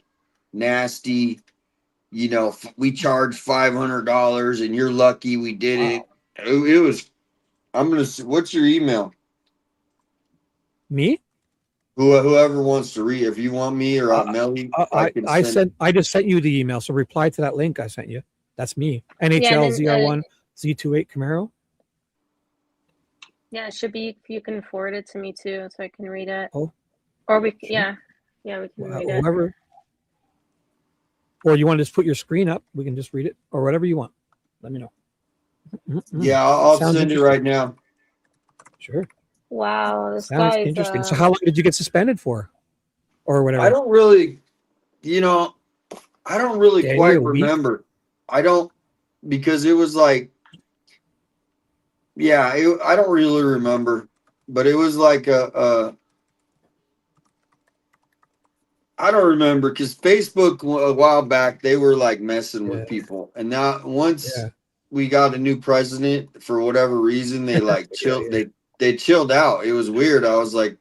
nasty. You know, we charged $500 and you're lucky we did it. It was. I'm gonna. What's your email? Me? Whoever wants to read. If you want me or Melly, I can send. I just sent you the email, so reply to that link I sent you. That's me. Yeah, NHL and then, ZR1 Z28 Camaro. yeah, it should be. You can forward it to me too, so I can read it. Oh, or we, sure. yeah, we can read it. Whoever. Or you want to just put your screen up? We can just read it, or whatever you want. Let me know. Yeah, I'll Sounds send it interesting. right now. Sure. Wow, this Sounds guy's interesting. So how long did you get suspended for, or whatever? I don't really, I don't really Day, quite a week? remember. I don't, because it was like, I don't really remember, but it was like I don't remember because Facebook a while back they were like messing with people, and now once we got a new president for whatever reason they like chilled. They chilled out. It was weird. I was like,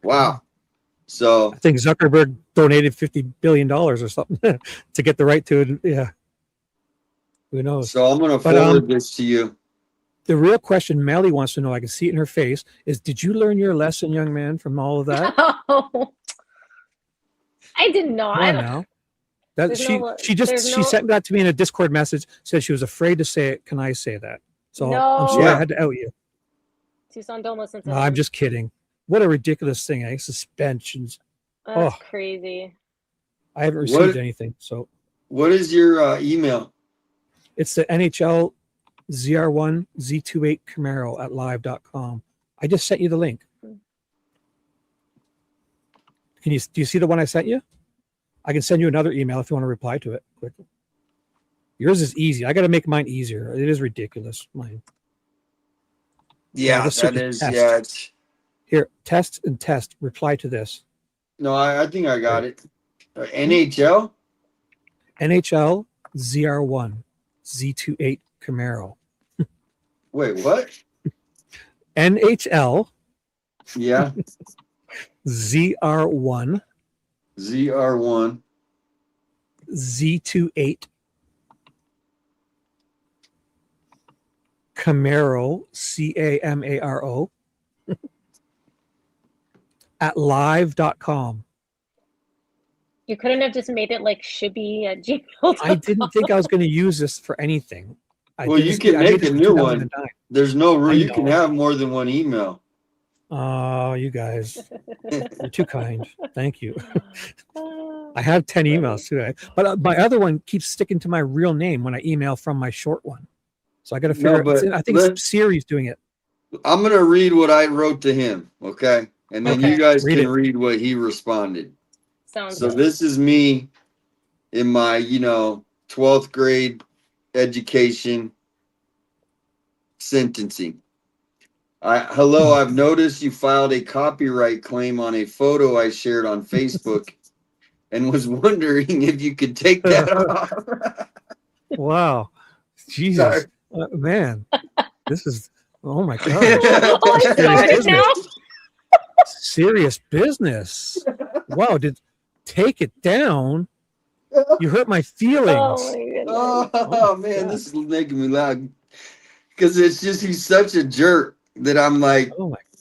wow. So I think Zuckerberg donated $50 billion or something to get the right to it. Yeah. Who knows? So I'm gonna forward this to you. The real question Melly wants to know, I can see it in her face, is did you learn your lesson, young man, from all of that? Oh, I did not. Come on now. That There's she sent that to me in a Discord message, said she was afraid to say it. Can I say that? So I'm sorry I had to out you. Tucson, don't listen to No, him. I'm just kidding. What a ridiculous thing, eh? Suspensions. That's crazy. I haven't received anything. So what is your email? It's the NHL ZR1 Z28 Camaro at live.com. I just sent you the link. Do you see the one I sent you? I can send you another email if you want to reply to it quickly. Yours is easy. I got to make mine easier. It is ridiculous. Mine. Yeah, just that search is. test. Yeah, it's. Here, test and test. Reply to this. No, I think I got it. NHL? NHL ZR1 Z28 Camaro. Wait, what? NHL. Yeah. ZR1. ZR1. Z28 Camaro, Camaro, at live.com. You couldn't have just made it like shibby at gmail.com. I didn't think I was going to use this for anything. Well, you can make a new one. There's no rule. You can have more than one email. Oh, you guys. You're too kind. Thank you. I have 10 emails today, but my other one keeps sticking to my real name when I email from my short one. So I got to figure out. I think Siri's doing it. I'm going to read what I wrote to him, okay? And then you guys can read what he responded. Sounds so good. This is me in my, 12th grade education sentencing. Hello, I've noticed you filed a copyright claim on a photo I shared on Facebook and was wondering if you could take that off. Wow. Jesus. Man, this is, oh my gosh. Oh, I'm sorry now. Serious business. Wow, take it down. You hurt my feelings. Oh man, this is making me laugh. Because it's just, he's such a jerk that I'm like,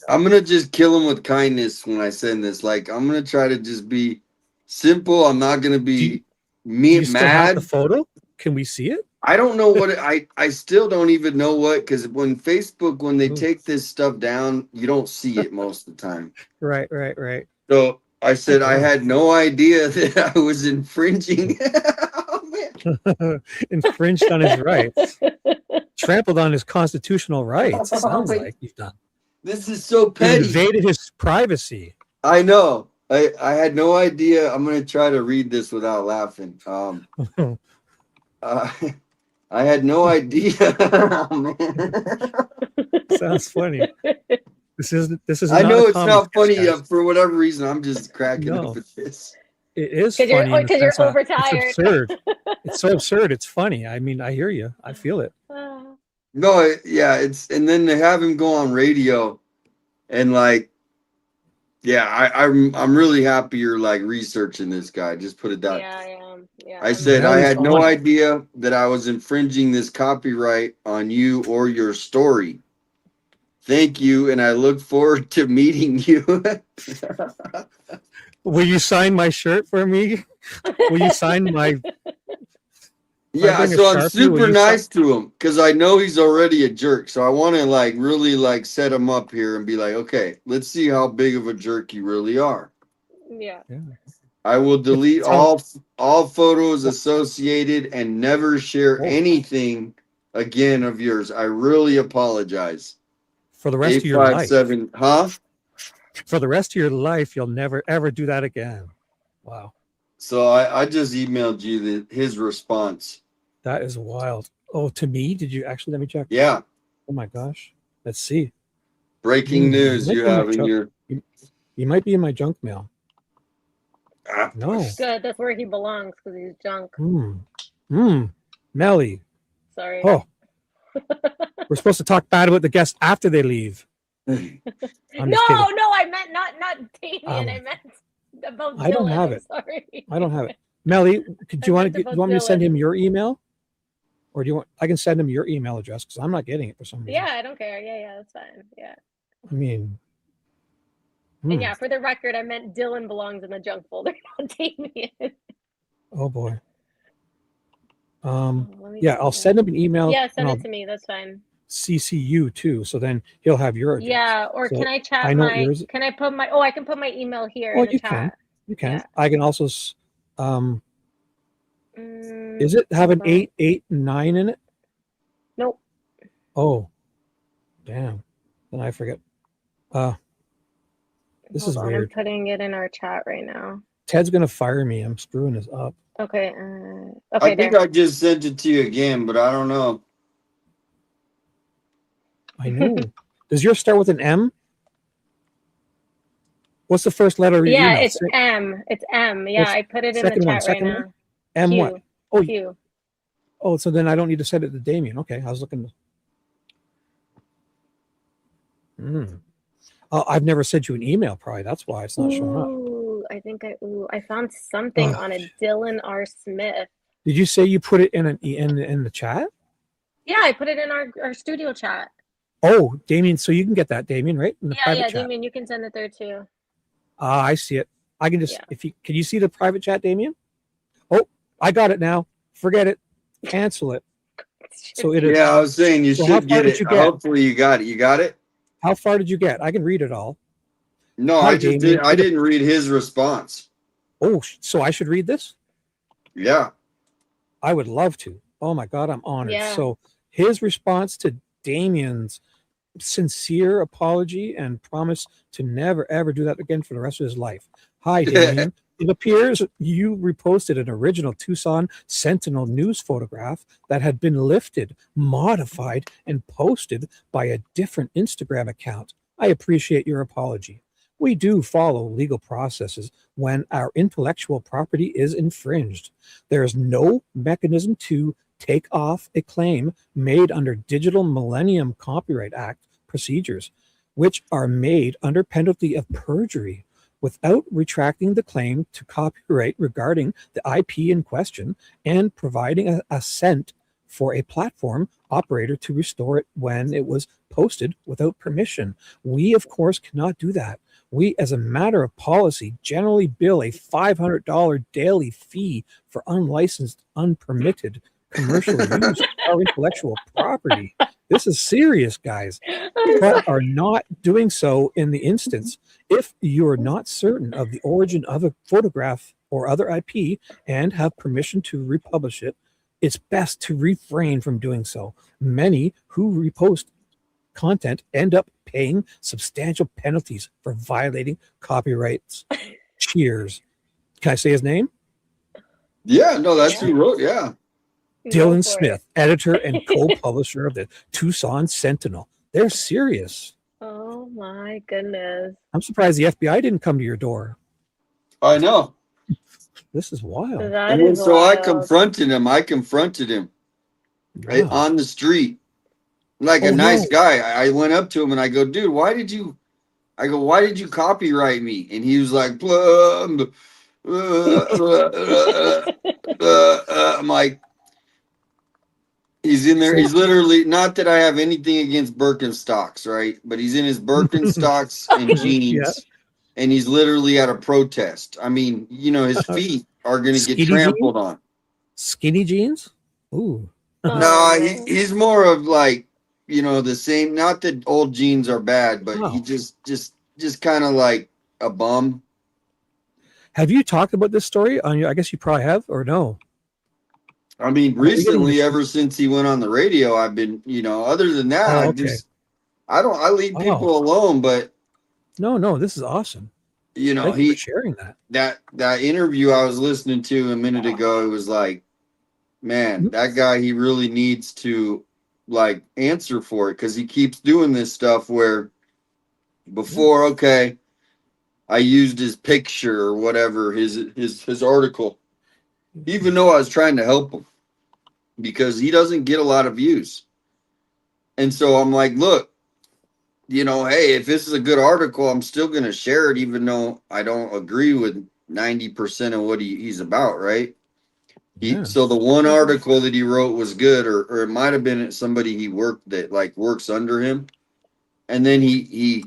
I'm going to just kill him with kindness when I send this. Like, I'm going to try to just be simple. I'm not going to be mad. Still have the photo? Can we see it? I don't know what I still don't even know what, because when Facebook, when they take this stuff down, you don't see it most of the time. Right. So I said I had no idea that I was infringing. Infringed on his rights. Trampled on his constitutional rights. It sounds like you've done. This is so petty. You invaded his privacy. I know. I had no idea. I'm going to try to read this without laughing. I had no idea. Oh, sounds funny. This is. I know it's not funny for whatever reason. I'm just cracking up at this. It is funny because you're overtired. It's absurd. It's so absurd. It's funny. I mean, I hear you. I feel it. No, yeah, and then to have him go on radio and like, Yeah, I'm really happy you're like researching this guy. Just put it that. Yeah, I am. Yeah. I said I Melly's had no on it. idea that I was infringing this copyright on you or your story. Thank you, and I look forward to meeting you. Will you sign my shirt for me? Will you sign my? Yeah, bring a so I'm Sharpie, will super you nice to him because I know he's already a jerk. So I want to like really like set him up here and be like, okay, let's see how big of a jerk you really are. Yeah. I will delete sounds- all photos associated and never share Oh. anything again of yours. I really apologize. For the rest of your life. 857, huh? For the rest of your life, you'll never ever do that again. Wow. So I just emailed you his response. That is wild. Oh, to me? Did you actually let me check? Yeah. Oh my gosh. Let's see. Breaking news might you be in my have in junk- your You might be in my junk mail. No. Good. That's where he belongs because he's junk. Melly. Sorry. Oh. We're supposed to talk bad about the guests after they leave. I'm No, just kidding. no, I meant not Damien. I meant about Dylan. I don't have I'm it. Sorry. I don't have it. Melly, do you want meant to? Do about you want me to send Dylan. him your email, or do you want? I can send him your email address because I'm not getting it for some reason. Yeah, I don't care. Yeah, that's fine. Yeah. I mean, And yeah, for the record, I meant Dylan belongs in the junk folder, not Damien. Oh boy. Let me Yeah, see I'll that. send him an email. Yeah, and send I'll it to me. That's fine. CC you too, so then he'll have your address. Yeah, or So can I chat I know my? yours. Can I put my? Oh, I can put my email here Well, in the you chat. can. You can. Yeah. I can also. Is it have an hold on. 889 in it? Nope. Oh, damn. Then I forget. This Hold is on, weird. I'm putting it in our chat right now. Ted's gonna fire me. I'm screwing this up. Okay. I Okay. think There. I just sent it to you again, but I don't know. I know. Does yours start with an M? What's the first letter of your Yeah, email? it's M. It's M. Yeah, What's I put it in the second chat one? right Second now. one? M Q. what? Oh, Q. oh, so then I don't need to send it to Damien. Okay, I was looking. I've never sent you an email, probably. That's why it's not showing up. Ooh, I found something Oh. on a Dylan R. Smith. Did you say you put it in in the chat? Yeah, I put it in our studio chat. Oh, Damien, so you can get that, Damien, right? In the private Yeah, chat. Damien, you can send it there too. I see it. I can just can you see the private chat, Damien? Oh, I got it now. Forget it. Cancel it. So it is. Yeah, I was saying you So how should far get did it. you get? Hopefully you got it. You got it? How far did you get? I can read it all. No, Hi, I just Damien. I didn't read his response. Oh, so I should read this? Yeah. I would love to. Oh my God, I'm honored. Yeah. So his response to Damien's sincere apology and promise to never ever do that again for the rest of his life. Hi, Damien. It appears you reposted an original Tucson Sentinel news photograph that had been lifted, modified, and posted by a different Instagram account. I appreciate your apology. We do follow legal processes when our intellectual property is infringed. There is no mechanism to take off a claim made under Digital Millennium Copyright Act procedures, which are made under penalty of perjury without retracting the claim to copyright regarding the IP in question and providing a cent for a platform operator to restore it when it was posted without permission. We, of course, cannot do that. We, as a matter of policy, generally bill a $500 daily fee for unlicensed, unpermitted commercial use of our intellectual property. This is serious, guys, but are not doing so in the instance. If you are not certain of the origin of a photograph or other IP and have permission to republish it, it's best to refrain from doing so. Many who repost content end up paying substantial penalties for violating copyrights. Cheers. Can I say his name? Yeah, no, that's who wrote. Yeah. Dylan Smith, editor and co-publisher of the Tucson Sentinel. They're serious. Oh my goodness. I'm surprised the FBI didn't come to your door. I know. This is wild. That And then is so I wild. confronted him. Right Wow. on the street. Like Oh, a nice no. guy. I went up to him and I go, dude, why did you I go, why did you copyright me? And he was like, "Plum, I'm like, he's in there. So- He's literally, not that I have anything against Birkenstocks, right? But he's in his Birkenstocks and jeans, Yeah. and he's literally at a protest. I mean, you know, his feet are going to get Skinny trampled jeans? on. Skinny jeans? Ooh. No, he's more of like, you know, the same. Not that old jeans are bad, but he Wow. just kind of like a bum. Have you talked about this story on your? I guess you probably have, or no? I mean, Are we getting recently, this- ever since he went on the radio, I've been, you know, other than that, Oh, I okay. just, I leave Wow. people alone. But No, this is awesome. you know, Thank you for sharing that. that interview I was listening to a minute ago, it was like, man, that guy, he really needs to like answer for it, because he keeps doing this stuff where before, okay, I used his picture or whatever, his article, even though I was trying to help him because he doesn't get a lot of views. And so I'm like, look, you know, hey, if this is a good article, I'm still going to share it, even though I don't agree with 90% of what he's about, right? So the one article that he wrote was good, or it might have been somebody he worked that like works under him. And then he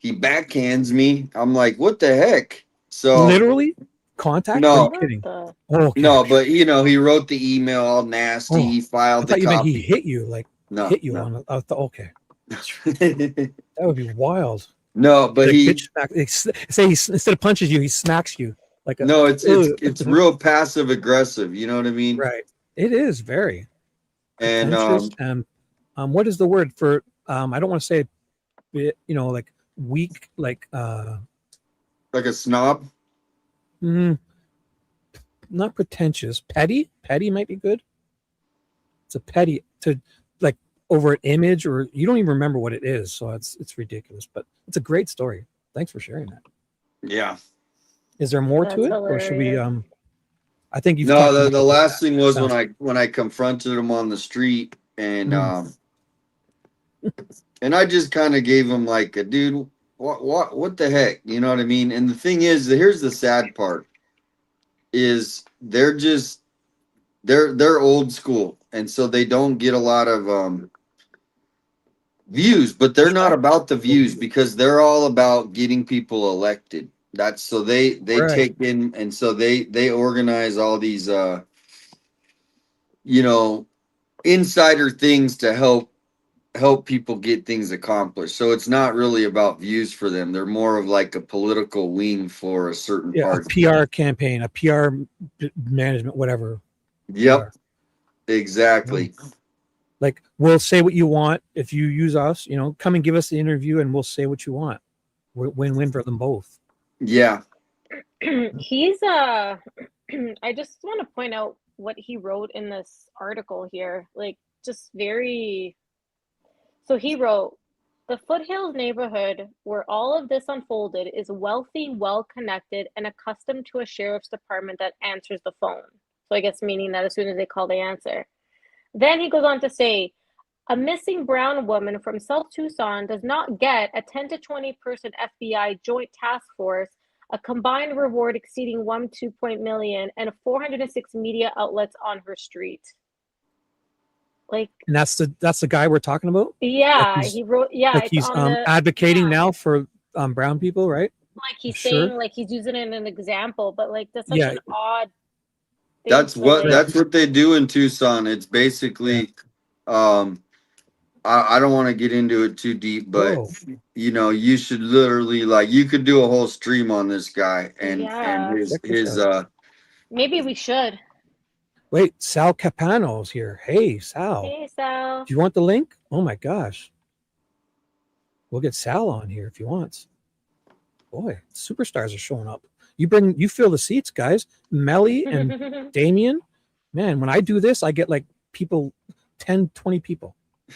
backhands me. I'm like, what the heck? So Literally contact? Or are you no, kidding? The- Oh, okay. no, but you know, he wrote the email all nasty. Oh, He I filed the thought you meant he copy. hit you, like No, hit you no. on. I thought, okay, that would be wild. No, but Like he bitch smack. Say he instead of punches you, he smacks you like a. no, it's Ugh. real passive aggressive. You know what I mean? Right. It is very And pretentious. What is the word for? I don't want to say, you know, like weak, like like a snob. not pretentious. Petty. Petty might be good. It's a petty to like over an image, or you don't even remember what it is. So it's ridiculous, but it's a great story. Thanks for sharing that. Yeah. Is there more That's to it, or should we? hilarious. I think you've No, talked the enough about last that. thing was Sounds- when I confronted him on the street, and Mm. and I just kind of gave him like a dude, what the heck, you know what I mean? And the thing is, here's the sad part, is they're old school, and so they don't get a lot of views, but they're not about the views, because they're all about getting people elected. That's so they Right. take in, and so they organize all these you know, insider things to help people get things accomplished. So it's not really about views for them. They're more of like a political wing for a certain Yeah, a party. PR campaign, a PR management, whatever. Yep. Exactly. Like we'll say what you want if you use us. You know, come and give us the interview, and we'll say what you want. Win-win for them both. Yeah. He's I just want to point out what he wrote in this article here. Like just very so he wrote the Foothills neighborhood where all of this unfolded is wealthy, well connected, and accustomed to a sheriff's department that answers the phone. So I guess meaning that as soon as they call, they answer. Then he goes on to say, a missing brown woman from South Tucson does not get a 10 to 20 person FBI joint task force, a combined reward exceeding 1.2 million, and 406 media outlets on her street. Like, And that's the guy we're talking about. yeah, Like he's- he wrote, yeah, like it's he's on the, advocating now for brown people, right? like he's Sure. saying, like he's using it as an example, but like that's such Yeah. an odd thing That's to, what like, that's what they do in Tucson. It's basically I don't want to get into it too deep, but Whoa. you know, you should literally, like, you could do a whole stream on this guy and yeah. Check this his out. Maybe we should. Wait, Sal Capano's here. Hey, Sal. Hey, Sal. Do you want the link? Oh my gosh. We'll get Sal on here if he wants. Boy, superstars are showing up. You fill the seats, guys. Melly and Damien. Man, when I do this, I get like people, 10, 20 people.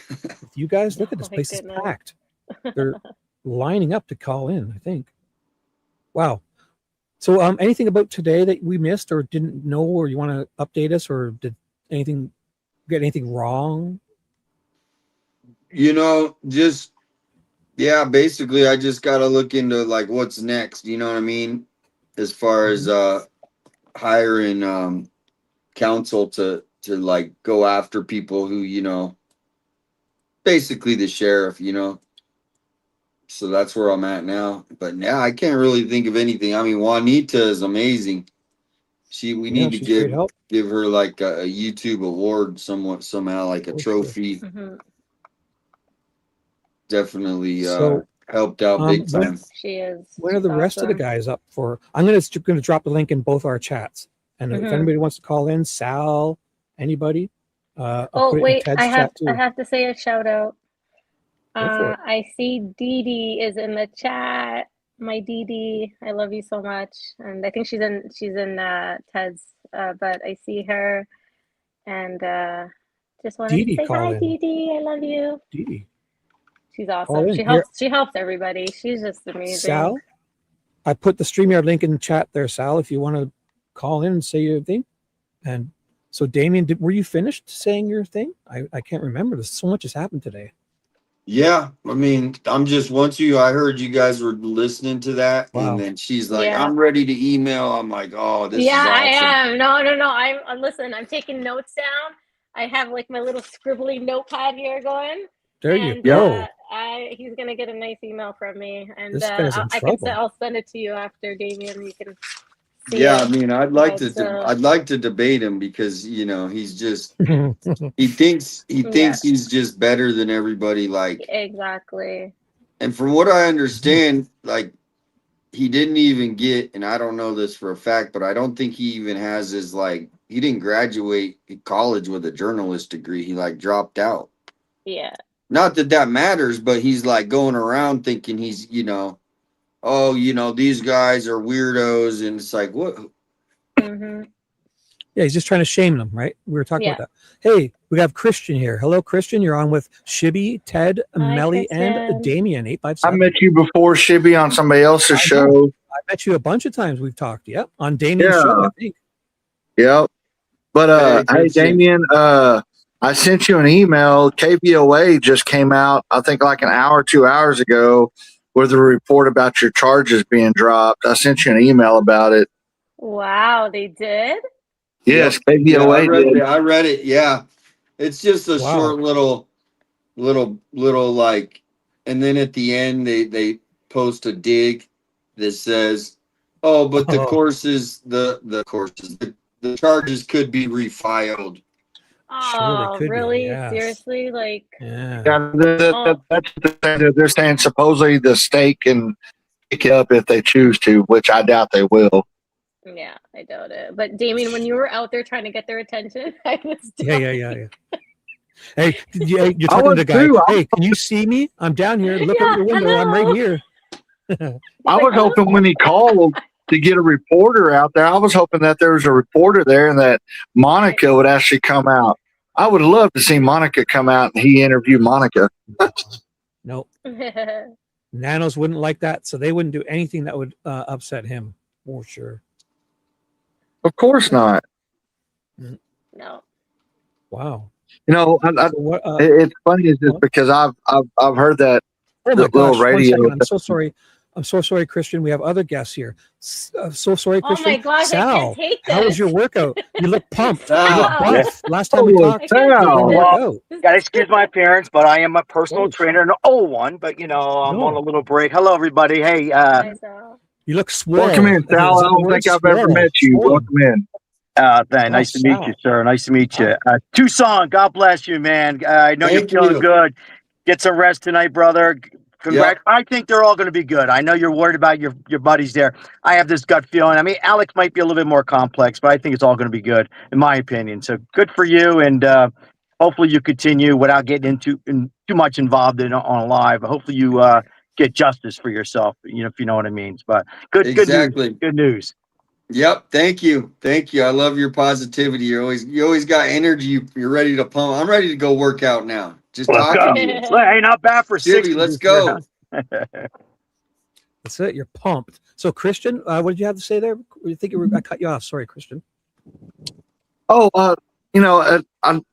If you guys look at this Oh my place goodness. is packed. They're lining up to call in, I think. Wow. So anything about today that we missed or didn't know, or you want to update us, or did get anything wrong? you know, just Yeah, basically, I just got to look into like what's next. You know what I mean? As far as hiring counsel to like go after people who, you know, basically the sheriff, you know. So that's where I'm at now. But yeah, I can't really think of anything. I mean, Juanita is amazing. We Yeah, need to she's great help. give her like a YouTube award somehow, like a For sure. trophy. Mhm. Definitely So, helped out big when time. She is. when are She's the rest of the awesome. guys up for? I'm gonna drop the link in both our chats, and if Mhm. anybody wants to call in, Sal, anybody, I'll Oh put it in wait, Ted's chat I too. have to say a shout out. Go for it. I see Dee Dee is in the chat. My Dee Dee, I love you so much, and I think she's in Ted's. But I see her, and just wanted Dee to Dee, say call hi, in. Dee Dee. I love you. Dee Dee, She's call awesome. in here. She helps everybody. She's just amazing. Sal, I put the StreamYard link in the chat there, Sal, if you want to call in and say your thing. And so, Damien, were you finished saying your thing? I can't remember. There's so much has happened today. Yeah, I mean, I heard you guys were listening to that, and Wow. then she's like, Yeah. "I'm ready to email." I'm like, "Oh, this Yeah, is I awesome." am. No. I'm listen. I'm taking notes down. I have like my little scribbly notepad here going, There you and go. he's gonna get a nice email from me, and This guy's in trouble. I'll send it to you after, Damien. You can see Yeah, it. I mean, But I'd like to debate him because you know he's just he yeah, thinks he's just better than everybody. Like, exactly. and from what I understand, like he didn't even get, and I don't know this for a fact, but I don't think he even has his like he didn't graduate college with a journalist degree. He like dropped out. Yeah. Not that that matters, but he's like going around thinking he's, you know, oh, you know, these guys are weirdos, and it's like, what? Mm-hmm. Yeah, he's just trying to shame them, right? We were talking Yeah. about that. Hey, we have Christian here. Hello, Christian. You're on with Shibby, Ted, Hi, Melly, and Christian. Damien, I 857. met you before, Shibby, on somebody else's I know. show. I met you a bunch of times. We've talked. Yep. On Damien's show, I think. Yep. But Hey, hey, Christian. Damien, I sent you an email. KVOA just came out, I think like an hour, 2 hours ago, with a report about your charges being dropped. I sent you an email about it. Wow, they did. Yes, Yep. Yeah, KVOA did. I read it. Yeah. It's just a Wow. short little like, and then at the end they post a dig that says, "Oh, but the courses, the charges could be refiled." Sure, they Oh, could be. really? Yes. Seriously? Like, Yeah. Yeah, oh, that's what they're saying. Supposedly the state can pick it up if they choose to, which I doubt they will. yeah, I doubt it. But Damien, when you were out there trying to get their attention, I was Yeah. Hey, you're I talking to was the guy. too. Hey, can you see me? I'm down here. Look out Yeah, your window. I'm right hello. here. I was hoping when he called to get a reporter out there, I was hoping that there was a reporter there and that Monica would actually come out. I would love to see Monica come out and he interview Monica. Nope. Nanos wouldn't like that, so they wouldn't do anything that would upset him for sure. Of course not. No. Wow. You know, it's funny is just because I've heard that Oh my little gosh! 1 radio. second. I'm so sorry. I'm so sorry, Christian. We have other guests here. So sorry, Oh Christian. my gosh, I Sal, can't take how was this. your workout? You look pumped. You look Sal. buff. Last time we Oh, talked, I can't you take were gonna this. work Well, out. gotta excuse my appearance, but I am a personal Oh, trainer, an old one. But you know, I'm on a no. little break. Hello, everybody. Hey, Hi, Sal. You look welcome swole. in, Sal. Is I that the don't word? think I've ever Swole. met you. Swollen. Welcome in. nice to meet you, Sal. sir. Nice to meet you. Wow. Tucson, God bless you, man. I know you're Thank feeling you. good. Get some rest tonight, brother. Yep. I think they're all going to be good. I know you're worried about your buddies there. I have this gut feeling. I mean, Alex might be a little bit more complex, but I think it's all going to be good, in my opinion. So good for you, and hopefully you continue without getting too much involved on live. Hopefully you get justice for yourself, you know, if you know what I mean. But good news. Exactly. Good news. Yep. Thank you. I love your positivity. You always got energy. You're ready to pump. I'm ready to go work out now. Just Let's talking go. to you. Hey, not bad for Shibby, 60 let's this go. That's it. You're pumped. So, Christian, what did you have to say there? You think I cut you off? Sorry, Christian. Oh, you know, on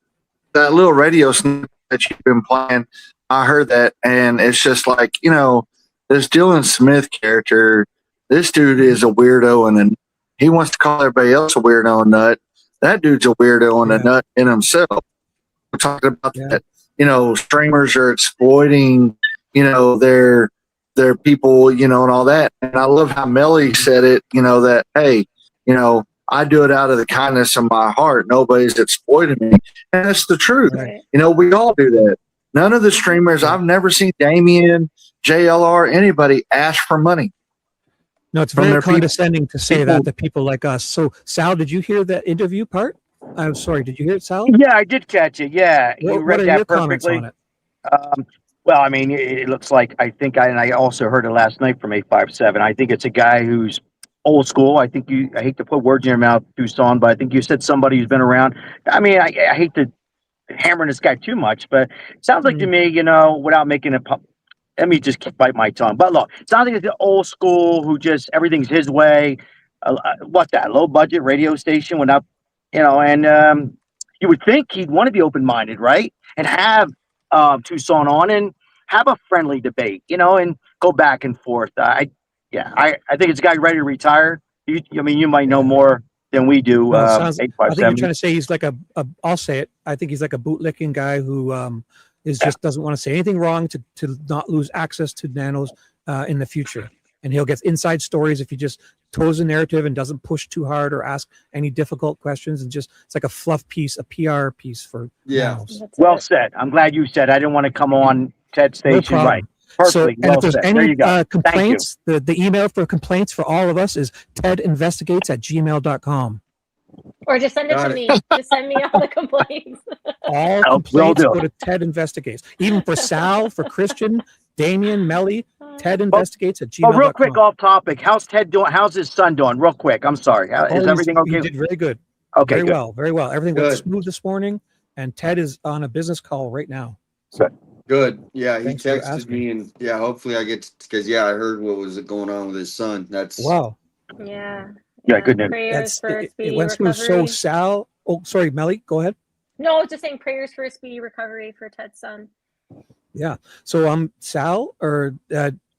that little radio snippet that you've been playing, I heard that, and it's just like, this Dylan Smith character, this dude is a weirdo, and then he wants to call everybody else a weirdo and nut. That dude's a weirdo and a nut in himself. We're talking about that, streamers are exploiting, their people, and all that. And I love how Melly said it, that, hey, I do it out of the kindness of my heart. Nobody's exploiting me. And that's the truth. Right. We all do that. None of the streamers, I've never seen Damien, JLR, anybody ask for money. No, it's from very their people. condescending to say People- that to people like us. So, Sal, did you hear that interview part? I'm sorry, did you hear it, Sal? Yeah, I did catch it. Yeah, you What read are that your comments perfectly. on it? Well, I mean, it looks like and I also heard it last night from 857. I think it's a guy who's old school. I hate to put words in your mouth, Tucson, but I think you said somebody who's been around. I mean, I hate to hammer this guy too much, but it sounds like to me, without making it. Let me just bite my tongue. But look, it sounds like it's the old school who just everything's his way. What's that? Low budget radio station without, and you would think he'd want to be open minded, right? And have Tucson on and have a friendly debate, and go back and forth. I think it's a guy ready to retire. You might know more than we do. No, it sounds, I think you're 857. trying to say he's like I'll say it. I think he's like a bootlicking guy who just doesn't want to say anything wrong to not lose access to nanos in the future. And he'll get inside stories if he just toes the narrative and doesn't push too hard or ask any difficult questions, and just it's like a fluff piece, a PR piece for nanos. Well said. I'm glad you said. I didn't want to come on Ted's No station. Right. problem. So, Perfectly. and Well if there's said. There any you go. Thank you. complaints, the email for complaints for all of us is tedinvestigates@gmail.com. Or just send it Got to it. me. Just send me all the complaints. All will complaints do. go to Ted Investigates. Even for Sal, for Christian, Damien, Melly, Ted Investigates at Oh, gmail.com. real quick off topic. How's Ted doing? How's his son doing? Real quick. I'm sorry. Is everything okay? He did very good. Okay, Very good. well. Very well. Everything went Good. smooth this morning, and Ted is on a business call right now. Good. Yeah, he Thanks for texted asking. me, and hopefully I get because I heard what was going on with his son. That's Wow. Yeah. Yeah, good news. Prayers for It speedy went through. So recovery. Sal, oh, sorry, Melly, go ahead. No, just saying prayers for a speedy recovery for Ted's son. Yeah. So Sal or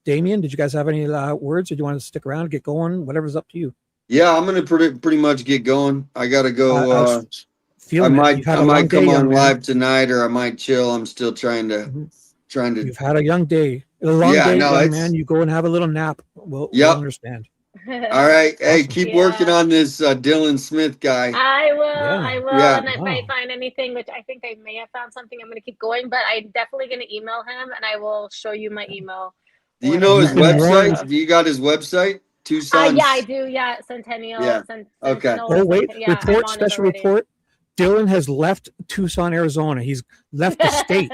Damien, did you guys have any words, or do you want to stick around, get going? Whatever's up to you. Yeah, I'm gonna pretty much get going. I gotta go. I was I feeling it. You've had a long might day, come young on man. live tonight, or I might chill. I'm still trying to. You've had a young day, a long Yeah, day, no, young it's- man. You go and have a little nap. We'll Yep. understand. All right. Hey, Awesome. keep working on this Dylan Smith guy. I will. Yeah. I will. Yeah. And if I find anything, which I think I may have found something, I'm going to keep going. But I'm definitely going to email him, and I will show you my email. Do you know his You've been warned. website? Do you got his website? Tucson. Yeah, I do. Yeah, Centennial. Yeah. Okay. Sentinel Oh or wait, something. Yeah, I'm report, on it special already. report. Dylan has left Tucson, Arizona. He's left the state.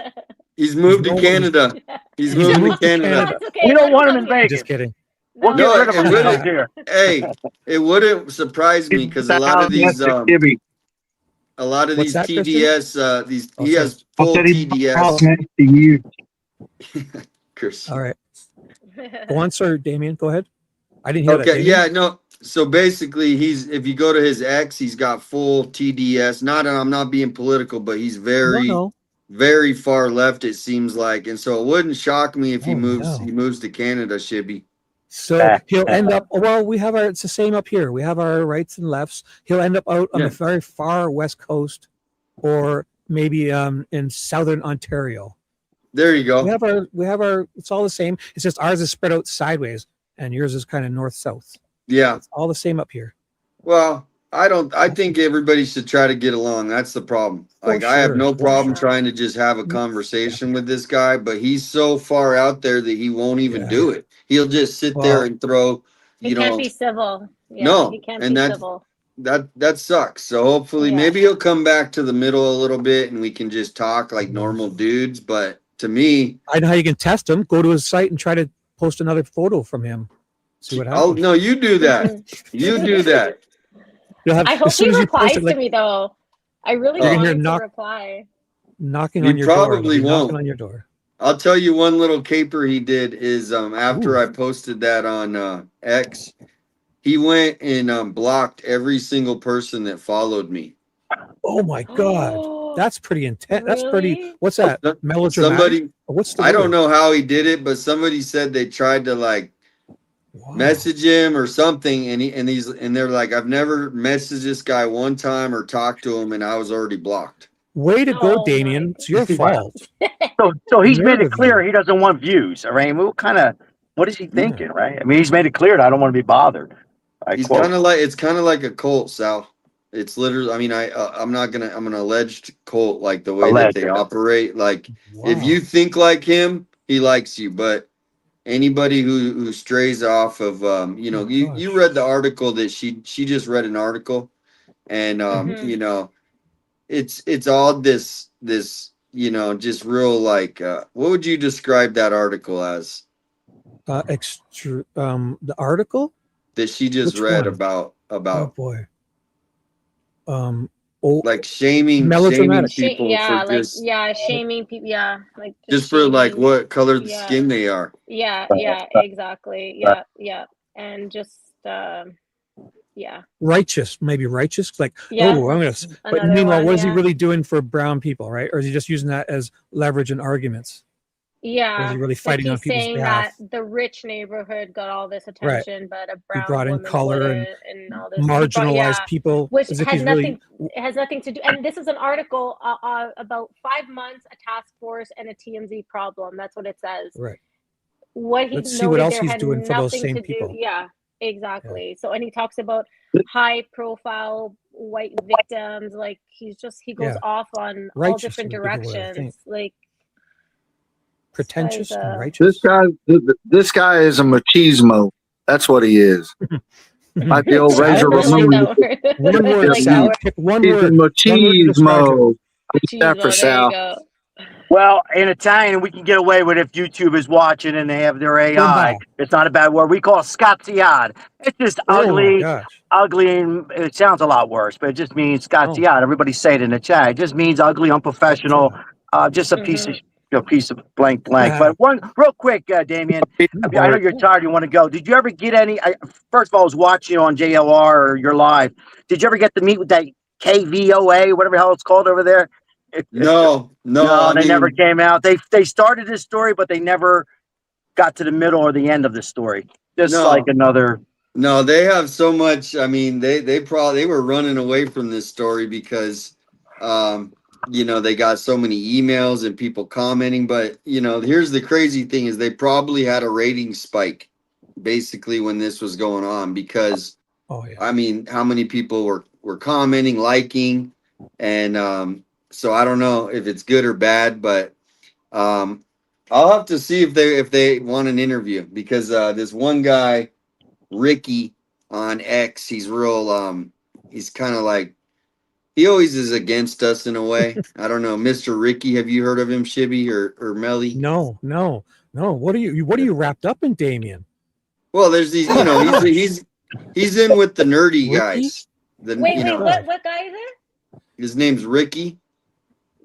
He's moved to He's Canada. He's moved to moved to Canada. Canada. It's okay. We let don't him want him come in here. Vegas. Just kidding. We'll get No, rid of him it when he wouldn't. comes here. Hey, it wouldn't surprise me because a lot of these What's that, Christian? TDS Oh, he sorry. has full TDS. next to you. Chris. All right. Go on, sir, Damien. Go ahead. I didn't hear that. Okay, Damien? yeah, no. So basically, if you go to his ex, he's got full TDS. I'm not being political, but he's very, No. very far left. It seems like, and so it wouldn't shock me if he Oh, moves. no. He moves to Canada, Shibby. So he'll end up. Well, we have it's the same up here. We have our rights and lefts. He'll end up out on Yeah. the very far west coast, or maybe in southern Ontario. There you go. We have our. It's all the same. It's just ours is spread out sideways, and yours is kind of north south. Yeah. It's all the same up here. Well, I think everybody should try to get along. That's the problem. Like, I have sure, no for problem sure. trying to just have a conversation with this guy, but he's so far out there that he won't even do it. He'll just sit there Well, and throw, He can't be civil. Yeah, no, he can't and be that civil. that sucks. So hopefully, Yeah. maybe he'll come back to the middle a little bit, and we can just talk like normal dudes. But to me, I know how you can test him. Go to his site and try to post another photo from him. See what happens. oh no, you do that. You do that. You'll have, I hope as soon he as you replies post it, to like me though. I really You're gonna want hear him to knock- reply. knocking He on your door. probably He'll be knocking won't. on your door. I'll tell you one little caper he did is after I posted that on X, he went and blocked every single person that followed me. Oh my God. That's pretty intense. That's pretty. Really? What's that? Melodramatic. Somebody, What's the I don't word? know how he did it, but somebody said they tried to like message him or something, and they're like, I've never messaged this guy one time or talked to him, and I was already blocked. Way to go, Oh Damien. It's your fault. So he's made Nerve it of clear you. he doesn't want views. I mean, what is he Yeah. thinking, right? I mean, he's made it clear that I don't want to be bothered. He's kind of like, it's kind of like a cult, Sal. It's literally, I mean, I'm an alleged cult, like the way that they operate. Like, if you think like him, he likes you, but anybody who strays off of, you read the article that she just read an article, and you know, it's all this just real like, what would you describe that article as? The article That she just Which read one? about Oh boy. like shaming melodramatic. people Yeah, for like just shaming people. Yeah, like just for like shaming. what color the Yeah. skin they are. Yeah, exactly. Yeah, and just yeah. Righteous, maybe righteous. Like, Yeah, oh, I'm gonna. But another meanwhile, one, what is he yeah. really doing for brown people, right? Or is he just using that as leverage in arguments? Or is Yeah, he really like fighting on he's people's saying behalf? that the rich neighborhood got all this Right. attention, but a He brown brought in woman color and and all this. He marginalized people, which as if has he's really. it has nothing to do. And this is an article about 5 months, a task force, and a TMZ problem. That's what it says. Right. What he Let's see what noted else there he's had doing for those nothing same to do. people. Yeah, exactly. So, and he talks about high profile white victims. Like he goes Yeah. off on all Righteous different would be the word, I think. directions. Like Pretentious and This righteous. guy is a machismo. That's what he is. Like the old Razor I like Ramon. that word. One I word, like Sal. that word. Pick one He's a word. One word to describe him. machismo. That for Machismo, there you Sal. go. Well, in Italian, we can get away with if YouTube is watching and they have their AI. Bomba. It's not a bad word. We call it scazziad. It's just Oh my ugly, gosh. and it sounds a lot worse, but it just means scazziad. Everybody say it in the chat. It just means ugly, unprofessional, just a piece of blank. But one real quick, Damien, I know you're tired. You want to go. Did you ever get any? First of all, I was watching you on JLR or your live. Did you ever get to meet with that KVOA, whatever the hell it's called over there? No, They never came out. They started this story, but they never got to the middle or the end of the story. Just like another. No, they have so much. I mean, they were running away from this story because, they got so many emails and people commenting. But here's the crazy thing: is they probably had a rating spike, basically when this was going on because, I mean, how many people were commenting, liking, and so I don't know if it's good or bad, but I'll have to see if they want an interview because this one guy, Ricky on X, he's real he's kind of like he always is against us in a way. I don't know, Mr. Ricky, have you heard of him, Shibby or Melly? No. What are you wrapped up in, Damien? Well, there's these, he's in with the nerdy guys. Wait, what guy is it? His name's Ricky.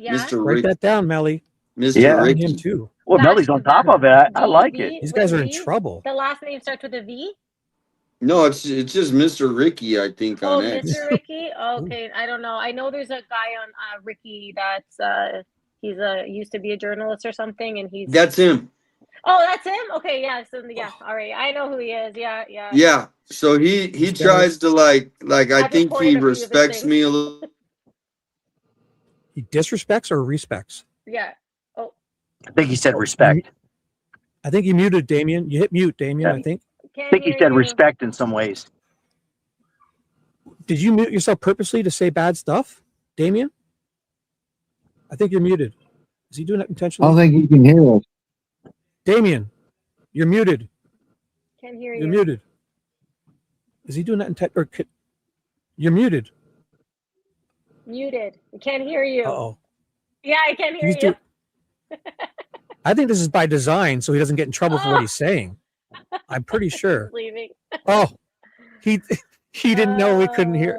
Yeah. Mr. Write Ricky. that down, Melly. Mr. Ricky. Him too. Well, Melly's on top of it. I like it. These guys are in trouble. The last name starts with a V? No, it's just Mr. Ricky, I think, Oh, on X. Mr. Ricky? Okay, I don't know. I know there's a guy on Ricky that's he's used to be a journalist or something, and he's That's him. Oh, that's him? Okay, yeah. So yeah, all right. I know who he is. Yeah. Yeah. So he tries to like I think he respects me a little. He disrespects or respects? Yeah. Oh. I think he said respect. I think you muted Damien. You hit mute, Damien, I think. I think he said respect in some ways. Did you mute yourself purposely to say bad stuff, Damien? I think you're muted. Is he doing that intentionally? I don't think he can hear us. Damien, you're muted. Can't hear you. You're muted. Is he doing that you're muted. Muted. We can't hear you. Uh-oh. Yeah, I can hear you. I think this is by design so he doesn't get in trouble for what he's saying. I'm pretty sure. Leaving. Oh, he didn't know we couldn't hear.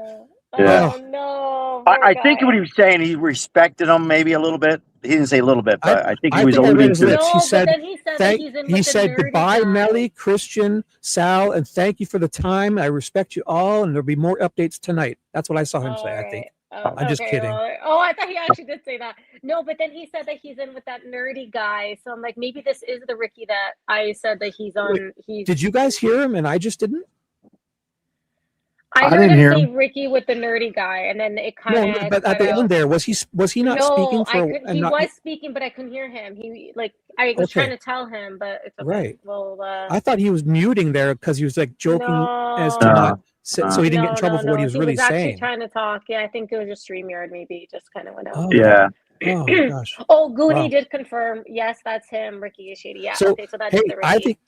Yeah. Oh no. I think what he was saying, he respected him maybe a little bit. He didn't say a little bit, but I think he was alluding to it. He said, he said goodbye, Melly, Christian, Sal, and thank you for the time. I respect you all, and there'll be more updates tonight. That's what I saw him say, I think. Oh, I'm just okay, kidding. well, oh, I thought he actually did say that. No, but then he said that he's in with that nerdy guy. So I'm like, maybe this is the Ricky that I said that he's on. He's. Did you guys hear him and I just didn't? I I heard didn't him hear say him. Ricky with the nerdy guy, and then it No, kind of but at cut the out. end there, was he not speaking No, I for could. and He not was speaking, but I couldn't hear him. He like I was trying okay, to tell him, but it's okay. right. Well, I thought he was muting there because he was like joking as to no, not so he didn't get in trouble for what he no. was He really was actually saying. trying to talk. Yeah, I think it was just StreamYard. Maybe it just kind of went out. Oh, Yeah. oh my gosh. Oh, Goonie Wow. did confirm. Yes, that's him. Ricky is shady. Yeah. So Okay, so that's hey, the Ricky. I think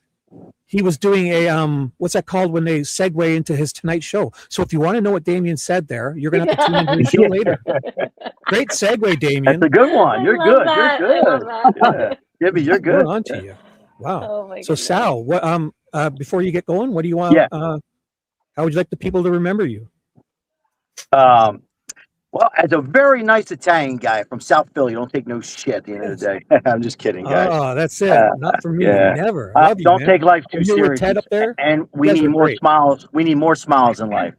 he was doing a what's that called when they segue into his Tonight Show. So if you want to know what Damien said there, you're gonna have to tune into his show later. Great segue, Damien. That's a good one. You're love good. that. You're I love good. that. Yeah. Gibby, you're good. We're on to you. Wow. Oh my So goodness. Sal, what before you get going, what do you want? Yeah. How would you like the people to remember you? Well, as a very nice Italian guy from South Philly, don't take no shit at the end of the day. I'm just kidding, guys. Oh, that's it. Not for me. Yeah. Never. I love you, Don't man. take life too And you're with seriously. Ted up there. And we You guys need are more great. smiles. We need more smiles in life.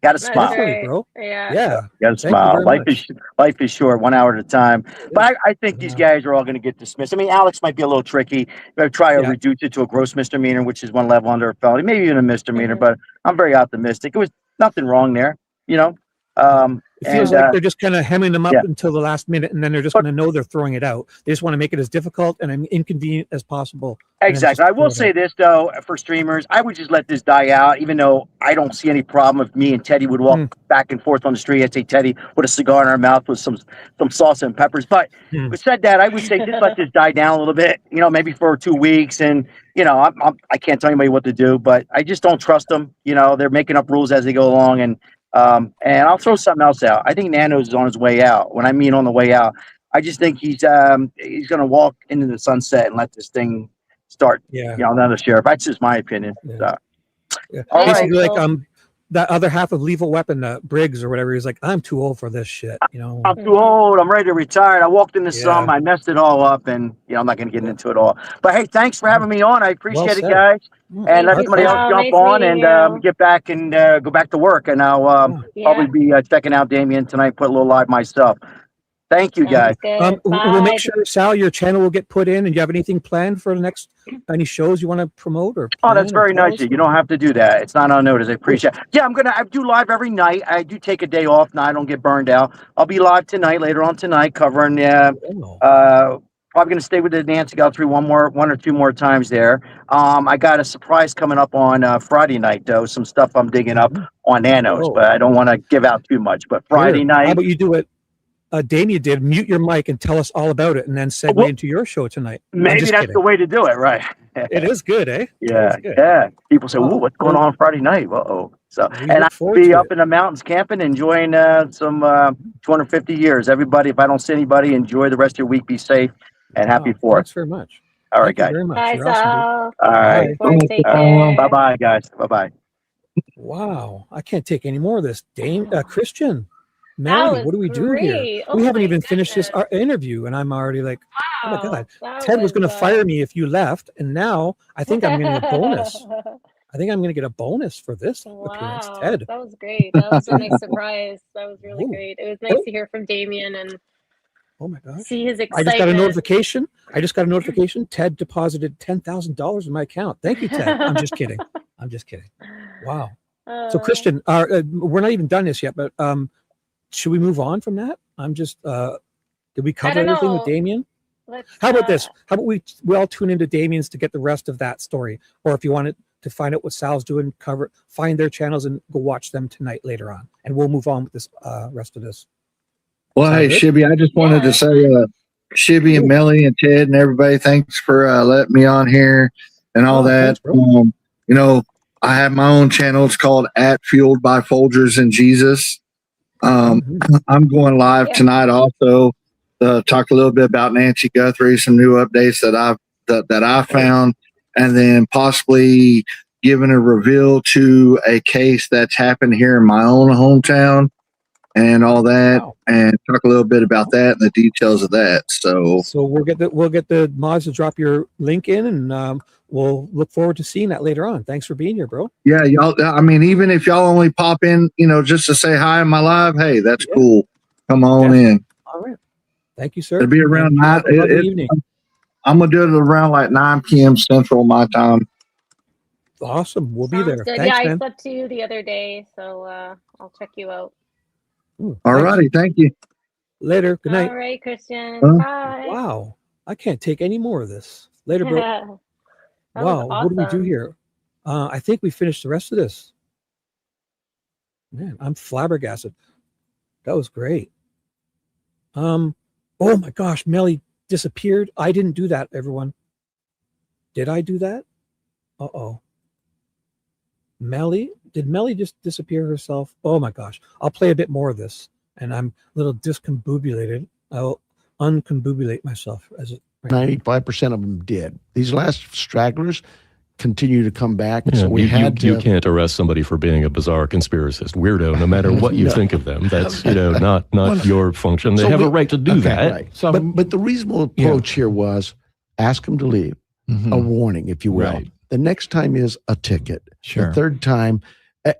Got to That's smile. Definitely, right. bro. Yeah. Yeah. Got to Thank you smile. very much. Life is short, 1 hour at a time. But I think these Yeah. guys are all going to get dismissed. I mean, Alex might be a little tricky. They'll try to Yeah. reduce it to a gross misdemeanor, which is one level under a felony, maybe even a misdemeanor. But I'm very optimistic. It was nothing wrong there, you know. It feels And like they're just kind of hemming them up yeah. until the last minute, and then they're just going to know they're throwing it out. They just want to make it as difficult and inconvenient as possible. and then just Exactly. I throw will it say out. this though, for streamers, I would just let this die out, even though I don't see any problem if me and Teddy would walk back and forth on the street. I'd say Teddy with a cigar in our mouth with some salsa and peppers. But with said that, I would say just let this die down a little bit, you know, maybe for 2 weeks. And, you know, I can't tell anybody what to do, but I just don't trust them. You know, they're making up rules as they go along. And I'll throw something else out. I think Nanos is on his way out. When I mean on the way out, I just think he's going to walk into the sunset and let this thing start. Yeah. You know, another sheriff. That's just my opinion. So, Yeah. all right. Basically, like that other half of Lethal Weapon, Briggs or whatever. He's like, I'm too old for this shit. You know. I'm too old. I'm ready to retire. I walked into some. I messed it all up, and you know, I'm not going to get into it all. But hey, thanks for having me on. I appreciate it, said. guys. And let you, somebody else Sal. jump Nice on meeting and you. get back and go back to work. And I'll probably be checking out Damien tonight. Put a little live myself. Thank you, guys. Sounds good. We'll make Bye. sure, Sal, your channel will get put in. And you have anything planned for the next any shows you want to promote or? Oh, that's plan or very tell nice. us? You don't have to do that. It's not on notice. I appreciate it. Yeah, I do live every night. I do take a day off now. I don't get burned out. I'll be live tonight, later on tonight, covering probably going to stay with the Nancy Guthrie one or two more times there. I got a surprise coming up on Friday night, though. Some stuff I'm digging up on Nanos, but I don't want to give out too much. But Friday Here, night. How about you do it? Damien did. Mute your mic and tell us all about it, and then segue into your show tonight. I'm Maybe just that's kidding. the way to do it, right? It is good, eh? Yeah, It is good. yeah. People say, Wow. "Ooh, what's going on Friday night?" Uh-oh. So, We and look I'll forward be to up in the mountains camping, enjoying some 250 years. Everybody, if I don't see anybody, enjoy the rest of your week. Be safe and happy Wow, Fourth. thanks very much. All right, Thank you guys. very much. Bye, You're awesome, dude. Sal. All right. Take care. Bye, bye, guys. Bye, bye. Wow, I can't take any more of this. Christian, That Maddie, was what do we do here? great. We Oh haven't my even finished this goodness. interview, and I'm already like, oh my Wow. god, That Ted was going to was, fire me if you left, and now I think I'm going to get a bonus. I think I'm going to get a bonus for this appearance, Wow, Ted. that was great. That was a nice surprise. That was really Ooh. great. It was nice to hear from Damien and Oh my gosh. see his I just got a excitement. notification. Ted deposited $10,000 in my account. Thank you, Ted. I'm just kidding. I'm just kidding. Wow. So Christian, we're not even done this yet, but should we move on from that? I'm just did we cover don't everything with know. Damien? Let's, How about this? How about we all tune into Damien's to get the rest of that story? Or if you wanted to find out what Sal's doing, find their channels and go watch them tonight later on. And we'll move on with this rest of this. Well, Sound hey, good? Shibby, I just wanted to say, Shibby and Melly and Ted and everybody, thanks for letting me on here and all that. Thanks, bro. You know, I have my own channel. It's called Fueled by Folgers and Jesus. I'm going live tonight also to talk a little bit about Nancy Guthrie, some new updates that I found, and then possibly giving a reveal to a case that's happened here in my own hometown and all that, and talk a little bit about that and the details of that. So we'll get the mods to drop your link in, and we'll look forward to seeing that later on. Thanks for being here, bro. yeah, y'all. I mean, even if y'all only pop in, you know, just to say hi in my live, hey, that's cool. Come on in. All right. Thank you, sir. It'll be around And 9. have a lovely evening. I'm going to do it around like 9 p.m. Central my time. Awesome. We'll be Sounds there. good. Thanks, Yeah, I man. slept too the other day, so I'll check you out. Ooh, All thanks. righty. Thank you. Later. Good night. All right, Christian. Huh? Bye. Wow. I can't take any more of this. Later, bro. That Wow. was What do we do awesome. here? I think we finished the rest of this. Man, I'm flabbergasted. That was great. Oh my gosh, Melly disappeared. I didn't do that, everyone. Did I do that? Uh-oh. Melly? Did Melly just disappear herself? Oh my gosh. I'll play a bit more of this. And I'm a little discombobulated. I'll uncombobulate myself as it 95% of them did. These last stragglers continue to come back. Yeah, So we had you to. can't arrest somebody for being a bizarre conspiracist weirdo, no matter what you No. think of them. That's not your function. They So have we- a right to do okay, that. Right. But the reasonable approach here was ask them to leave. A warning, if you will. Right. The next time is a ticket. Sure. The third time,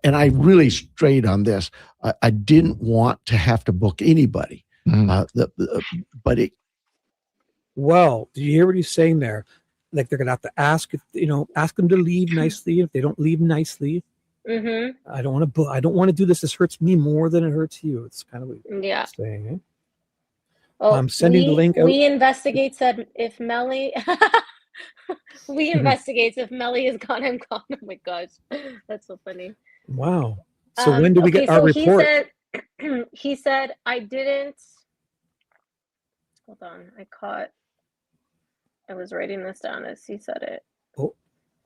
and I really strayed on this. I didn't want to have to book anybody. But it. Well, do you hear what he's saying there? Like they're gonna have to ask ask them to leave nicely. If they don't leave nicely, Mm-hmm. I don't want to do this. This hurts me more than it hurts you. It's kind of what Yeah. he's saying. Eh? Oh, I'm sending the link out. We investigate said if Melly we investigate if Melly is gone, I'm gone. Oh my gosh. That's so funny. Wow. So when do we get our report? He said I didn't hold on. I was writing this down as he said it. Oh.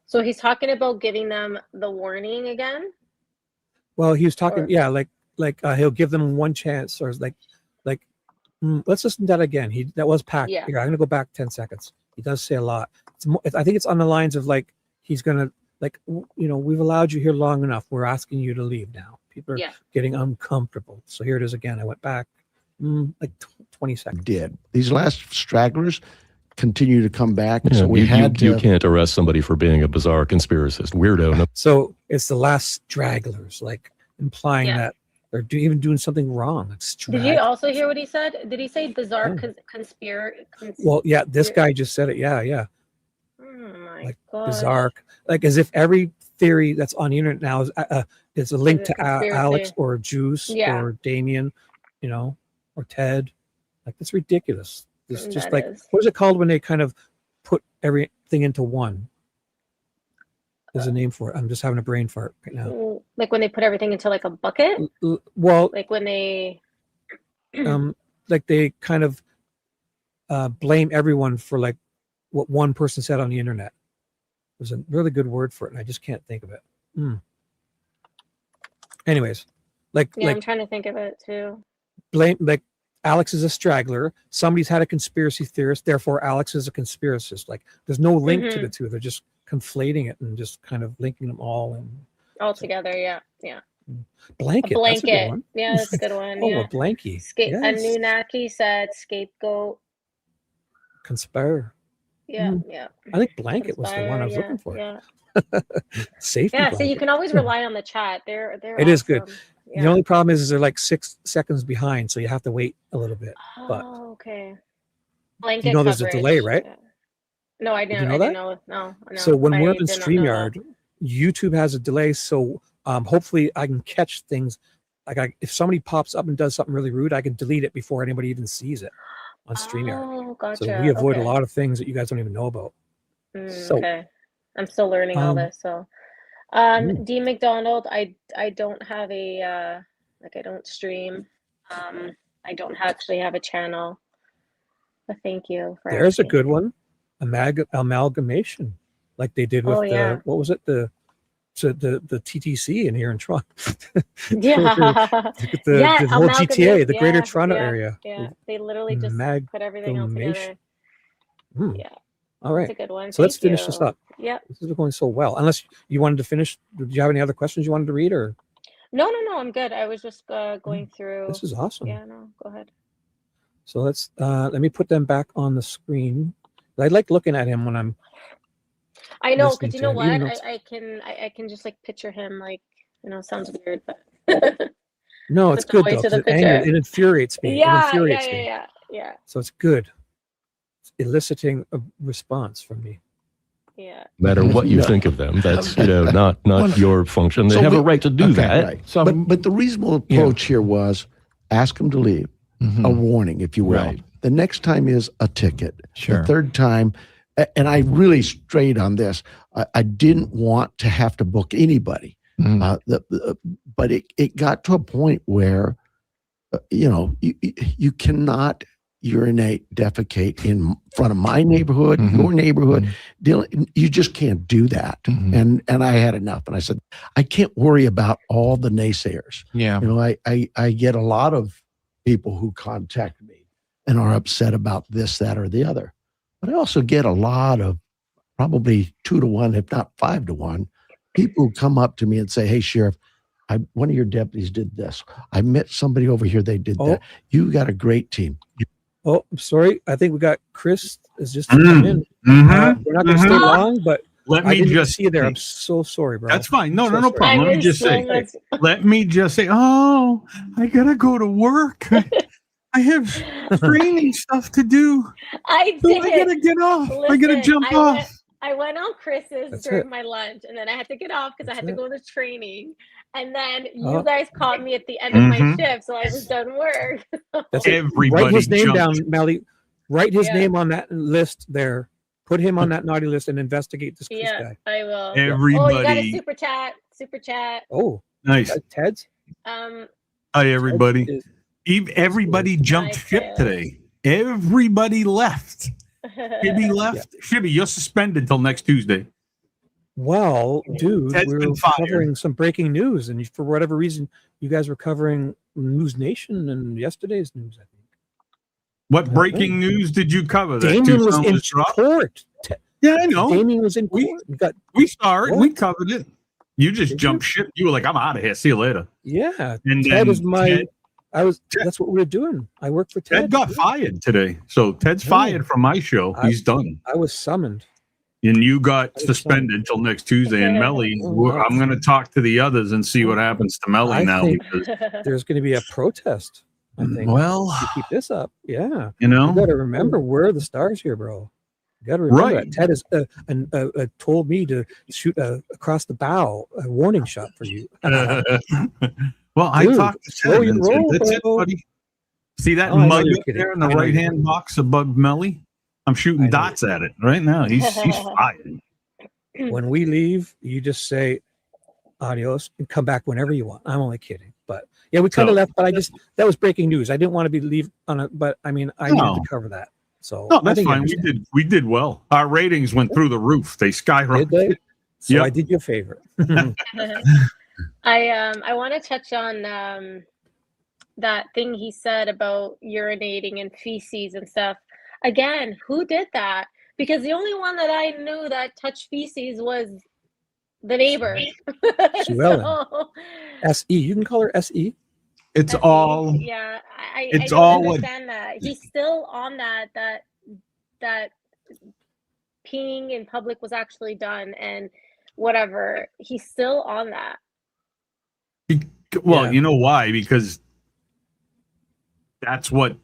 So he's talking about giving them the warning again. Well, he was talking, like he'll give them one chance, or let's listen to that again. That was packed. Yeah. Here, I'm gonna go back 10 seconds. He does say a lot. I think it's on the lines of like he's gonna we've allowed you here long enough. We're asking you to leave now. People are getting uncomfortable. So here it is again. I went back like 20 seconds. Did these last stragglers continue to come back? Yeah, So we you can't arrest somebody for being a bizarre conspiracist weirdo. No. So it's the last stragglers, like implying that they're even doing something wrong. Did you also hear what he said? Did he say bizarre conspiracy? Well, yeah, this guy just said it. Yeah. Oh my like god. Bizarre, like as if every theory that's on the internet now is a link to Alex or Juice or Damien, or Ted. Like that's ridiculous. It's just like what is it called when they kind of put everything into one? There's a name for it. I'm just having a brain fart right now. Like when they put everything into like a bucket? Well, like when they like they kind of blame everyone for like what one person said on the internet. There's a really good word for it, and I just can't think of it. Anyways, I'm trying to think of it too. Blame like Alex is a straggler. Somebody's had a conspiracy theorist, therefore Alex is a conspiracist. Like there's no link to the two. They're just conflating it and just kind of linking them all all together. Yeah. Blanket. A That's a good blanket. one. Yeah, that's a good one. Oh, yeah. a blankie. Yes. Anunnaki said scapegoat. Conspire. Yeah. I think blanket was the one I was looking for. Yeah. Safety. Yeah, so blanket. you can always rely on the chat. They're It is good. Yeah. The only problem is they're like 6 seconds behind, so you have to wait a little bit. But okay. Blanket there's a delay, right? Yeah. No, I didn't. Did you know I that? didn't know. No. So when we're in did not know that. StreamYard, YouTube has a delay. So hopefully I can catch things. Like if somebody pops up and does something really rude, I can delete it before anybody even sees it on StreamYard. Oh, gotcha. So we avoid okay. a lot of things that you guys don't even know about. So, okay. I'm still learning all this. So D McDonald, I don't have a I don't stream. I don't actually have a channel. But thank you for there's asking. a good one. Amalgamation. Like they did with what was it? The TTC in here in Toronto. Yeah. the whole GTA, the Greater Toronto yeah, area. Yeah. They literally just put everything all together. Yeah. All right. That's a good one. So let's finish this up. Yeah. This is going so well. Unless you wanted to finish. Did you have any other questions you wanted to read or? No, I'm good. I was just going through. This is awesome. Yeah, no, go ahead. So let's let me put them back on the screen. I like looking at him when I'm. I know, because you know what? I I can just like picture him like sounds weird, but No, it's Put the good voice though, to the 'cause it angers, picture. it infuriates me. It Yeah, infuriates me. yeah. So it's good. It's eliciting a response from me. Yeah. No matter what you No. think of them, that's not Well, your function. They so have we- a right to do okay, that. right. So But the reasonable approach here was ask them to leave, a warning, if you will. Right. The next time is a ticket. Sure. The third time, and I really strayed on this. I didn't want to have to book anybody, but it got to a point where, you cannot urinate, defecate in front of my neighborhood, your neighborhood. Dylan, you just can't do that. And I had enough. And I said, I can't worry about all the naysayers. Yeah. I get a lot of people who contact me and are upset about this, that, or the other. But I also get a lot of probably 2 to 1, if not 5 to 1, people who come up to me and say, hey, Sheriff, one of your deputies did this. I met somebody over here. They did that. You got a great team. Oh, I'm sorry. I think we got Chris is just come in. We're not going to stay long, but Let I me didn't just see you there. say- I'm so sorry, bro. That's fine. No, I'm so no sorry. problem. Let me just say, let me just say, oh, I gotta go to work. I have training stuff to do. I So did. I gotta get off. I gotta Listen, jump off. I went on Chris's That's during it. my lunch, and then I had to get off because I had to it. go to training. And then you Oh. guys called me at the end of my Mhm. shift, so I was done work. That's it. Write his name down, Melly. Write his name on that list there. Put him on that naughty list and investigate this Yeah, guy. I will. Oh, you got a Everybody. super chat. Super chat. Oh, Nice. Ted's. Um, Hi, everybody. Everybody jumped ship today. Everybody left. Shibby left. Shibby, you're suspended till next Tuesday. Well, dude, Ted's we been were fired. covering some breaking news, and for whatever reason, you guys were covering News Nation and yesterday's news. I think. What breaking news did you cover? That Damien was Tucson in dropped? court. Yeah, I know. Damien was in court. We saw it. What? We covered it. You just jumped ship. You were like, I'm out of here. See you later. Yeah, And Ted then is my. Ted- That's what we were doing. I worked for Ted. Ted got fired today. So Ted's fired from my show. He's done. I was summoned. And you got suspended till next Tuesday. And Melly, I'm going to talk to the others and see what happens to Melly I now. think Because, there's going to be a protest. I think. Well, if you keep this up, yeah. you know? got to remember we're the stars here, bro. You got to remember Right. that. Ted has told me to shoot across the bow a warning shot for you. well, I Dude, talked to slow Ted your and said, roll, that's it, bro. buddy. See that Oh, I know mug you're up kidding. there in the I know you're right hand box above Melly? I'm shooting dots at it right now. He's fired. When we leave, you just say adios and come back whenever you want. I'm only kidding, but yeah, we kind of So- left. But that was breaking news. I didn't want to be leave on it, but I mean, I needed No. to cover that. So No, I that's think you fine. understand. We did well. Our ratings went through the roof. They skyrocketed. Did they? So Yep. I did you a favor. I want to touch on that thing he said about urinating and feces and stuff. Again, who did that? Because the only one that I knew that touched feces was the neighbor. Sue Ellen. So, SE. You can call her SE. It's all. yeah, I It's don't all what- understand that. He's still on that peeing in public was actually done and whatever. He's still on that. Well, you know why? Because that's what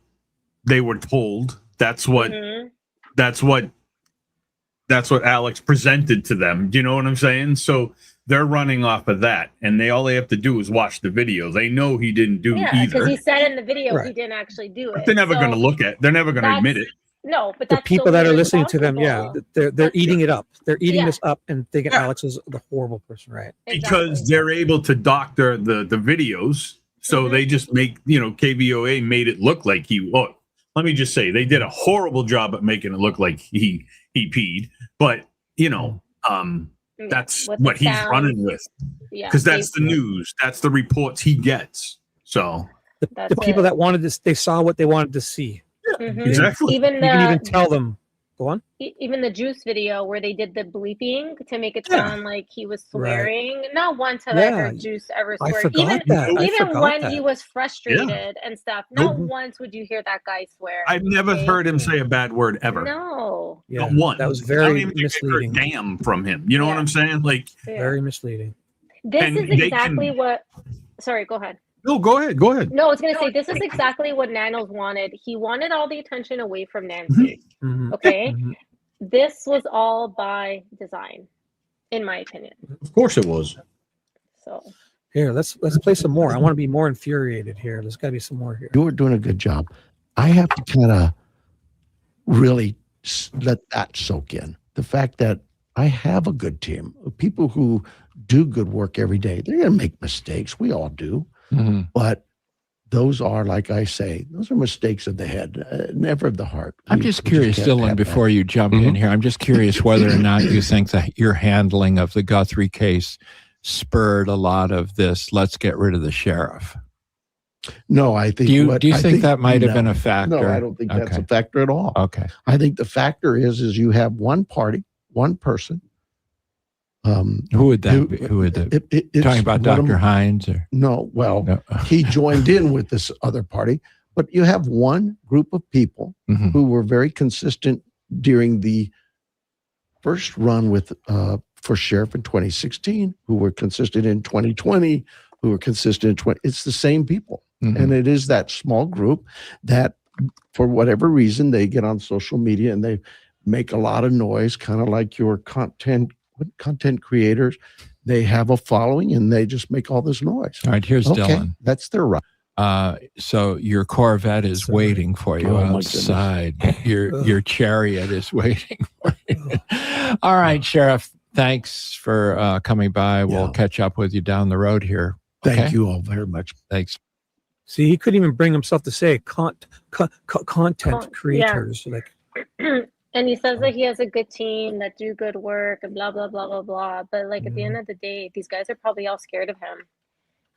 they were told. That's what Mhm. that's what Alex presented to them. Do you know what I'm saying? So they're running off of that, and all they have to do is watch the video. They know he didn't do Yeah, because either. he said in the video he Right. didn't actually do it. But they're never So going to look at. They're never going to admit it. No, but The that's people still that are being listening to them, yeah, responsible. they're eating it up. They're eating Yeah. this up and thinking Alex is the horrible person, right? Because they're able to doctor the videos, so Mm-hmm. they just make KVOA made it look like he. Oh, let me just say they did a horrible job at making it look like he peed, but that's With the what he's sound. running with. Yeah, because that's the they- news, that's the reports he gets. So The people that wanted this, they saw what they wanted to see. Mhm. Exactly. Even You can the even tell them. Go on. even the juice video where they did the bleeping to make it sound like he was swearing. Not once have I Yeah, heard Juice ever I swear. forgot Even that. I even forgot when that. he was frustrated and stuff, not Nope. once would you hear that guy swear. I've never okay? heard him say a bad word ever. No. Yeah, Not once. that was I very don't even think I've heard misleading. damn from him. You know what I'm saying? Like Yeah. Very misleading. This And is they exactly can- what. Sorry, go ahead. No, go ahead. Go ahead. No, I was gonna say this is exactly what Nanos wanted. He wanted all the attention away from Nancy. Okay, this was all by design, in my opinion. Of course it was. So Here, let's play some more. I want to be more infuriated here. There's got to be some more here. You were doing a good job. I have to kind of really let that soak in. The fact that I have a good team of people who do good work every day. They're going to make mistakes. We all do. But those are, like I say, those are mistakes of the head, never of the heart. I'm just curious, Dylan, before you jump in here, I'm just curious whether or not you think that your handling of the Guthrie case spurred a lot of this, let's get rid of the sheriff. No, I think. Do you think that might have been a factor? No, I don't think that's a factor at all. Okay. I think the factor is you have one party, one person. Who would that be? Who would that? It's Talking about Dr. Hines? Or? No, well, he joined in with this other party, but you have one group of people who were very consistent during the first run with for sheriff in 2016, who were consistent in 2020, who were consistent in 20. It's the same people, and it is that small group that, for whatever reason, they get on social media and they make a lot of noise, kind of like your content creators. They have a following and they just make all this noise. All right, here's Dylan. That's their right. So your Corvette is waiting for you outside. Your chariot is waiting for you. All right, Sheriff. Thanks for coming by. We'll catch up with you down the road here. Okay? Thank you all very much. Thanks. See, he couldn't even bring himself to say content creators. Yeah. Like, and he says that he has a good team that do good work and blah blah blah blah blah. But like at the end of the day, these guys are probably all scared of him.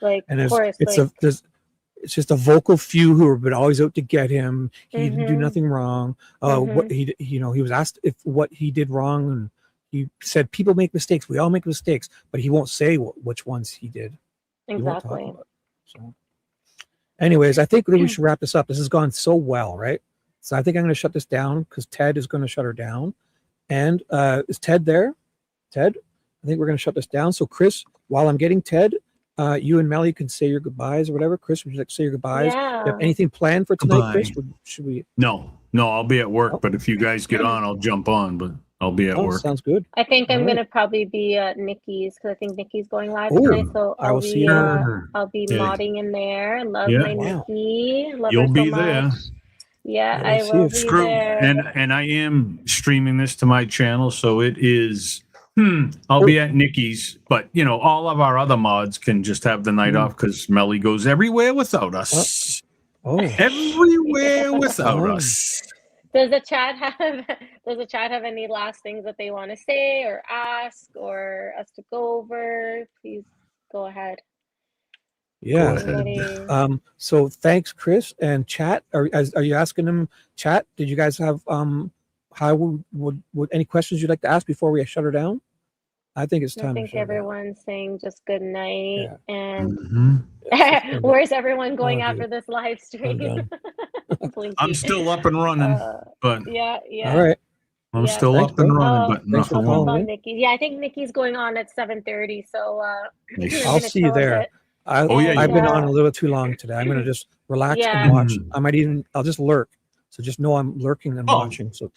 Like, and of course, it's just a vocal few who have been always out to get him. He didn't do nothing wrong. What he was asked if what he did wrong, and he said people make mistakes. We all make mistakes, but he won't say which ones he did. Exactly. So, anyways, I think that we should wrap this up. This has gone so well, right? So I think I'm going to shut this down because Ted is going to shut her down. And is Ted there? Ted, I think we're going to shut this down. So Chris, while I'm getting Ted, you and Melly can say your goodbyes or whatever. Chris, would you like to say your goodbyes? Yeah. Do you have anything planned for tonight, Goodbye. Chris? Should we? No, I'll be at work, but if you guys get on, I'll jump on, but I'll be at work. Sounds good. I think I'm All gonna probably be at Nikki's because I think Nikki's going live Oh, tonight. So I will see you there. I'll be Yeah. modding in there. Love Yeah. my Wow. Nikki. Love You'll her be so there. much. Yeah, Yeah, I we'll see will you. be Screw there. and I am streaming this to my channel, so it is. I'll be at Nikki's, but all of our other mods can just have the night off because Melly goes everywhere without us. Everywhere without us. Does the chat have any last things that they want to say or ask or us to go over? Please go ahead. Yeah. Anybody? So thanks, Chris. And chat. Are you asking them? Chat. Did you guys have how would any questions you'd like to ask before we shut her down? I think it's I time. think to shut her down. everyone's saying just good night. And where's everyone going after this live stream? I'm still up and running, but yeah. All right. I'm still up and running, but not for long. Nikki. Yeah, I think Nikki's going on at 7:30. So I'll see you there. I've been on a little too long today. I'm going to just relax and watch. I'll just lurk. So just know I'm lurking and watching. So